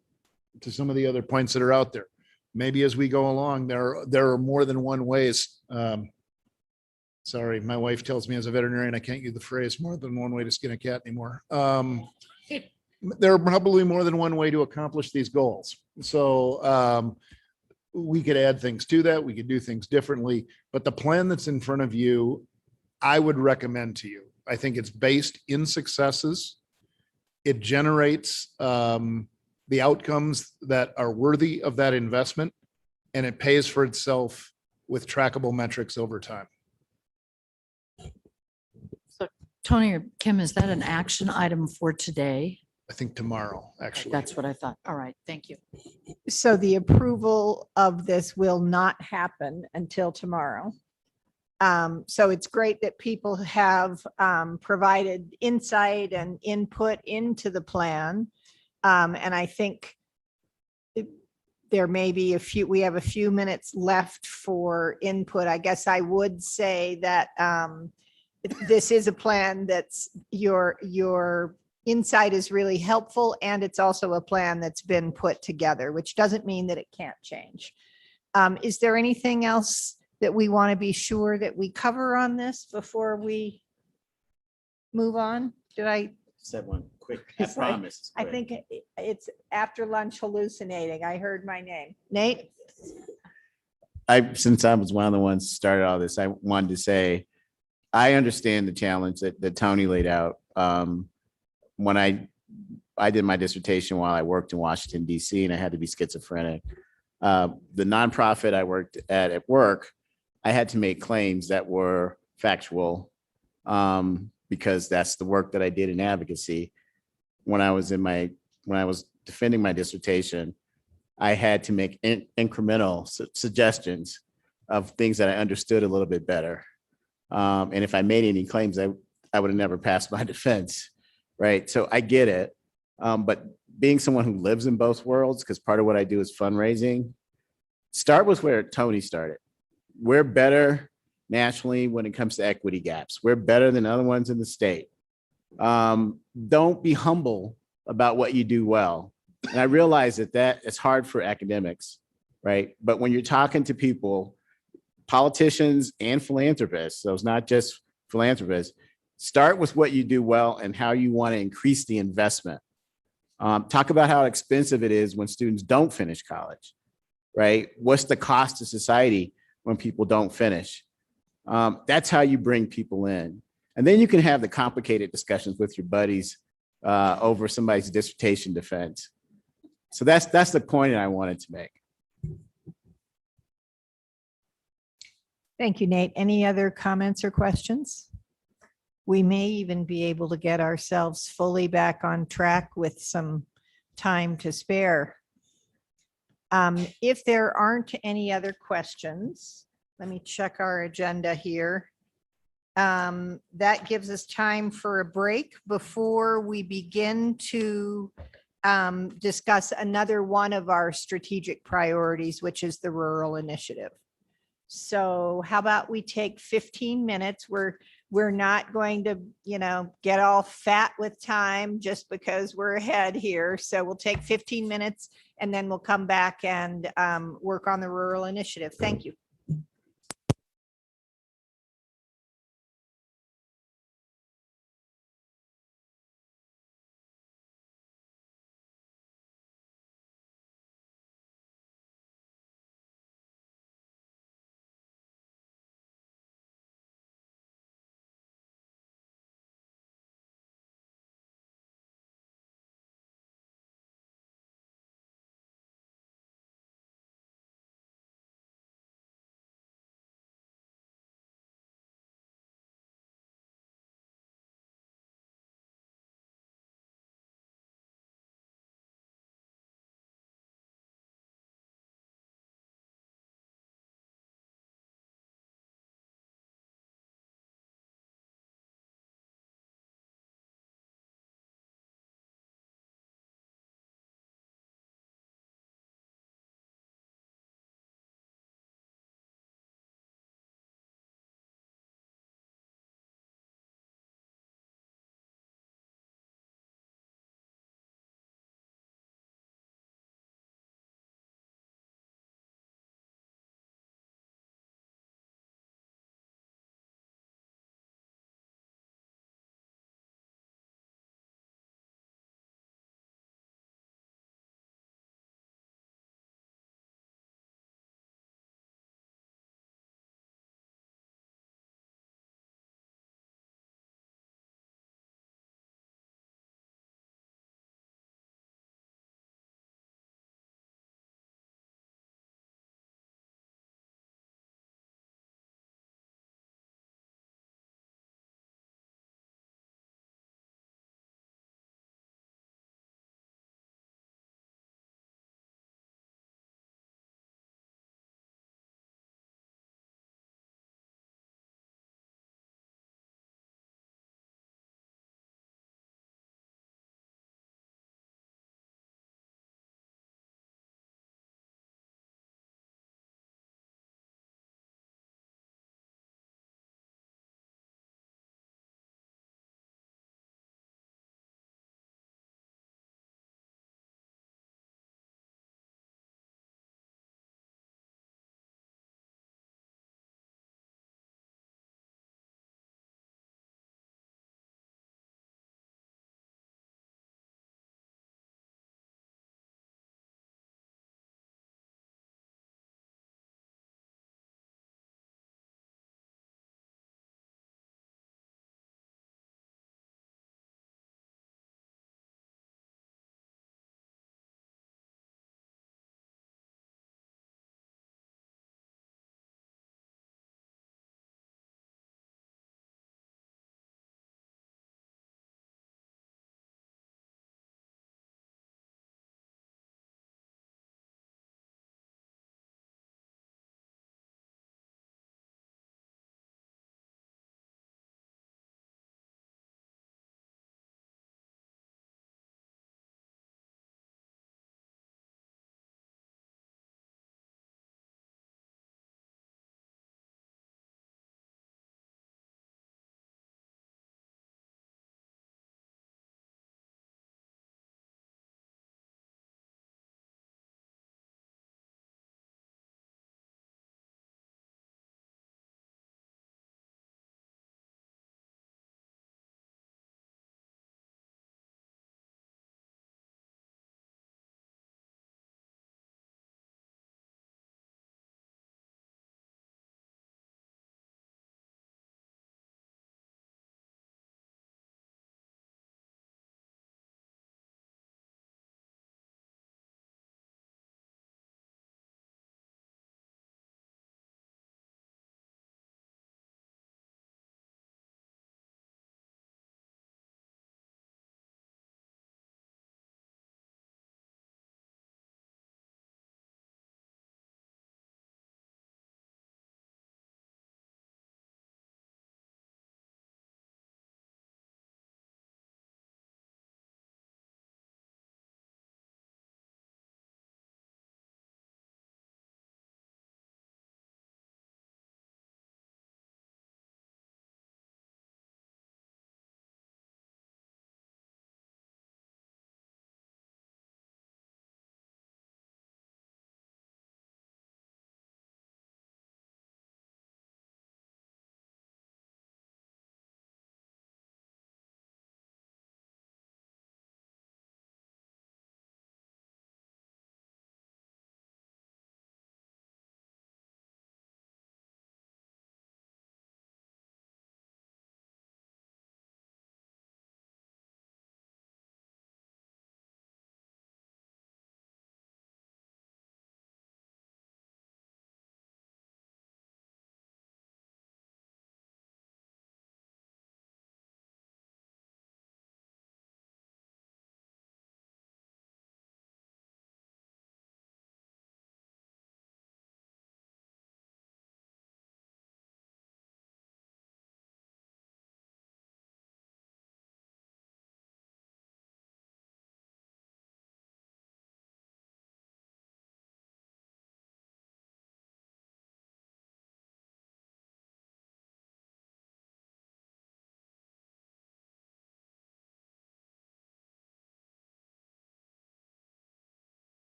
to some of the other points that are out there. Maybe as we go along, there are more than one ways. Sorry, my wife tells me as a veterinarian, I can't use the phrase more than one way to skin a cat anymore. There are probably more than one way to accomplish these goals. So we could add things to that. We could do things differently, but the plan that's in front of you, I would recommend to you. I think it's based in successes. It generates the outcomes that are worthy of that investment, and it pays for itself with trackable metrics over time.
So Tony or Kim, is that an action item for today?
I think tomorrow, actually.
That's what I thought. All right, thank you.
So the approval of this will not happen until tomorrow. So it's great that people have provided insight and input into the plan. And I think there may be we have a few minutes left for input. I guess I would say that this is a plan that's your insight is really helpful, and it's also a plan that's been put together, which doesn't mean that it can't change. Is there anything else that we want to be sure that we cover on this before we move on? Did I?
Said one quick, I
It's like-
promise. it's
I
quick.
think it's after lunch hallucinating. I heard my name. Nate?
Since I was one of the ones who started all this, I wanted to say, I understand the challenge that Tony laid out. When I did my dissertation while I worked in Washington, DC, and I had to be schizophrenic. The nonprofit I worked at work, I had to make claims that were factual because that's the work that I did in advocacy. When I was defending my dissertation, I had to make incremental suggestions of things that I understood a little bit better. And if I made any claims, I would have never passed my defense, right? So I get it. But being someone who lives in both worlds, because part of what I do is fundraising, start with where Tony started. We're better nationally when it comes to equity gaps. We're better than other ones in the state. Don't be humble about what you do well. And I realize that it's hard for academics, right? But when you're talking to people, politicians and philanthropists, so it's not just philanthropists, start with what you do well and how you want to increase the investment. Talk about how expensive it is when students don't finish college, right? What's the cost to society when people don't finish? That's how you bring people in. And then you can have the complicated discussions with your buddies over somebody's dissertation defense. So that's the point that I wanted to make.
Thank you, Nate. Any other comments or questions? We may even be able to get ourselves fully back on track with some time to spare. If there aren't any other questions, let me check our agenda here. That gives us time for a break before we begin to discuss another one of our strategic priorities, which is the rural initiative. So how about we take 15 minutes? We're not going to, get all fat with time just because we're ahead here. So we'll take 15 minutes and then we'll come back and work on the rural initiative. Thank you.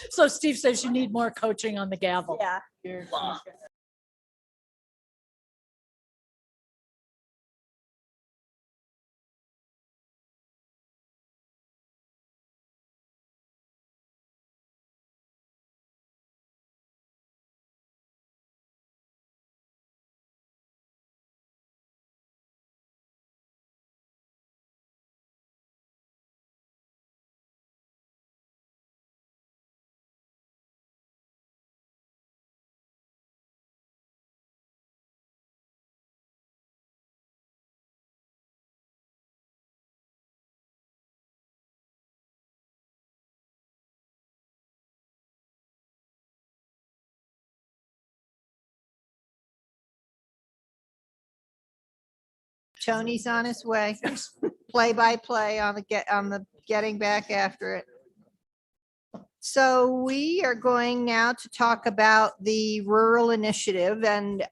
So Steve says you need more coaching on the gavel.
Yeah. Tony's on his way. Play by play on the getting back after it. So we are going now to talk about the rural initiative, and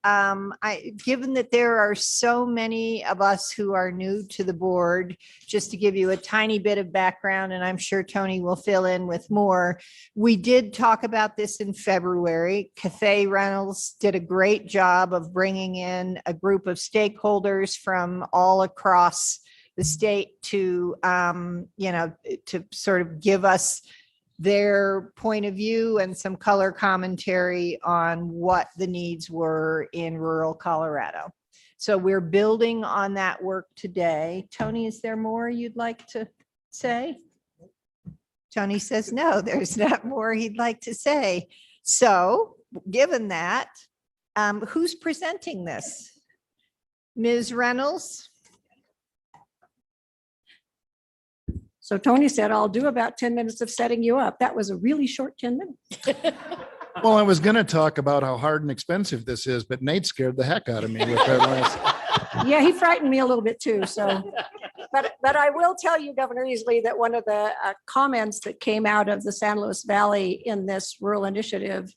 given that there are so many of us who are new to the board, just to give you a tiny bit of background, and I'm sure Tony will fill in with more. We did talk about this in February. Cathay Reynolds did a great job of bringing in a group of stakeholders from all across the state to, to sort of give us their point of view and some color commentary on what the needs were in rural Colorado. So we're building on that work today. Tony, is there more you'd like to say? Tony says, no, there's not more he'd like to say. So given that, who's presenting this? Ms. Reynolds?
So Tony said, I'll do about 10 minutes of setting you up. That was a really short 10 minutes.
Well, I was going to talk about how hard and expensive this is, but Nate scared the heck out of me with that last.
Yeah, he frightened me a little bit too. So, but I will tell you, Governor Easley, that one of the comments that came out of the San Luis Valley in this rural initiative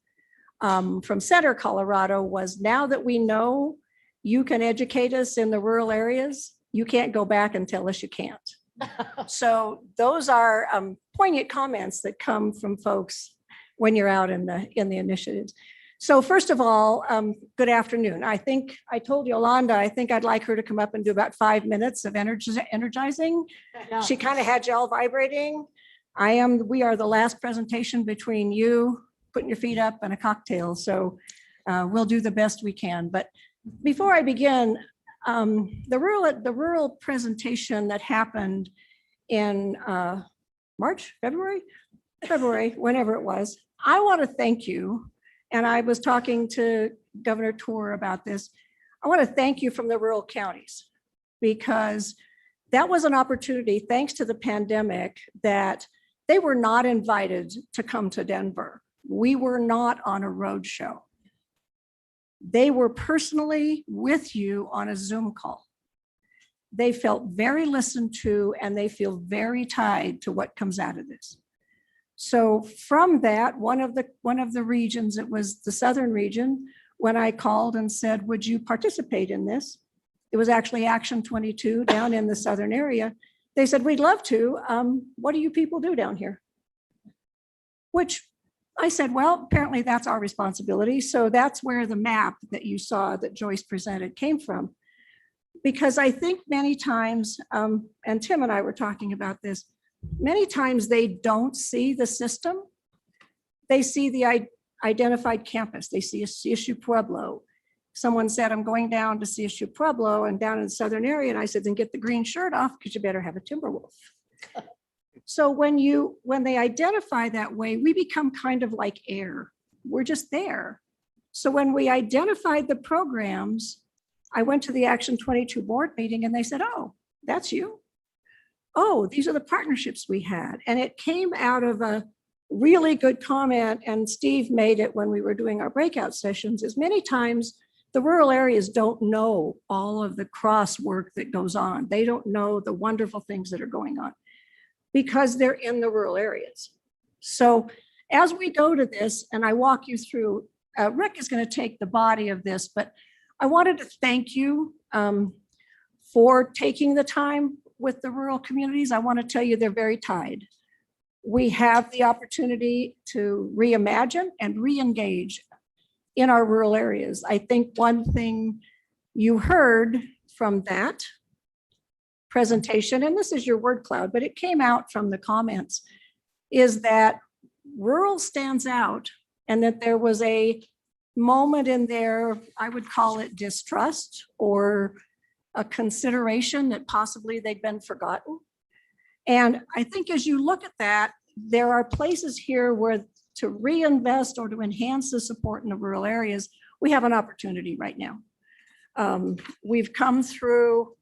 from Center, Colorado was, now that we know you can educate us in the rural areas, you can't go back and tell us you can't. So those are poignant comments that come from folks when you're out in the initiatives. So first of all, good afternoon. I think I told Yolanda, I think I'd like her to come up and do about 5 minutes of energizing. She kind of had you all vibrating. We are the last presentation between you putting your feet up and a cocktail. So we'll do the best we can. But before I begin, the rural presentation that happened in February, whenever it was, I want to thank you. And I was talking to Governor Tour about this. I want to thank you from the rural counties, because that was an opportunity, thanks to the pandemic, that they were not invited to come to Denver. We were not on a road show. They were personally with you on a Zoom call. They felt very listened to, and they feel very tied to what comes out of this. So from that, one of the regions, it was the southern region, when I called and said, would you participate in this? It was actually Action 22 down in the southern area. They said, we'd love to. What do you people do down here? Which I said, well, apparently that's our responsibility. So that's where the map that you saw that Joyce presented came from. Because I think many times, and Tim and I were talking about this, many times they don't see the system. They see the identified campus. They see a CSU Pueblo. Someone said, I'm going down to CSU Pueblo and down in the southern area. And I said, then get the green shirt off, because you better have a Timberwolf. So when they identify that way, we become kind of like air. We're just there. So when we identified the programs, I went to the Action 22 board meeting and they said, oh, that's you. Oh, these are the partnerships we had. And it came out of a really good comment, and Steve made it when we were doing our breakout sessions, is many times the rural areas don't know all of the cross work that goes on. They don't know the wonderful things that are going on because they're in the rural areas. So as we go to this, and I walk you through, Rick is going to take the body of this, but I wanted to thank you for taking the time with the rural communities. I want to tell you they're very tied. We have the opportunity to reimagine and re-engage in our rural areas. I think one thing you heard from that presentation, and this is your word cloud, but it came out from the comments, is that rural stands out and that there was a moment in there, I would call it distrust or a consideration that possibly they've been forgotten. And I think as you look at that, there are places here where to reinvest or to enhance the support in the rural areas, we have an opportunity right now. We've come through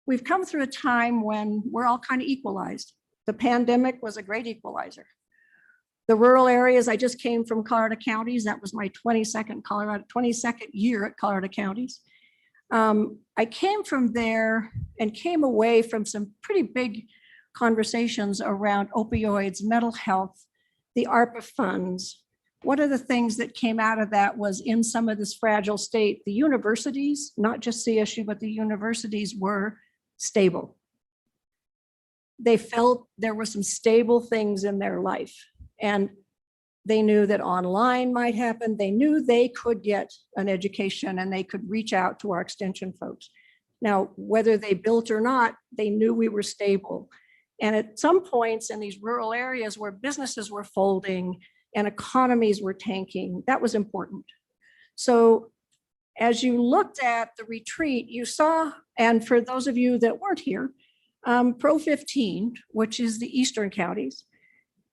a time when we're all kind of equalized. The pandemic was a great equalizer. The rural areas, I just came from Colorado counties. That was my 22nd year at Colorado counties. I came from there and came away from some pretty big conversations around opioids, mental health, the ARPA funds. One of the things that came out of that was in some of this fragile state, the universities, not just CSU, but the universities were stable. They felt there were some stable things in their life, and they knew that online might happen. They knew they could get an education and they could reach out to our extension folks. Now, whether they built or not, they knew we were stable. And at some points in these rural areas where businesses were folding and economies were tanking, that was important. So as you looked at the retreat, you saw, and for those of you that weren't here, Pro 15, which is the eastern counties,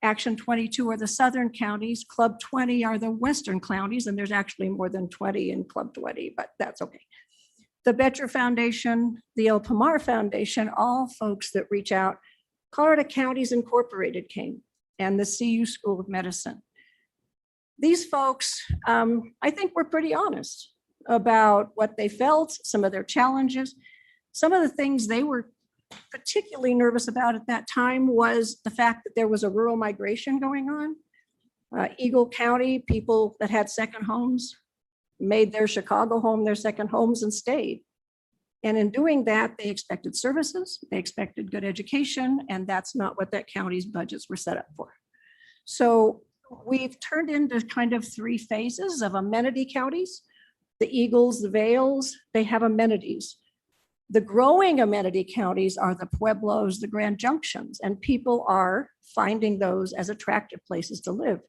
Action 22 are the southern counties, Club 20 are the western counties, and there's actually more than 20 in Club 20, but that's okay. The Betcher Foundation, the El Pomar Foundation, all folks that reach out. Colorado Counties Incorporated came, and the CU School of Medicine. These folks, I think, were pretty honest about what they felt, some of their challenges. Some of the things they were particularly nervous about at that time was the fact that there was a rural migration going on. Eagle County, people that had second homes made their Chicago home their second homes and stayed. And in doing that, they expected services, they expected good education, and that's not what that county's budgets were set up for. So we've turned into kind of three phases of amenity counties. The Eagles, the Vales, they have amenities. The growing amenity counties are the Pueblos, the Grand Junctions, and people are finding those as attractive places to live.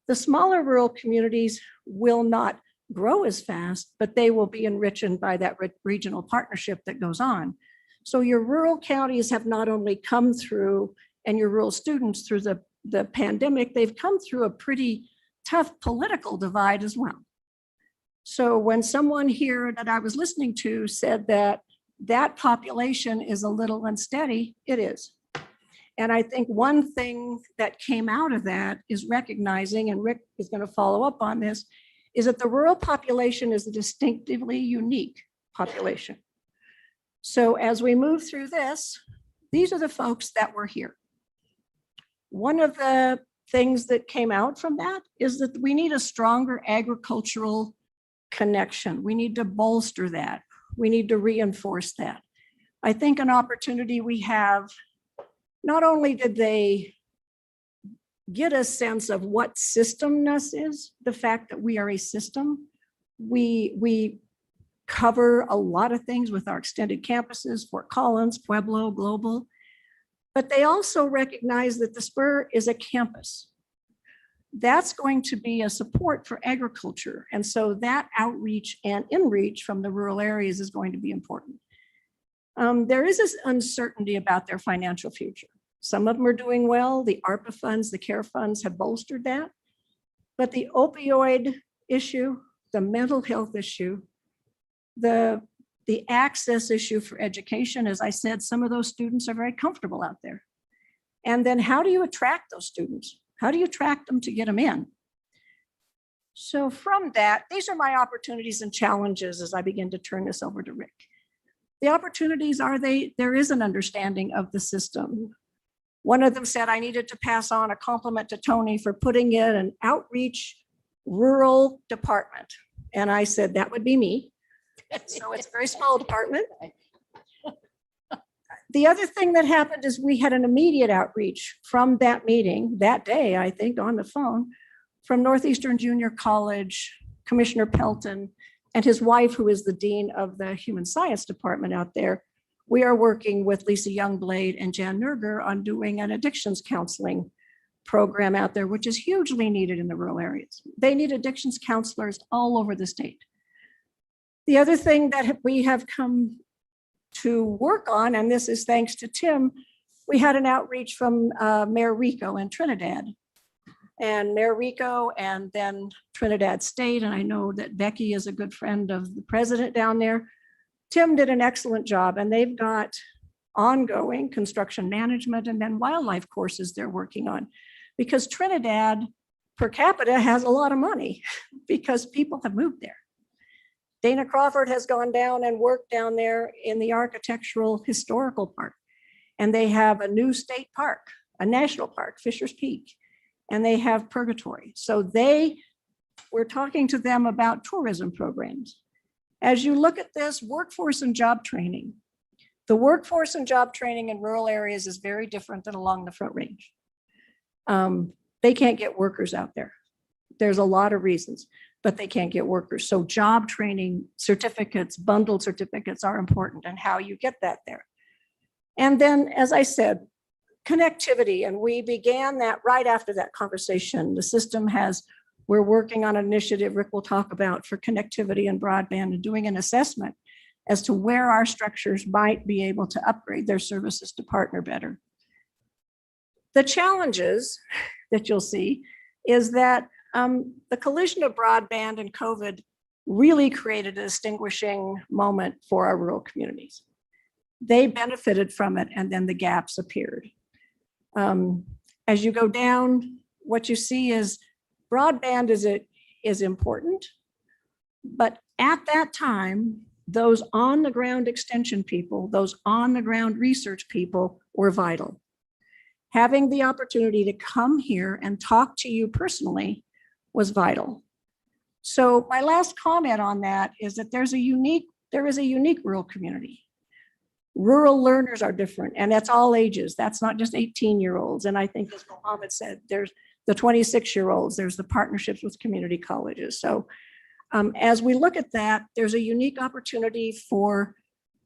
The smaller rural communities will not grow as fast, but they will be enriched by that regional partnership that goes on. So your rural counties have not only come through, and your rural students through the pandemic, they've come through a pretty tough political divide as well. So when someone here that I was listening to said that that population is a little unsteady, it is. And I think one thing that came out of that is recognizing, and Rick is going to follow up on this, is that the rural population is a distinctively unique population. So as we move through this, these are the folks that were here. One of the things that came out from that is that we need a stronger agricultural connection. We need to bolster that. We need to reinforce that. I think an opportunity we have, not only did they get a sense of what systemness is, the fact that we are a system, we cover a lot of things with our extended campuses, Fort Collins, Pueblo, Global, but they also recognize that the Spur is a campus. That's going to be a support for agriculture. And so that outreach and inreach from the rural areas is going to be important. There is this uncertainty about their financial future. Some of them are doing well. The ARPA funds, the CARE funds have bolstered that. But the opioid issue, the mental health issue, the access issue for education, as I said, some of those students are very comfortable out there. And then how do you attract those students? How do you attract them to get them in? So from that, these are my opportunities and challenges as I begin to turn this over to Rick. The opportunities are there is an understanding of the system. One of them said I needed to pass on a compliment to Tony for putting in an outreach rural department. And I said, that would be me. So it's a very small department. The other thing that happened is we had an immediate outreach from that meeting that day, I think, on the phone, from Northeastern Junior College, Commissioner Pelton, and his wife, who is the dean of the Human Science Department out there. We are working with Lisa Youngblade and Jan Nerger on doing an addictions counseling program out there, which is hugely needed in the rural areas. They need addictions counselors all over the state. The other thing that we have come to work on, and this is thanks to Tim, we had an outreach from Mayor Rico in Trinidad. And Mayor Rico and then Trinidad State, and I know that Becky is a good friend of the president down there. Tim did an excellent job, and they've got ongoing construction management and then wildlife courses they're working on. Because Trinidad per capita has a lot of money because people have moved there. Dana Crawford has gone down and worked down there in the Architectural Historical Park. And they have a new state park, a national park, Fisher's Peak, and they have Purgatory. So we're talking to them about tourism programs. As you look at this, workforce and job training, the workforce and job training in rural areas is very different than along the Front Range. They can't get workers out there. There's a lot of reasons, but they can't get workers. So job training certificates, bundled certificates are important, and how you get that there. And then, as I said, connectivity, and we began that right after that conversation. The system we're working on an initiative Rick will talk about for connectivity and broadband, and doing an assessment as to where our structures might be able to upgrade their services to partner better. The challenges that you'll see is that the collision of broadband and COVID really created a distinguishing moment for our rural communities. They benefited from it, and then the gaps appeared. As you go down, what you see is broadband is important, but at that time, those on the ground extension people, those on the ground research people were vital. Having the opportunity to come here and talk to you personally was vital. So my last comment on that is that there is a unique rural community. Rural learners are different, and that's all ages. That's not just 18-year-olds. And I think, as Mohammed said, there's the 26-year-olds, there's the partnerships with community colleges. So as we look at that, there's a unique opportunity for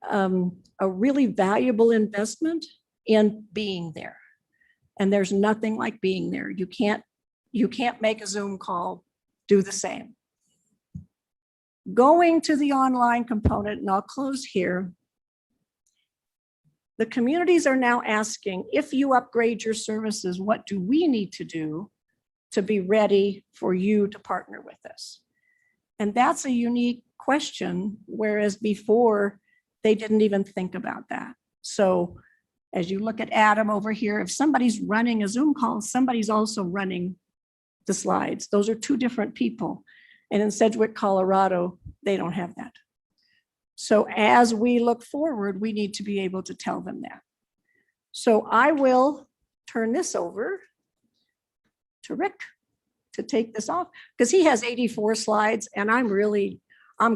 a really valuable investment in being there. And there's nothing like being there. You can't make a Zoom call do the same. Going to the online component, and I'll close here. The communities are now asking, if you upgrade your services, what do we need to do to be ready for you to partner with us? And that's a unique question, whereas before they didn't even think about that. So as you look at Adam over here, if somebody's running a Zoom call, somebody's also running the slides. Those are two different people. And in Sedgwick, Colorado, they don't have that. So as we look forward, we need to be able to tell them that. So I will turn this over to Rick to take this off, because he has 84 slides and I'm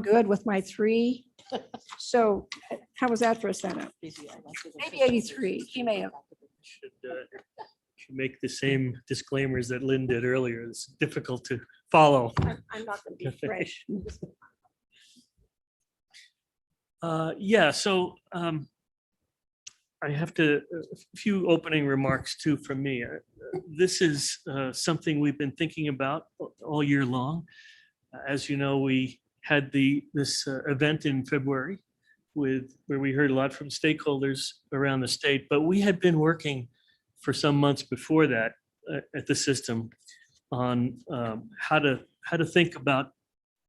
good with my 3. So how was that for a setup? Maybe 83. He may have.
Should make the same disclaimers that Lynn did earlier. It's difficult to follow.
I'm not going to be fresh.
Yeah, so I have a few opening remarks too from me. This is something we've been thinking about all year long. As you know, we had this event in February where we heard a lot from stakeholders around the state, but we had been working for some months before that at the system on how to think about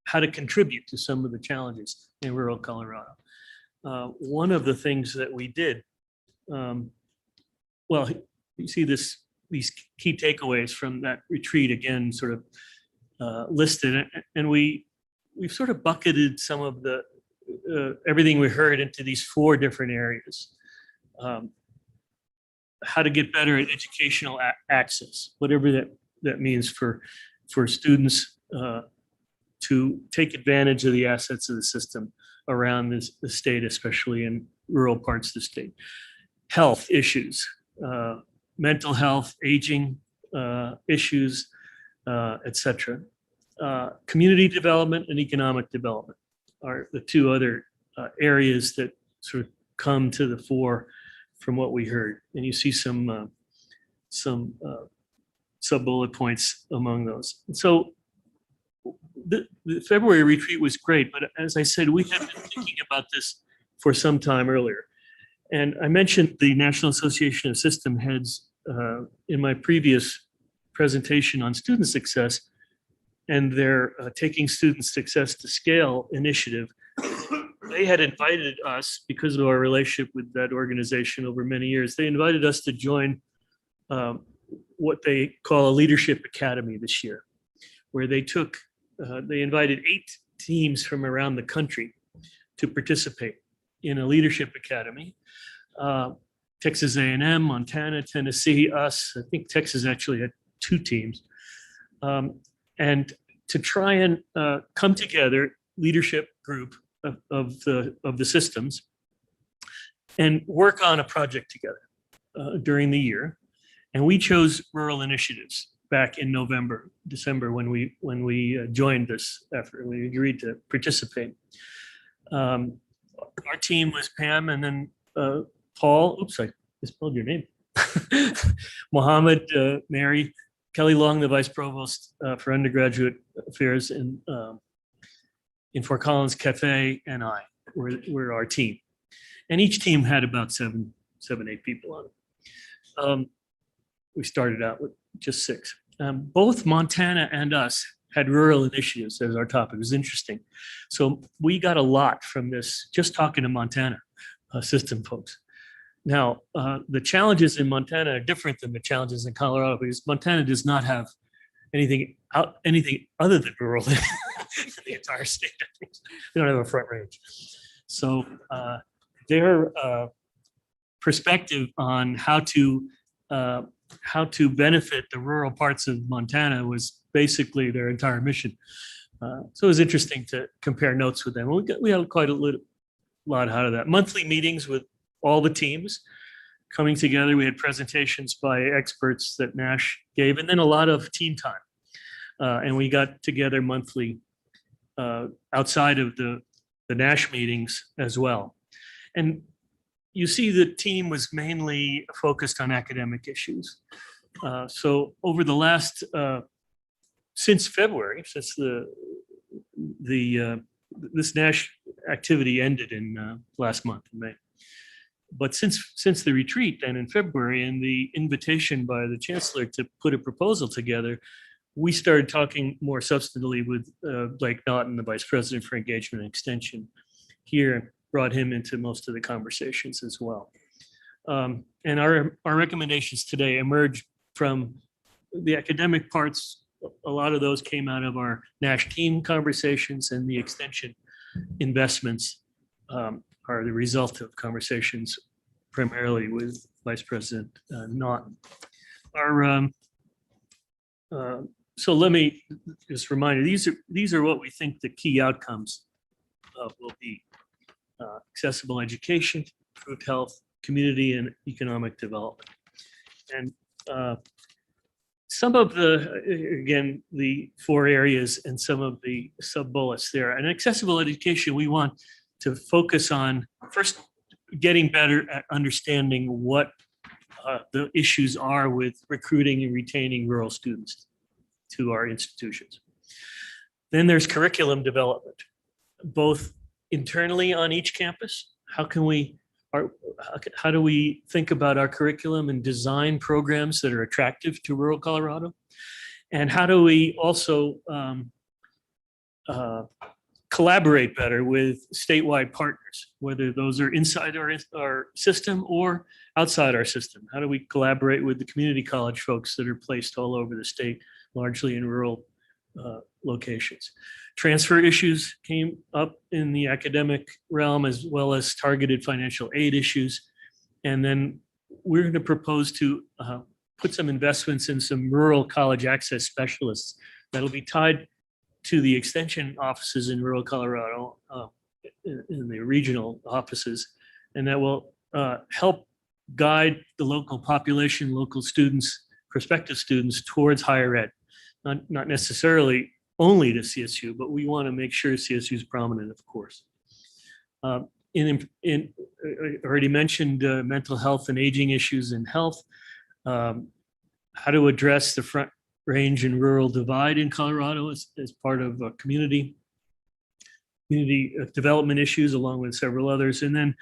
how to contribute to some of the challenges in rural Colorado. One of the things that we did, well, you see these key takeaways from that retreat again, sort of listed, and we've sort of bucketed some of the everything we heard into these 4 different areas. How to get better at educational access, whatever that means for students to take advantage of the assets of the system around the state, especially in rural parts of the state. health issues, mental health, aging issues, etc. Community development and economic development are the two other areas that sort of come to the fore from what we heard. And you see some sub-bullet points among those. And so the February retreat was great, but as I said, we had been thinking about this for some time earlier. And I mentioned the National Association of System Heads in my previous presentation on student success and their Taking Student Success to Scale initiative. They had invited us, because of our relationship with that organization over many years, they invited us to join what they call a leadership academy this year, where they invited 8 teams from around the country to participate in a leadership academy. Texas A&M, Montana, Tennessee, us. I think Texas actually had 2 teams. And to try and come together, leadership group of the systems, and work on a project together during the year. And we chose rural initiatives back in December, when we joined this effort. We agreed to participate. Our team was Pam, and then Paul. Oops, I misspelled your name. Mohammed, Mary, Kelly Long, the vice provost for undergraduate affairs in Fort Collins, Cafe, and I were our team. And each team had about 7, 8 people on it. We started out with just 6. Both Montana and us had rural initiatives as our topic. It was interesting. So we got a lot from this, just talking to Montana system folks. Now, the challenges in Montana are different than the challenges in Colorado, because Montana does not have anything other than rural in the entire state. They don't have a front range. So their perspective on how to benefit the rural parts of Montana was basically their entire mission. So it was interesting to compare notes with them. We had quite a lot out of that. Monthly meetings with all the teams coming together. We had presentations by experts that Nash gave, and then a lot of team time. And we got together monthly outside of the Nash meetings as well. And you see the team was mainly focused on academic issues. So over the last, since February, since this Nash activity ended in last month in May. But since the retreat then in February and the invitation by the chancellor to put a proposal together, we started talking more substantively with Blake Naughton, the vice president for engagement and extension here, and brought him into most of the conversations as well. And our recommendations today emerge from the academic parts. A lot of those came out of our Nash team conversations, and the extension investments are the result of conversations primarily with Vice President Naughton. So let me just remind you, these are what we think the key outcomes will be. Accessible education, improved health, community and economic development. And some of again, the 4 areas and some of the sub-bullets there. And accessible education, we want to focus on first getting better at understanding what the issues are with recruiting and retaining rural students to our institutions. Then there's curriculum development, both internally on each campus. How do we think about our curriculum and design programs that are attractive to rural Colorado? And how do we also collaborate better with statewide partners, whether those are inside our system or outside our system? How do we collaborate with the community college folks that are placed all over the state, largely in rural locations? Transfer issues came up in the academic realm, as well as targeted financial aid issues. And then we're going to propose to put some investments in some rural college access specialists that'll be tied to the extension offices in rural Colorado, in the regional offices, and that will help guide the local population, local students, prospective students towards higher ed. Not necessarily only to CSU, but we want to make sure CSU is prominent, of course. I already mentioned mental health and aging issues in health. How to address the Front Range and rural divide in Colorado as part of community development issues, along with several others. And then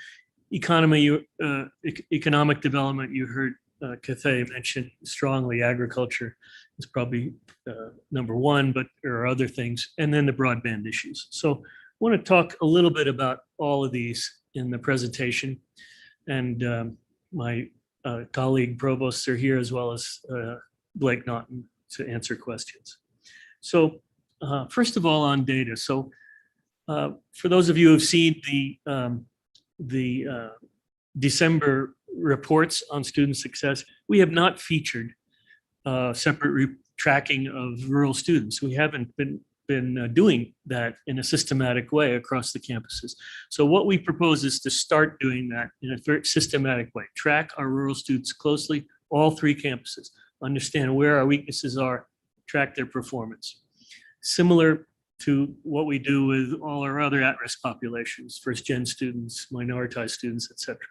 economic development, you heard Cathay mention strongly. Agriculture is probably number one, but there are other things. And then the broadband issues. So I want to talk a little bit about all of these in the presentation. And my colleague provosts are here, as well as Blake Naughton, to answer questions. So first of all, on data. So for those of you who've seen the December reports on student success, we have not featured separate tracking of rural students. We haven't been doing that in a systematic way across the campuses. So what we propose is to start doing that in a very systematic way. Track our rural students closely, all three campuses. Understand where our weaknesses are, track their performance. Similar to what we do with all our other at-risk populations, first-gen students, minoritized students, et cetera.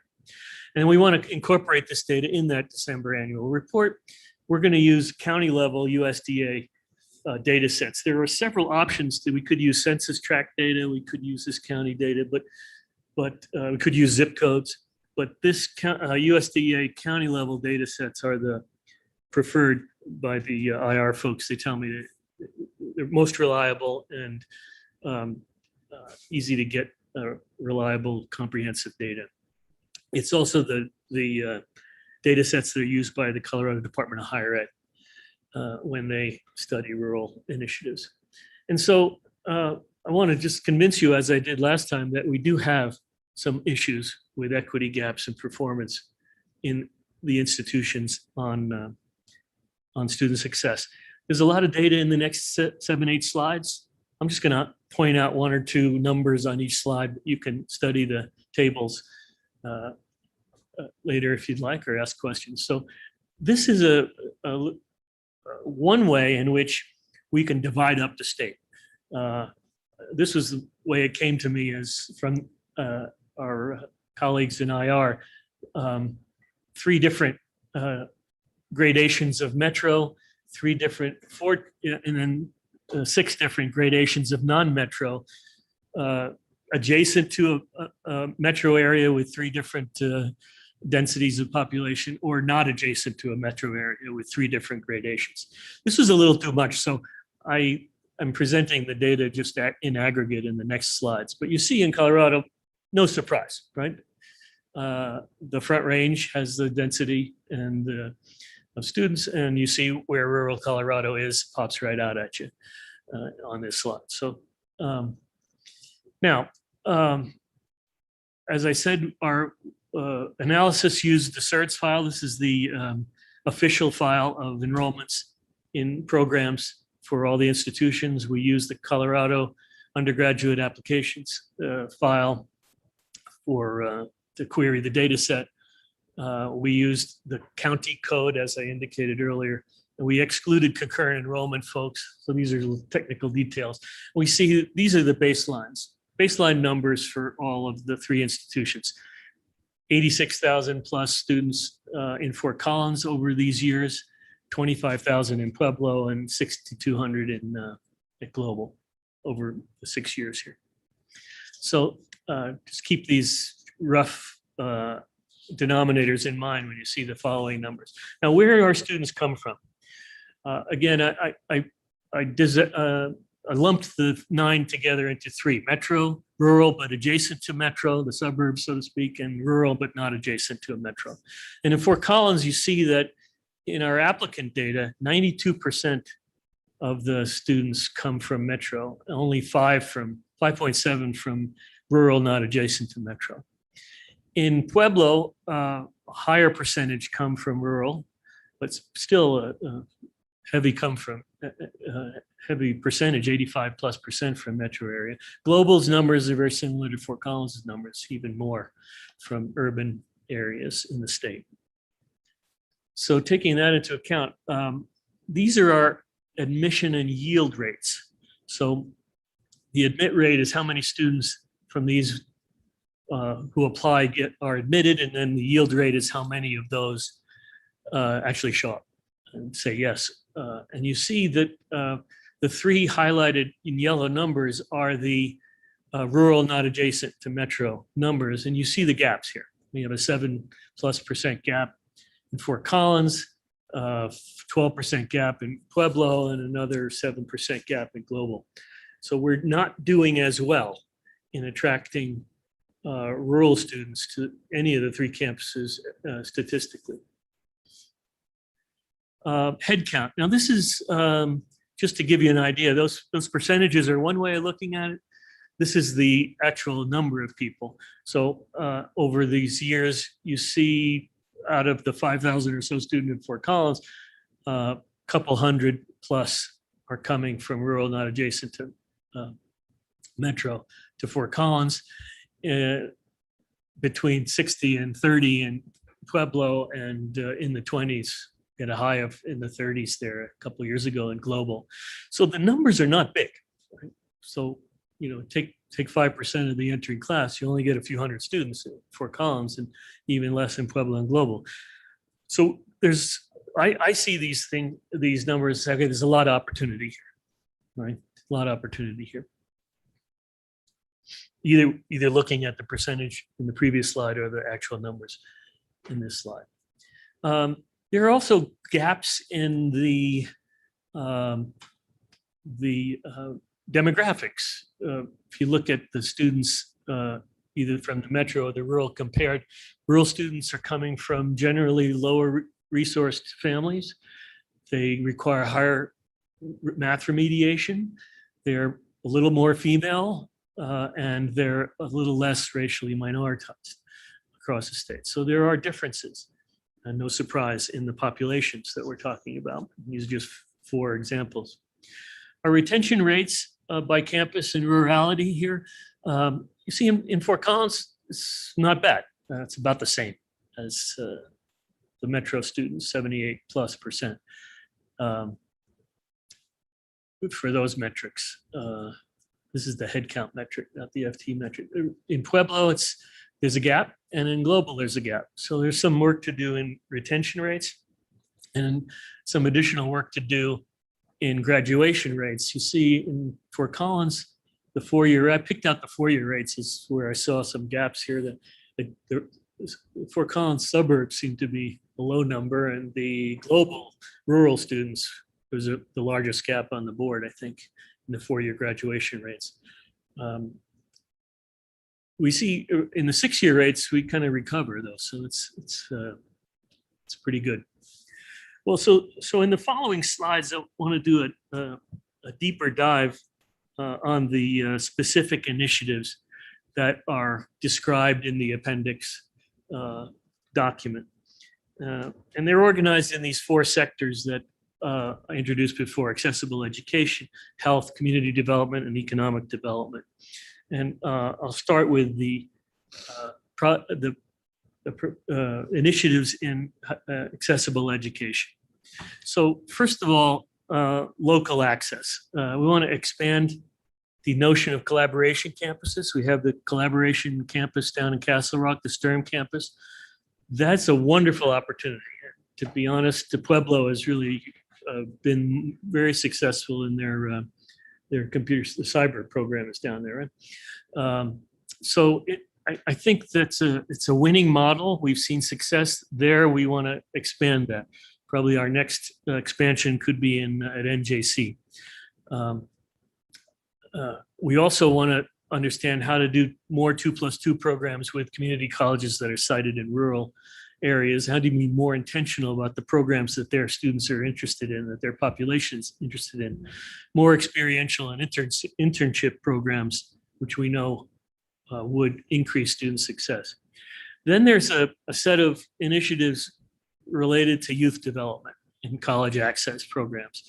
And we want to incorporate this data in that December annual report. We're going to use county-level USDA data sets. There are several options that we could use: census tract data, we could use this county data, but we could use zip codes. But this USDA county-level data sets are the preferred by the IR folks. They tell me that they're most reliable and easy to get reliable, comprehensive data. It's also the data sets that are used by the Colorado Department of Higher Ed when they study rural initiatives. And so I want to just convince you, as I did last time, that we do have some issues with equity gaps and performance in the institutions on student success. There's a lot of data in the next 7-8 slides. I'm just going to point out one or two numbers on each slide. You can study the tables later if you'd like, or ask questions. So this is one way in which we can divide up the state. This was the way it came to me as from our colleagues in IR. 3 different gradations of metro, 4, and then 6 different gradations of non-metro, adjacent to a metro area with 3 different densities of population, or not adjacent to a metro area with 3 different gradations. This was a little too much, so I'm presenting the data just in aggregate in the next slides. But you see in Colorado, no surprise, right? The Front Range has the density and of students, and you see where rural Colorado is, pops right out at you on this slide. So now, as I said, our analysis used the CERTS file. This is the official file of enrollments in programs for all the institutions. We use the Colorado undergraduate applications file to query the data set. We used the county code, as I indicated earlier, and we excluded concurrent enrollment folks. So these are technical details. We see these are the baseline numbers for all of the 3 institutions. 86,000 plus students in Fort Collins over these years, 25,000 in Pueblo, and 6,200 at Global over the 6 years here. So just keep these rough denominators in mind when you see the following numbers. Now, where do our students come from? Again, I lumped the 9 together into 3: metro, rural, but adjacent to metro, the suburbs, so to speak, and rural, but not adjacent to a metro. And in Fort Collins, you see that in our applicant data, 92% of the students come from metro, only 5.7 from rural, not adjacent to metro. In Pueblo, a higher percentage come from rural, but still a heavy percentage, 85+% from metro area. Global's numbers are very similar to Fort Collins' numbers, even more from urban areas in the state. So taking that into account, these are our admission and yield rates. So the admit rate is how many students from these who apply are admitted, and then the yield rate is how many of those actually show up and say yes. And you see that the three highlighted in yellow numbers are the rural not adjacent to metro numbers, and you see the gaps here. We have a 7+% gap in Fort Collins, 12% gap in Pueblo, and another 7% gap in Global. So we're not doing as well in attracting rural students to any of the three campuses statistically. Head count. Now this is just to give you an idea. Those percentages are one way of looking at it. This is the actual number of people. So over these years, you see out of the 5,000 or so students in Fort Collins, a couple hundred plus are coming from rural, not adjacent to metro to Fort Collins. Between 60 and 30 in Pueblo, and in the 20s, at a high of in the 30s there a couple of years ago in Global. So the numbers are not big. Right? So, you know, take 5% of the entering class, you only get a few hundred students at Fort Collins, and even less in Pueblo and Global. So I see these numbers, okay, there's a lot of opportunity here, right? A lot of opportunity here. Either looking at the percentage in the previous slide or the actual numbers in this slide. There are also gaps in the demographics. If you look at the students, either from the metro or the rural compared, rural students are coming from generally lower resourced families. They require higher math remediation. They're a little more female, and they're a little less racially minoritized across the state. So there are differences, and no surprise in the populations that we're talking about. These are just 4 examples. Our retention rates by campus and rurality here, you see in Fort Collins, it's not bad. It's about the same as the metro students, 78+%. For those metrics. This is the headcount metric, not the FT metric. In Pueblo, there's a gap, and in Global, there's a gap. So there's some work to do in retention rates and some additional work to do in graduation rates. You see in Fort Collins, the 4-year, I picked out the 4-year rates is where I saw some gaps here. That the Fort Collins suburbs seem to be a low number, and the Global rural students, there's the largest gap on the board, I think, in the 4-year graduation rates. We see in the 6-year rates, we kind of recover though. So it's pretty good. Well, so in the following slides, I want to do a deeper dive on the specific initiatives that are described in the appendix document. And they're organized in these 4 sectors that I introduced before: accessible education, health, community development, and economic development. And I'll start with the initiatives in accessible education. So first of all, local access. We want to expand the notion of collaboration campuses. We have the collaboration campus down in Castle Rock, the Sturm campus. That's a wonderful opportunity. To be honest, the Pueblo has really been very successful in their computers. The cyber program is down there. Right? So I think it's a winning model. We've seen success there. We want to expand that. Probably our next expansion could be at NJC. We also want to understand how to do more 2+2 programs with community colleges that are sited in rural areas. How do you be more intentional about the programs that their students are interested in, that their population's interested in? More experiential and internship programs, which we know would increase student success. Then there's a set of initiatives related to youth development and college access programs.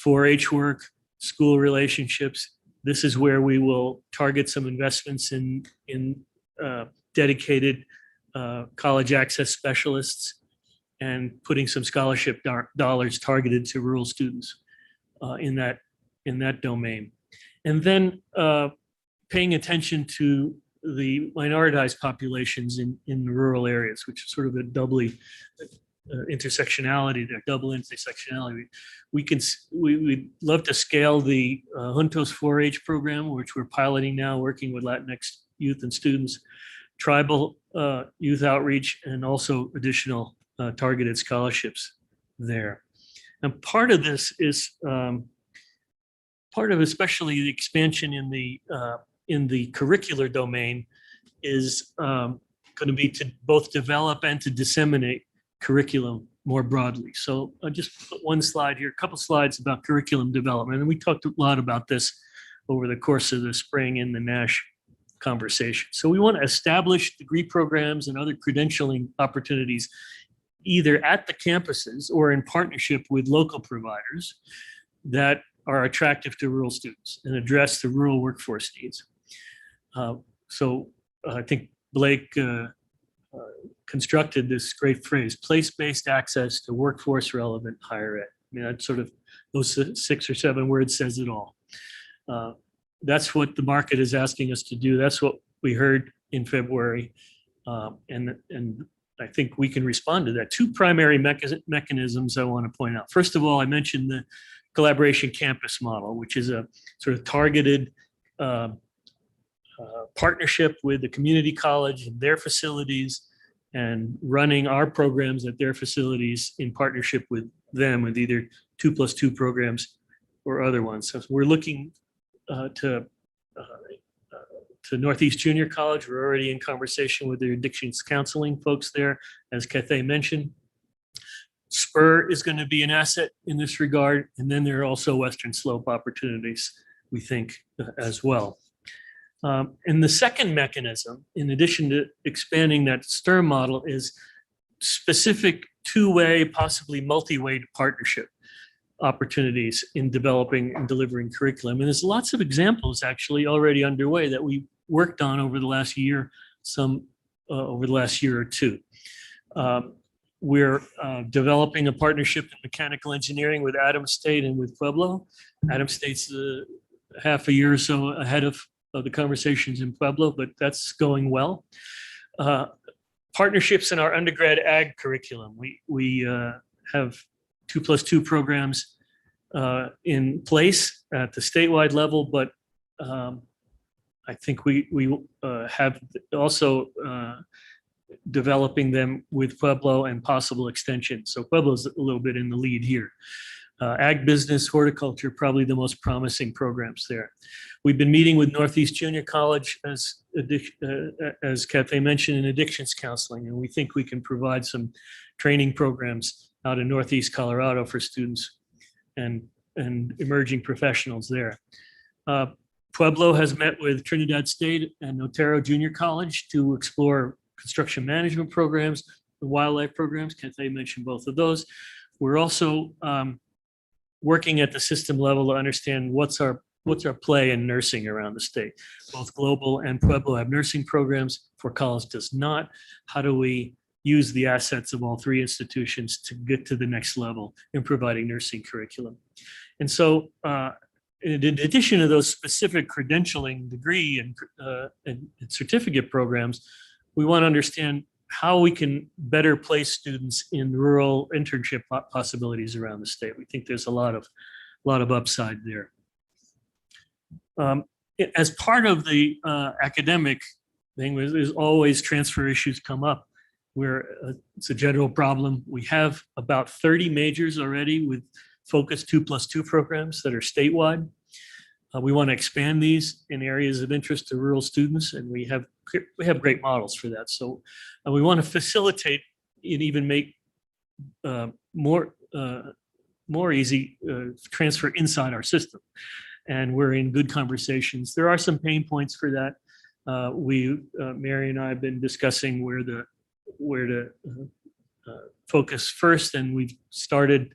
4-H work, school relationships. This is where we will target some investments in dedicated college access specialists and putting some scholarship dollars targeted to rural students in that domain. And then paying attention to the minoritized populations in the rural areas, which is sort of a doubly intersectionality there, double intersectionality. We'd love to scale the Juntos 4-H program, which we're piloting now, working with Latinx youth and students, tribal youth outreach, and also additional targeted scholarships there. And part of this is part of especially the expansion in the curricular domain is going to be to both develop and to disseminate curriculum more broadly. So I'll just put one slide here, a couple slides about curriculum development. And we talked a lot about this over the course of the spring in the NASH conversation. So we want to establish degree programs and other credentialing opportunities either at the campuses or in partnership with local providers that are attractive to rural students and address the rural workforce needs. So I think Blake constructed this great phrase, place-based access to workforce relevant higher ed. I mean, that's sort of, those 6 or 7 words says it all. That's what the market is asking us to do. That's what we heard in February. And I think we can respond to that. 2 primary mechanisms I want to point out. First of all, I mentioned the collaboration campus model, which is a sort of targeted partnership with the community college and their facilities and running our programs at their facilities in partnership with them with either 2+2 programs or other ones. So we're looking to Northeast Junior College. We're already in conversation with their addictions counseling folks there, as Cathay mentioned. Spur is going to be an asset in this regard. And then there are also Western Slope opportunities, we think, as well. And the second mechanism, in addition to expanding that STIR model, is specific 2-way, possibly multi-way partnership opportunities in developing and delivering curriculum. And there's lots of examples actually already underway that we worked on over the last year, over the last year or 2. We're developing a partnership in mechanical engineering with Adams State and with Pueblo. Adams State's half a year or so ahead of the conversations in Pueblo, but that's going well. Partnerships in our undergrad ag curriculum. We have 2+2 programs in place at the statewide level, but I think we have also developing them with Pueblo and possible extension. So Pueblo's a little bit in the lead here. Ag business, horticulture, probably the most promising programs there. We've been meeting with Northeast Junior College, as Cathay mentioned, in addictions counseling, and we think we can provide some training programs out in Northeast Colorado for students and emerging professionals there. Pueblo has met with Trinidad State and Otero Junior College to explore construction management programs, the wildlife programs. Cathay mentioned both of those. We're also working at the system level to understand what's our play in nursing around the state. Both Global and Pueblo have nursing programs. Fort Collins does not. How do we use the assets of all 3 institutions to get to the next level in providing nursing curriculum? And so in addition to those specific credentialing degree and certificate programs, we want to understand how we can better place students in rural internship possibilities around the state. We think there's a lot of upside there. As part of the academic thing, there's always transfer issues come up where it's a general problem. We have about 30 majors already with focused 2+2 programs that are statewide. We want to expand these in areas of interest to rural students, and we have great models for that. So we want to facilitate and even make more easy transfer inside our system. And we're in good conversations. There are some pain points for that. Mary and I have been discussing where to focus first, and we've started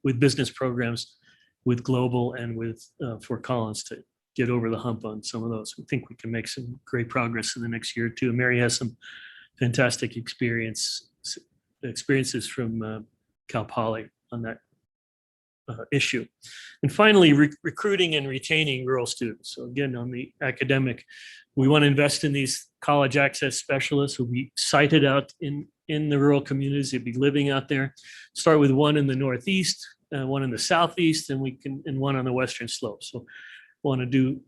with business programs with Global and with Fort Collins to get over the hump on some of those. We think we can make some great progress in the next year or 2. Mary has some fantastic experiences from Cal Poly on that issue. And finally, recruiting and retaining rural students. So again, on the academic, we want to invest in these college access specialists who will be sited out in the rural communities. They'll be living out there. Start with one in the Northeast, one in the Southeast, and one on the Western slope. So want to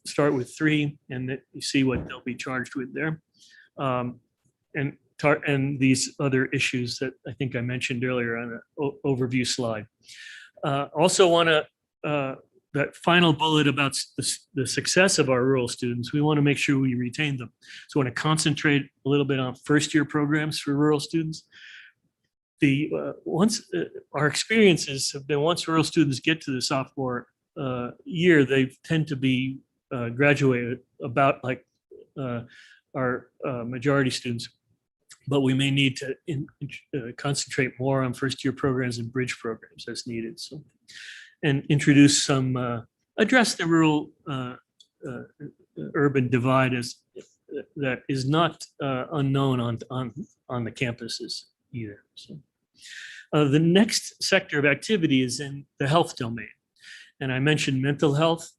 start with 3, and you see what they'll be charged with there. And these other issues that I think I mentioned earlier on an overview slide. Also want to, that final bullet about the success of our rural students, we want to make sure we retain them. So I want to concentrate a little bit on first-year programs for rural students. Our experiences have been, once rural students get to the sophomore year, they tend to be graduated about like our majority students, but we may need to concentrate more on first-year programs and bridge programs as needed. So, and introduce some, address the rural urban divide that is not unknown on the campuses either. So, the next sector of activity is in the health domain. And I mentioned mental health,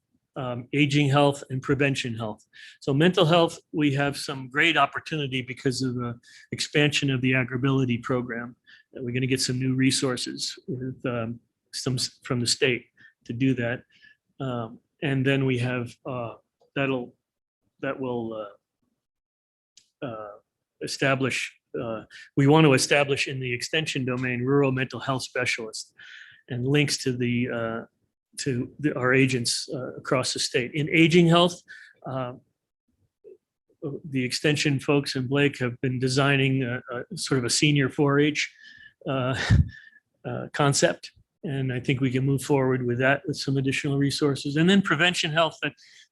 aging health, and prevention health. So mental health, we have some great opportunity because of the expansion of the Agribility program. We're going to get some new resources with some from the state to do that. And then we have that will establish. We want to establish in the extension domain rural mental health specialists and links to our agents across the state. In aging health, the extension folks and Blake have been designing a sort of a senior 4-H concept. And I think we can move forward with that with some additional resources. And then prevention health,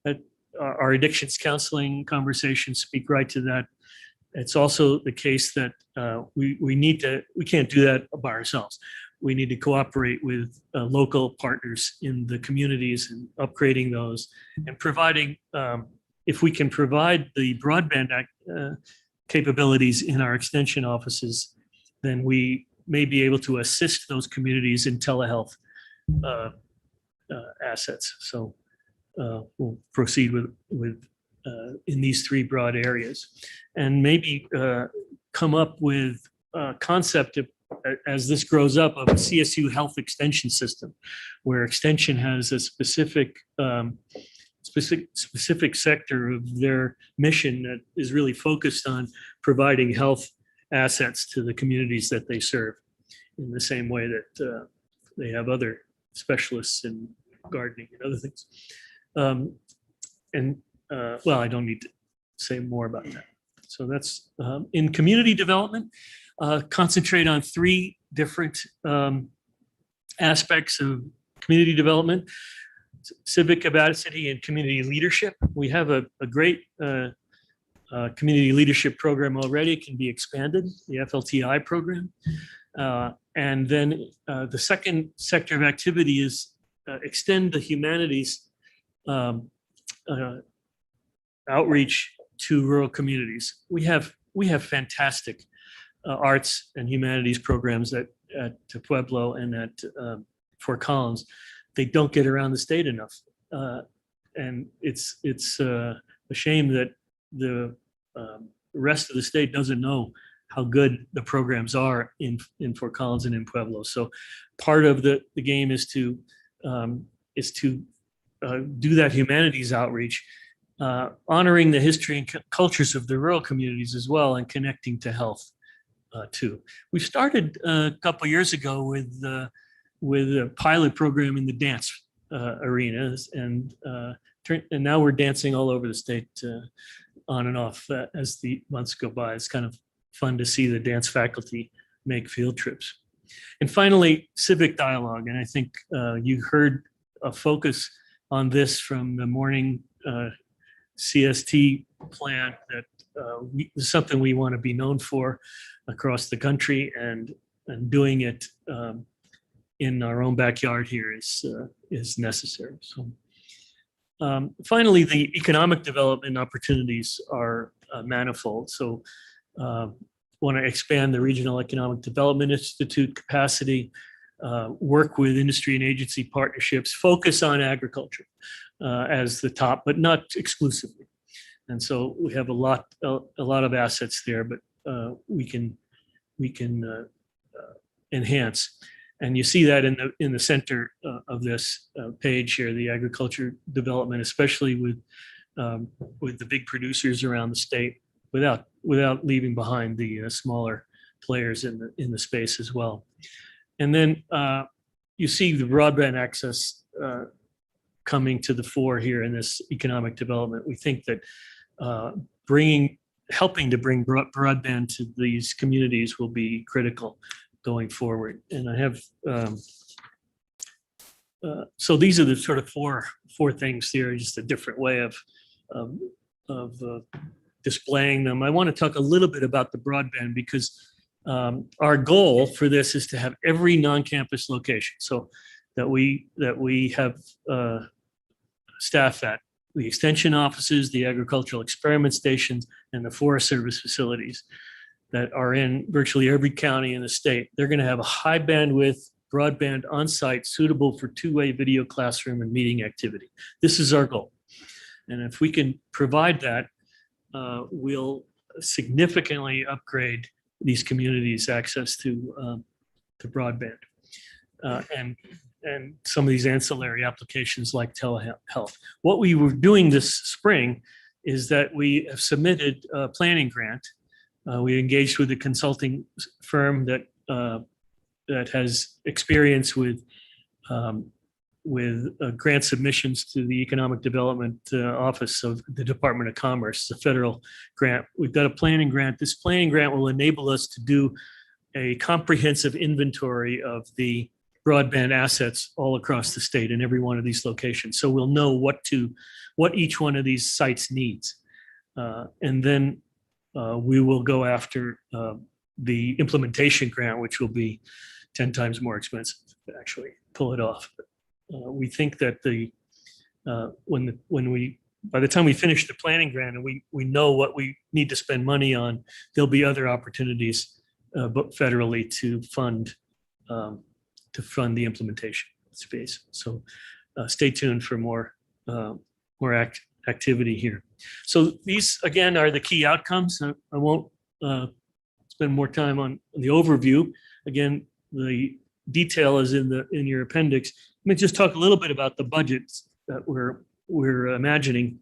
that our addictions counseling conversations speak right to that. It's also the case that we can't do that by ourselves. We need to cooperate with local partners in the communities and upgrading those and providing, if we can provide the broadband capabilities in our extension offices, then we may be able to assist those communities in telehealth assets. So we'll proceed with in these 3 broad areas, and maybe come up with a concept of, as this grows up, of a CSU health extension system, where extension has a specific sector of their mission that is really focused on providing health assets to the communities that they serve, in the same way that they have other specialists in gardening and other things. Well, I don't need to say more about that. So that's in community development. Concentrate on 3 different aspects of community development: civic capacity and community leadership. We have a great community leadership program already. It can be expanded, the FLTI program. And then the second sector of activity is extend the humanities outreach to rural communities. We have fantastic arts and humanities programs at Pueblo and at Fort Collins. They don't get around the state enough, and it's a shame that the rest of the state doesn't know how good the programs are in Fort Collins and in Pueblo. So part of the game is to do that humanities outreach, honoring the history and cultures of the rural communities as well, and connecting to health too. We started a couple years ago with a pilot program in the dance arenas, and now we're dancing all over the state on and off as the months go by. It's kind of fun to see the dance faculty make field trips. And finally, civic dialogue. And I think you heard a focus on this from the morning CST plan, that is something we want to be known for across the country, and doing it in our own backyard here is necessary. So finally, the economic development opportunities are manifold. So want to expand the Regional Economic Development Institute capacity, work with industry and agency partnerships, focus on agriculture as the top, but not exclusively. And so we have a lot of assets there, but we can enhance. And you see that in the center of this page here, the agriculture development, especially with the big producers around the state, without leaving behind the smaller players in the space as well. And then you see the broadband access coming to the fore here in this economic development. We think that helping to bring broadband to these communities will be critical going forward. And I have, so these are the sort of four things here, just a different way of displaying them. I want to talk a little bit about the broadband because our goal for this is to have every non-campus location, so that we have staff at the extension offices, the agricultural experiment stations, and the Forest Service facilities that are in virtually every county in the state. They're going to have a high bandwidth broadband on site suitable for two-way video classroom and meeting activity. This is our goal. And if we can provide that, we'll significantly upgrade these communities' access to broadband and some of these ancillary applications like telehealth. What we were doing this spring is that we have submitted a planning grant. We engaged with a consulting firm that has experience with grant submissions to the Economic Development Office of the Department of Commerce, the federal grant. We've got a planning grant. This planning grant will enable us to do a comprehensive inventory of the broadband assets all across the state in every one of these locations. So we'll know what each one of these sites needs. And then we will go after the implementation grant, which will be 10 times more expensive to actually pull it off. We think that by the time we finish the planning grant and we know what we need to spend money on, there'll be other opportunities, but federally to fund the implementation space. So stay tuned for more activity here. So these again are the key outcomes. I won't spend more time on the overview. Again, the detail is in your appendix. Let me just talk a little bit about the budgets that we're imagining.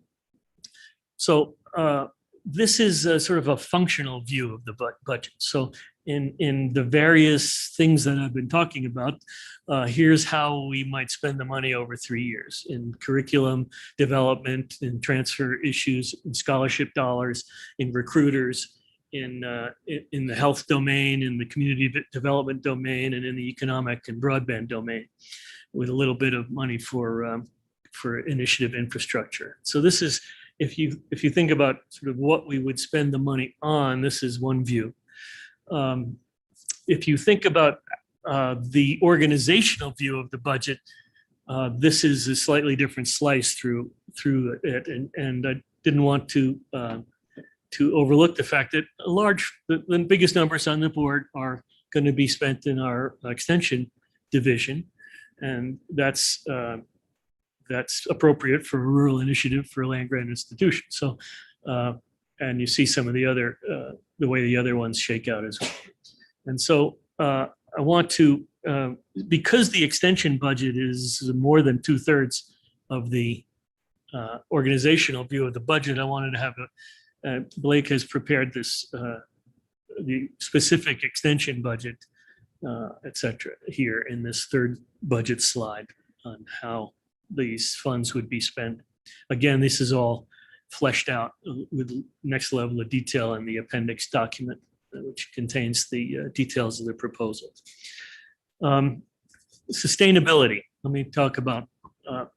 So this is a sort of a functional view of the budget. So in the various things that I've been talking about, here's how we might spend the money over 3 years in curriculum development, in transfer issues, in scholarship dollars, in recruiters, in the health domain, in the community development domain, and in the economic and broadband domain, with a little bit of money for initiative infrastructure. So this is, if you think about sort of what we would spend the money on, this is one view. If you think about the organizational view of the budget, this is a slightly different slice through it, and I didn't want to overlook the fact that the biggest numbers on the board are going to be spent in our extension division, and that's appropriate for a rural initiative for a land grant institution. So, and you see some of the other the way the other ones shake out as well. And so I want to, because the extension budget is more than 2/3 of the organizational view of the budget, I wanted to have Blake has prepared this, the specific extension budget, et cetera, here in this third budget slide on how these funds would be spent. Again, this is all fleshed out with next level of detail in the appendix document, which contains the details of the proposals. Sustainability. Let me talk about,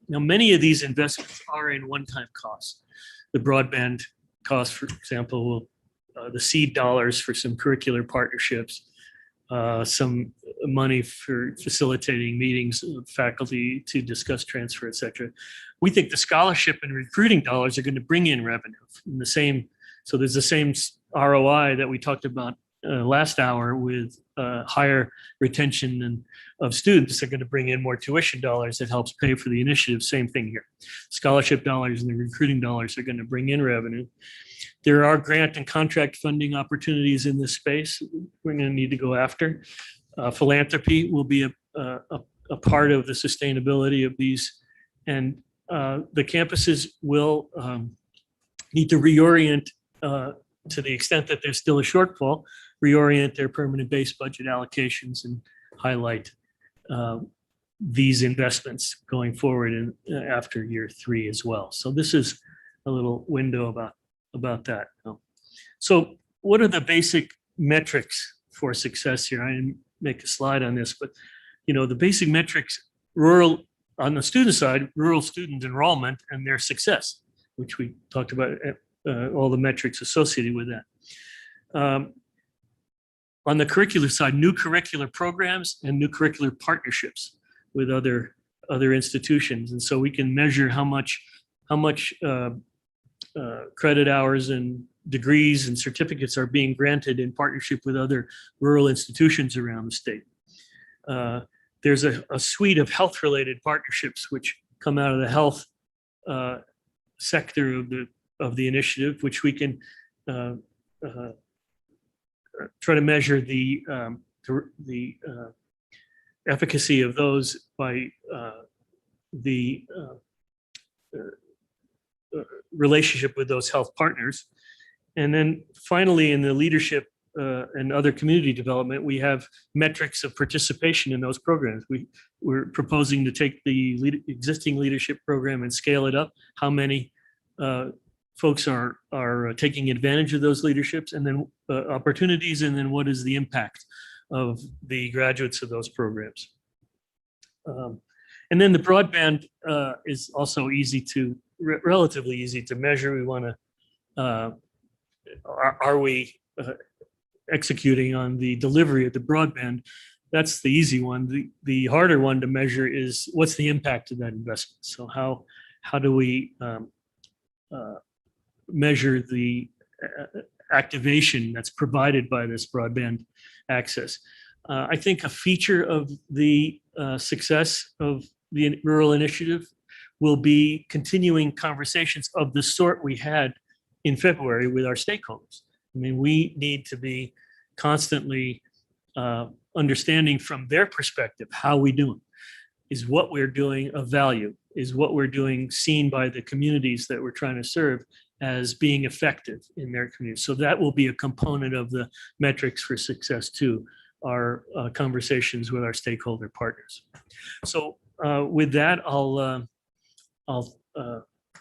now many of these investments are in one-time costs. The broadband cost, for example, the seed dollars for some curricular partnerships, some money for facilitating meetings with faculty to discuss transfer, et cetera. We think the scholarship and recruiting dollars are going to bring in revenue in the same, so there's the same ROI that we talked about last hour with higher retention of students are going to bring in more tuition dollars that helps pay for the initiative. Same thing here. Scholarship dollars and the recruiting dollars are going to bring in revenue. There are grant and contract funding opportunities in this space we're going to need to go after. Philanthropy will be a part of the sustainability of these. And the campuses will need to reorient to the extent that there's still a shortfall, reorient their permanent base budget allocations and highlight these investments going forward in after year 3 as well. So this is a little window about that. So what are the basic metrics for success here? I didn't make a slide on this, but the basic metrics, rural on the student side, rural student enrollment and their success, which we talked about, all the metrics associated with that. On the curricular side, new curricular programs and new curricular partnerships with other institutions. And so we can measure how much credit hours and degrees and certificates are being granted in partnership with other rural institutions around the state. There's a suite of health-related partnerships which come out of the health sector of the initiative, which we can try to measure the efficacy of those by the relationship with those health partners. And then finally, in the leadership and other community development, we have metrics of participation in those programs. We're proposing to take the existing leadership program and scale it up. How many folks are taking advantage of those leaderships, and then opportunities, and then what is the impact of the graduates of those programs. And then the broadband is also relatively easy to measure. We want to, are we executing on the delivery of the broadband? That's the easy one. The harder one to measure is what's the impact of that investment. So how do we measure the activation that's provided by this broadband access? I think a feature of the success of the rural initiative will be continuing conversations of the sort we had in February with our stakeholders. I mean, we need to be constantly understanding from their perspective, how we doing? Is what we're doing of value? Is what we're doing seen by the communities that we're trying to serve as being effective in their community? So that will be a component of the metrics for success too, our conversations with our stakeholder partners. So with that, I'll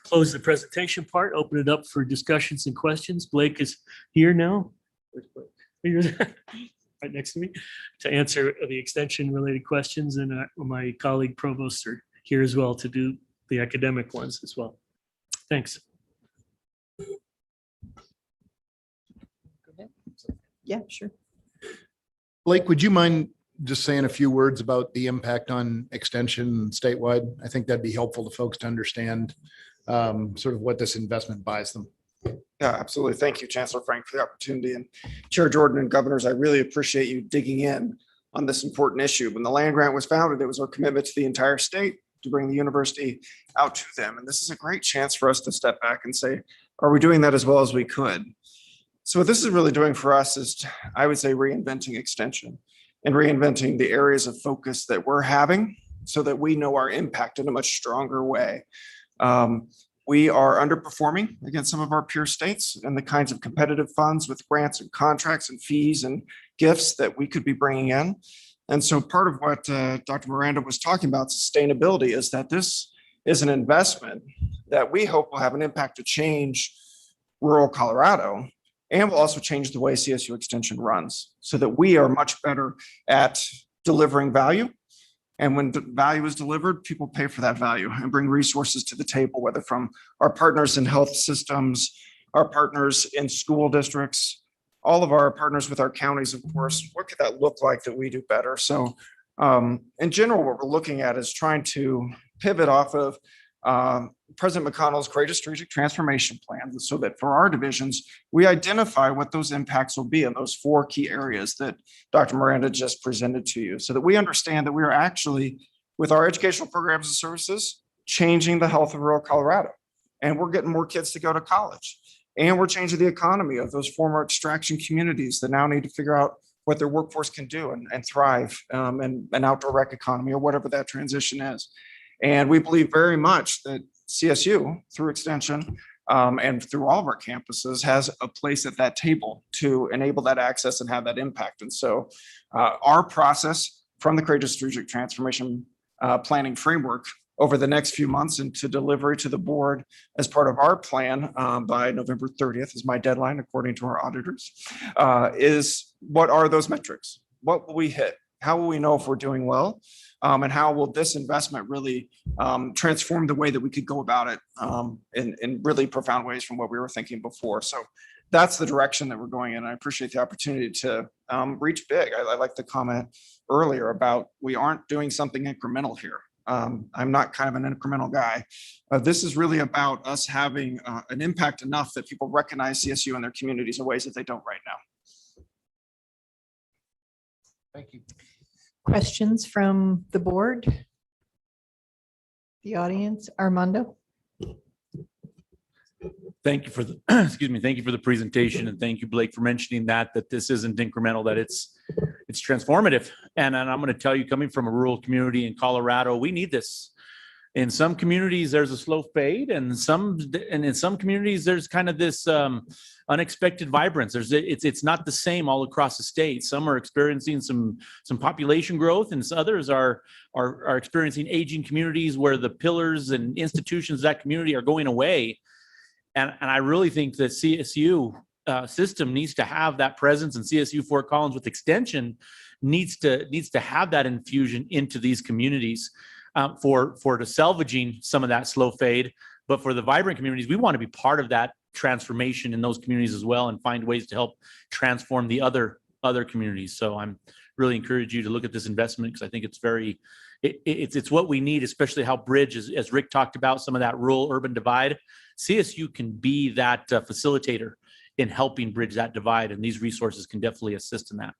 close the presentation part, open it up for discussions and questions. Blake is here now. Where's Blake? Right next to me to answer the extension related questions, and my colleague provosts are here as well to do the academic ones as well. Thanks.
Yeah, sure.
Blake, would you mind just saying a few words about the impact on extension statewide? I think that'd be helpful to folks to understand sort of what this investment buys them.
Yeah, absolutely. Thank you, Chancellor Frank, for the opportunity. And Chair Jordan and governors, I really appreciate you digging in on this important issue. When the land grant was founded, it was our commitment to the entire state to bring the university out to them. And this is a great chance for us to step back and say, are we doing that as well as we could? So what this is really doing for us is, I would say, reinventing extension and reinventing the areas of focus that we're having so that we know our impact in a much stronger way. We are underperforming against some of our peer states and the kinds of competitive funds with grants and contracts and fees and gifts that we could be bringing in. And so part of what Dr. Miranda was talking about, sustainability, is that this is an investment that we hope will have an impact to change rural Colorado, and will also change the way CSU Extension runs so that we are much better at delivering value. And when the value is delivered, people pay for that value and bring resources to the table, whether from our partners in health systems, our partners in school districts, all of our partners with our counties, of course. What could that look like that we do better? So in general, what we're looking at is trying to pivot off of President McConnell's Courageous Strategic Transformation Plan, so that for our divisions, we identify what those impacts will be in those 4 key areas that Dr. Miranda just presented to you, so that we understand that we are actually, with our educational programs and services, changing the health of rural Colorado. And we're getting more kids to go to college. And we're changing the economy of those former extraction communities that now need to figure out what their workforce can do and thrive in an outdoor rec economy or whatever that transition is. And we believe very much that CSU, through extension and through all of our campuses, has a place at that table to enable that access and have that impact. And so our process from the Courageous Strategic Transformation planning framework over the next few months into delivery to the board as part of our plan by November 30th is my deadline, according to our auditors, is what are those metrics? What will we hit? How will we know if we're doing well? And how will this investment really transform the way that we could go about it in really profound ways from what we were thinking before? So that's the direction that we're going in. I appreciate the opportunity to reach big. I like the comment earlier about we aren't doing something incremental here. I'm not kind of an incremental guy. This is really about us having an impact enough that people recognize CSU in their communities in ways that they don't right now.
Thank you.
Questions from the board? The audience, Armando?
Thank you for the, excuse me, thank you for the presentation, and thank you, Blake, for mentioning that this isn't incremental, that it's transformative. And I'm going to tell you, coming from a rural community in Colorado, we need this. In some communities, there's a slow fade, and in some communities, there's kind of this unexpected vibrance. It's not the same all across the state. Some are experiencing some population growth, and others are experiencing aging communities where the pillars and institutions of that community are going away. And I really think that CSU system needs to have that presence, and CSU Fort Collins with extension needs to have that infusion into these communities for the salvaging some of that slow fade. But for the vibrant communities, we want to be part of that transformation in those communities as well, and find ways to help transform the other communities. So I'm really encourage you to look at this investment, because I think it's it's what we need, especially how bridge, as Rick talked about, some of that rural urban divide. CSU can be that facilitator in helping bridge that divide, and these resources can definitely assist in that.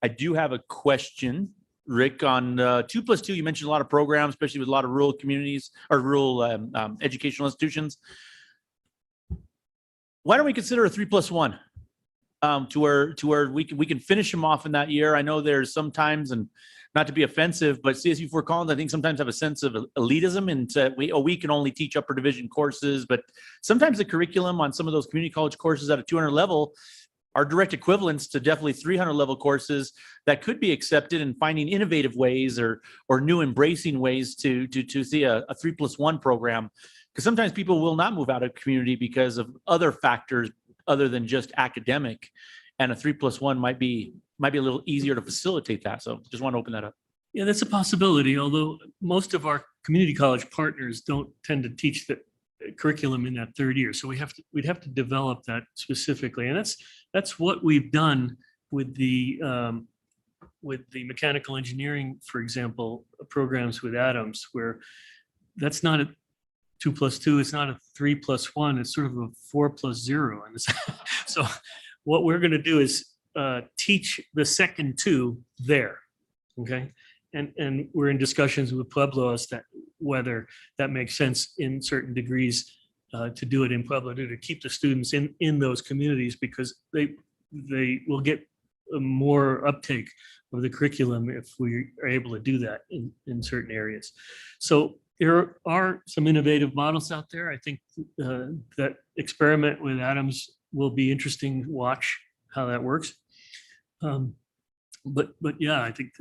I do have a question, Rick, on 2+2. You mentioned a lot of programs, especially with a lot of rural communities or rural educational institutions. Why don't we consider a 3+1 to where we can finish them off in that year? I know there's sometimes, and not to be offensive, but CSU Fort Collins, I think sometimes have a sense of elitism, and we can only teach upper division courses, but sometimes the curriculum on some of those community college courses at a 200 level are direct equivalents to definitely 300 level courses that could be accepted, and finding innovative ways or new embracing ways to see a 3+1 program. Because sometimes people will not move out of community because of other factors other than just academic, and a 3+1 might be a little easier to facilitate that. So just want to open that up.
Yeah, that's a possibility, although most of our community college partners don't tend to teach the curriculum in that third year. So we'd have to develop that specifically. And that's what we've done with the mechanical engineering, for example, programs with Adams, where that's not a 2+2, it's not a 3+1, it's sort of a 4+0. And so what we're going to do is teach the second two there, okay? And we're in discussions with Pueblo as to whether that makes sense in certain degrees to do it in Pueblo, to keep the students in those communities, because they will get more uptake of the curriculum if we are able to do that in certain areas. So there are some innovative models out there. I think that experiment with Adams will be interesting to watch how that works. But yeah, I think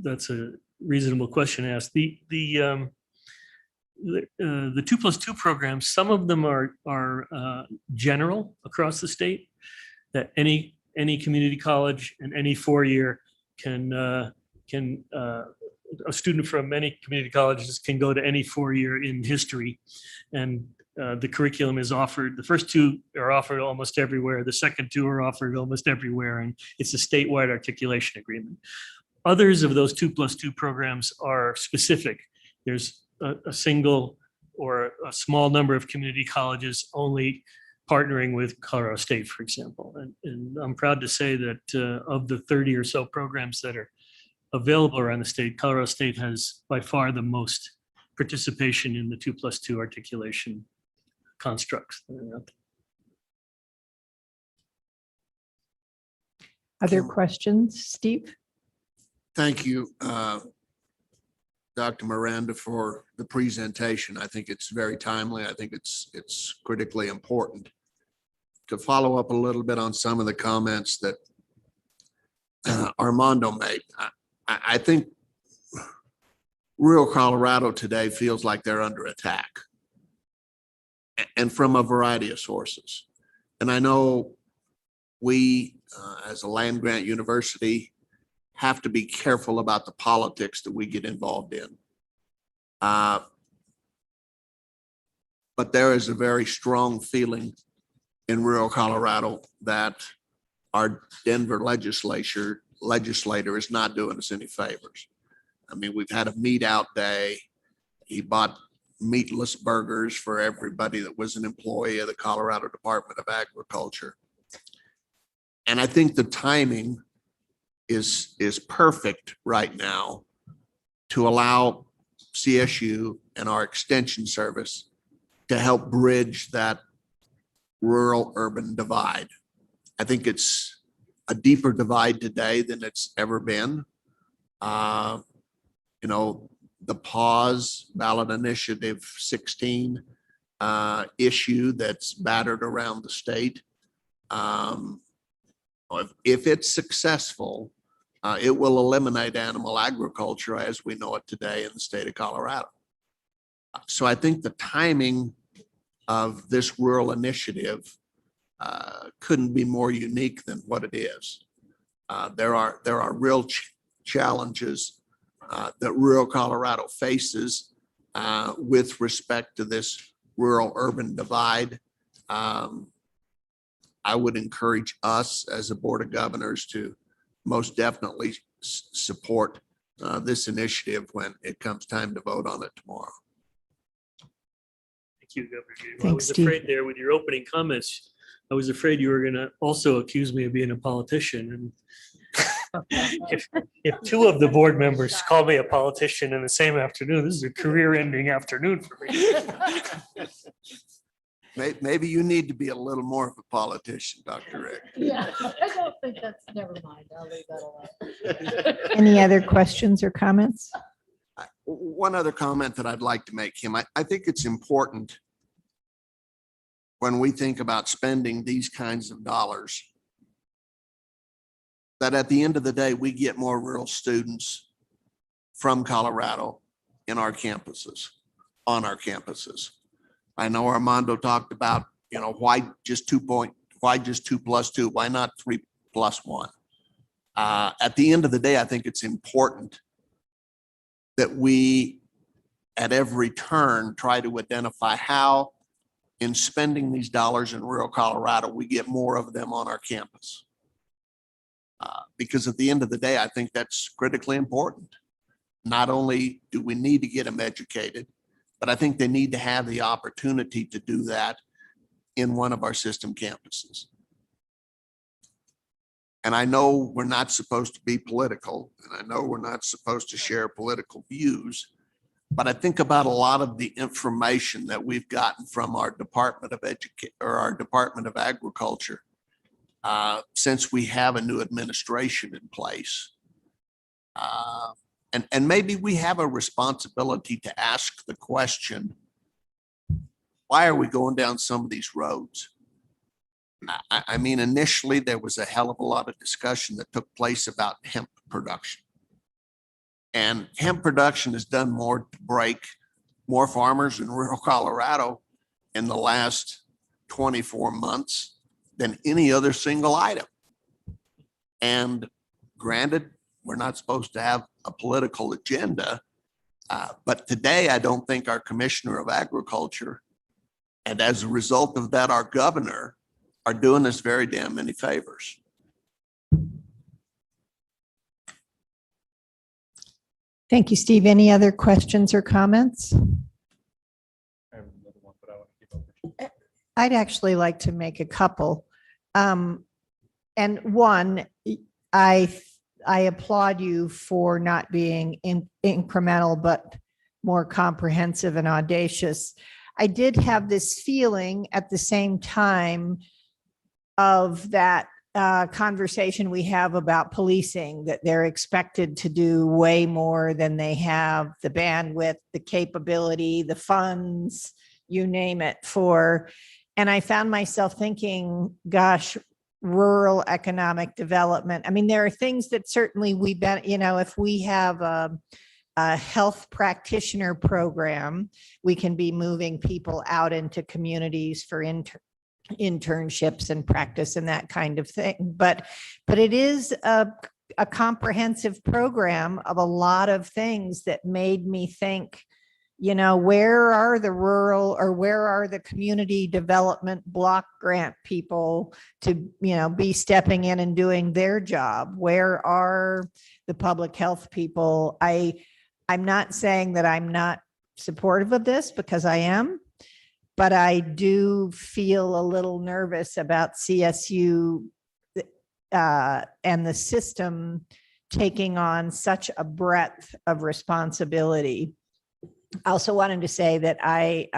that's a reasonable question to ask. The 2+2 programs, some of them are general across the state, that any community college and any 4-year a student from many community colleges can go to any 4-year in history, and the curriculum is offered. The first two are offered almost everywhere. The second two are offered almost everywhere, and it's a statewide articulation agreement. Others of those 2+2 programs are specific, there's a single or a small number of community colleges only partnering with Colorado State, for example. And I'm proud to say that of the 30 or so programs that are available around the state, Colorado State has by far the most participation in the 2+2 articulation constructs.
Other questions, Steve?
Thank you, Dr. Miranda, for the presentation. I think it's very timely. I think it's critically important. To follow up a little bit on some of the comments that Armando made, I think rural Colorado today feels like they're under attack, and from a variety of sources. And I know we, as a land grant university, have to be careful about the politics that we get involved in. But there is a very strong feeling in rural Colorado that our Denver legislator is not doing us any favors. I mean, we've had a meat out day. He bought meatless burgers for everybody that was an employee of the Colorado Department of Agriculture. And I think the timing is perfect right now to allow CSU and our extension service to help bridge that rural urban divide. I think it's a deeper divide today than it's ever been. You know, the pause ballot initiative 16 issue that's battered around the state. If it's successful, it will eliminate animal agriculture as we know it today in the state of Colorado. So I think the timing of this rural initiative couldn't be more unique than what it is. There are real challenges that rural Colorado faces with respect to this rural urban divide. I would encourage us as a Board of Governors to most definitely support this initiative when it comes time to vote on it tomorrow.
Thank you, Governor Gabriel. I
Thanks,
was
Steve.
afraid there with your opening comments, I was afraid you were going to also accuse me of being a politician. And if two of the board members call me a politician in the same afternoon, this is a career-ending afternoon for me.
Maybe you need to be a little more of a politician, Dr. Rick.
Yeah, I don't think that's, never mind. I'll leave that alone.
Any other questions or comments?
One other comment that I'd like to make, Kim, I think it's important when we think about spending these kinds of dollars, that at the end of the day, we get more rural students from Colorado in our campuses, on our campuses. I know Armando talked about, you know, why just 2+2? Why not 3+1? At the end of the day, I think it's important that we, at every turn, try to identify how, in spending these dollars in rural Colorado, we get more of them on our campus. Because at the end of the day, I think that's critically important. Not only do we need to get them educated, but I think they need to have the opportunity to do that in one of our system campuses. And I know we're not supposed to be political, and I know we're not supposed to share political views, but I think about a lot of the information that we've gotten from our Department of our Department of Agriculture since we have a new administration in place. And maybe we have a responsibility to ask the question, why are we going down some of these roads? I mean, initially there was a hell of a lot of discussion that took place about hemp production. And hemp production has done more to break more farmers in rural Colorado in the last 24 months than any other single item. And granted, we're not supposed to have a political agenda, but today I don't think our Commissioner of Agriculture, and as a result of that, our governor, are doing us very damn many favors.
Thank you, Steve. Any other questions or comments? I'd actually like to make a couple. And one, I applaud you for not being incremental, but more comprehensive and audacious. I did have this feeling at the same time of that conversation we have about policing, that they're expected to do way more than they have the bandwidth, the capability, the funds, you name it, for. And I found myself thinking, gosh, rural economic development. I mean, there are things that certainly if we have a health practitioner program, we can be moving people out into communities for internships and practice and that kind of thing. But it is a comprehensive program of a lot of things that made me think, where are the rural or where are the community development block grant people to, be stepping in and doing their job? Where are the public health people? I'm not saying that I'm not supportive of this, because I am, but I do feel a little nervous about CSU and the system taking on such a breadth of responsibility. I also wanted to say that I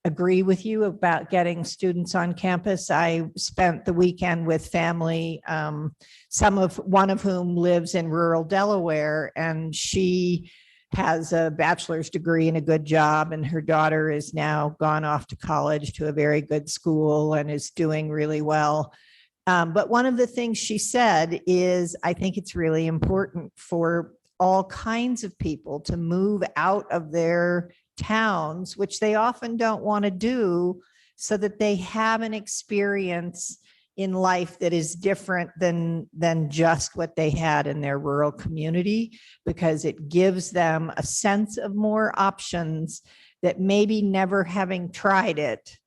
agree with you about getting students on campus. I spent the weekend with family, one of whom lives in rural Delaware, and she has a bachelor's degree and a good job, and her daughter is now gone off to college to a very good school and is doing really well. But one of the things she said is, I think it's really important for all kinds of people to move out of their towns, which they often don't want to do, so that they have an experience in life that is different than just what they had in their rural community, because it gives them a sense of more options that maybe never having tried it,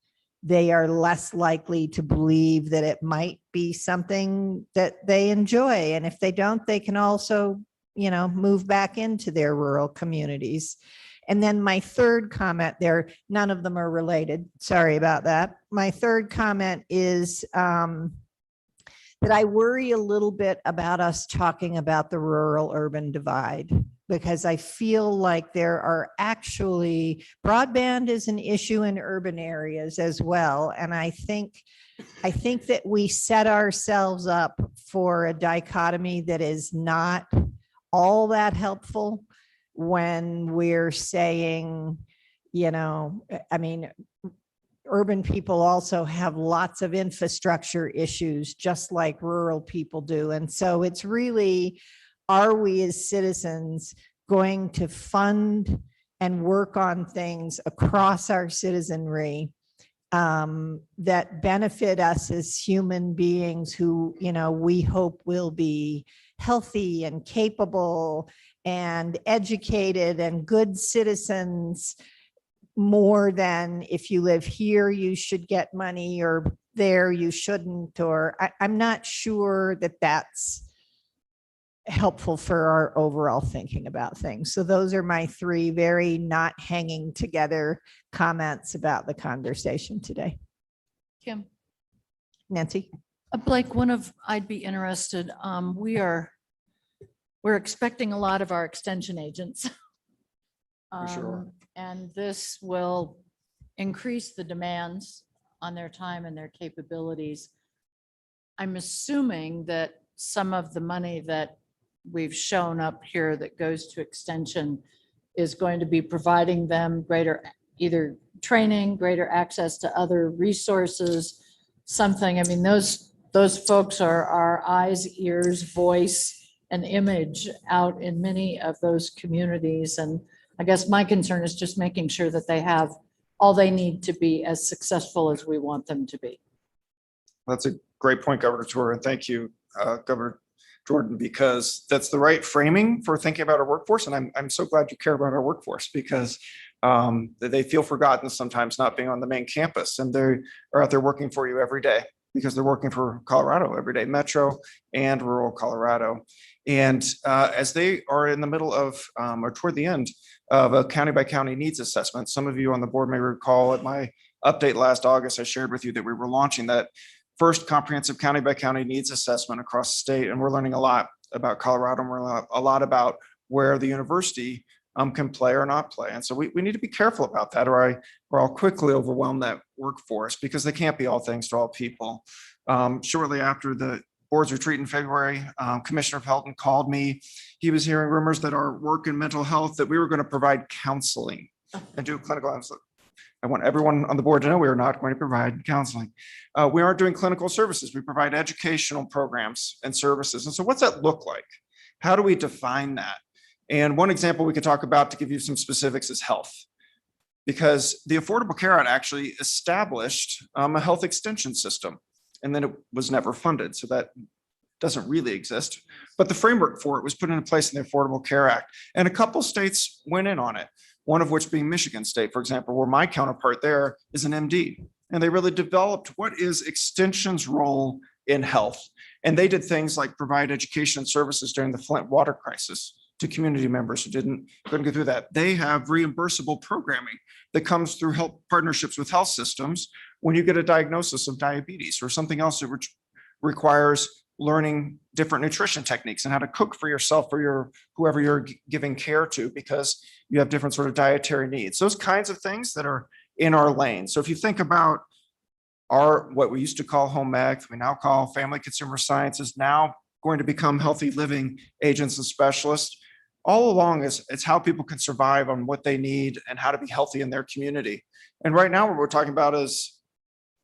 they are less likely to believe that it might be something that they enjoy. And if they don't, they can also, move back into their rural communities. And then my third comment there, none of them are related. Sorry about that. My third comment is that I worry a little bit about us talking about the rural urban divide, because I feel like there are actually, broadband is an issue in urban areas as well. And I think that we set ourselves up for a dichotomy that is not all that helpful when we're saying, urban people also have lots of infrastructure issues, just like rural people do. And so it's really, are we as citizens going to fund and work on things across our citizenry that benefit us as human beings who, we hope will be healthy and capable and educated and good citizens, more than if you live here, you should get money, or there you shouldn't, or I'm not sure that that's helpful for our overall thinking about things. So those are my three very not hanging together comments about the conversation today.
Kim.
Nancy.
Blake, I'd be interested, we're expecting a lot of our extension agents.
Sure.
And this will increase the demands on their time and their capabilities. I'm assuming that some of the money that we've shown up here that goes to extension is going to be providing them greater either training, greater access to other resources, something. I mean, those folks are our eyes, ears, voice, and image out in many of those communities. And I guess my concern is just making sure that they have all they need to be as successful as we want them to be.
That's a great point, Governor Tour, and thank you, Governor Jordan, because that's the right framing for thinking about our workforce. And I'm so glad you care about our workforce, because they feel forgotten sometimes not being on the main campus, and they are out there working for you every day. because they're working for Colorado every day, Metro and rural Colorado. And as they are in the middle of, or toward the end of a county by county needs assessment, some of you on the board may recall at my update last August, I shared with you that we were launching that first comprehensive county by county needs assessment across the state. And we're learning a lot about Colorado, and we're a lot about where the university can play or not play. And so we need to be careful about that, or I'll quickly overwhelm that workforce, because they can't be all things to all people. Shortly after the board's retreat in February, Commissioner Pelton called me. He was hearing rumors that our work in mental health, that we were going to provide counseling and do clinical. I want everyone on the board to know we are not going to provide counseling. We aren't doing clinical services. We provide educational programs and services. And so what's that look like? How do we define that? And one example we could talk about to give you some specifics is health, because the Affordable Care Act actually established a health extension system, and then it was never funded. So that doesn't really exist, but the framework for it was put into place in the Affordable Care Act, and a couple states went in on it. One of which being Michigan State, for example, where my counterpart there is an MD, and they really developed what is extension's role in health. And they did things like provide education and services during the Flint water crisis to community members who couldn't get through that. They have reimbursable programming that comes through health partnerships with health systems when you get a diagnosis of diabetes or something else that requires learning different nutrition techniques and how to cook for yourself or whoever you're giving care to, because you have different sort of dietary needs. Those kinds of things that are in our lane. So if you think about what we used to call home ec, we now call family consumer sciences, now going to become healthy living agents and specialists. All along it's how people can survive on what they need and how to be healthy in their community. And right now what we're talking about is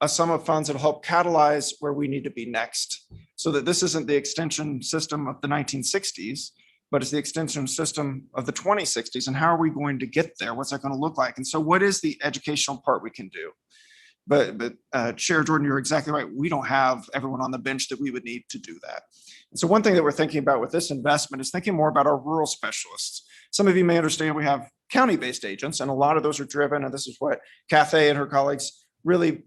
a sum of funds that will help catalyze where we need to be next, so that this isn't the extension system of the 1960s, but it's the extension system of the 2060s. And how are we going to get there? What's that going to look like? And so what is the educational part we can do? But Chair Jordan, you're exactly right. We don't have everyone on the bench that we would need to do that. And so one thing that we're thinking about with this investment is thinking more about our rural specialists. Some of you may understand we have county-based agents, and a lot of those are driven, and this is what Cathay and her colleagues really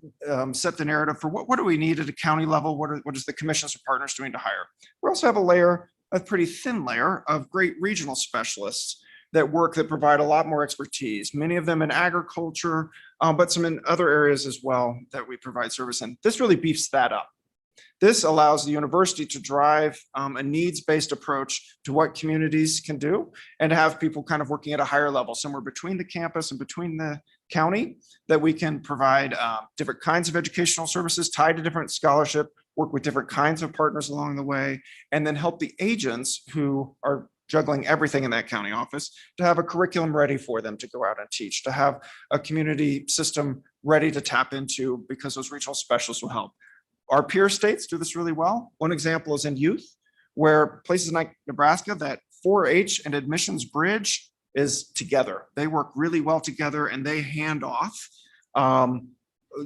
set the narrative for what do we need at a county level? What is the commissions or partners doing to hire? We also have a pretty thin layer of great regional specialists that provide a lot more expertise, many of them in agriculture, but some in other areas as well that we provide service in. This really beefs that up. This allows the university to drive a needs-based approach to what communities can do, and to have people kind of working at a higher level, somewhere between the campus and between the county, that we can provide different kinds of educational services tied to different scholarship, work with different kinds of partners along the way, and then help the agents who are juggling everything in that county office to have a curriculum ready for them to go out and teach, to have a community system ready to tap into, because those regional specialists will help. Our peer states do this really well. One example is in youth, where places like Nebraska, that 4-H and admissions bridge is together. They work really well together, and they hand off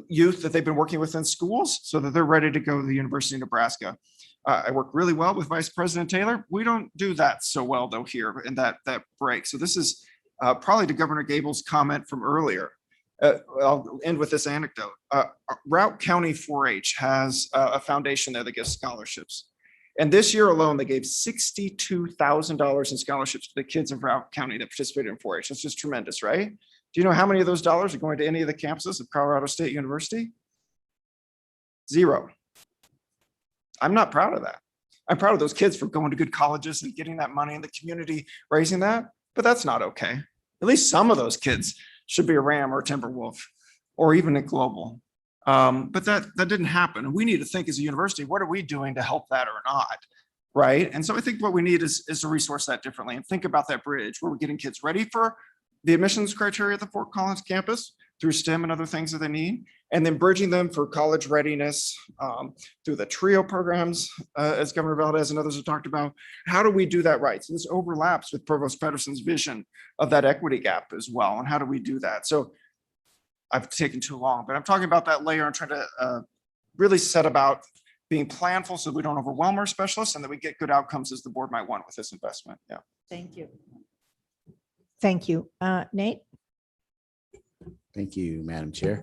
youth that they've been working with in schools so that they're ready to go to the University of Nebraska. I work really well with Vice President Taylor. We don't do that so well though here in that break. So this is probably to Governor Gable's comment from earlier. I'll end with this anecdote. Routt County 4-H has a foundation there that gives scholarships. And this year alone, they gave $62,000 in scholarships to the kids of Routt County that participated in 4-H. That's just tremendous, right? Do you know how many of those dollars are going to any of the campuses of Colorado State University? 0. I'm not proud of that. I'm proud of those kids for going to good colleges and getting that money in the community, raising that, but that's not okay. At least some of those kids should be a Ram or a Timberwolf or even a Global. But that didn't happen. And we need to think as a university, what are we doing to help that or not? Right. And so I think what we need is to resource that differently and think about that bridge where we're getting kids ready for the admissions criteria at the Fort Collins campus through STEM and other things that they need, and then bridging them for college readiness through the TRIO programs, as Governor Valdez and others have talked about. How do we do that right? So this overlaps with Provost Pedersen's vision of that equity gap as well. And how do we do that? So I've taken too long, but I'm talking about that layer and trying to really set about being planful so we don't overwhelm our specialists and that we get good outcomes as the board might want with this investment. Yeah.
Thank you.
Thank you. Nate?
Thank you, Madam Chair.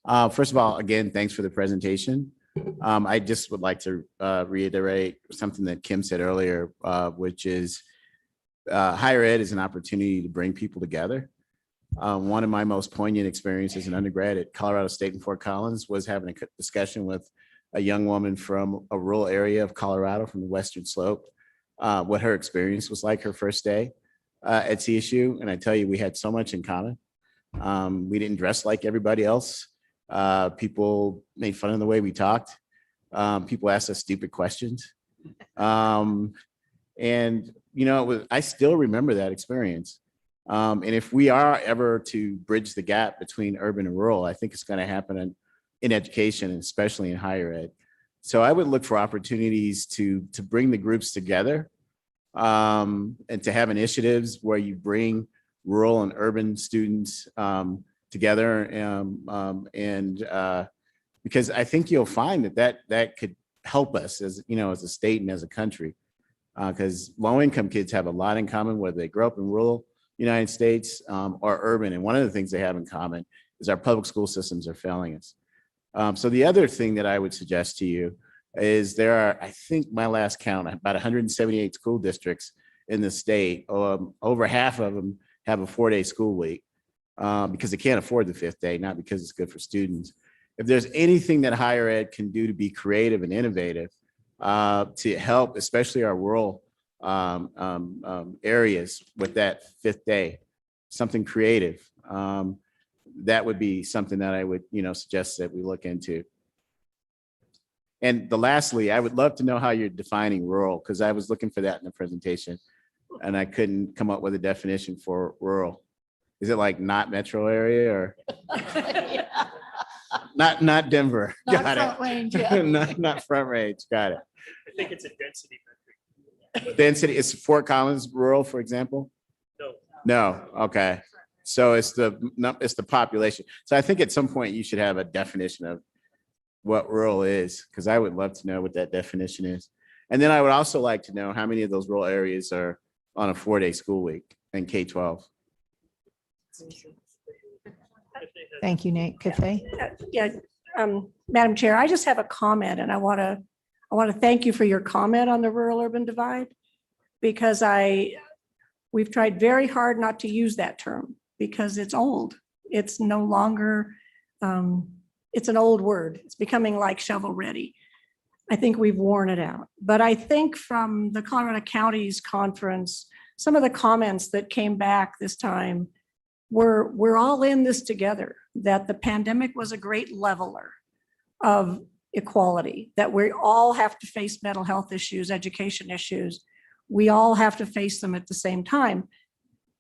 First of all, again, thanks for the presentation. I just would like to reiterate something that Kim said earlier, which is higher ed is an opportunity to bring people together. One of my most poignant experiences in undergrad at Colorado State in Fort Collins was having a discussion with a young woman from a rural area of Colorado from the Western Slope, what her experience was like her first day at CSU. And I tell you, we had so much in common. We didn't dress like everybody else. People made fun of the way we talked. People asked us stupid questions. And, you know, I still remember that experience. And if we are ever to bridge the gap between urban and rural, I think it's going to happen in education, and especially in higher ed. So I would look for opportunities to bring the groups together, and to have initiatives where you bring rural and urban students together. Because I think you'll find that could help us as, you know, as a state and as a country, because low-income kids have a lot in common, whether they grow up in rural United States or urban. And one of the things they have in common is our public school systems are failing us. So the other thing that I would suggest to you is there are, I think my last count, about 178 school districts in the state. Over half of them have a 4-day school week because they can't afford the 5th day, not because it's good for students. If there's anything that higher ed can do to be creative and innovative to help, especially our rural areas with that 5th day, something creative, that would be something that I would, you know, suggest that we look into. And lastly, I would love to know how you're defining rural, because I was looking for that in the presentation and I couldn't come up with a definition for rural. Is it like not metro area or not Denver?
Not
Got
Front
it.
Range, yeah.
Not Front Range. Got it.
I think it's a density metric.
Density is Fort Collins rural, for example?
No.
No. Okay. So it's the population. So I think at some point you should have a definition of what rural is, because I would love to know what that definition is. And then I would also like to know how many of those rural areas are on a 4-day school week in K-12.
Thank you, Nate. Cafe.
Yeah, Madam Chair, I just have a comment, and I want to thank you for your comment on the rural-urban divide, because we've tried very hard not to use that term because it's old. It's no longer, it's an old word. It's becoming like shovel ready. I think we've worn it out. But I think from the Colorado Counties Conference, some of the comments that came back this time, we're all in this together, that the pandemic was a great leveler of equality, that we all have to face mental health issues, education issues. We all have to face them at the same time.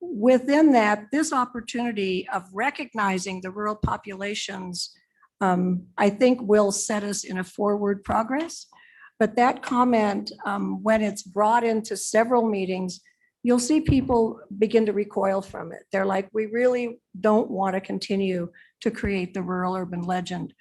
Within that, this opportunity of recognizing the rural populations, I think will set us in a forward progress. But that comment, when it's brought into several meetings, you'll see people begin to recoil from it. They're like, we really don't want to continue to create the rural urban legend.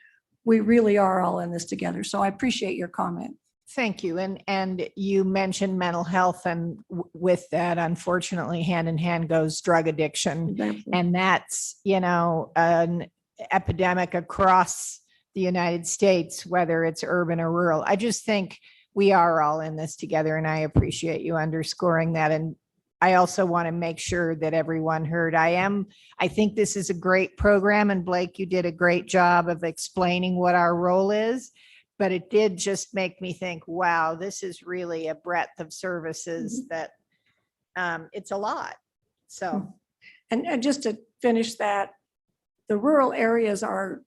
We really are all in this together. So I appreciate your comment.
Thank you. And you mentioned mental health, and with that, unfortunately, hand in hand goes drug addiction.
Exactly.
And that's, you know, an epidemic across the United States, whether it's urban or rural. I just think we are all in this together, and I appreciate you underscoring that. And I also want to make sure that everyone heard. I think this is a great program, and Blake, you did a great job of explaining what our role is. But it did just make me think, wow, this is really a breadth of services that it's a lot. So.
And just to finish that, the rural areas are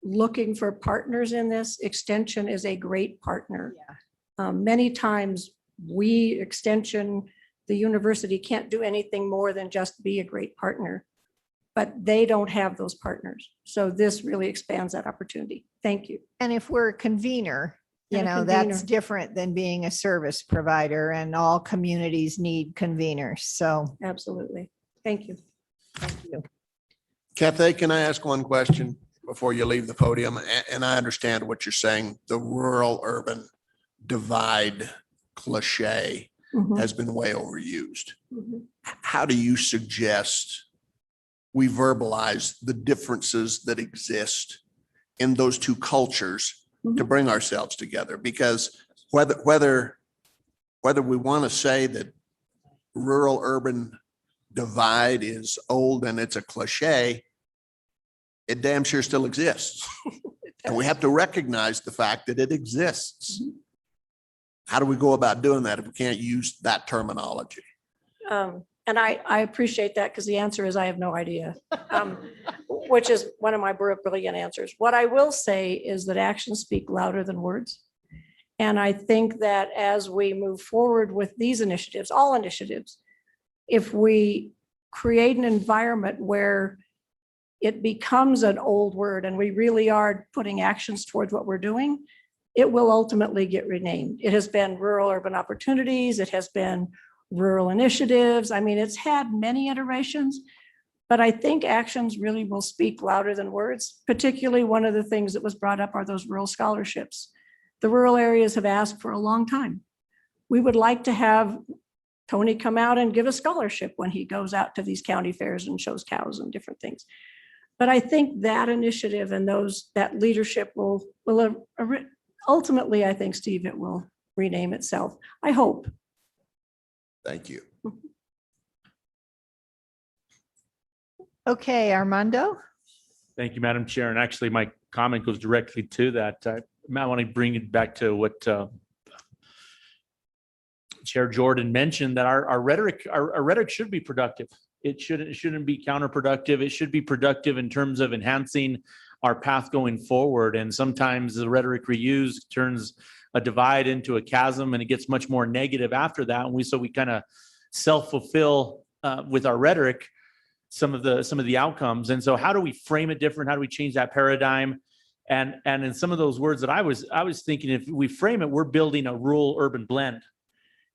looking for partners in this. Extension is a great partner. Many times Extension, the university can't do anything more than just be a great partner, but they don't have those partners. So this really expands that opportunity. Thank you.
And if we're a convener, you
And a
know, that's
convener.
different than being a service provider, and all communities need conveners. So.
Absolutely. Thank you.
Thank you.
Cathay, can I ask one question before you leave the podium? And I understand what you're saying. The rural urban divide cliche has been way overused. How do you suggest we verbalize the differences that exist in those two cultures to bring ourselves together, because whether we want to say that rural urban divide is old and it's a cliche, it damn sure still exists. And we have to recognize the fact that it exists. How do we go about doing that if we can't use that terminology?
And I appreciate that, because the answer is I have no idea, which is one of my brilliant answers. What I will say is that actions speak louder than words. And I think that as we move forward with these initiatives, all initiatives, if we create an environment where it becomes an old word and we really are putting actions towards what we're doing, it will ultimately get renamed. It has been rural urban opportunities. It has been rural initiatives. I mean, it's had many iterations, but I think actions really will speak louder than words. Particularly, one of the things that was brought up are those rural scholarships. The rural areas have asked for a long time. We would like to have Tony come out and give a scholarship when he goes out to these county fairs and shows cows and different things. But I think that initiative and that leadership will ultimately, I think, Steve, it will rename itself. I hope.
Thank you.
Okay, Armando.
Thank you, Madam Chair. And actually, my comment goes directly to that. I want to bring it back to what Chair Jordan mentioned, that our rhetoric should be productive. It shouldn't be counterproductive. It should be productive in terms of enhancing our path going forward. And sometimes the rhetoric we use turns a divide into a chasm, and it gets much more negative after that. And we kind of self-fulfill with our rhetoric some of the outcomes. And so how do we frame it different? How do we change that paradigm? And in some of those words that I was thinking, if we frame it, we're building a rural urban blend.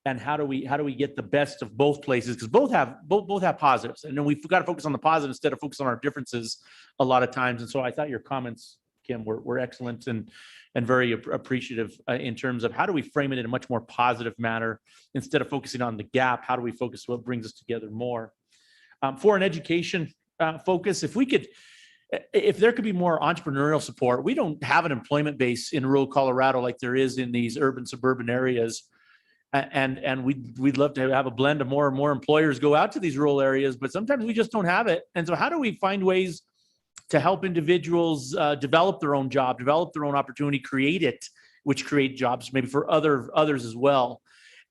And how do we get the best of both places? Because both have positives, and then we've got to focus on the positive instead of focus on our differences a lot of times. And so I thought your comments, Kim, were excellent and very appreciative in terms of how do we frame it in a much more positive manner instead of focusing on the gap. How do we focus what brings us together more? For an education focus, if there could be more entrepreneurial support. We don't have an employment base in rural Colorado like there is in these urban suburban areas. And we'd love to have a blend of more and more employers go out to these rural areas, but sometimes we just don't have it. And so how do we find ways to help individuals develop their own job, develop their own opportunity, create it, which create jobs maybe for others as well.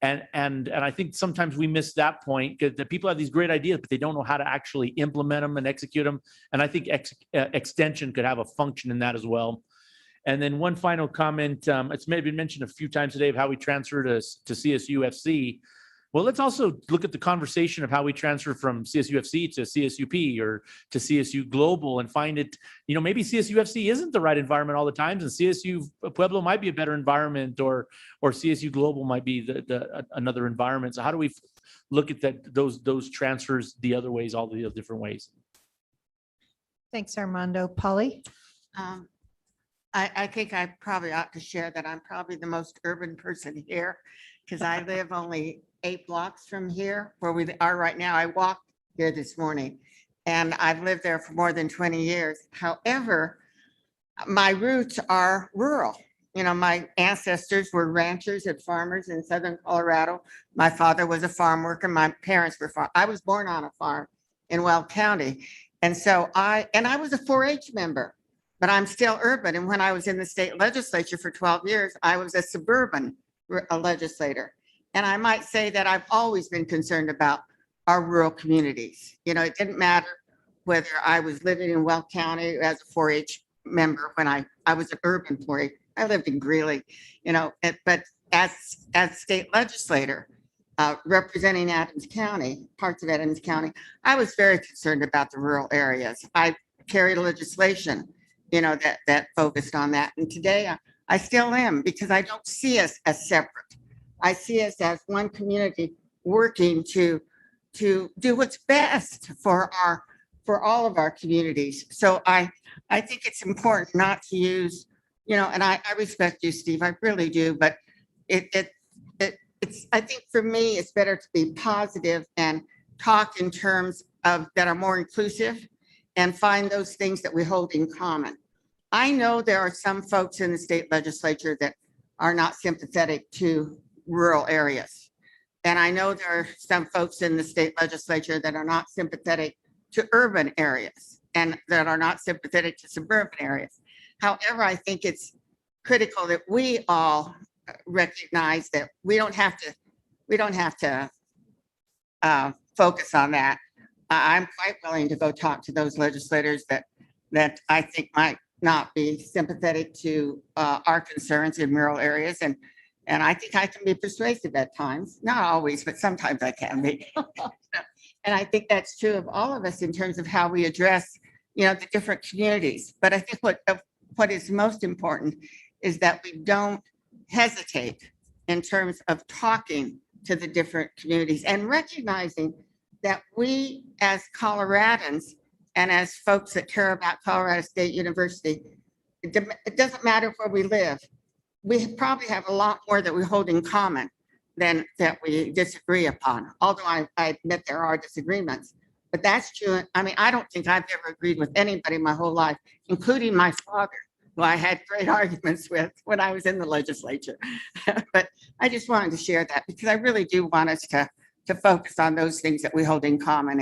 And I think sometimes we miss that point, because the people have these great ideas, but they don't know how to actually implement them and execute them. And I think extension could have a function in that as well. And then one final comment, it's maybe been mentioned a few times today of how we transfer to CSU FC. Well, let's also look at the conversation of how we transfer from CSU FC to CSUP or to CSU Global, and find it, maybe CSU FC isn't the right environment all the times, and CSU Pueblo might be a better environment, or CSU Global might be another environment. So how do we look at those transfers the other ways, all the different ways?
Thanks, Armando. Polly?
I think I probably ought to share that I'm probably the most urban person here, because I live only 8 blocks from here where we are right now. I walked here this morning, and I've lived there for more than 20 years. However, my roots are rural. My ancestors were ranchers and farmers in southern Colorado. My father was a farm worker. My parents were I was born on a farm in Weld County. And so I was a 4-H member. But I'm still urban. And when I was in the state legislature for 12 years, I was a suburban legislator. And I might say that I've always been concerned about our rural communities. It didn't matter whether I was living in Weld County as a 4-H member when I was an urban 4-H. I lived in Greeley, but as state legislator, representing Adams County, parts of Adams County, I was very concerned about the rural areas. I carried legislation that focused on that. And today I still am, because I don't see us as separate. I see us as one community working to do what's best for all of our communities. So I think it's important not to use, and I respect you, Steve, I really do, but I think for me, it's better to be positive and talk in terms of that are more inclusive and find those things that we hold in common. I know there are some folks in the state legislature that are not sympathetic to rural areas. And I know there are some folks in the state legislature that are not sympathetic to urban areas and that are not sympathetic to suburban areas. However, I think it's critical that we all recognize that we don't have to focus on that. I'm quite willing to go talk to those legislators that I think might not be sympathetic to our concerns in rural areas. And I think I can be persuasive at times, not always, but sometimes I can be. And I think that's true of all of us in terms of how we address, the different communities. But I think what is most important is that we don't hesitate in terms of talking to the different communities and recognizing that we as Coloradans and as folks that care about Colorado State University, it doesn't matter where we live. We probably have a lot more that we hold in common than that we disagree upon. Although I admit there are disagreements, but that's true. I mean, I don't think I've ever agreed with anybody my whole life, including my father, who I had great arguments with when I was in the legislature. But I just wanted to share that because I really do want us to focus on those things that we hold in common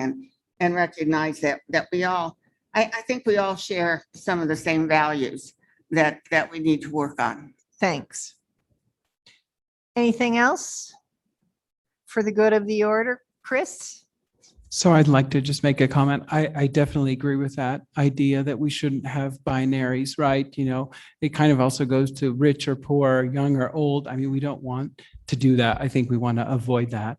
and recognize that we all, I think we all share some of the same values that we need to work on.
Thanks. Anything else for the good of the order? Chris?
So I'd like to just make a comment. I definitely agree with that idea that we shouldn't have binaries, right? It kind of also goes to rich or poor, young or old. I mean, we don't want to do that. I think we want to avoid that.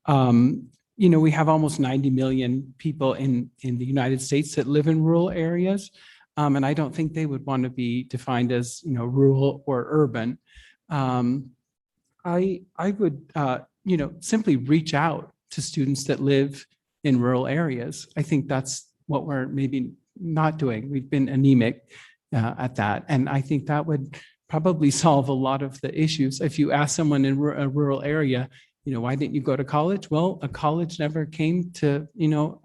We have almost 90 million people in the United States that live in rural areas. And I don't think they would want to be defined as, rural or urban. I would, simply reach out to students that live in rural areas. I think that's what we're maybe not doing. We've been anemic at that. And I think that would probably solve a lot of the issues. If you ask someone in a rural area, why didn't you go to college? Well, a college never came to,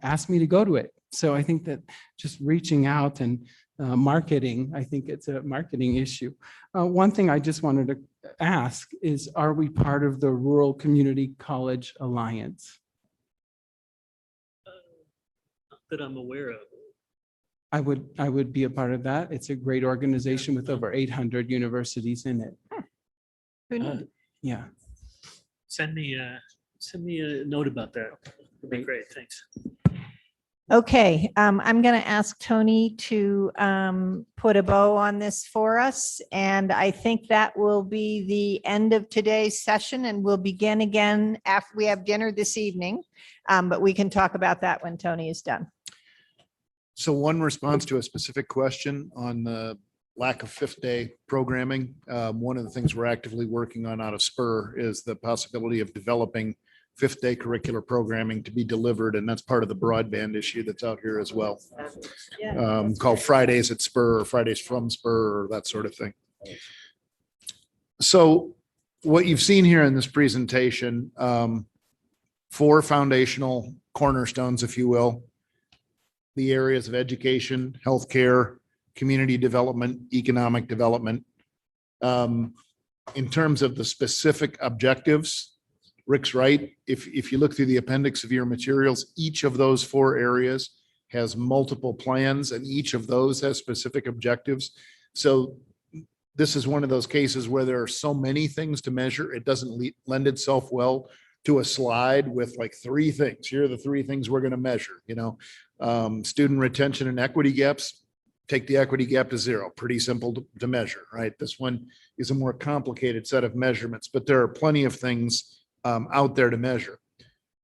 ask me to go to it. So I think that just reaching out and marketing, I think it's a marketing issue. One thing I just wanted to ask is, are we part of the Rural Community College Alliance?
That I'm aware of.
I would be a part of that. It's a great organization with over 800 universities in it.
Who knew?
Yeah.
Send me a note about that. It'd be great. Thanks.
Okay, I'm going to ask Tony to put a bow on this for us. And I think that will be the end of today's session, and we'll begin again after we have dinner this evening. But we can talk about that when Tony is done.
So one response to a specific question on the lack of fifth day programming. One of the things we're actively working on out of Spur is the possibility of developing fifth day curricular programming to be delivered. And that's part of the broadband issue that's out here as well. Called Fridays at Spur or Fridays from Spur or that sort of thing. So what you've seen here in this presentation, 4 foundational cornerstones, if you will, the areas of education, healthcare, community development, economic development. In terms of the specific objectives, Rick's right. If you look through the appendix of your materials, each of those 4 areas has multiple plans and each of those has specific objectives. So this is one of those cases where there are so many things to measure. It doesn't lend itself well to a slide with like 3 things. Here are the 3 things we're going to measure, student retention and equity gaps. Take the equity gap to 0. Pretty simple to measure, right? This one is a more complicated set of measurements, but there are plenty of things out there to measure.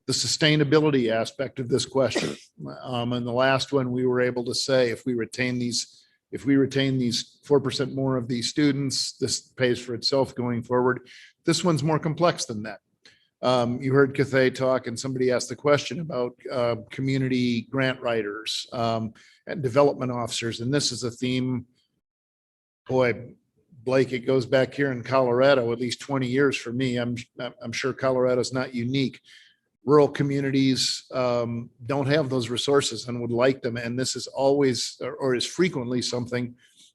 The sustainability aspect of this question. And the last one, we were able to say, if we retain these 4% more of these students, this pays for itself going forward. This one's more complex than that. You heard Cathay talk and somebody asked the question about community grant writers and development officers. And this is a theme, boy, Blake, it goes back here in Colorado, at least 20 years for me. I'm sure Colorado's not unique. Rural communities don't have those resources and would like them. And this is always or is frequently something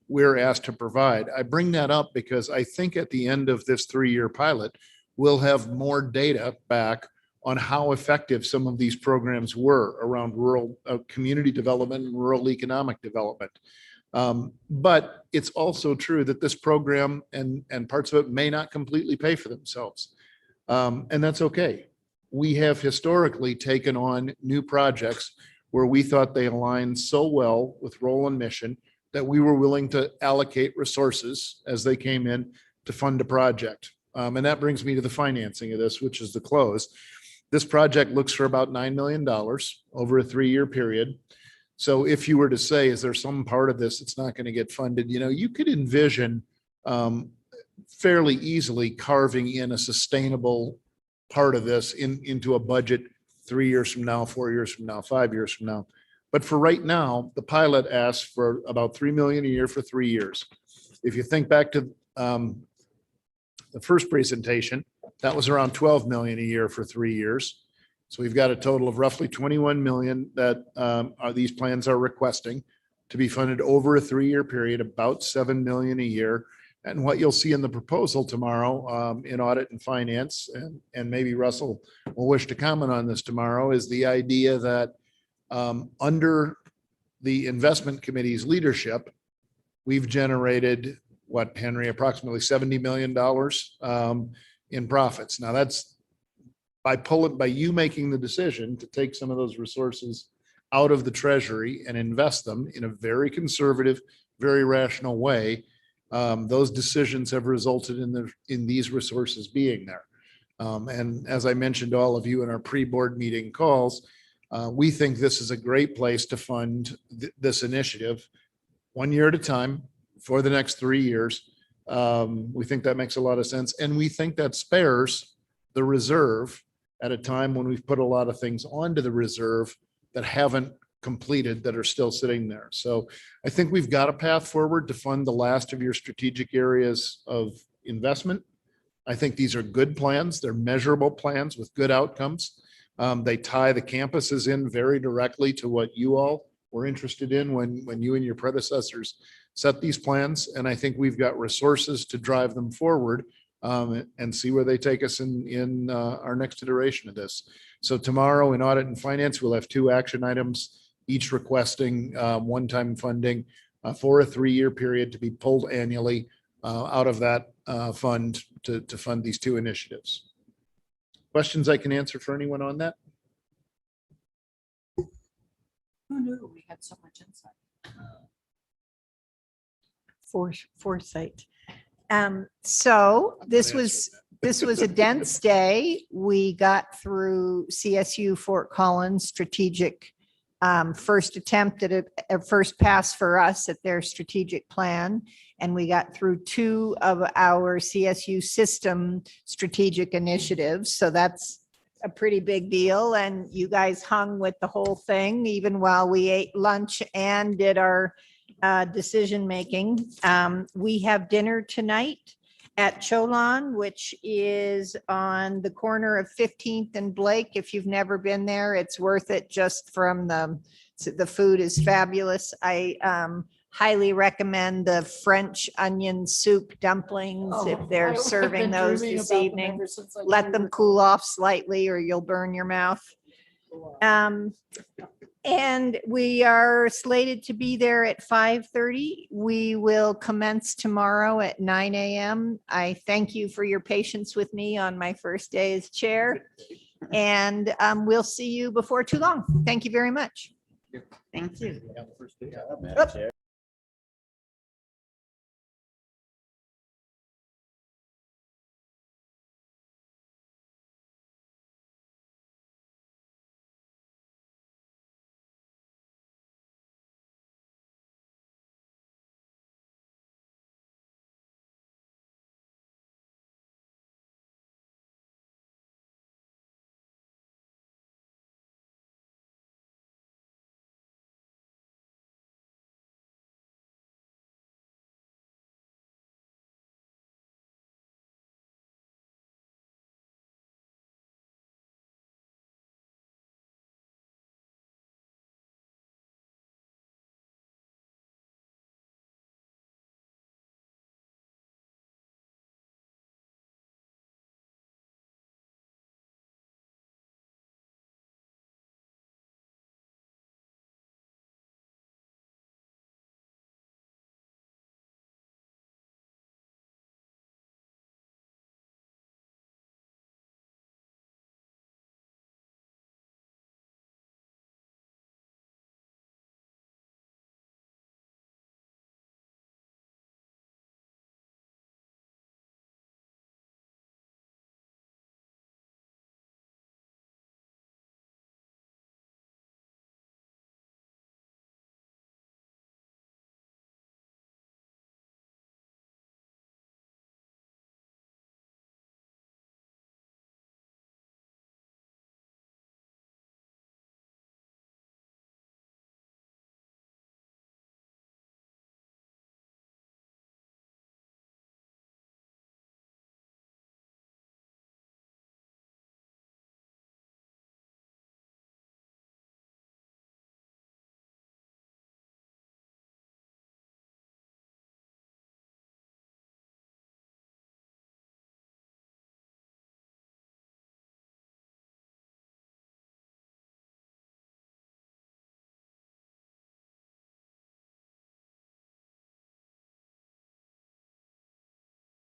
we're asked to provide. I bring that up because I think at the end of this 3-year pilot, we'll have more data back on how effective some of these programs were around rural community development and rural economic development. But it's also true that this program and parts of it may not completely pay for themselves. And that's okay. We have historically taken on new projects where we thought they aligned so well with role and mission that we were willing to allocate resources as they came in to fund a project. And that brings me to the financing of this, which is the close. This project looks for about $9 million over a 3-year period. So if you were to say, is there some part of this that's not going to get funded? You know, you could envision fairly easily carving in a sustainable part of this into a budget 3 years from now, 4 years from now, 5 years from now. But for right now, the pilot asks for about $3 million a year for 3 years. If you think back to the first presentation, that was around 12 million a year for 3 years. So we've got a total of roughly 21 million that these plans are requesting to be funded over a 3-year period, about 7 million a year. And what you'll see in the proposal tomorrow in audit and finance, and maybe Russell will wish to comment on this tomorrow, is the idea that under the investment committee's leadership, we've generated what, Henry, approximately $70 million in profits. Now that's by you making the decision to take some of those resources out of the treasury and invest them in a very conservative, very rational way. Those decisions have resulted in these resources being there. And as I mentioned to all of you in our pre-board meeting calls, we think this is a great place to fund this initiative 1 year at a time for the next 3 years. We think that makes a lot of sense. And we think that spares the reserve at a time when we've put a lot of things onto the reserve that haven't completed, that are still sitting there. So I think we've got a path forward to fund the last of your strategic areas of investment. I think these are good plans. They're measurable plans with good outcomes. They tie the campuses in very directly to what you all were interested in when you and your predecessors set these plans. And I think we've got resources to drive them forward and see where they take us in our next iteration of this. So tomorrow in audit and finance, we'll have 2 action items, each requesting one-time funding for a 3-year period to be pulled annually out of that fund to fund these 2 initiatives. Questions I can answer for anyone on that?
Who knew we had so much insight?
Foresight. So this was a dense day. We got through CSU Fort Collins strategic first attempt at a first pass for us at their strategic plan. And we got through 2 of our CSU system strategic initiatives. So that's a pretty big deal. And you guys hung with the whole thing, even while we ate lunch and did our decision making. We have dinner tonight at Cholon, which is on the corner of 15th and Blake. If you've never been there, it's worth it just from the food is fabulous. I highly recommend the French onion soup dumplings if they're serving those this evening. Let them cool off slightly or you'll burn your mouth. And we are slated to be there at 5:30. We will commence tomorrow at 9 a.m. I thank you for your patience with me on my first day as chair. And we'll see you before too long. Thank you very much.
Thank you.
Oops.